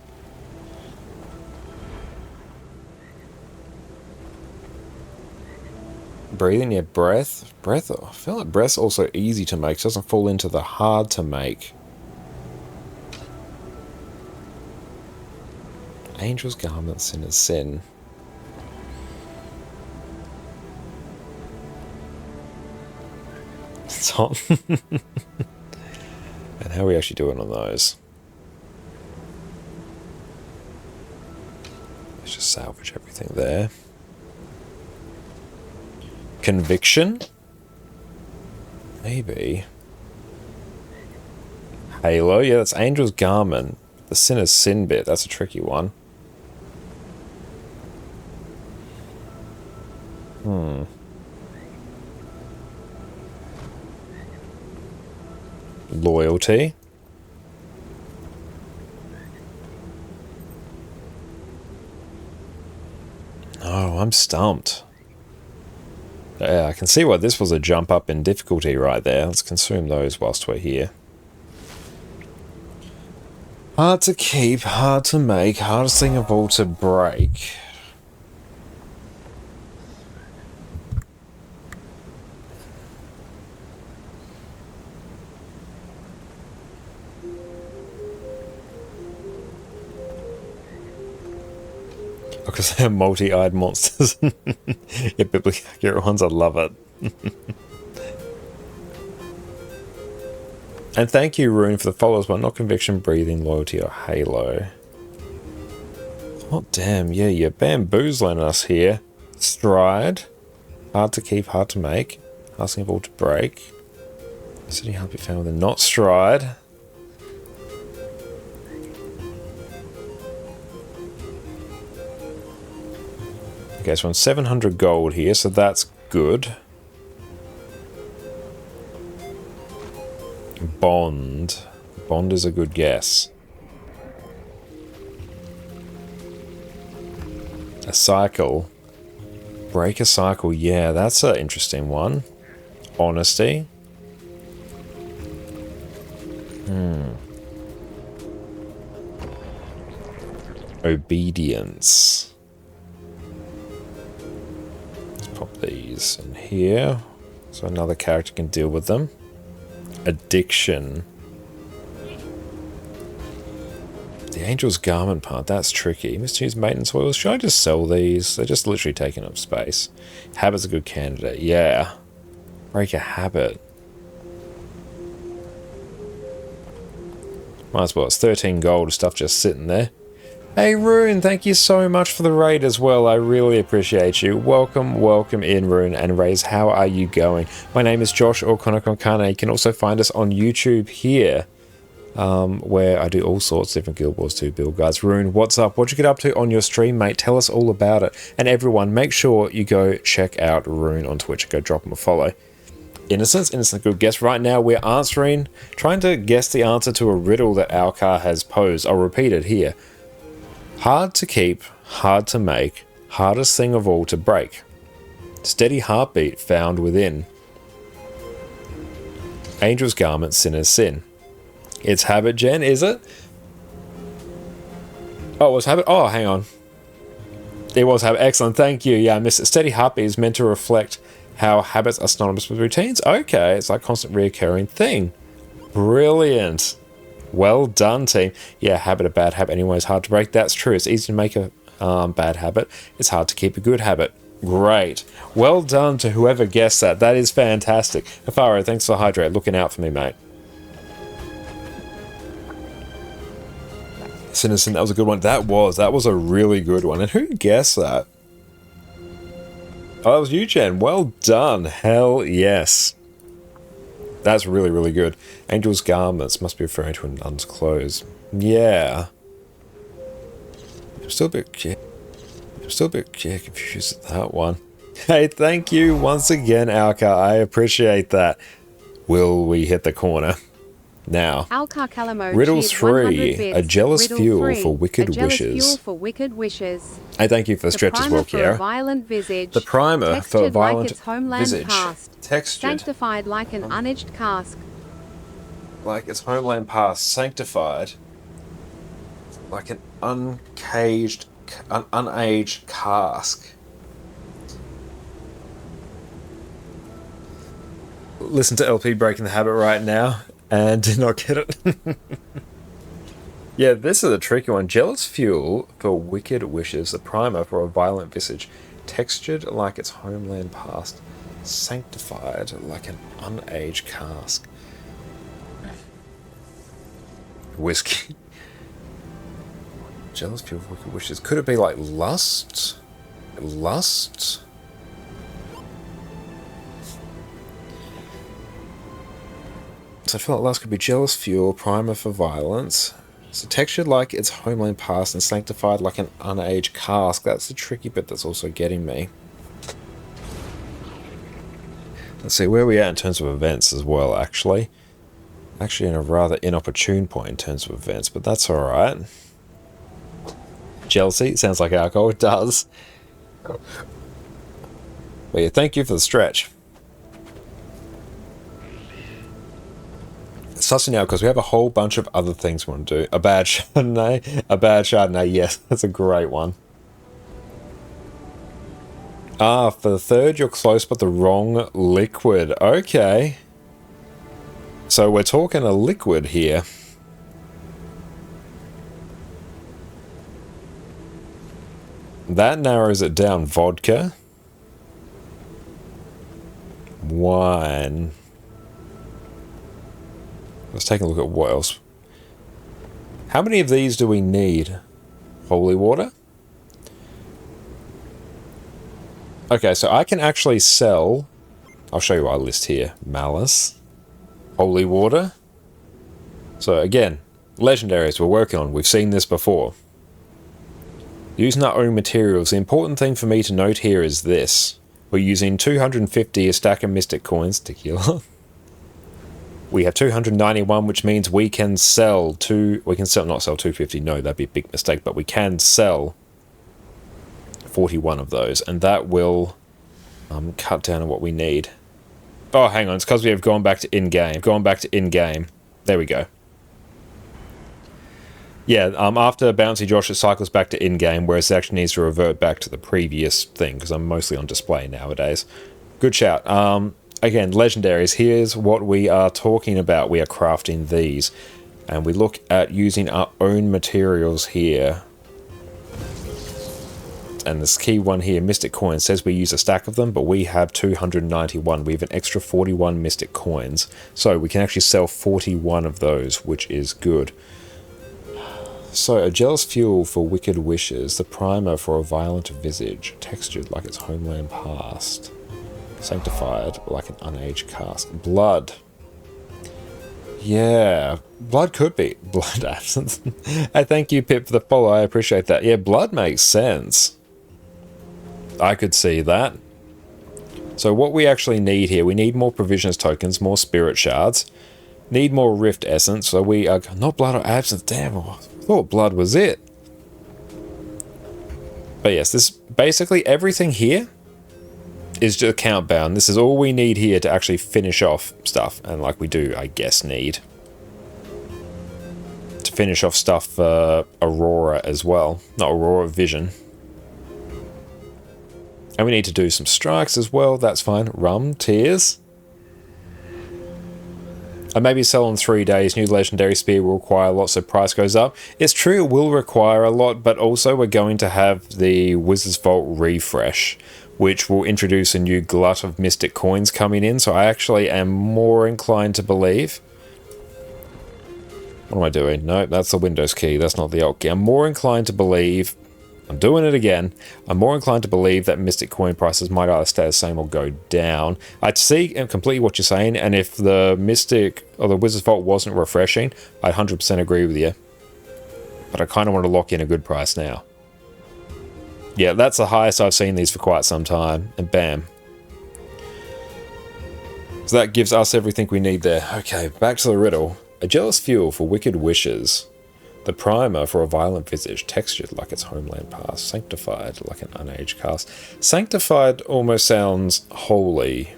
Breathing, yeah, breath. Breath, I feel like breath's also easy to make, so it doesn't fall into the hard to make. Angel's garment, sinner's sin. It's Tom. And how are we actually doing on those? Let's just salvage everything there. Conviction? Maybe. Halo? Yeah, that's Angel's Garment. The Sinner's Sin bit, that's a tricky one. Loyalty. Oh, I'm stumped. Yeah, I can see why this was a jump up in difficulty right there. Let's consume those whilst we're here. Hard to keep, hard to make, hardest thing of all to break. Because they're multi-eyed monsters. Yeah, biblically accurate ones, I love it. And thank you, Rune, for the follows, but not conviction, breathing, loyalty, or halo. Oh, damn, yeah, you're bamboozling us here. Stride. Hard to keep, hard to make. Asking of all to break. City hard to be found with a not stride. Okay, so we're on 700 gold here, so that's good. Bond. Bond is a good guess. A cycle. Break a cycle. Yeah, that's an interesting one. Honesty. Obedience. Let's pop these in here so another character can deal with them. Addiction. The Angel's Garment part, that's tricky. Misuse maintenance oils. Should I just sell these? They're just literally taking up space. Habit's a good candidate. Yeah. Break a habit. Might as well. It's 13 gold stuff just sitting there. Hey Rune, thank you so much for the raid as well. I really appreciate you. Welcome, welcome in Rune and Raze. How are you going? My name is Josh O'Connor. You can also find us on YouTube here, where I do all sorts of different Guild Wars 2 build guides. Rune, what's up? What'd you get up to on your stream, mate? Tell us all about it. And everyone, make sure you go check out Rune on Twitch. Go drop him a follow. Innocence, good guess. Right now we're trying to guess the answer to a riddle that Alcar has posed. I'll repeat it here. Hard to keep, hard to make, hardest thing of all to break. Steady heartbeat found within. Angel's Garment, Sinner's Sin. It's habit, Jen, is it? Oh, it was habit? Oh, hang on. It was habit. Excellent, thank you. Yeah, I missed it. Steady heartbeat is meant to reflect how habits are synonymous with routines. Okay, it's like a constant reoccurring thing. Brilliant. Well done, team. Yeah, habit, a bad habit anyway is hard to break. That's true. It's easy to make a bad habit. It's hard to keep a good habit. Great. Well done to whoever guessed that. That is fantastic. Afaro, thanks for hydrate. Looking out for me, mate. Sinnerson, that was a good one. That was a really good one. And who guessed that? Oh, that was you, Jen. Well done. Hell yes. That's really, really good. Angel's Garments must be referring to a nun's clothes. Yeah. I'm still a bit confused at that one. Hey, thank you once again, Alka. I appreciate that. Will we hit the corner? Now, Riddle 3, a jealous fuel for wicked wishes. I thank you for the stretch as well, Kiara. The primer for violent visage. Textured. Sanctified like an unaged cask. Like its homeland past. Sanctified. Like an unaged cask. Listen to LP breaking the habit right now. And did not get it. Yeah, this is a tricky one. Jealous fuel for wicked wishes. The primer for a violent visage. Textured like its homeland past. Sanctified like an unaged cask. Whiskey. Jealous fuel for wicked wishes. Could it be like lust? Lust? So I feel like lust could be jealous fuel, primer for violence. So textured like its homeland past and sanctified like an unaged cask. That's the tricky bit that's also getting me. Let's see where we are in terms of events as well, actually. Actually in a rather inopportune point in terms of events, but that's alright. Jealousy, sounds like alcohol, it does. But yeah, thank you for the stretch. It's sussing out because we have a whole bunch of other things we want to do. A bad Chardonnay? A bad Chardonnay, yes, that's a great one. Ah, for the third, you're close but the wrong liquid. Okay. So we're talking a liquid here. That narrows it down. Vodka. Wine. Let's take a look at what else. How many of these do we need? Holy water? Okay, so I can actually sell... I'll show you our list here. Malice. Holy water. So again, legendaries we're working on. We've seen this before. Using our own materials. The important thing for me to note here is this. We're using 250 a stack of mystic coins. Tequila. We have 291, which means we can sell not sell 250, no, that'd be a big mistake, but we can sell 41 of those, and that will cut down on what we need. Oh, hang on, it's because we have gone back to in-game. There we go. Yeah, after Bouncy Josh, it cycles back to in-game, whereas it actually needs to revert back to the previous thing, because I'm mostly on display nowadays. Good shout. Again, legendaries, here's what we are talking about. We are crafting these. And we look at using our own materials here. And this key one here, Mystic Coins, says we use a stack of them, but we have 291. We have an extra 41 Mystic Coins. So we can actually sell 41 of those, which is good. So, a jealous fuel for wicked wishes. The primer for a violent visage. Textured like its homeland past. Sanctified like an unaged cask. Blood. Yeah, blood could be. Blood absence. Hey, thank you, Pip, for the follow. I appreciate that. Yeah, blood makes sense. I could see that. So what we actually need here, we need more provisions tokens, more spirit shards. Need more rift essence, so we are... Not blood or absence, damn. I thought blood was it. But yes, this basically everything here is just count bound. This is all we need here to actually finish off stuff. And like we do, I guess, need to finish off stuff for Aurora as well. Not Aurora, Vision. And we need to do some strikes as well. That's fine. Rum, tears. And maybe sell in 3 days. New legendary spear will require a lot, so price goes up. It's true, it will require a lot, but also we're going to have the Wizard's Vault refresh, which will introduce a new glut of mystic coins coming in. So I actually am more inclined to believe... What am I doing? No, that's the Windows key. That's not the Alt key. I'm more inclined to believe... I'm doing it again. I'm more inclined to believe that mystic coin prices might either stay the same or go down. I see completely what you're saying, and if the Mystic or the Wizard's Vault wasn't refreshing, I 100% agree with you. But I kind of want to lock in a good price now. Yeah, that's the highest I've seen these for quite some time, and bam. So that gives us everything we need there. Okay, back to the riddle. A jealous fuel for wicked wishes. The primer for a violent visage, textured like its homeland past, sanctified like an unaged cask. Sanctified almost sounds holy.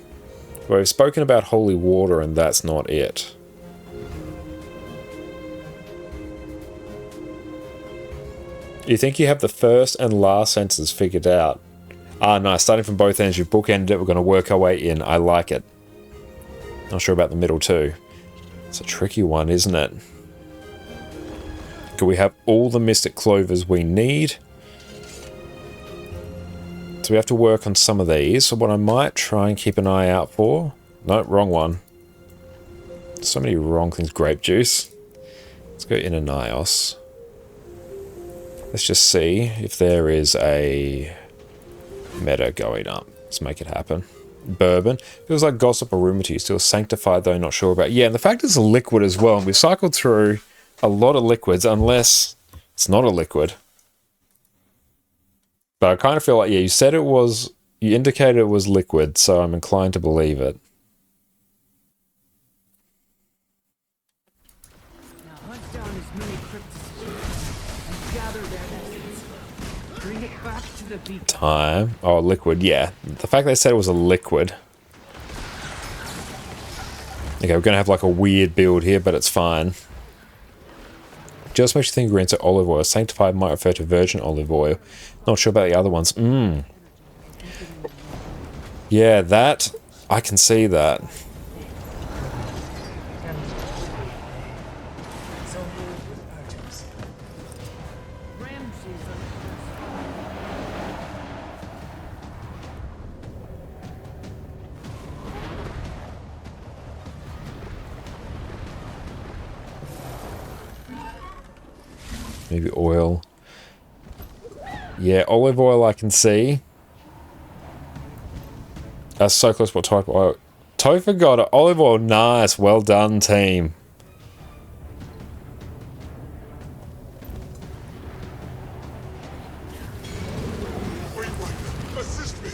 We've spoken about holy water and that's not it. You think you have the first and last sentences figured out? Ah, nice. Starting from both ends, you've bookended it. We're going to work our way in. I like it. Not sure about the middle too. It's a tricky one, isn't it? We have all the mystic clovers we need. So we have to work on some of these. So what I might try and keep an eye out for... No, wrong one. So many wrong things. Grape juice. Let's go Inanios. Let's just see if there is a meta going up. Let's make it happen. Bourbon. Feels like gossip or rumor to you. Still sanctified, though not sure about. Yeah, and the fact it's a liquid as well. And we've cycled through a lot of liquids, unless it's not a liquid. But I kind of feel like, yeah, you said it was... You indicated it was liquid, so I'm inclined to believe it. Now hunt down as many crypts as you can and gather their essence. Bring it back to the beacon. Time. Oh, liquid, yeah. The fact they said it was a liquid. Okay, we're going to have like a weird build here, but it's fine. Just makes you think ingredients are olive oil. Sanctified might refer to virgin olive oil. Not sure about the other ones. Yeah, that... I can see that. Maybe oil. Yeah, olive oil I can see. That's so close. What type of oil? Topher got it. Olive oil. Nice. Well done, team. Assist me.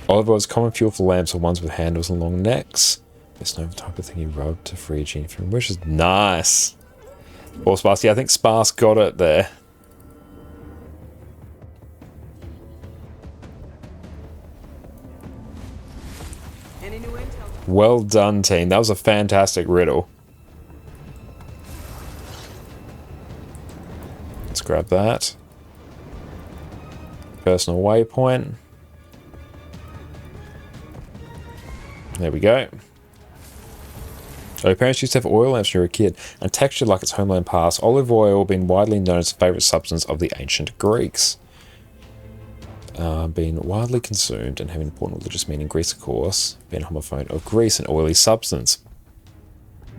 Olive oil is common fuel for lamps or ones with handles and long necks. It's no type of thing you rub to free a genie from, which is nice. Or Sparse. Yeah, I think Sparse got it there. Well done, team. That was a fantastic riddle. Let's grab that. Personal waypoint. There we go. Our parents used to have oil lamps when you were a kid, and textured like its homeland past. Olive oil being widely known as a favourite substance of the ancient Greeks. Being widely consumed and having important religious meaning in Greece, of course. Being a homophone of Greece, an oily substance.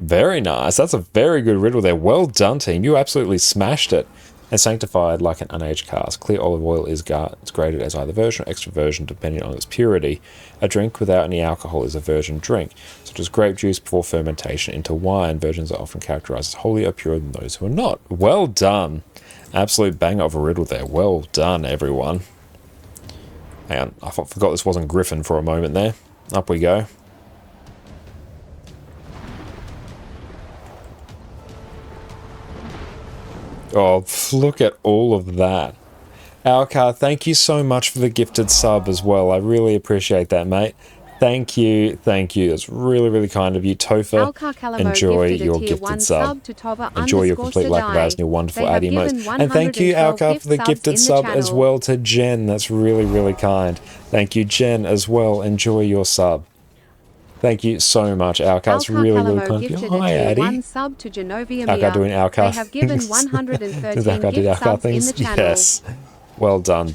Very nice. That's a very good riddle there. Well done, team. You absolutely smashed it. And sanctified like an unaged cask. Clear olive oil is graded as either virgin or extra virgin depending on its purity. A drink without any alcohol is a virgin drink, such as grape juice before fermentation into wine. Virgins are often characterized as holier or purer than those who are not. Well done. Absolute banger of a riddle there. Well done, everyone. Hang on, I forgot this wasn't Griffin for a moment there. Up we go. Oh, look at all of that. Alcar, thank you so much for the gifted sub as well. I really appreciate that, mate. Thank you, thank you. It's really, really kind of you. Topher, enjoy your gifted sub. Enjoy your complete lack of as and your wonderful ad emotes. And thank you, Alcar, for the gifted sub as well to Jen. That's really, really kind. Thank you, Jen, as well. Enjoy your sub. Thank you so much, Alcar. It's really, really kind of you. Hi, Addy. Alcar doing Alcar. They have given 113 Does Alcar do gift Alcar subs things? in the channel. Yes. Well done.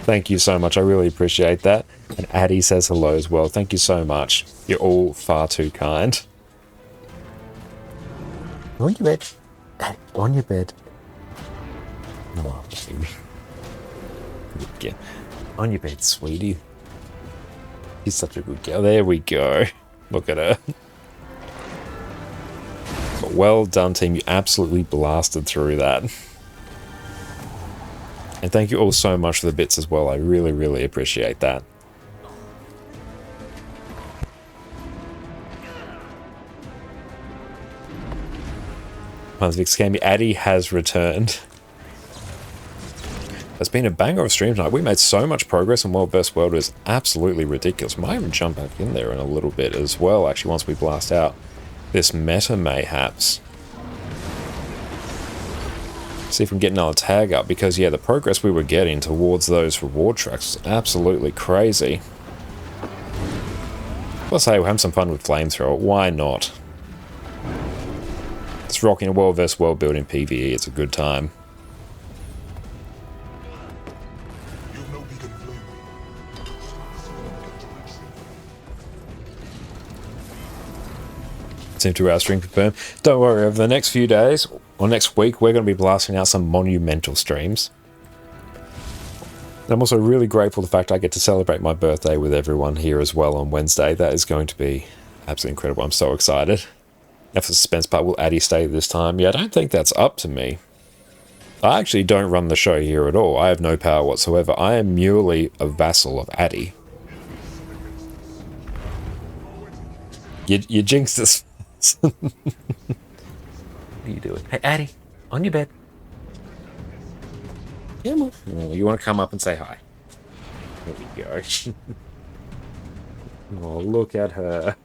Thank you so much. I really appreciate that. And Addy says hello as well. Thank you so much. You're all far too kind. On your bed. Addy, on your bed. Oh, baby. Good girl. On your bed, sweetie. She's such a good girl. There we go. Look at her. But well done, team. You absolutely blasted through that. And thank you all so much for the bits as well. I really, really appreciate that. Vic Scamby, Addy has returned. It's been a banger of stream tonight. We made so much progress in World vs. World. It is absolutely ridiculous. We might even jump back in there in a little bit as well, actually, once we blast out this meta mayhaps. See if we can get another tag up, because, yeah, the progress we were getting towards those reward tracks was absolutely crazy. Plus, hey, we're having some fun with Flamethrower. Why not? It's Just rocking a world versus world building PvE. It's a good time. Seem to our stream confirmed. Don't worry, over the next few days, or next week, we're going to be blasting out some monumental streams. I'm also really grateful for the fact I get to celebrate my birthday with everyone here as well on Wednesday. That is going to be absolutely incredible. I'm so excited. Now for the suspense part, will Addy stay this time? Yeah, I don't think that's up to me. I actually don't run the show here at all. I have no power whatsoever. I am merely a vassal of Addy. You jinxed us. What are you doing? Hey, Addy, on your bed. Come on. Oh, you want to come up and say hi? There we go. Oh, look at her.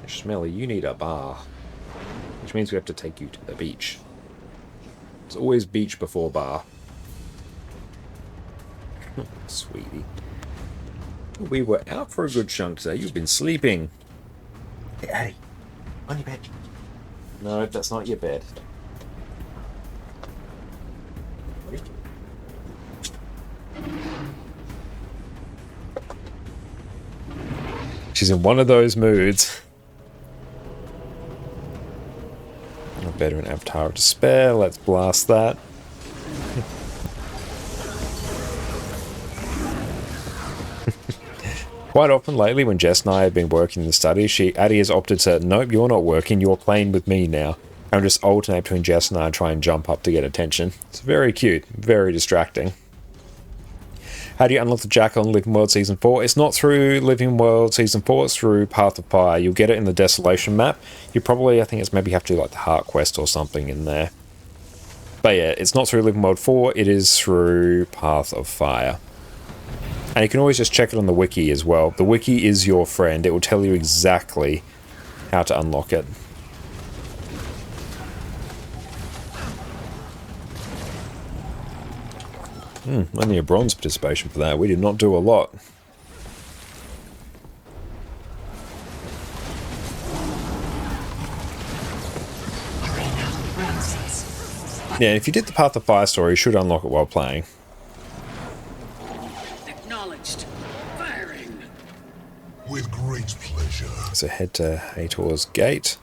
Smelly, you need a bar. Which means we have to take you to the beach. It's always beach before bar. Sweetie. We were out for a good chunk today. You've been sleeping. Hey, Addy. On your bed. No, that's not your bed. She's in one of those moods. Better an Avatar of Despair. Let's blast that. Quite often lately when Jess and I have been working in the study, Addy has opted to, nope, you're not working, you're playing with me now. I'm just alternate between Jess and I and try and jump up to get attention. It's very cute, very distracting. How do you unlock the Jackal in Living World Season 4? It's not through Living World Season 4, it's through Path of Fire. You'll get it in the Desolation map. You probably, I think it's maybe have to do like the Heart Quest or something in there. But yeah, it's not through Living World 4, it is through Path of Fire. And you can always just check it on the wiki as well. The wiki is your friend. It will tell you exactly how to unlock it. Only a bronze participation for that. We did not do a lot. Yeah, if you did the Path of Fire story, you should unlock it while playing. Acknowledged. Firing. With great pleasure. So head to Hator's Gate.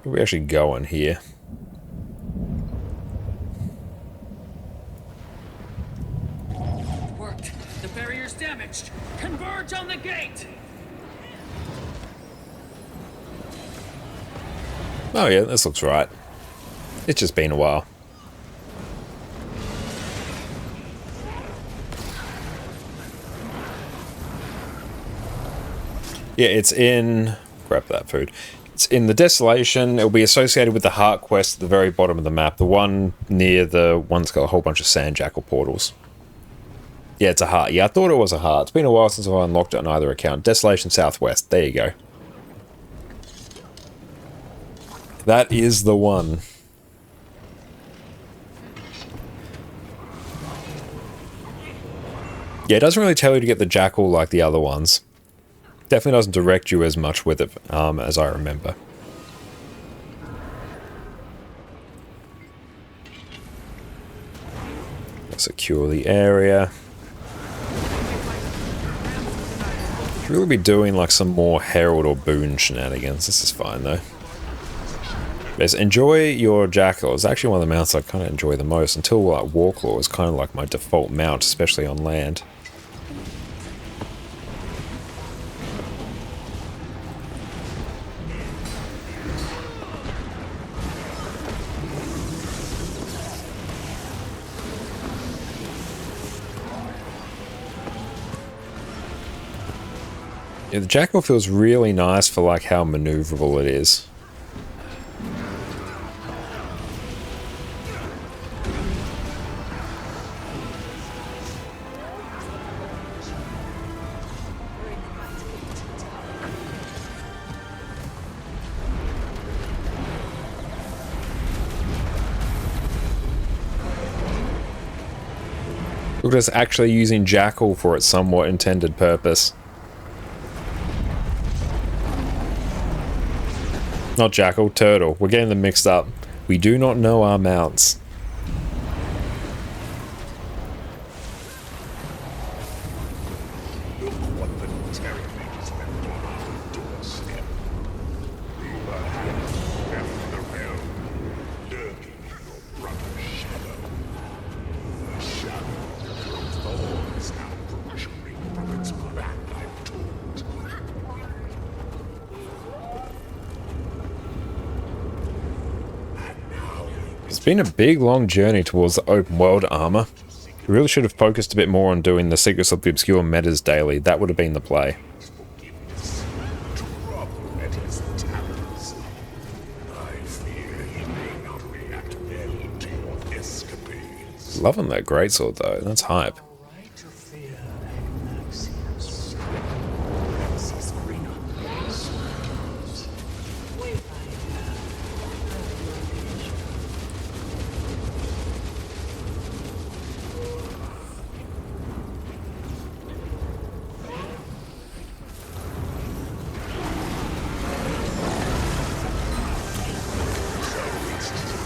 Where are we actually going here? Worked. The barrier's damaged. Converge on the gate. Oh yeah, this looks right. It's just been a while. Yeah, it's in... Grab that food. It's in the Desolation. It'll be associated with the Heart Quest at the very bottom of the map. The one near the one that's got a whole bunch of Sand Jackal portals. Yeah, it's a heart. Yeah, I thought it was a heart. It's been a while since I've unlocked it on either account. Desolation Southwest. There you go. That is the one. Yeah, it doesn't really tell you to get the Jackal like the other ones. Definitely doesn't direct you as much with it as I remember. Secure the area. Should really be doing like some more Herald or Boon shenanigans. This is fine though. Yes, enjoy your Jackal. It's actually one of the mounts I kind of enjoy the most until like Warclaw is kind of like my default mount, especially on land. Yeah, the Jackal feels really nice for like how maneuverable it is. Look at us actually using Jackal for its somewhat intended purpose. Not Jackal, Turtle. We're getting them mixed up. We do not know our mounts. It's been a big long journey towards the open world armor. We really should have focused a bit more on doing the Secrets of the Obscure metas daily. That would have been the play. Loving that greatsword though, that's hype.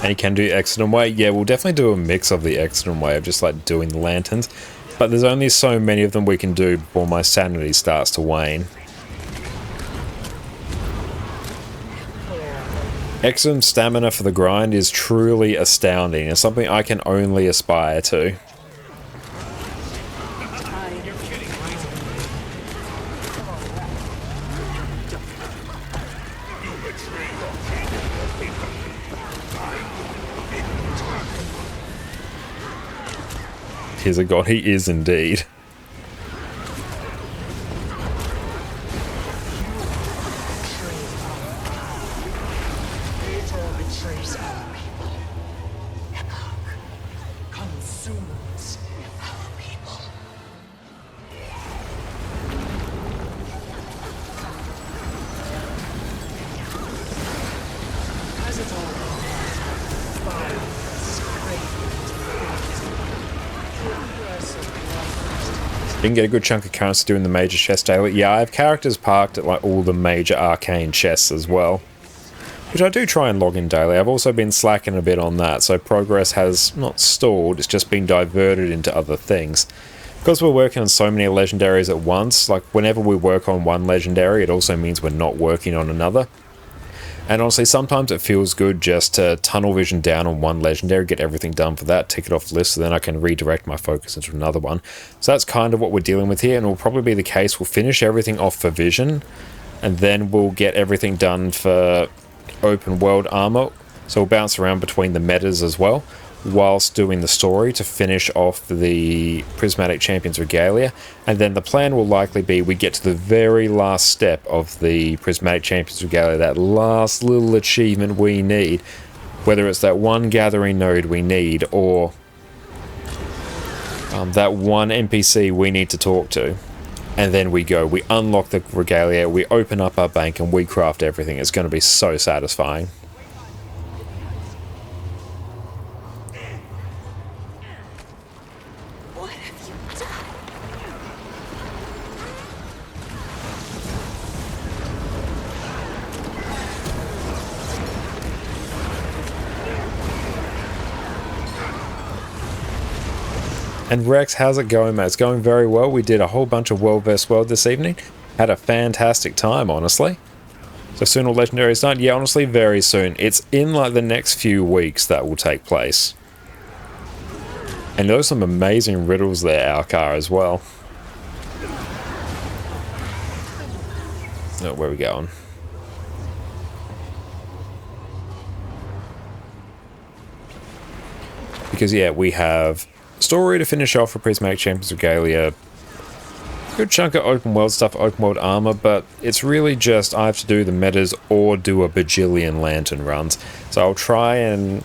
And you can do Exodus Wave. Yeah, we'll definitely do a mix of the Exodus Wave, just like doing the lanterns. But there's only so many of them we can do before my sanity starts to wane. Exodus stamina for the grind is truly astounding. It's something I can only aspire to. He's a god, he is indeed. You can get a good chunk of currency doing the major chest daily. Yeah, I have characters parked at like all the major arcane chests as well, which I do try and log in daily. I've also been slacking a bit on that, so progress has not stalled, it's just been diverted into other things. Because we're working on so many legendaries at once, like whenever we work on one legendary, it also means we're not working on another. And honestly, sometimes it feels good just to tunnel vision down on one legendary, get everything done for that, tick it off the list, so then I can redirect my focus into another one. So that's kind of what we're dealing with here, and it will probably be the case. We'll finish everything off for vision, and then we'll get everything done for open world armor. So we'll bounce around between the metas as well, whilst doing the story to finish off the Prismatic Champions Regalia. And then the plan will likely be we get to the very last step of the Prismatic Champions Regalia, that last little achievement we need, whether it's that one gathering node we need or that one NPC we need to talk to. And then we go, we unlock the Regalia, we open up our bank, and we craft everything. It's going to be so satisfying. And Rex, how's it going, mate? It's going very well. We did a whole bunch of World vs. World this evening. Had a fantastic time, honestly. So soon all Legendary is done? Yeah, honestly, very soon. It's in like the next few weeks that will take place. And there's some amazing riddles there, Alcar, as well. Oh, where are we going? Because, yeah, we have story to finish off for Prismatic Champions Regalia. Good chunk of open world stuff, open world armor, but it's really just I have to do the metas or do a bajillion lantern runs. So I'll try and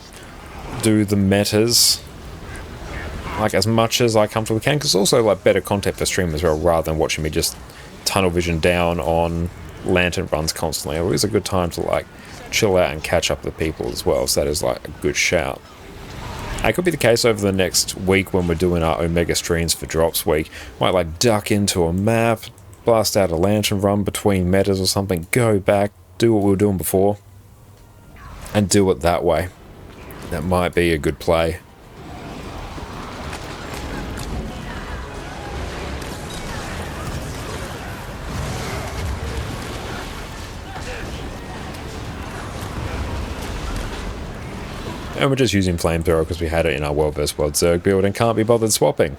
do the metas like as much as I comfortably can, because it's also like better content for stream as well, rather than watching me just tunnel vision down on lantern runs constantly. It is a good time to like chill out and catch up with people as well, so that is like a good shout. It could be the case over the next week when we're doing our Omega streams for Drops Week. Might like duck into a map, blast out a lantern run between metas or something, go back, do what we were doing before, and do it that way. That might be a good play. And we're just using Flamethrower because we had it in our World vs. World Zerg build and can't be bothered swapping.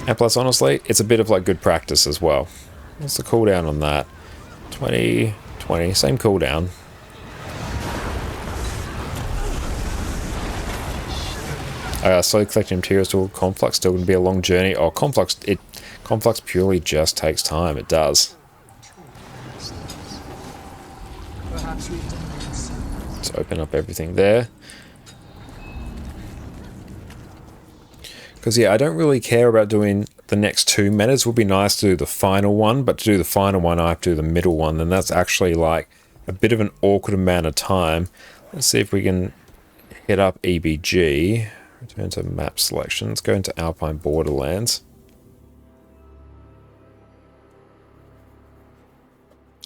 And plus, honestly, it's a bit of like good practice as well. What's the cooldown on that? 20, 20, same cooldown. So collecting materials to Conflux still going to be a long journey. Oh, Conflux purely just takes time. It does. Perhaps we've done this. Let's open up everything there. Because, yeah, I don't really care about doing the next 2 metas. It would be nice to do the final one, but to do the final one, I have to do the middle one, and that's actually, like, a bit of an awkward amount of time. Let's see if we can hit up EBG. Return to map selection. Let's go into Alpine Borderlands.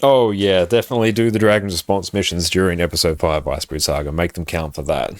Oh, yeah, definitely do the Dragon's Response missions during Episode 5 of Iceberg Saga. Make them count for that.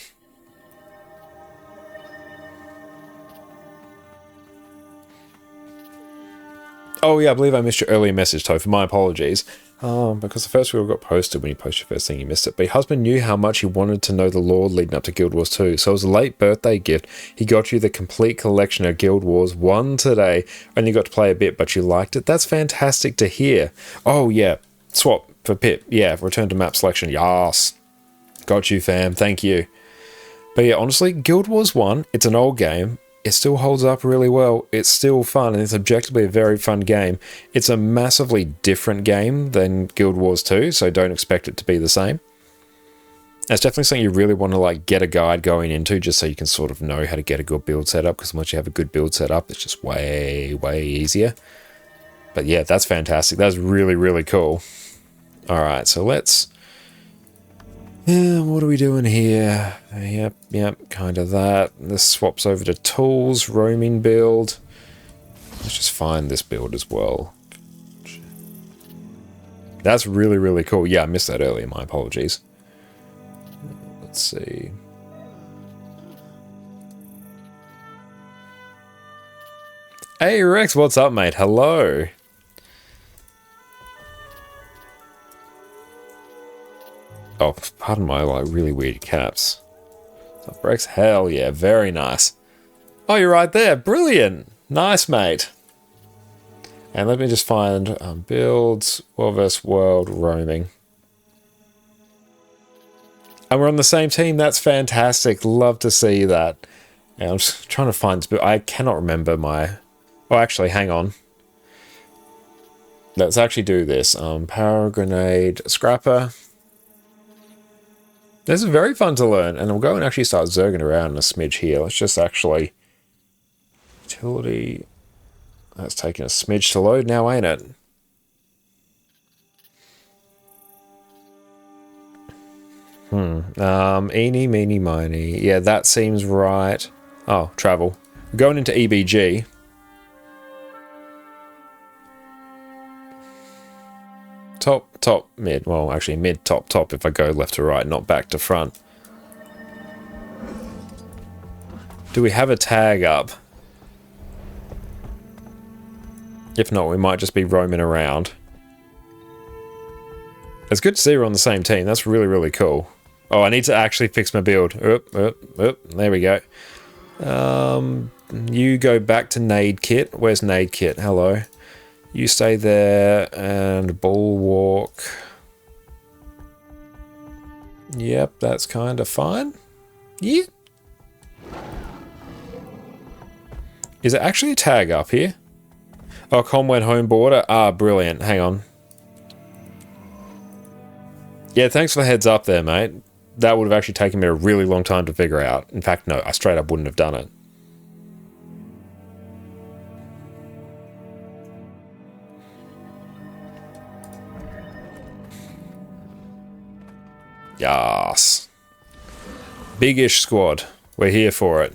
Oh yeah, I believe I missed your earlier message, Topher. My apologies. Because the first reel got posted when you posted your first thing, you missed it. But your husband knew how much you wanted to know the lore leading up to Guild Wars 2. So as a late birthday gift, he got you the complete collection of Guild Wars 1 today. Only got to play a bit, but you liked it. That's fantastic to hear. Oh yeah, swap for Pip. Yeah, return to map selection. Yas. Got you, fam. Thank you. But yeah, honestly, Guild Wars 1, it's an old game. It still holds up really well. It's still fun, and it's objectively a very fun game. It's a massively different game than Guild Wars 2, so don't expect it to be the same. It's definitely something you really want to like get a guide going into, just so you can sort of know how to get a good build set up, because once you have a good build set up, it's just way, way easier. But yeah, that's fantastic. That's really, really cool. Alright, so let's... what are we doing here? Yep, kind of that. This swaps over to tools, roaming build. Let's just find this build as well. That's really, really cool. Yeah, I missed that earlier, my apologies. Let's see. Hey Rex, what's up, mate? Hello. Oh, pardon my like really weird caps. Rex, hell yeah, very nice. Oh, you're right there, brilliant, nice, mate. And let me just find builds, World vs. World, roaming. And we're on the same team. That's fantastic. Love to see that. And I'm just trying to find this, but I cannot remember my. Oh, actually, hang on. Let's actually do this. Power grenade, scrapper. This is very fun to learn, and we'll go and actually start zerging around in a smidge here. Let's just actually... Utility... That's taking a smidge to load now, ain't it? Eeny, meeny, miny. Yeah, that seems right. Oh, travel. We're going into EBG. Top, mid. Well, actually mid, top if I go left to right, not back to front. Do we have a tag up? If not, we might just be roaming around. It's good to see we're on the same team. That's really, really cool. Oh, I need to actually fix my build. There we go. You go back to Nade Kit. Where's Nade Kit? Hello. You stay there, and Bulwark. Yep, that's kind of fine. Yeah. Is it actually a tag up here? Oh, Comwed home border. Ah, brilliant. Hang on. Yeah, thanks for the heads up there, mate. That would have actually taken me a really long time to figure out. In fact, no, I straight up wouldn't have done it. Yes. Big-ish squad. We're here for it.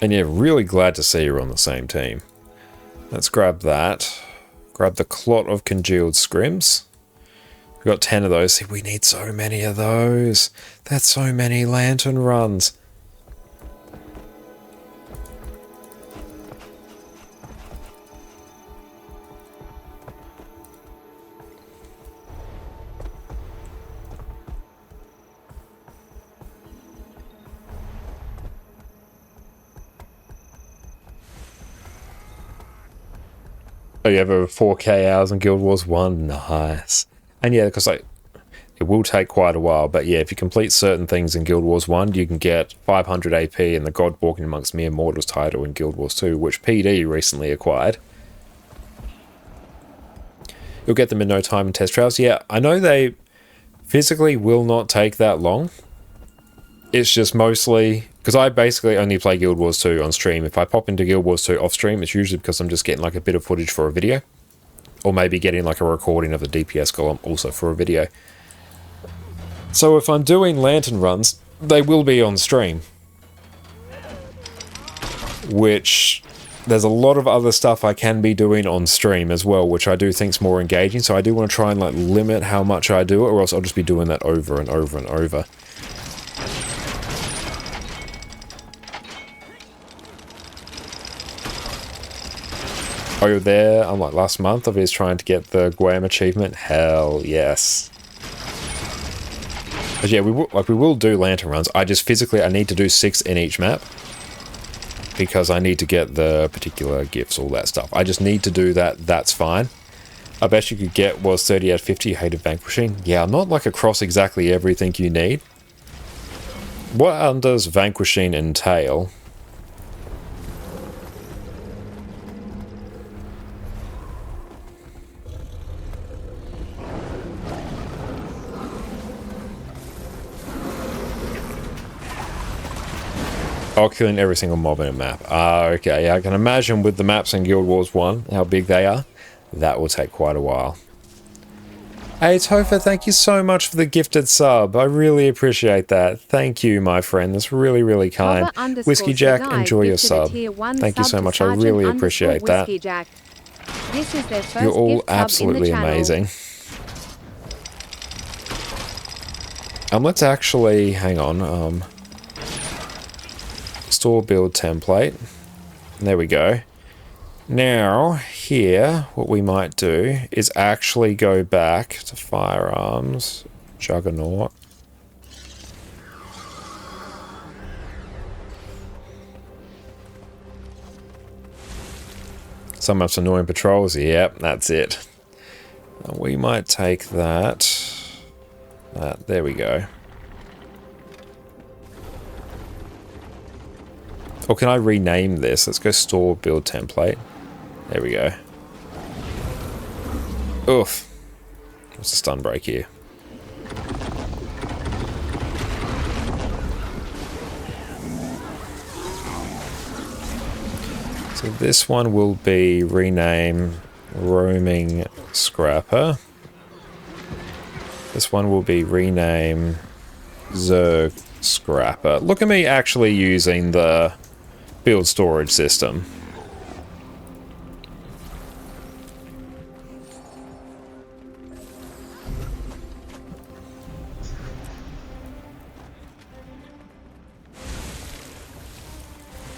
And yeah, really glad to see you're on the same team. Let's grab that. Grab the Clot of Congealed Scrims. We've got 10 of those. See, we need so many of those. That's so many lantern runs. Oh, you have over 4k hours in Guild Wars 1? Nice. And yeah, because like, it will take quite a while, but yeah, if you complete certain things in Guild Wars 1, you can get 500 AP in the God Walking Amongst Mere Mortals title in Guild Wars 2, which PD recently acquired. You'll get them in no time in test trials. Yeah, I know they physically will not take that long. It's just mostly... because I basically only play Guild Wars 2 on stream. If I pop into Guild Wars 2 off stream, it's usually because I'm just getting like a bit of footage for a video. Or maybe getting like a recording of the DPS column also for a video. So if I'm doing lantern runs, they will be on stream. Which, there's a lot of other stuff I can be doing on stream as well, which I do think is more engaging. So I do want to try and like limit how much I do it, or else I'll just be doing that over and over and over. Oh, you're there, unlike last month, of his trying to get the Guam achievement? Hell yes. But yeah, we will do lantern runs. I just physically, I need to do 6 in each map. Because I need to get the particular gifts, all that stuff. I just need to do that, that's fine. I bet you could get, was 30 out of 50, hated Vanquishing. Yeah, I'm not like across exactly everything you need. What does Vanquishing entail? Oh, killing every single mob in a map. Ah, okay. Yeah, I can imagine with the maps in Guild Wars 1, how big they are. That will take quite a while. Hey, Topher, thank you so much for the gifted sub. I really appreciate that. Thank you, my friend. That's really, really kind. Whiskey Jack, enjoy your sub. Thank you so much. I really appreciate that. This is their first You're all gift sub absolutely in the channel. amazing. Let's actually, hang on, store build template. There we go. Now, here, what we might do is actually go back to Firearms, Juggernaut. Some maps annoying patrols. Yep, that's it. We might take that. There we go. Or can I rename this? Let's go store build template. There we go. Oof. What's the stun break here? So this one will be rename Roaming Scrapper. This one will be rename Zerg Scrapper. Look at me actually using the build storage system.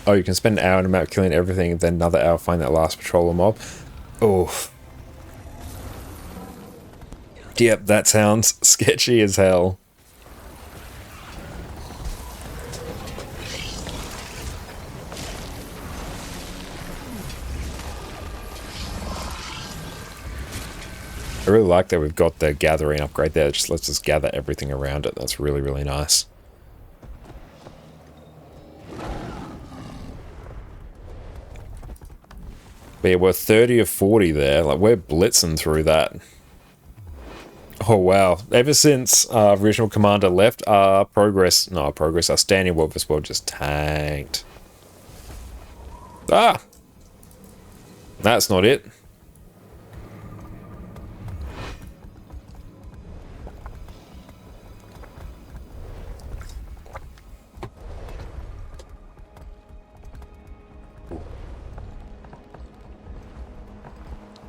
Oh, you can spend an hour in a map killing everything, and then another hour find that last patrol or mob. Oof. Yep, that sounds sketchy as hell. I really like that we've got the gathering upgrade there. It just lets us gather everything around it. That's really, really nice. But yeah, we're 30 of 40 there. Like, we're blitzing through that. Oh, wow. Ever since Original Commander left, our standing world versus world just tanked. Ah! That's not it.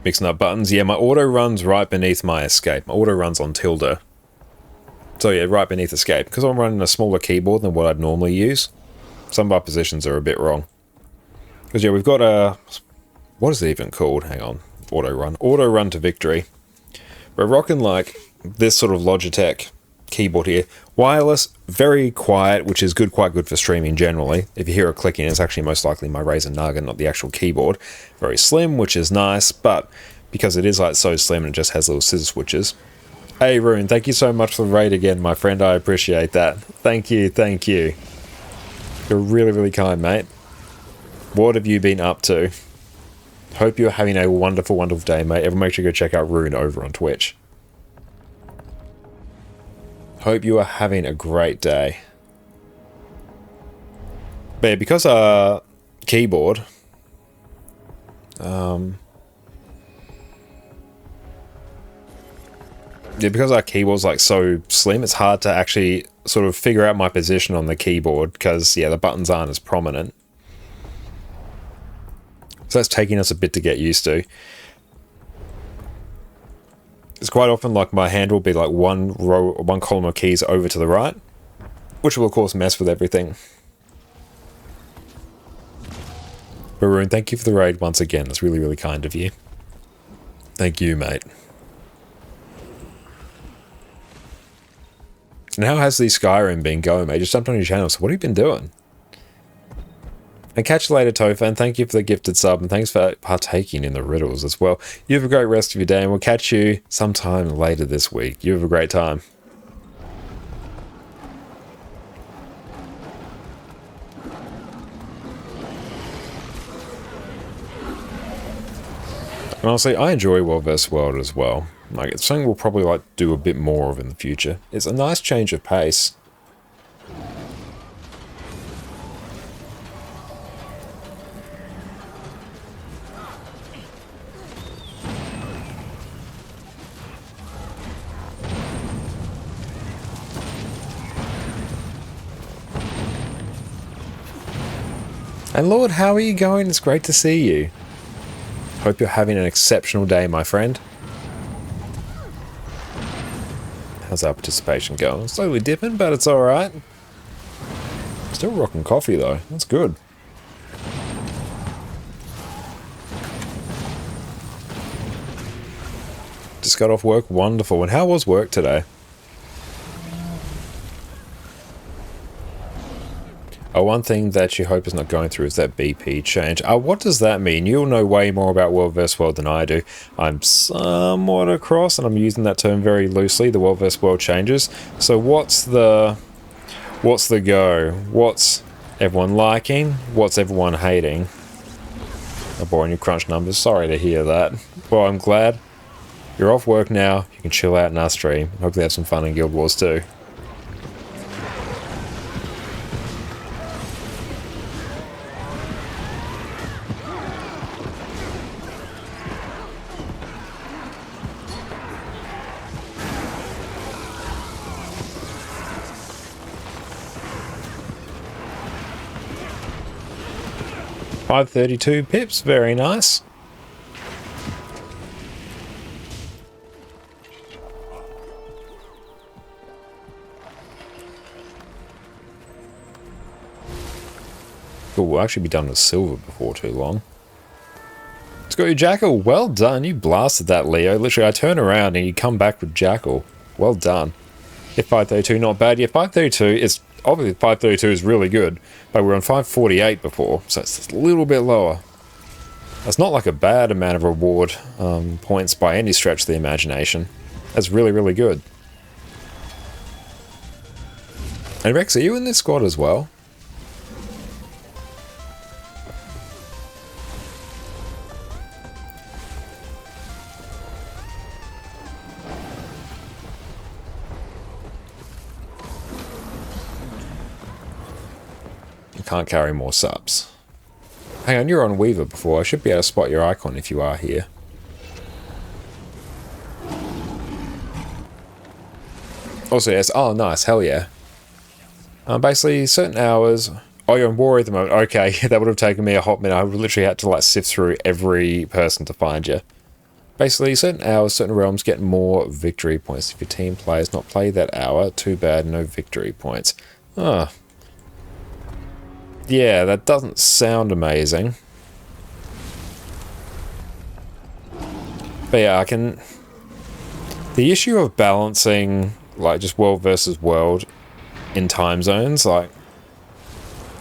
Mixing up buttons. Yeah, my auto runs right beneath my escape. My auto runs on tilde. So yeah, right beneath escape. Because I'm running a smaller keyboard than what I'd normally use, some of our positions are a bit wrong. Because yeah, we've got a... What is it even called? Hang on. Auto run. Auto run to victory. We're rocking like this sort of Logitech keyboard here. Wireless, very quiet, which is good, quite good for streaming generally. If you hear a clicking, it's actually most likely my Razer Nugget, not the actual keyboard. Very slim, which is nice, but because it is like so slim and it just has little scissor switches. Hey Rune, thank you so much for the raid again, my friend. I appreciate that. Thank you, thank you. You're really, really kind, mate. What have you been up to? Hope you're having a wonderful, wonderful day, mate. Everyone make sure you go check out Rune over on Twitch. Hope you are having a great day. But yeah, because our keyboard... yeah, because our keyboard's like so slim, it's hard to actually sort of figure out my position on the keyboard because, yeah, the buttons aren't as prominent. So that's taking us a bit to get used to. It's quite often like my hand will be like one column of keys over to the right, which will of course mess with everything. Baroon, thank you for the raid once again. That's really, really kind of you. Thank you, mate. And how has the Skyrim been going, mate? Just jumped on your channel, so what have you been doing? And catch you later, Tofa, and thank you for the gifted sub, and thanks for partaking in the riddles as well. You have a great rest of your day, and we'll catch you sometime later this week. You have a great time. And honestly, I enjoy World vs. World as well. Like, it's something we'll probably like do a bit more of in the future. It's a nice change of pace. And Lord, how are you going? It's great to see you. Hope you're having an exceptional day, my friend. How's our participation going? Slowly dipping, but it's alright. Still rocking coffee though. That's good. Just got off work. Wonderful. And how was work today? One thing that you hope is not going through is that BP change. What does that mean? You'll know way more about World vs. World than I do. I'm somewhat across, and I'm using that term very loosely, the World vs. World changes. So what's the go? What's everyone liking? What's everyone hating? Oh boy, you crunch numbers. Sorry to hear that. Well, I'm glad you're off work now. You can chill out in our stream. Hopefully have some fun in Guild Wars too. $532 pips, very nice. Cool, we'll actually be done with silver before too long. Let's go, Jackal. Well done. You blasted that, Leo. Literally, I turn around and you come back with Jackal. Well done. If 532 not bad. Yeah, 532 is... Obviously, 532 is really good, but we were on 548 before, so it's a little bit lower. That's not like a bad amount of reward points by any stretch of the imagination. That's really, really good. And Rex, are you in this squad as well? Can't carry more subs. Hang on, you're on Weaver before. I should be able to spot your icon if you are here. Also, yes. Oh, nice. Hell yeah. Basically, certain hours... Oh, you're on War at the moment. Okay, that would have taken me a hot minute. I would literally had to like sift through every person to find you. Basically, certain hours, certain realms get more victory points. If your team players not play that hour, too bad, no victory points. Ah. Yeah, that doesn't sound amazing. But yeah, I can... The issue of balancing, like, just world versus world in time zones, like,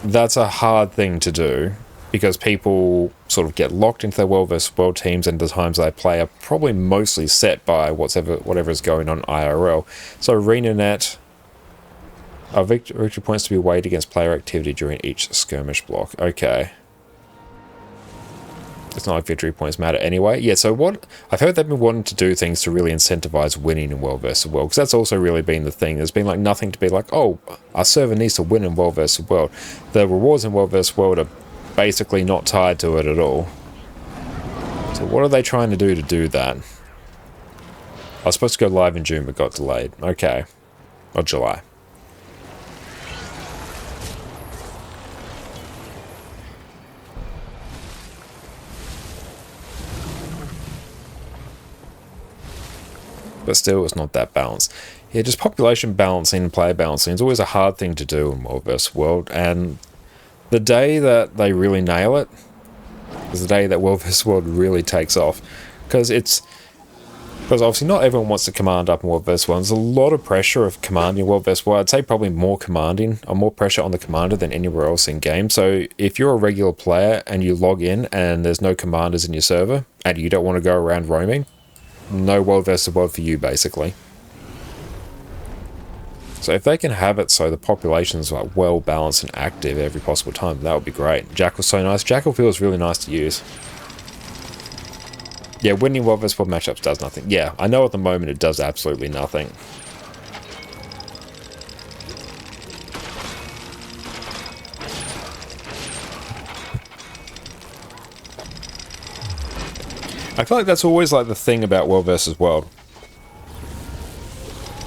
that's a hard thing to do. Because people sort of get locked into their world versus world teams, and the times they play are probably mostly set by whatever is going on IRL. So ArenaNet are victory points to be weighed against player activity during each skirmish block. Okay. It's not like victory points matter anyway. Yeah, so what I've heard they've been wanting to do things to really incentivize winning in world versus world, because that's also really been the thing. There's been like nothing to be like, oh, our server needs to win in world versus world. The rewards in world versus world are basically not tied to it at all. So what are they trying to do that? I was supposed to go live in June but got delayed. Okay. Or July. But still, it's not that balanced. Yeah, just population balancing and player balancing is always a hard thing to do in world versus world, and the day that they really nail it is the day that World vs. World really takes off. Because obviously not everyone wants to command up in World vs. World. There's a lot of pressure of commanding World vs. World. I'd say probably more commanding, or more pressure on the commander than anywhere else in game. So if you're a regular player and you log in and there's no commanders in your server, and you don't want to go around roaming, no World vs. World for you, basically. So if they can have it so the population's like well balanced and active every possible time, that would be great. Jackal's so nice. Jackal feels really nice to use. Yeah, winning World vs. World matchups does nothing. Yeah, I know at the moment it does absolutely nothing. I feel like that's always like the thing about World vs. World.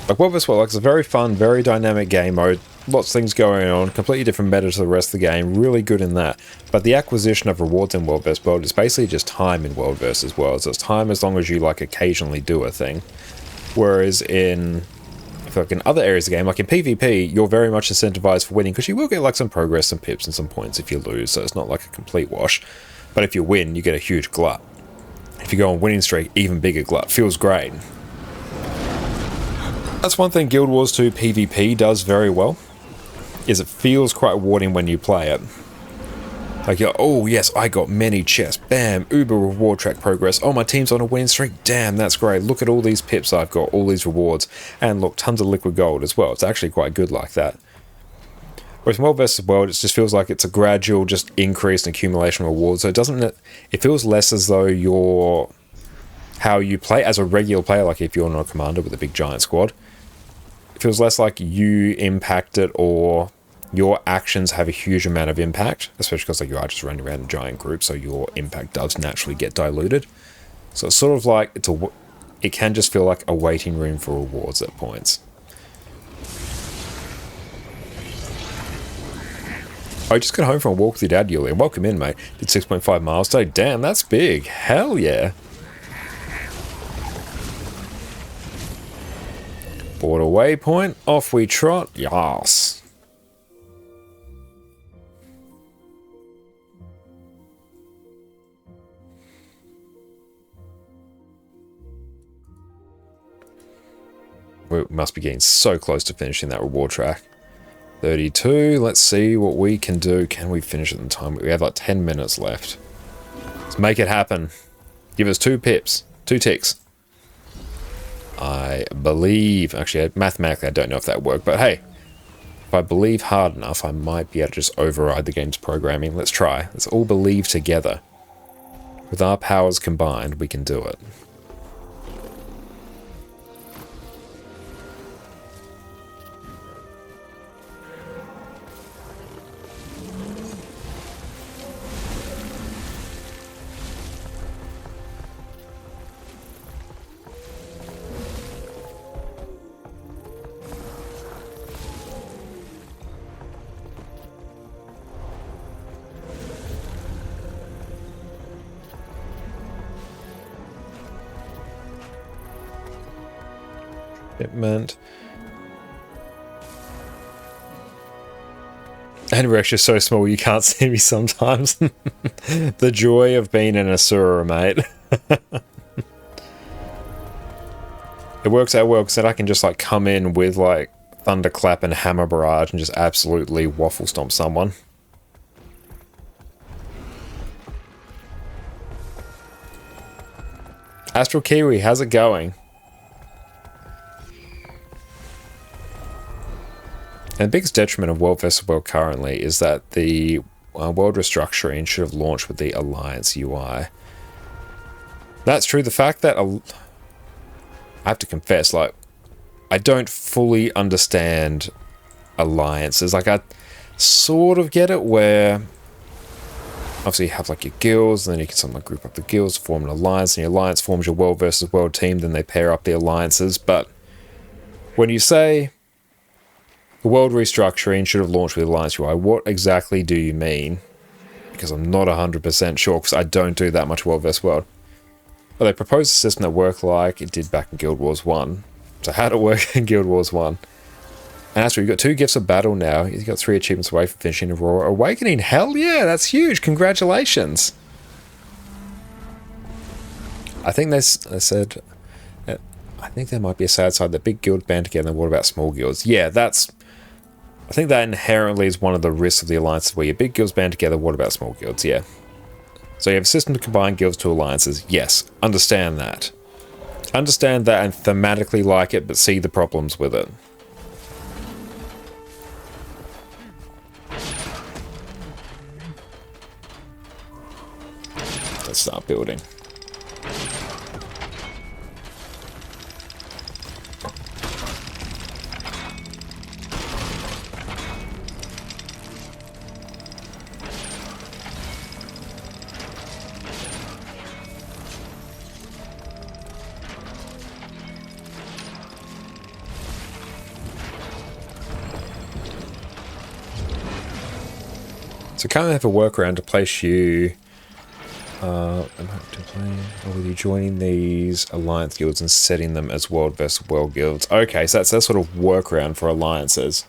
Like World vs. World, like, it's a very fun, very dynamic game mode. Lots of things going on, completely different meta to the rest of the game, really good in that. But the acquisition of rewards in World vs. World is basically just time in World vs. World. So it's time as long as you like occasionally do a thing. Whereas in, I feel like in other areas of the game, like in PvP, you're very much incentivized for winning because you will get like some progress, some pips, and some points if you lose. So it's not like a complete wash. But if you win, you get a huge glut. If you go on winning streak, even bigger glut. Feels great. That's one thing Guild Wars 2 PvP does very well, is it feels quite rewarding when you play it. Like, you're, oh yes, I got many chests, bam, uber reward track progress, oh my team's on a winning streak, damn, that's great, look at all these pips I've got, all these rewards, and look, tons of liquid gold as well. It's actually quite good like that. Whereas World vs. World, it just feels like it's a gradual, just increase in accumulation of rewards, so it doesn't, it feels less as though you're, how you play as a regular player, like if you're not a commander with a big giant squad, it feels less like you impact it or your actions have a huge amount of impact, especially because like you are just running around in a giant group, so your impact does naturally get diluted. So it's sort of like it can just feel like a waiting room for rewards at points. I just got home from a walk with your dad, Julian. Welcome in, mate. Did 6.5 miles today. Damn, that's big. Hell yeah. Border waypoint, off we trot, yas. We must be getting so close to finishing that reward track. 32, let's see what we can do. Can we finish it in time? We have like 10 minutes left. Let's make it happen. Give us 2 pips, 2 ticks. I believe, actually, mathematically I don't know if that worked, but hey, if I believe hard enough, I might be able to just override the game's programming. Let's try. Let's all believe together. With our powers combined, we can do it. Shipment. And we're actually so small you can't see me sometimes. The joy of being an Asura, mate. It works out well because then I can just like come in with like Thunderclap and Hammer Barrage and just absolutely waffle stomp someone. Astral Kiwi, how's it going? And the biggest detriment of World vs. World currently is that the world restructuring should have launched with the Alliance UI. That's true. The fact that I have to confess, like, I don't fully understand alliances. Like, I sort of get it where obviously you have like your guilds, and then you can sometimes group up the guilds, form an alliance, and your alliance forms your World vs. World team, then they pair up the alliances. But when you say the world restructuring should have launched with Alliance UI, what exactly do you mean? Because I'm not 100% sure, because I don't do that much World vs. World. Well, they proposed a system that worked like it did back in Guild Wars 1. So how did it work in Guild Wars 1? And Astro, you've got 2 Gifts of Battle now. You've got 3 achievements away from finishing Aurora Awakening. Hell yeah, that's huge. Congratulations. I think they said... I think there might be a sad side that big guild band together, and what about small guilds? Yeah, that's... I think that inherently is one of the risks of the alliances, where your big guilds band together, what about small guilds? Yeah. So you have a system to combine guilds to alliances. Yes, understand that. Understand that and thematically like it, but see the problems with it. Let's start building. So kind of have a workaround to place you with you joining these alliance guilds and setting them as World vs. World guilds. Okay, so that's that sort of workaround for alliances.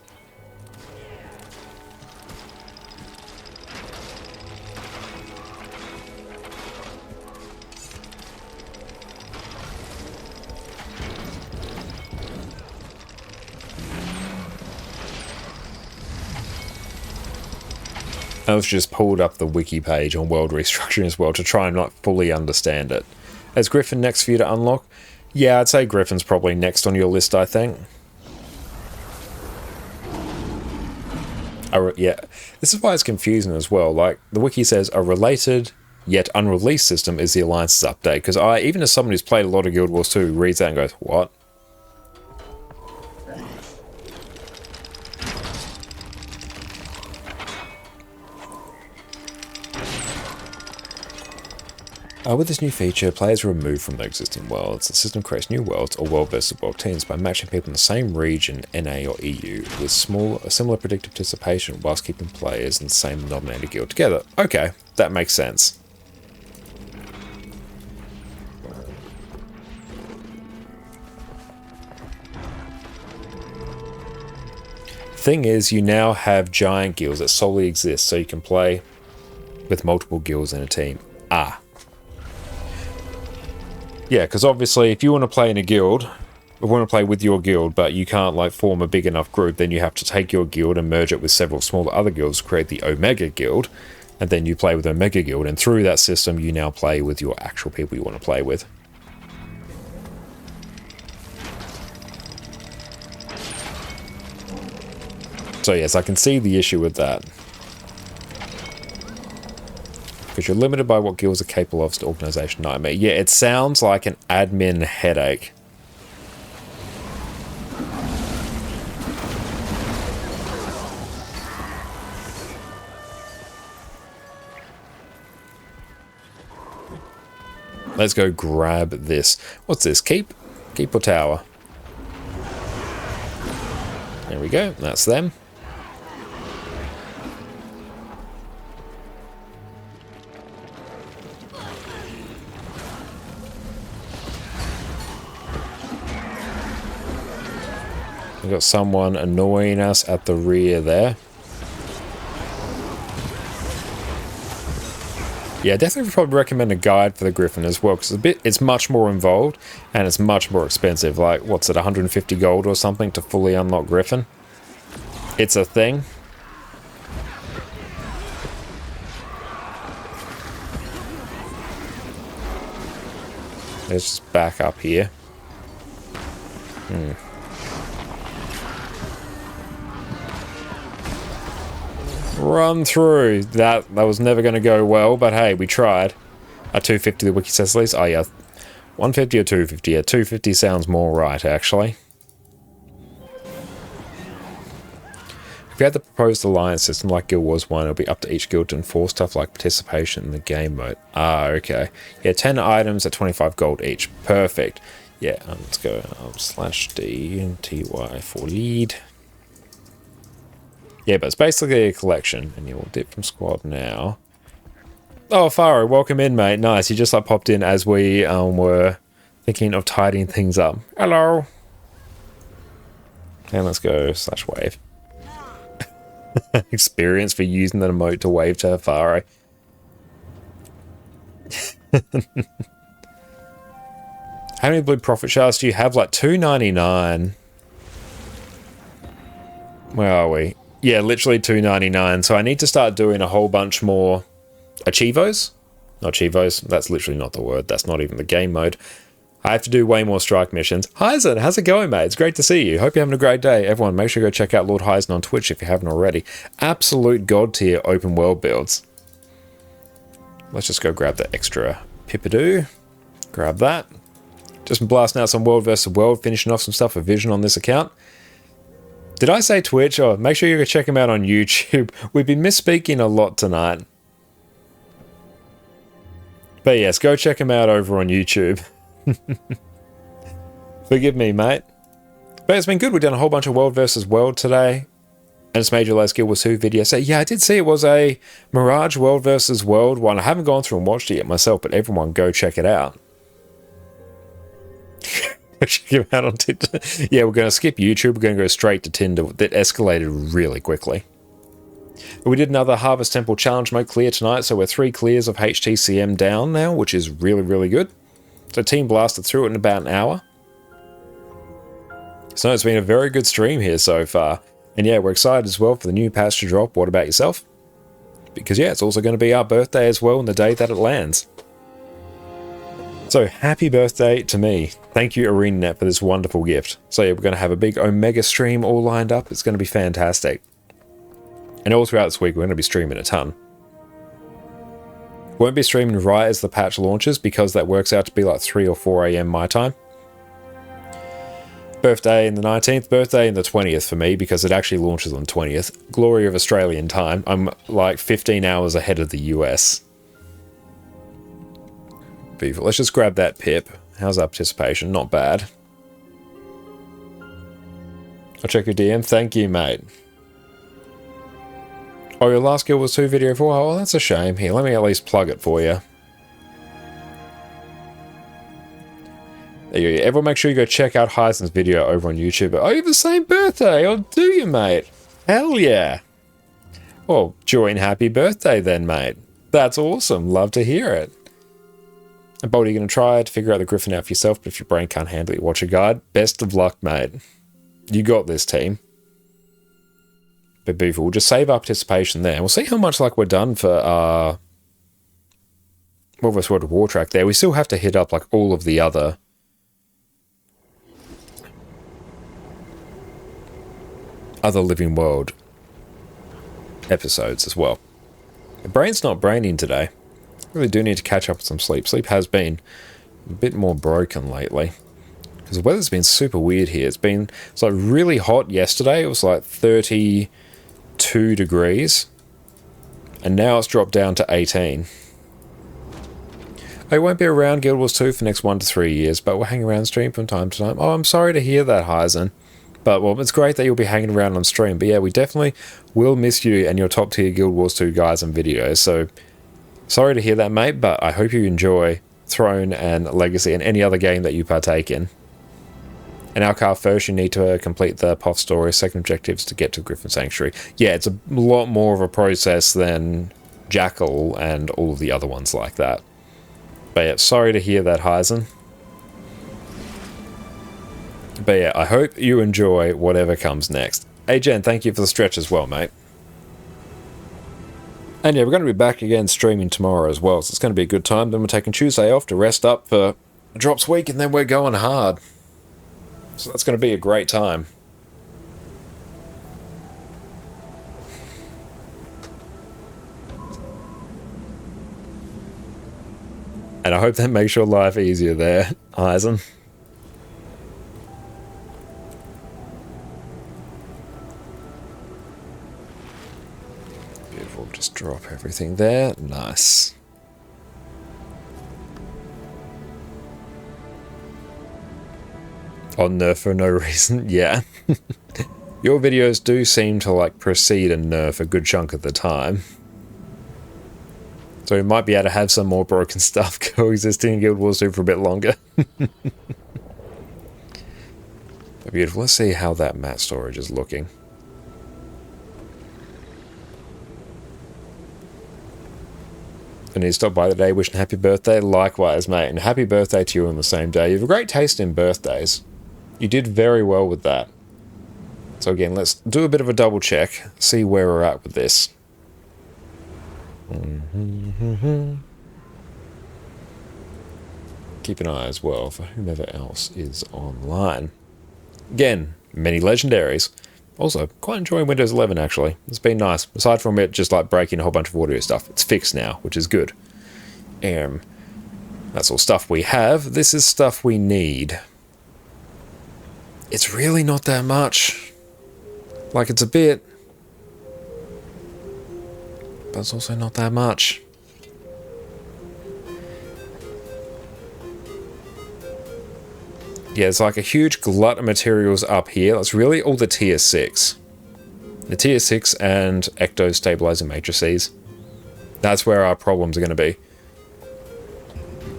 I've just pulled up the wiki page on world restructuring as well to try and not fully understand it. Is Griffin next for you to unlock? Yeah, I'd say Griffin's probably next on your list, I think. Yeah, this is why it's confusing as well. Like, the wiki says a related yet unreleased system is the Alliance's update. Because even as someone who's played a lot of Guild Wars 2, reads that and goes, what? With this new feature, players are removed from their existing worlds. The system creates new worlds or World vs. World teams by matching people in the same region, NA or EU, with similar predictive participation whilst keeping players in the same nominated guild together. Okay, that makes sense. Thing is, you now have giant guilds that solely exist, so you can play with multiple guilds in a team. Yeah, because obviously if you want to play in a guild, you want to play with your guild, but you can't like form a big enough group, then you have to take your guild and merge it with several smaller other guilds to create the Omega Guild, and then you play with Omega Guild, and through that system you now play with your actual people you want to play with. So yes, I can see the issue with that. Because you're limited by what guilds are capable of as an organisation nightmare. Yeah, it sounds like an admin headache. Let's go grab this. What's this? Keep? Keep or tower? There we go. That's them. We've got someone annoying us at the rear there. Yeah, definitely would probably recommend a guide for the Griffin as well, because it's much more involved and it's much more expensive. Like, what's it, 150 gold or something to fully unlock Griffin? It's a thing. Let's just back up here. Run through. That was never going to go well, but hey, we tried. A 250 the wiki says least. Oh yeah, 150 or 250. Yeah, 250 sounds more right, actually. If you had the proposed alliance system like Guild Wars 1, it'll be up to each guild to enforce stuff like participation in the game mode. Ah, okay. Yeah, 10 items at 25 gold each. Perfect. Yeah, let's go /D and TY for lead. Yeah, but it's basically a collection, and you'll dip from squad now. Oh, Faro, welcome in, mate. Nice, you just like popped in as we were thinking of tidying things up. Hello. And let's go /wave. Experience for using the emote to wave to Faro. How many blue profit shards do you have? Like 299. Where are we? Yeah, literally 299. So I need to start doing a whole bunch more achievos. Not achievos. That's literally not the word. That's not even the game mode. I have to do way more strike missions. Heisen, how's it going, mate? It's great to see you. Hope you're having a great day. Everyone, make sure you go check out Lord Heisen on Twitch if you haven't already. Absolute god tier open world builds. Let's just go grab the extra Pippadoo. Grab that. Just blasting out some World vs. World, finishing off some stuff for Vision on this account. Did I say Twitch? Oh, make sure you go check him out on YouTube. We've been misspeaking a lot tonight. But yes, go check him out over on YouTube. Forgive me, mate. But it's been good. We've done a whole bunch of World vs. World today. And it's Major Last Guild Wars 2 video. So yeah, I did see it was a Mirage World vs. World one. I haven't gone through and watched it yet myself, but everyone go check it out. Check him out on Tinder. Yeah, we're going to skip YouTube. We're going to go straight to Tinder. That escalated really quickly. We did another Harvest Temple Challenge mode clear tonight, so we're 3 clears of HTCM down now, which is really, really good. So Team blasted through it in about an hour. So it's been a very good stream here so far. And yeah, we're excited as well for the new patch to drop. What about yourself? Because yeah, it's also going to be our birthday as well on the day that it lands. So happy birthday to me. Thank you ArenaNet for this wonderful gift. So yeah, we're going to have a big Omega stream all lined up. It's going to be fantastic. And all throughout this week, we're going to be streaming a ton. Won't be streaming right as the patch launches because that works out to be like 3 or 4 AM my time. Birthday in the 19th, birthday in the 20th for me because it actually launches on 20th. Glory of Australian time. I'm like 15 hours ahead of the US. Beautiful. Let's just grab that pip. How's our participation? Not bad. I'll check your DM. Thank you, mate. Oh, your last Guild Wars 2 video for a while? Oh, that's a shame. Here, let me at least plug it for you. There you go. Everyone make sure you go check out Heisen's video over on YouTube. Oh, you have the same birthday. Oh, do you, mate? Hell yeah. Well, join happy birthday then, mate. That's awesome. Love to hear it. And Bolt, you're going to try to figure out the Griffin out for yourself, but if your brain can't handle it, watch a guide. Best of luck, mate. You got this, team. But beautiful. We'll just save our participation there. We'll see how much like we're done for World vs. World War Track there. We still have to hit up like all of the other Living World episodes as well. The brain's not braining today. Really do need to catch up with some sleep. Sleep has been a bit more broken lately. Because the weather's been super weird here. It's like really hot yesterday. It was like 32 degrees. And now it's dropped down to 18. I won't be around Guild Wars 2 for the next 1 to 3 years, but we'll hang around stream from time to time. Oh, I'm sorry to hear that, Heisen. But, well, it's great that you'll be hanging around on stream. But yeah, we definitely will miss you and your top tier Guild Wars 2 guys and videos. So, sorry to hear that, mate, but I hope you enjoy Throne and Legacy and any other game that you partake in. In Alcar first, you need to complete the Poth story. Second objective is to get to Griffin Sanctuary. Yeah, it's a lot more of a process than Jackal and all of the other ones like that. But yeah, sorry to hear that, Hyzen. But yeah, I hope you enjoy whatever comes next. Hey Jen, thank you for the stretch as well, mate. And yeah, we're going to be back again streaming tomorrow as well, so it's going to be a good time. Then we're taking Tuesday off to rest up for Drops week, and then we're going hard. So that's going to be a great time. And I hope that makes your life easier there, Eisen. Beautiful, just drop everything there. Nice. On nerf for no reason, yeah. Your videos do seem to like precede a nerf a good chunk of the time. So we might be able to have some more broken stuff coexisting in Guild Wars 2 for a bit longer. Beautiful. Let's see how that mat storage is looking. I need to stop by today wishing happy birthday. Likewise, mate. And happy birthday to you on the same day. You have a great taste in birthdays. You did very well with that. So again, let's do a bit of a double check. See where we're at with this. Keep an eye as well for whomever else is online. Again, many legendaries. Also, quite enjoying Windows 11 actually. It's been nice. Aside from it just like breaking a whole bunch of audio stuff. It's fixed now, which is good. That's all stuff we have. This is stuff we need. It's really not that much. Like, it's a bit, but it's also not that much. Yeah, it's like a huge glut of materials up here. That's really all the tier 6. The tier 6 and Ecto stabilizing matrices. That's where our problems are going to be.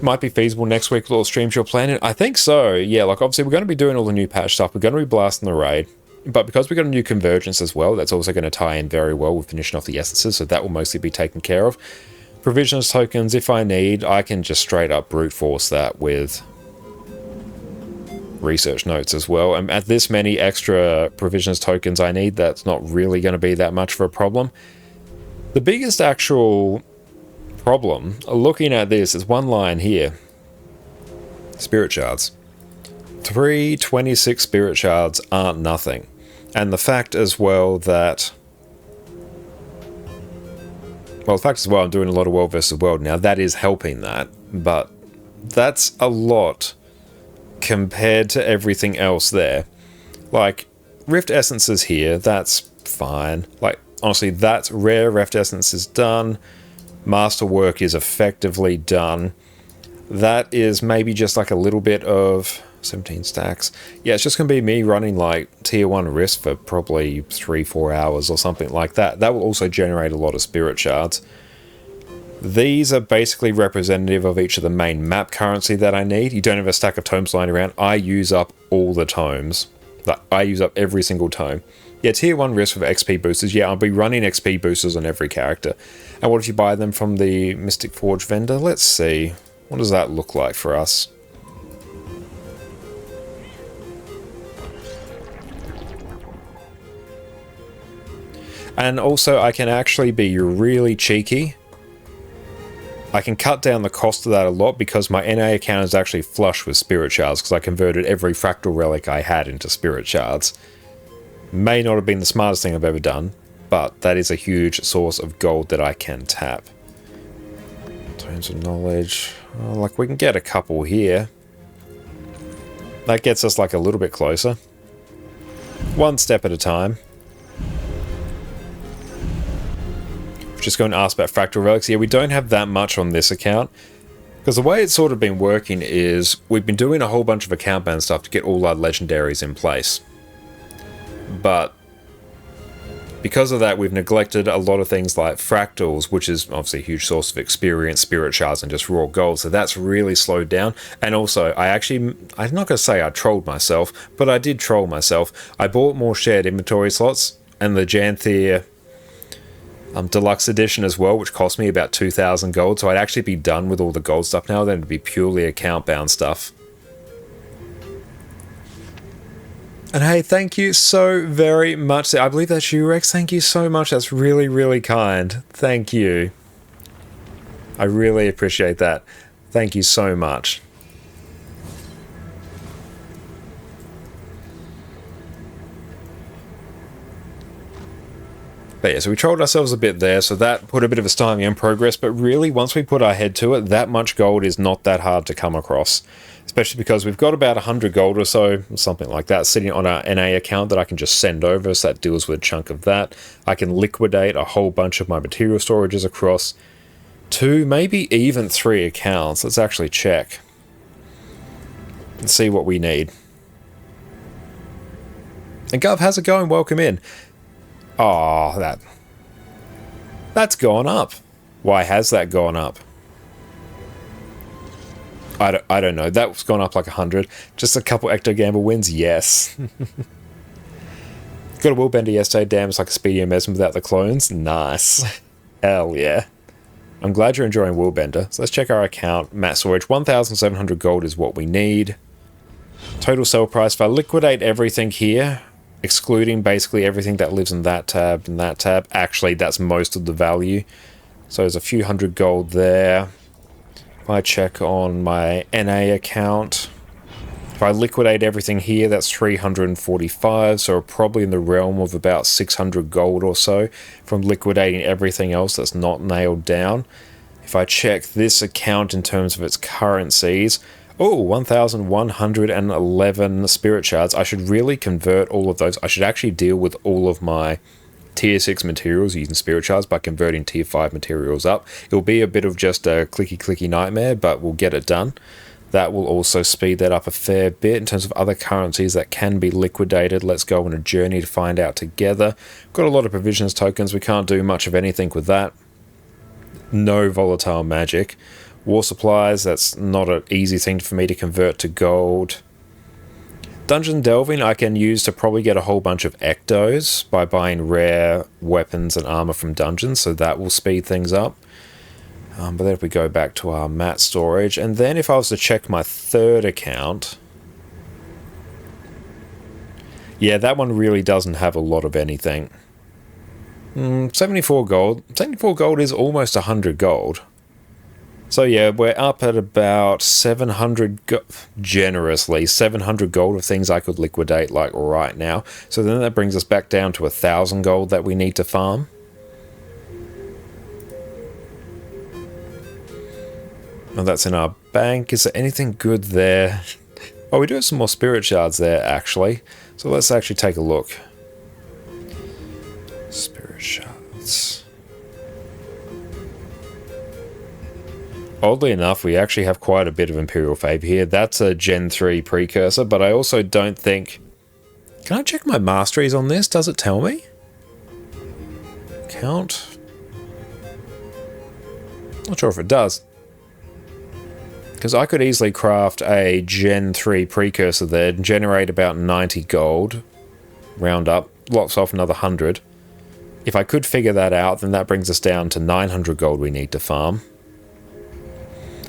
Might be feasible next week with all the streams you're planning. I think so, yeah. Like, obviously, we're going to be doing all the new patch stuff. We're going to be blasting the raid. But because we've got a new convergence as well, that's also going to tie in very well with finishing off the essences, so that will mostly be taken care of. Provisions tokens, if I need, I can just straight up brute force that with research notes as well. And at this many extra provisions tokens I need, that's not really going to be that much of a problem. The biggest actual problem, looking at this, is one line here. Spirit shards. 326 spirit shards aren't nothing. And the fact as well that... Well, the fact as well I'm doing a lot of world versus world now, that is helping that. But that's a lot compared to everything else there. Like, Rift Essences here, that's fine. Like, honestly, that's rare. Rift Essence is done. Masterwork is effectively done. That is maybe just like a little bit of 17 stacks. Yeah, it's just going to be me running like tier 1 Rift for probably 3-4 hours or something like that. That will also generate a lot of spirit shards. These are basically representative of each of the main map currency that I need. You don't have a stack of tomes lying around. I use up all the tomes. I use up every single tome. Yeah, tier 1 Rift with XP boosters. Yeah, I'll be running XP boosters on every character. And what if you buy them from the Mystic Forge vendor? Let's see. What does that look like for us? And also, I can actually be really cheeky. I can cut down the cost of that a lot because my NA account is actually flush with spirit shards because I converted every fractal relic I had into spirit shards. May not have been the smartest thing I've ever done, but that is a huge source of gold that I can tap. Tomes of knowledge. Oh, like, we can get a couple here. That gets us like a little bit closer. One step at a time. Just going to ask about fractal relics. Yeah, we don't have that much on this account. Because the way it's sort of been working is we've been doing a whole bunch of account ban stuff to get all our legendaries in place. But because of that, we've neglected a lot of things like fractals, which is obviously a huge source of experience, spirit shards, and just raw gold. So that's really slowed down. And also, I'm not going to say I trolled myself, but I did troll myself. I bought more shared inventory slots and the Janthir Deluxe Edition as well, which cost me about 2,000 gold. So I'd actually be done with all the gold stuff now. Then it'd be purely account-bound stuff. And hey, thank you so very much. I believe that's you, Rex. Thank you so much. That's really, really kind. Thank you. I really appreciate that. Thank you so much. But yeah, so we trolled ourselves a bit there, so that put a bit of a stymie in progress, but really, once we put our head to it, that much gold is not that hard to come across. Especially because we've got about 100 gold or so, something like that, sitting on our NA account that I can just send over, so that deals with a chunk of that. I can liquidate a whole bunch of my material storages across 2, maybe even 3 accounts. Let's actually check and see what we need. And Gov, how's it going? Welcome in. Oh, that's gone up. Why has that gone up? I don't know. That's gone up like 100. Just a couple Ecto Gamble wins? Yes. Got a Willbender yesterday. Damn, it's like a Speedy Mesm without the clones. Nice. Hell yeah. I'm glad you're enjoying Willbender. So let's check our account. Mat storage. 1,700 gold is what we need. Total sell price. If I liquidate everything here, excluding basically everything that lives in that tab and that tab, actually that's most of the value. So there's a few hundred gold there. If I check on my NA account, if I liquidate everything here, that's 345, so probably in the realm of about 600 gold or so from liquidating everything else that's not nailed down. If I check this account in terms of its currencies, oh, 1,111 spirit shards. I should really convert all of those. I should actually deal with all of my tier 6 materials using spirit shards by converting tier 5 materials up. It'll be a bit of just a clicky nightmare, but we'll get it done. That will also speed that up a fair bit. In terms of other currencies that can be liquidated, let's go on a journey to find out together. Got a lot of provisions tokens. We can't do much of anything with that. No volatile magic. War supplies, that's not an easy thing for me to convert to gold. Dungeon delving I can use to probably get a whole bunch of ectos by buying rare weapons and armor from dungeons, so that will speed things up. But then if we go back to our mat storage, and then if I was to check my third account, yeah, that one really doesn't have a lot of anything. 74 gold. 74 gold is almost 100 gold. So yeah, we're up at about 700, generously, 700 gold of things I could liquidate like right now. So then that brings us back down to 1,000 gold that we need to farm. Oh, that's in our bank. Is there anything good there? Oh, we do have some more spirit shards there, actually. So let's actually take a look. Spirit shards. Oddly enough, we actually have quite a bit of Imperial Favor here. That's a Gen 3 precursor, but I also don't think... Can I check my masteries on this? Does it tell me? Count? Not sure if it does. Because I could easily craft a Gen 3 precursor there, generate about 90 gold, round up, locks off another 100. If I could figure that out, then that brings us down to 900 gold we need to farm.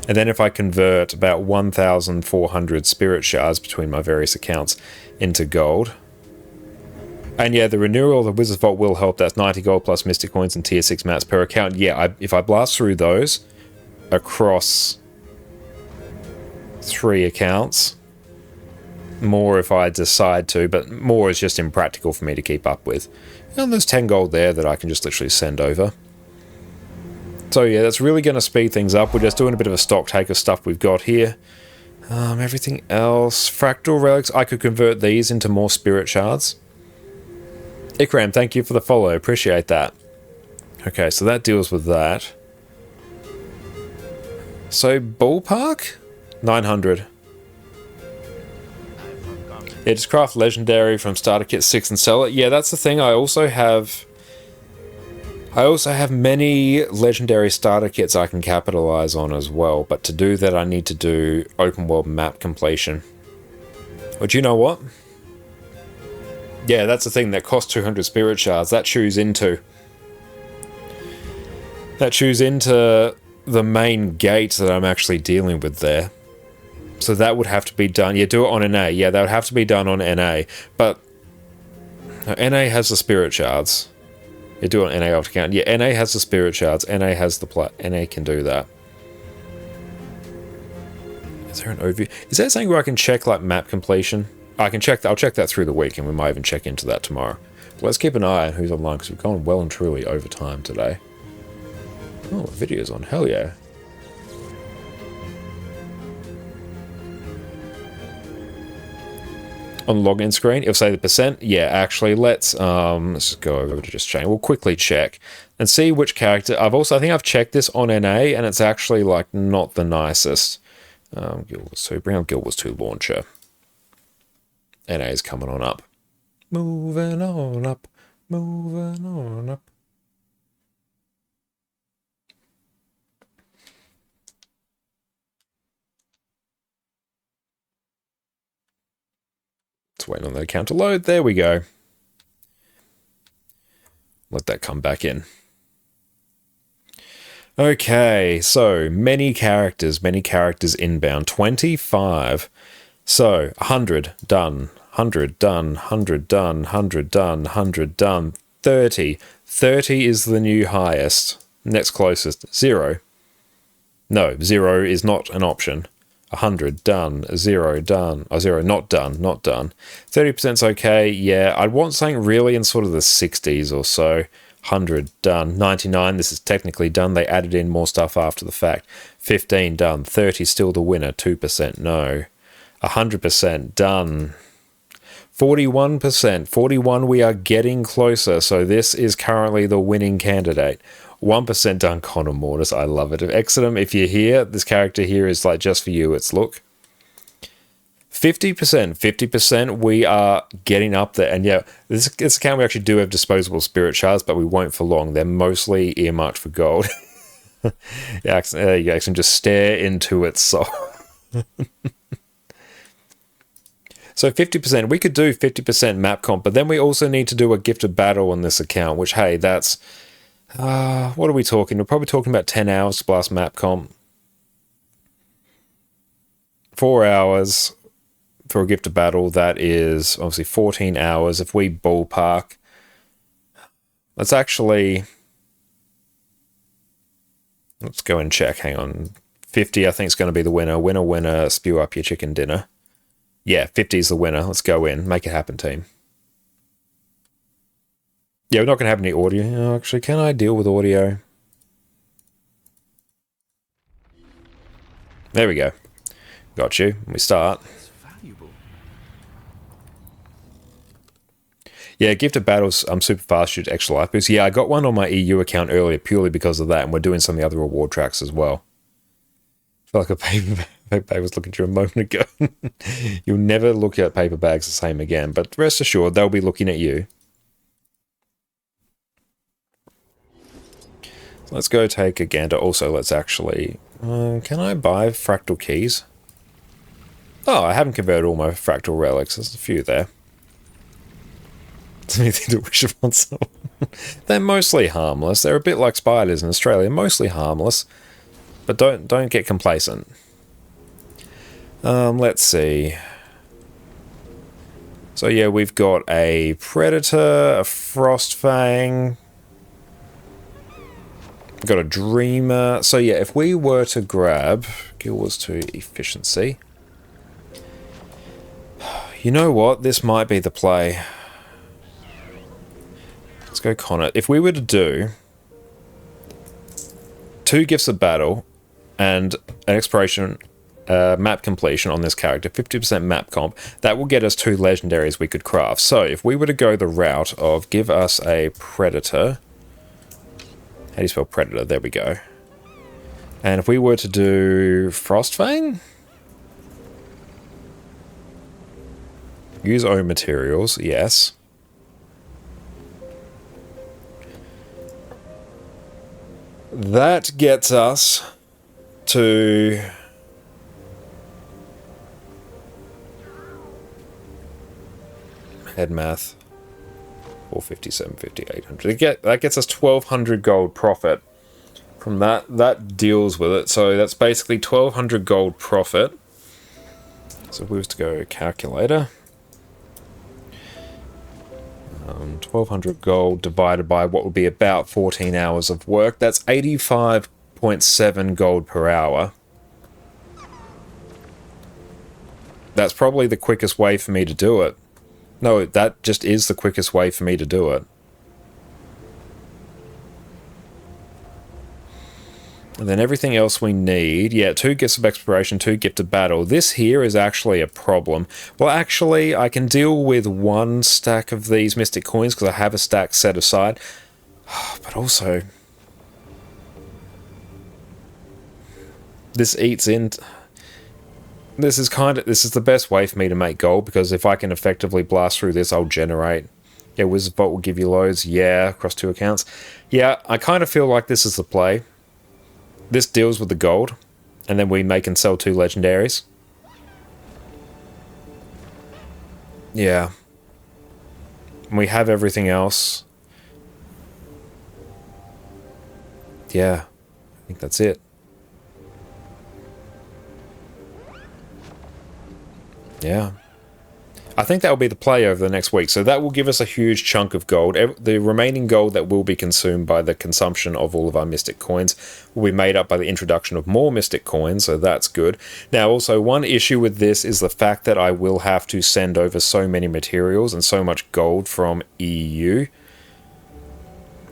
And then if I convert about 1,400 spirit shards between my various accounts into gold. And yeah, the renewal of the Wizard's Vault will help. That's 90 gold plus Mystic Coins and tier 6 mats per account. Yeah, if I blast through those across 3 accounts, more if I decide to, but more is just impractical for me to keep up with. And there's 10 gold there that I can just literally send over. So yeah, that's really going to speed things up. We're just doing a bit of a stock take of stuff we've got here. Everything else. Fractal relics. I could convert these into more spirit shards. Ikram, thank you for the follow. Appreciate that. Okay, so that deals with that. So ballpark? 900. Yeah, just craft legendary from starter kit 6 and sell it. Yeah, that's the thing. I also have I also have many legendary starter kits I can capitalize on as well, but to do that I need to do open world map completion. But you know what? Yeah, that's the thing, that costs 200 spirit shards. That chews into the main gate that I'm actually dealing with there. So that would have to be done. Yeah, do it on NA. Yeah, that would have to be done on NA. But NA has the spirit shards. You do it on NA off account. Yeah, NA has the spirit shards. NA has the NA can do that. Is there an overview? Is that something where I can check like map completion? I can check that. I'll check that through the week, and we might even check into that tomorrow. Let's keep an eye on who's online because we've gone well and truly over time today. Oh, video's on. Hell yeah. On login screen, it'll say the percent. Yeah, actually, let's just go over to just change. We'll quickly check and see which character. I think I've checked this on NA, and it's actually like not the nicest. Guild Wars 2. Bring up Guild Wars 2 launcher. NA is coming on up. Moving on up. Moving on up. Let's wait on the account to load. There we go. Let that come back in. Okay, so many characters inbound. 25. So 100 done, 100 done, 100 done, 100 done, 100 done. 30. 30 is the new highest. Next closest, 0. No, 0 is not an option. 100 done, 0 done, 0 not done, not done. 30%'s okay, yeah. I'd want something really in sort of the 60s or so. 100 done, 99, this is technically done. They added in more stuff after the fact. 15 done, 30 still the winner, 2% no. 100% done. 41%, 41 we are getting closer, so this is currently the winning candidate. 1% done, Connor Mortis, I love it. Exodum, if you're here, this character here is like just for you, it's look. 50%, we are getting up there, and yeah, this account we actually do have disposable spirit shards, but we won't for long. They're mostly earmarked for gold. Yeah, there you go, just stare into its soul. So 50%, we could do 50% map comp, but then we also need to do a gifted battle on this account, which, hey, that's, what are we talking? We're probably talking about 10 hours plus map comp. 4 hours for a gifted battle, that is obviously 14 hours. If we ballpark, let's actually, let's go and check, hang on. 50, I think, is going to be the winner. Winner, winner, spew up your chicken dinner. Yeah, 50 is the winner. Let's go in. Make it happen, team. Yeah, we're not going to have any audio. Actually, can I deal with audio? There we go. Got you. We start. Yeah, gifted battles, super fast, shoot extra life boost. Yeah, I got one on my EU account earlier purely because of that, and we're doing some of the other reward tracks as well. I feel like a paper bag was looking at you a moment ago. You'll never look at paper bags the same again, but rest assured, they'll be looking at you. So let's go take a gander. Also, let's actually... can I buy fractal keys? Oh, I haven't converted all my fractal relics. There's a few there. It's anything to wish upon someone. They're mostly harmless. They're a bit like spiders in Australia. Mostly harmless. But don't get complacent. Let's see. So yeah, we've got a Predator, a Frostfang. We've got a Dreamer. So yeah, if we were to grab Guild Wars 2 efficiency. You know what? This might be the play. Let's go Connor. If we were to do 2 gifts of battle and an exploration map completion on this character, 50% map comp, that will get us 2 legendaries we could craft. So if we were to go the route of give us a Predator, how do you spell Predator? There we go. And if we were to do Frostfang, use own materials, yes. that gets us to... head math. 450, 750, 800. That gets us 1,200 gold profit. From that deals with it. So that's basically 1,200 gold profit. So if we was to go calculator, 1,200 gold divided by what would be about 14 hours of work. That's 85.7 gold per hour. That's probably the quickest way for me to do it. No, that just is the quickest way for me to do it. And then everything else we need, yeah, 2 gifts of exploration, 2 gift of battle. This here is actually a problem. Well, actually, I can deal with 1 stack of these mystic coins because I have a stack set aside. But also, this eats in. This is the best way for me to make gold, because if I can effectively blast through this, I'll generate. Yeah, Wizard Vault will give you loads. Yeah, across 2 accounts. Yeah, I kind of feel like this is the play. This deals with the gold, and then we make and sell 2 legendaries. Yeah. And we have everything else. Yeah, I think that's it. Yeah. I think that will be the play over the next week. So that will give us a huge chunk of gold. The remaining gold that will be consumed by the consumption of all of our mystic coins will be made up by the introduction of more mystic coins, so that's good. Now, also, one issue with this is the fact that I will have to send over so many materials and so much gold from EU.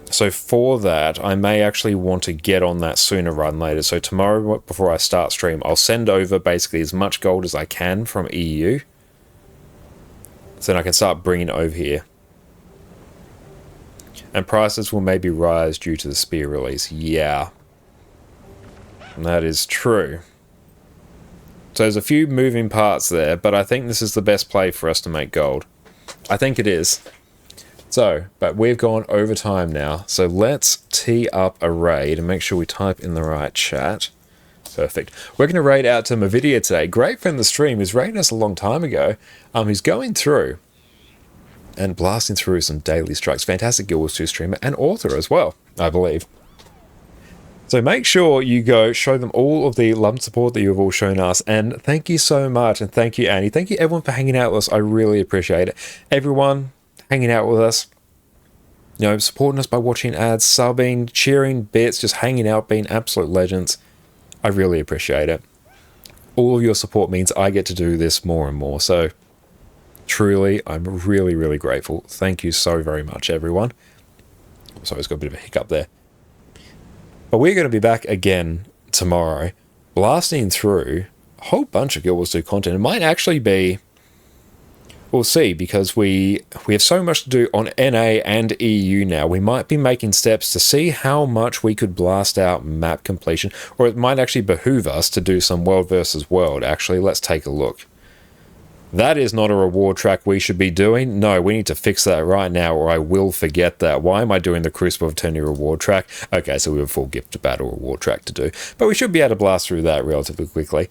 So for that, I may actually want to get on that sooner rather than later. So tomorrow, before I start stream, I'll send over basically as much gold as I can from EU. So then I can start bringing it over here. And prices will maybe rise due to the spear release. Yeah. And that is true. So there's a few moving parts there, but I think this is the best play for us to make gold. I think it is. So, but we've gone over time now. So let's tee up a raid and make sure we type in the right chat. Perfect. We're going to raid out to Mavidia today. Great friend of the stream. He's raided us a long time ago. He's going through and blasting through some daily strikes. Fantastic Guild Wars 2 streamer and author as well, I believe. So make sure you go show them all of the love and support that you have all shown us. And thank you so much. And thank you, Annie. Thank you, everyone, for hanging out with us. I really appreciate it. Everyone hanging out with us, you know, supporting us by watching ads, subbing, cheering bits, just hanging out, being absolute legends. I really appreciate it. All of your support means I get to do this more and more. So truly, I'm really, really grateful. Thank you so very much, everyone. Sorry, it's got a bit of a hiccup there. But we're going to be back again tomorrow, blasting through a whole bunch of Guild Wars 2 content. It might actually be... We'll see, because we have so much to do on NA and EU now. We might be making steps to see how much we could blast out map completion, or it might actually behoove us to do some world versus world. Actually, let's take a look. That is not a reward track we should be doing. No, we need to fix that right now, or I will forget that. Why am I doing the Crucible of Eternity reward track? Okay, so we have a full Gift of Battle reward track to do, but we should be able to blast through that relatively quickly.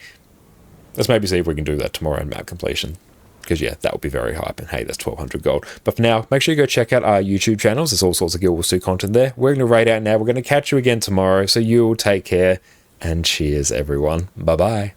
Let's maybe see if we can do that tomorrow in map completion. Because, yeah, that would be very hype. And, hey, that's 1,200 gold. But for now, make sure you go check out our YouTube channels. There's all sorts of Guild Wars 2 content there. We're going to raid out now. We're going to catch you again tomorrow. So you all take care. And cheers, everyone. Bye-bye.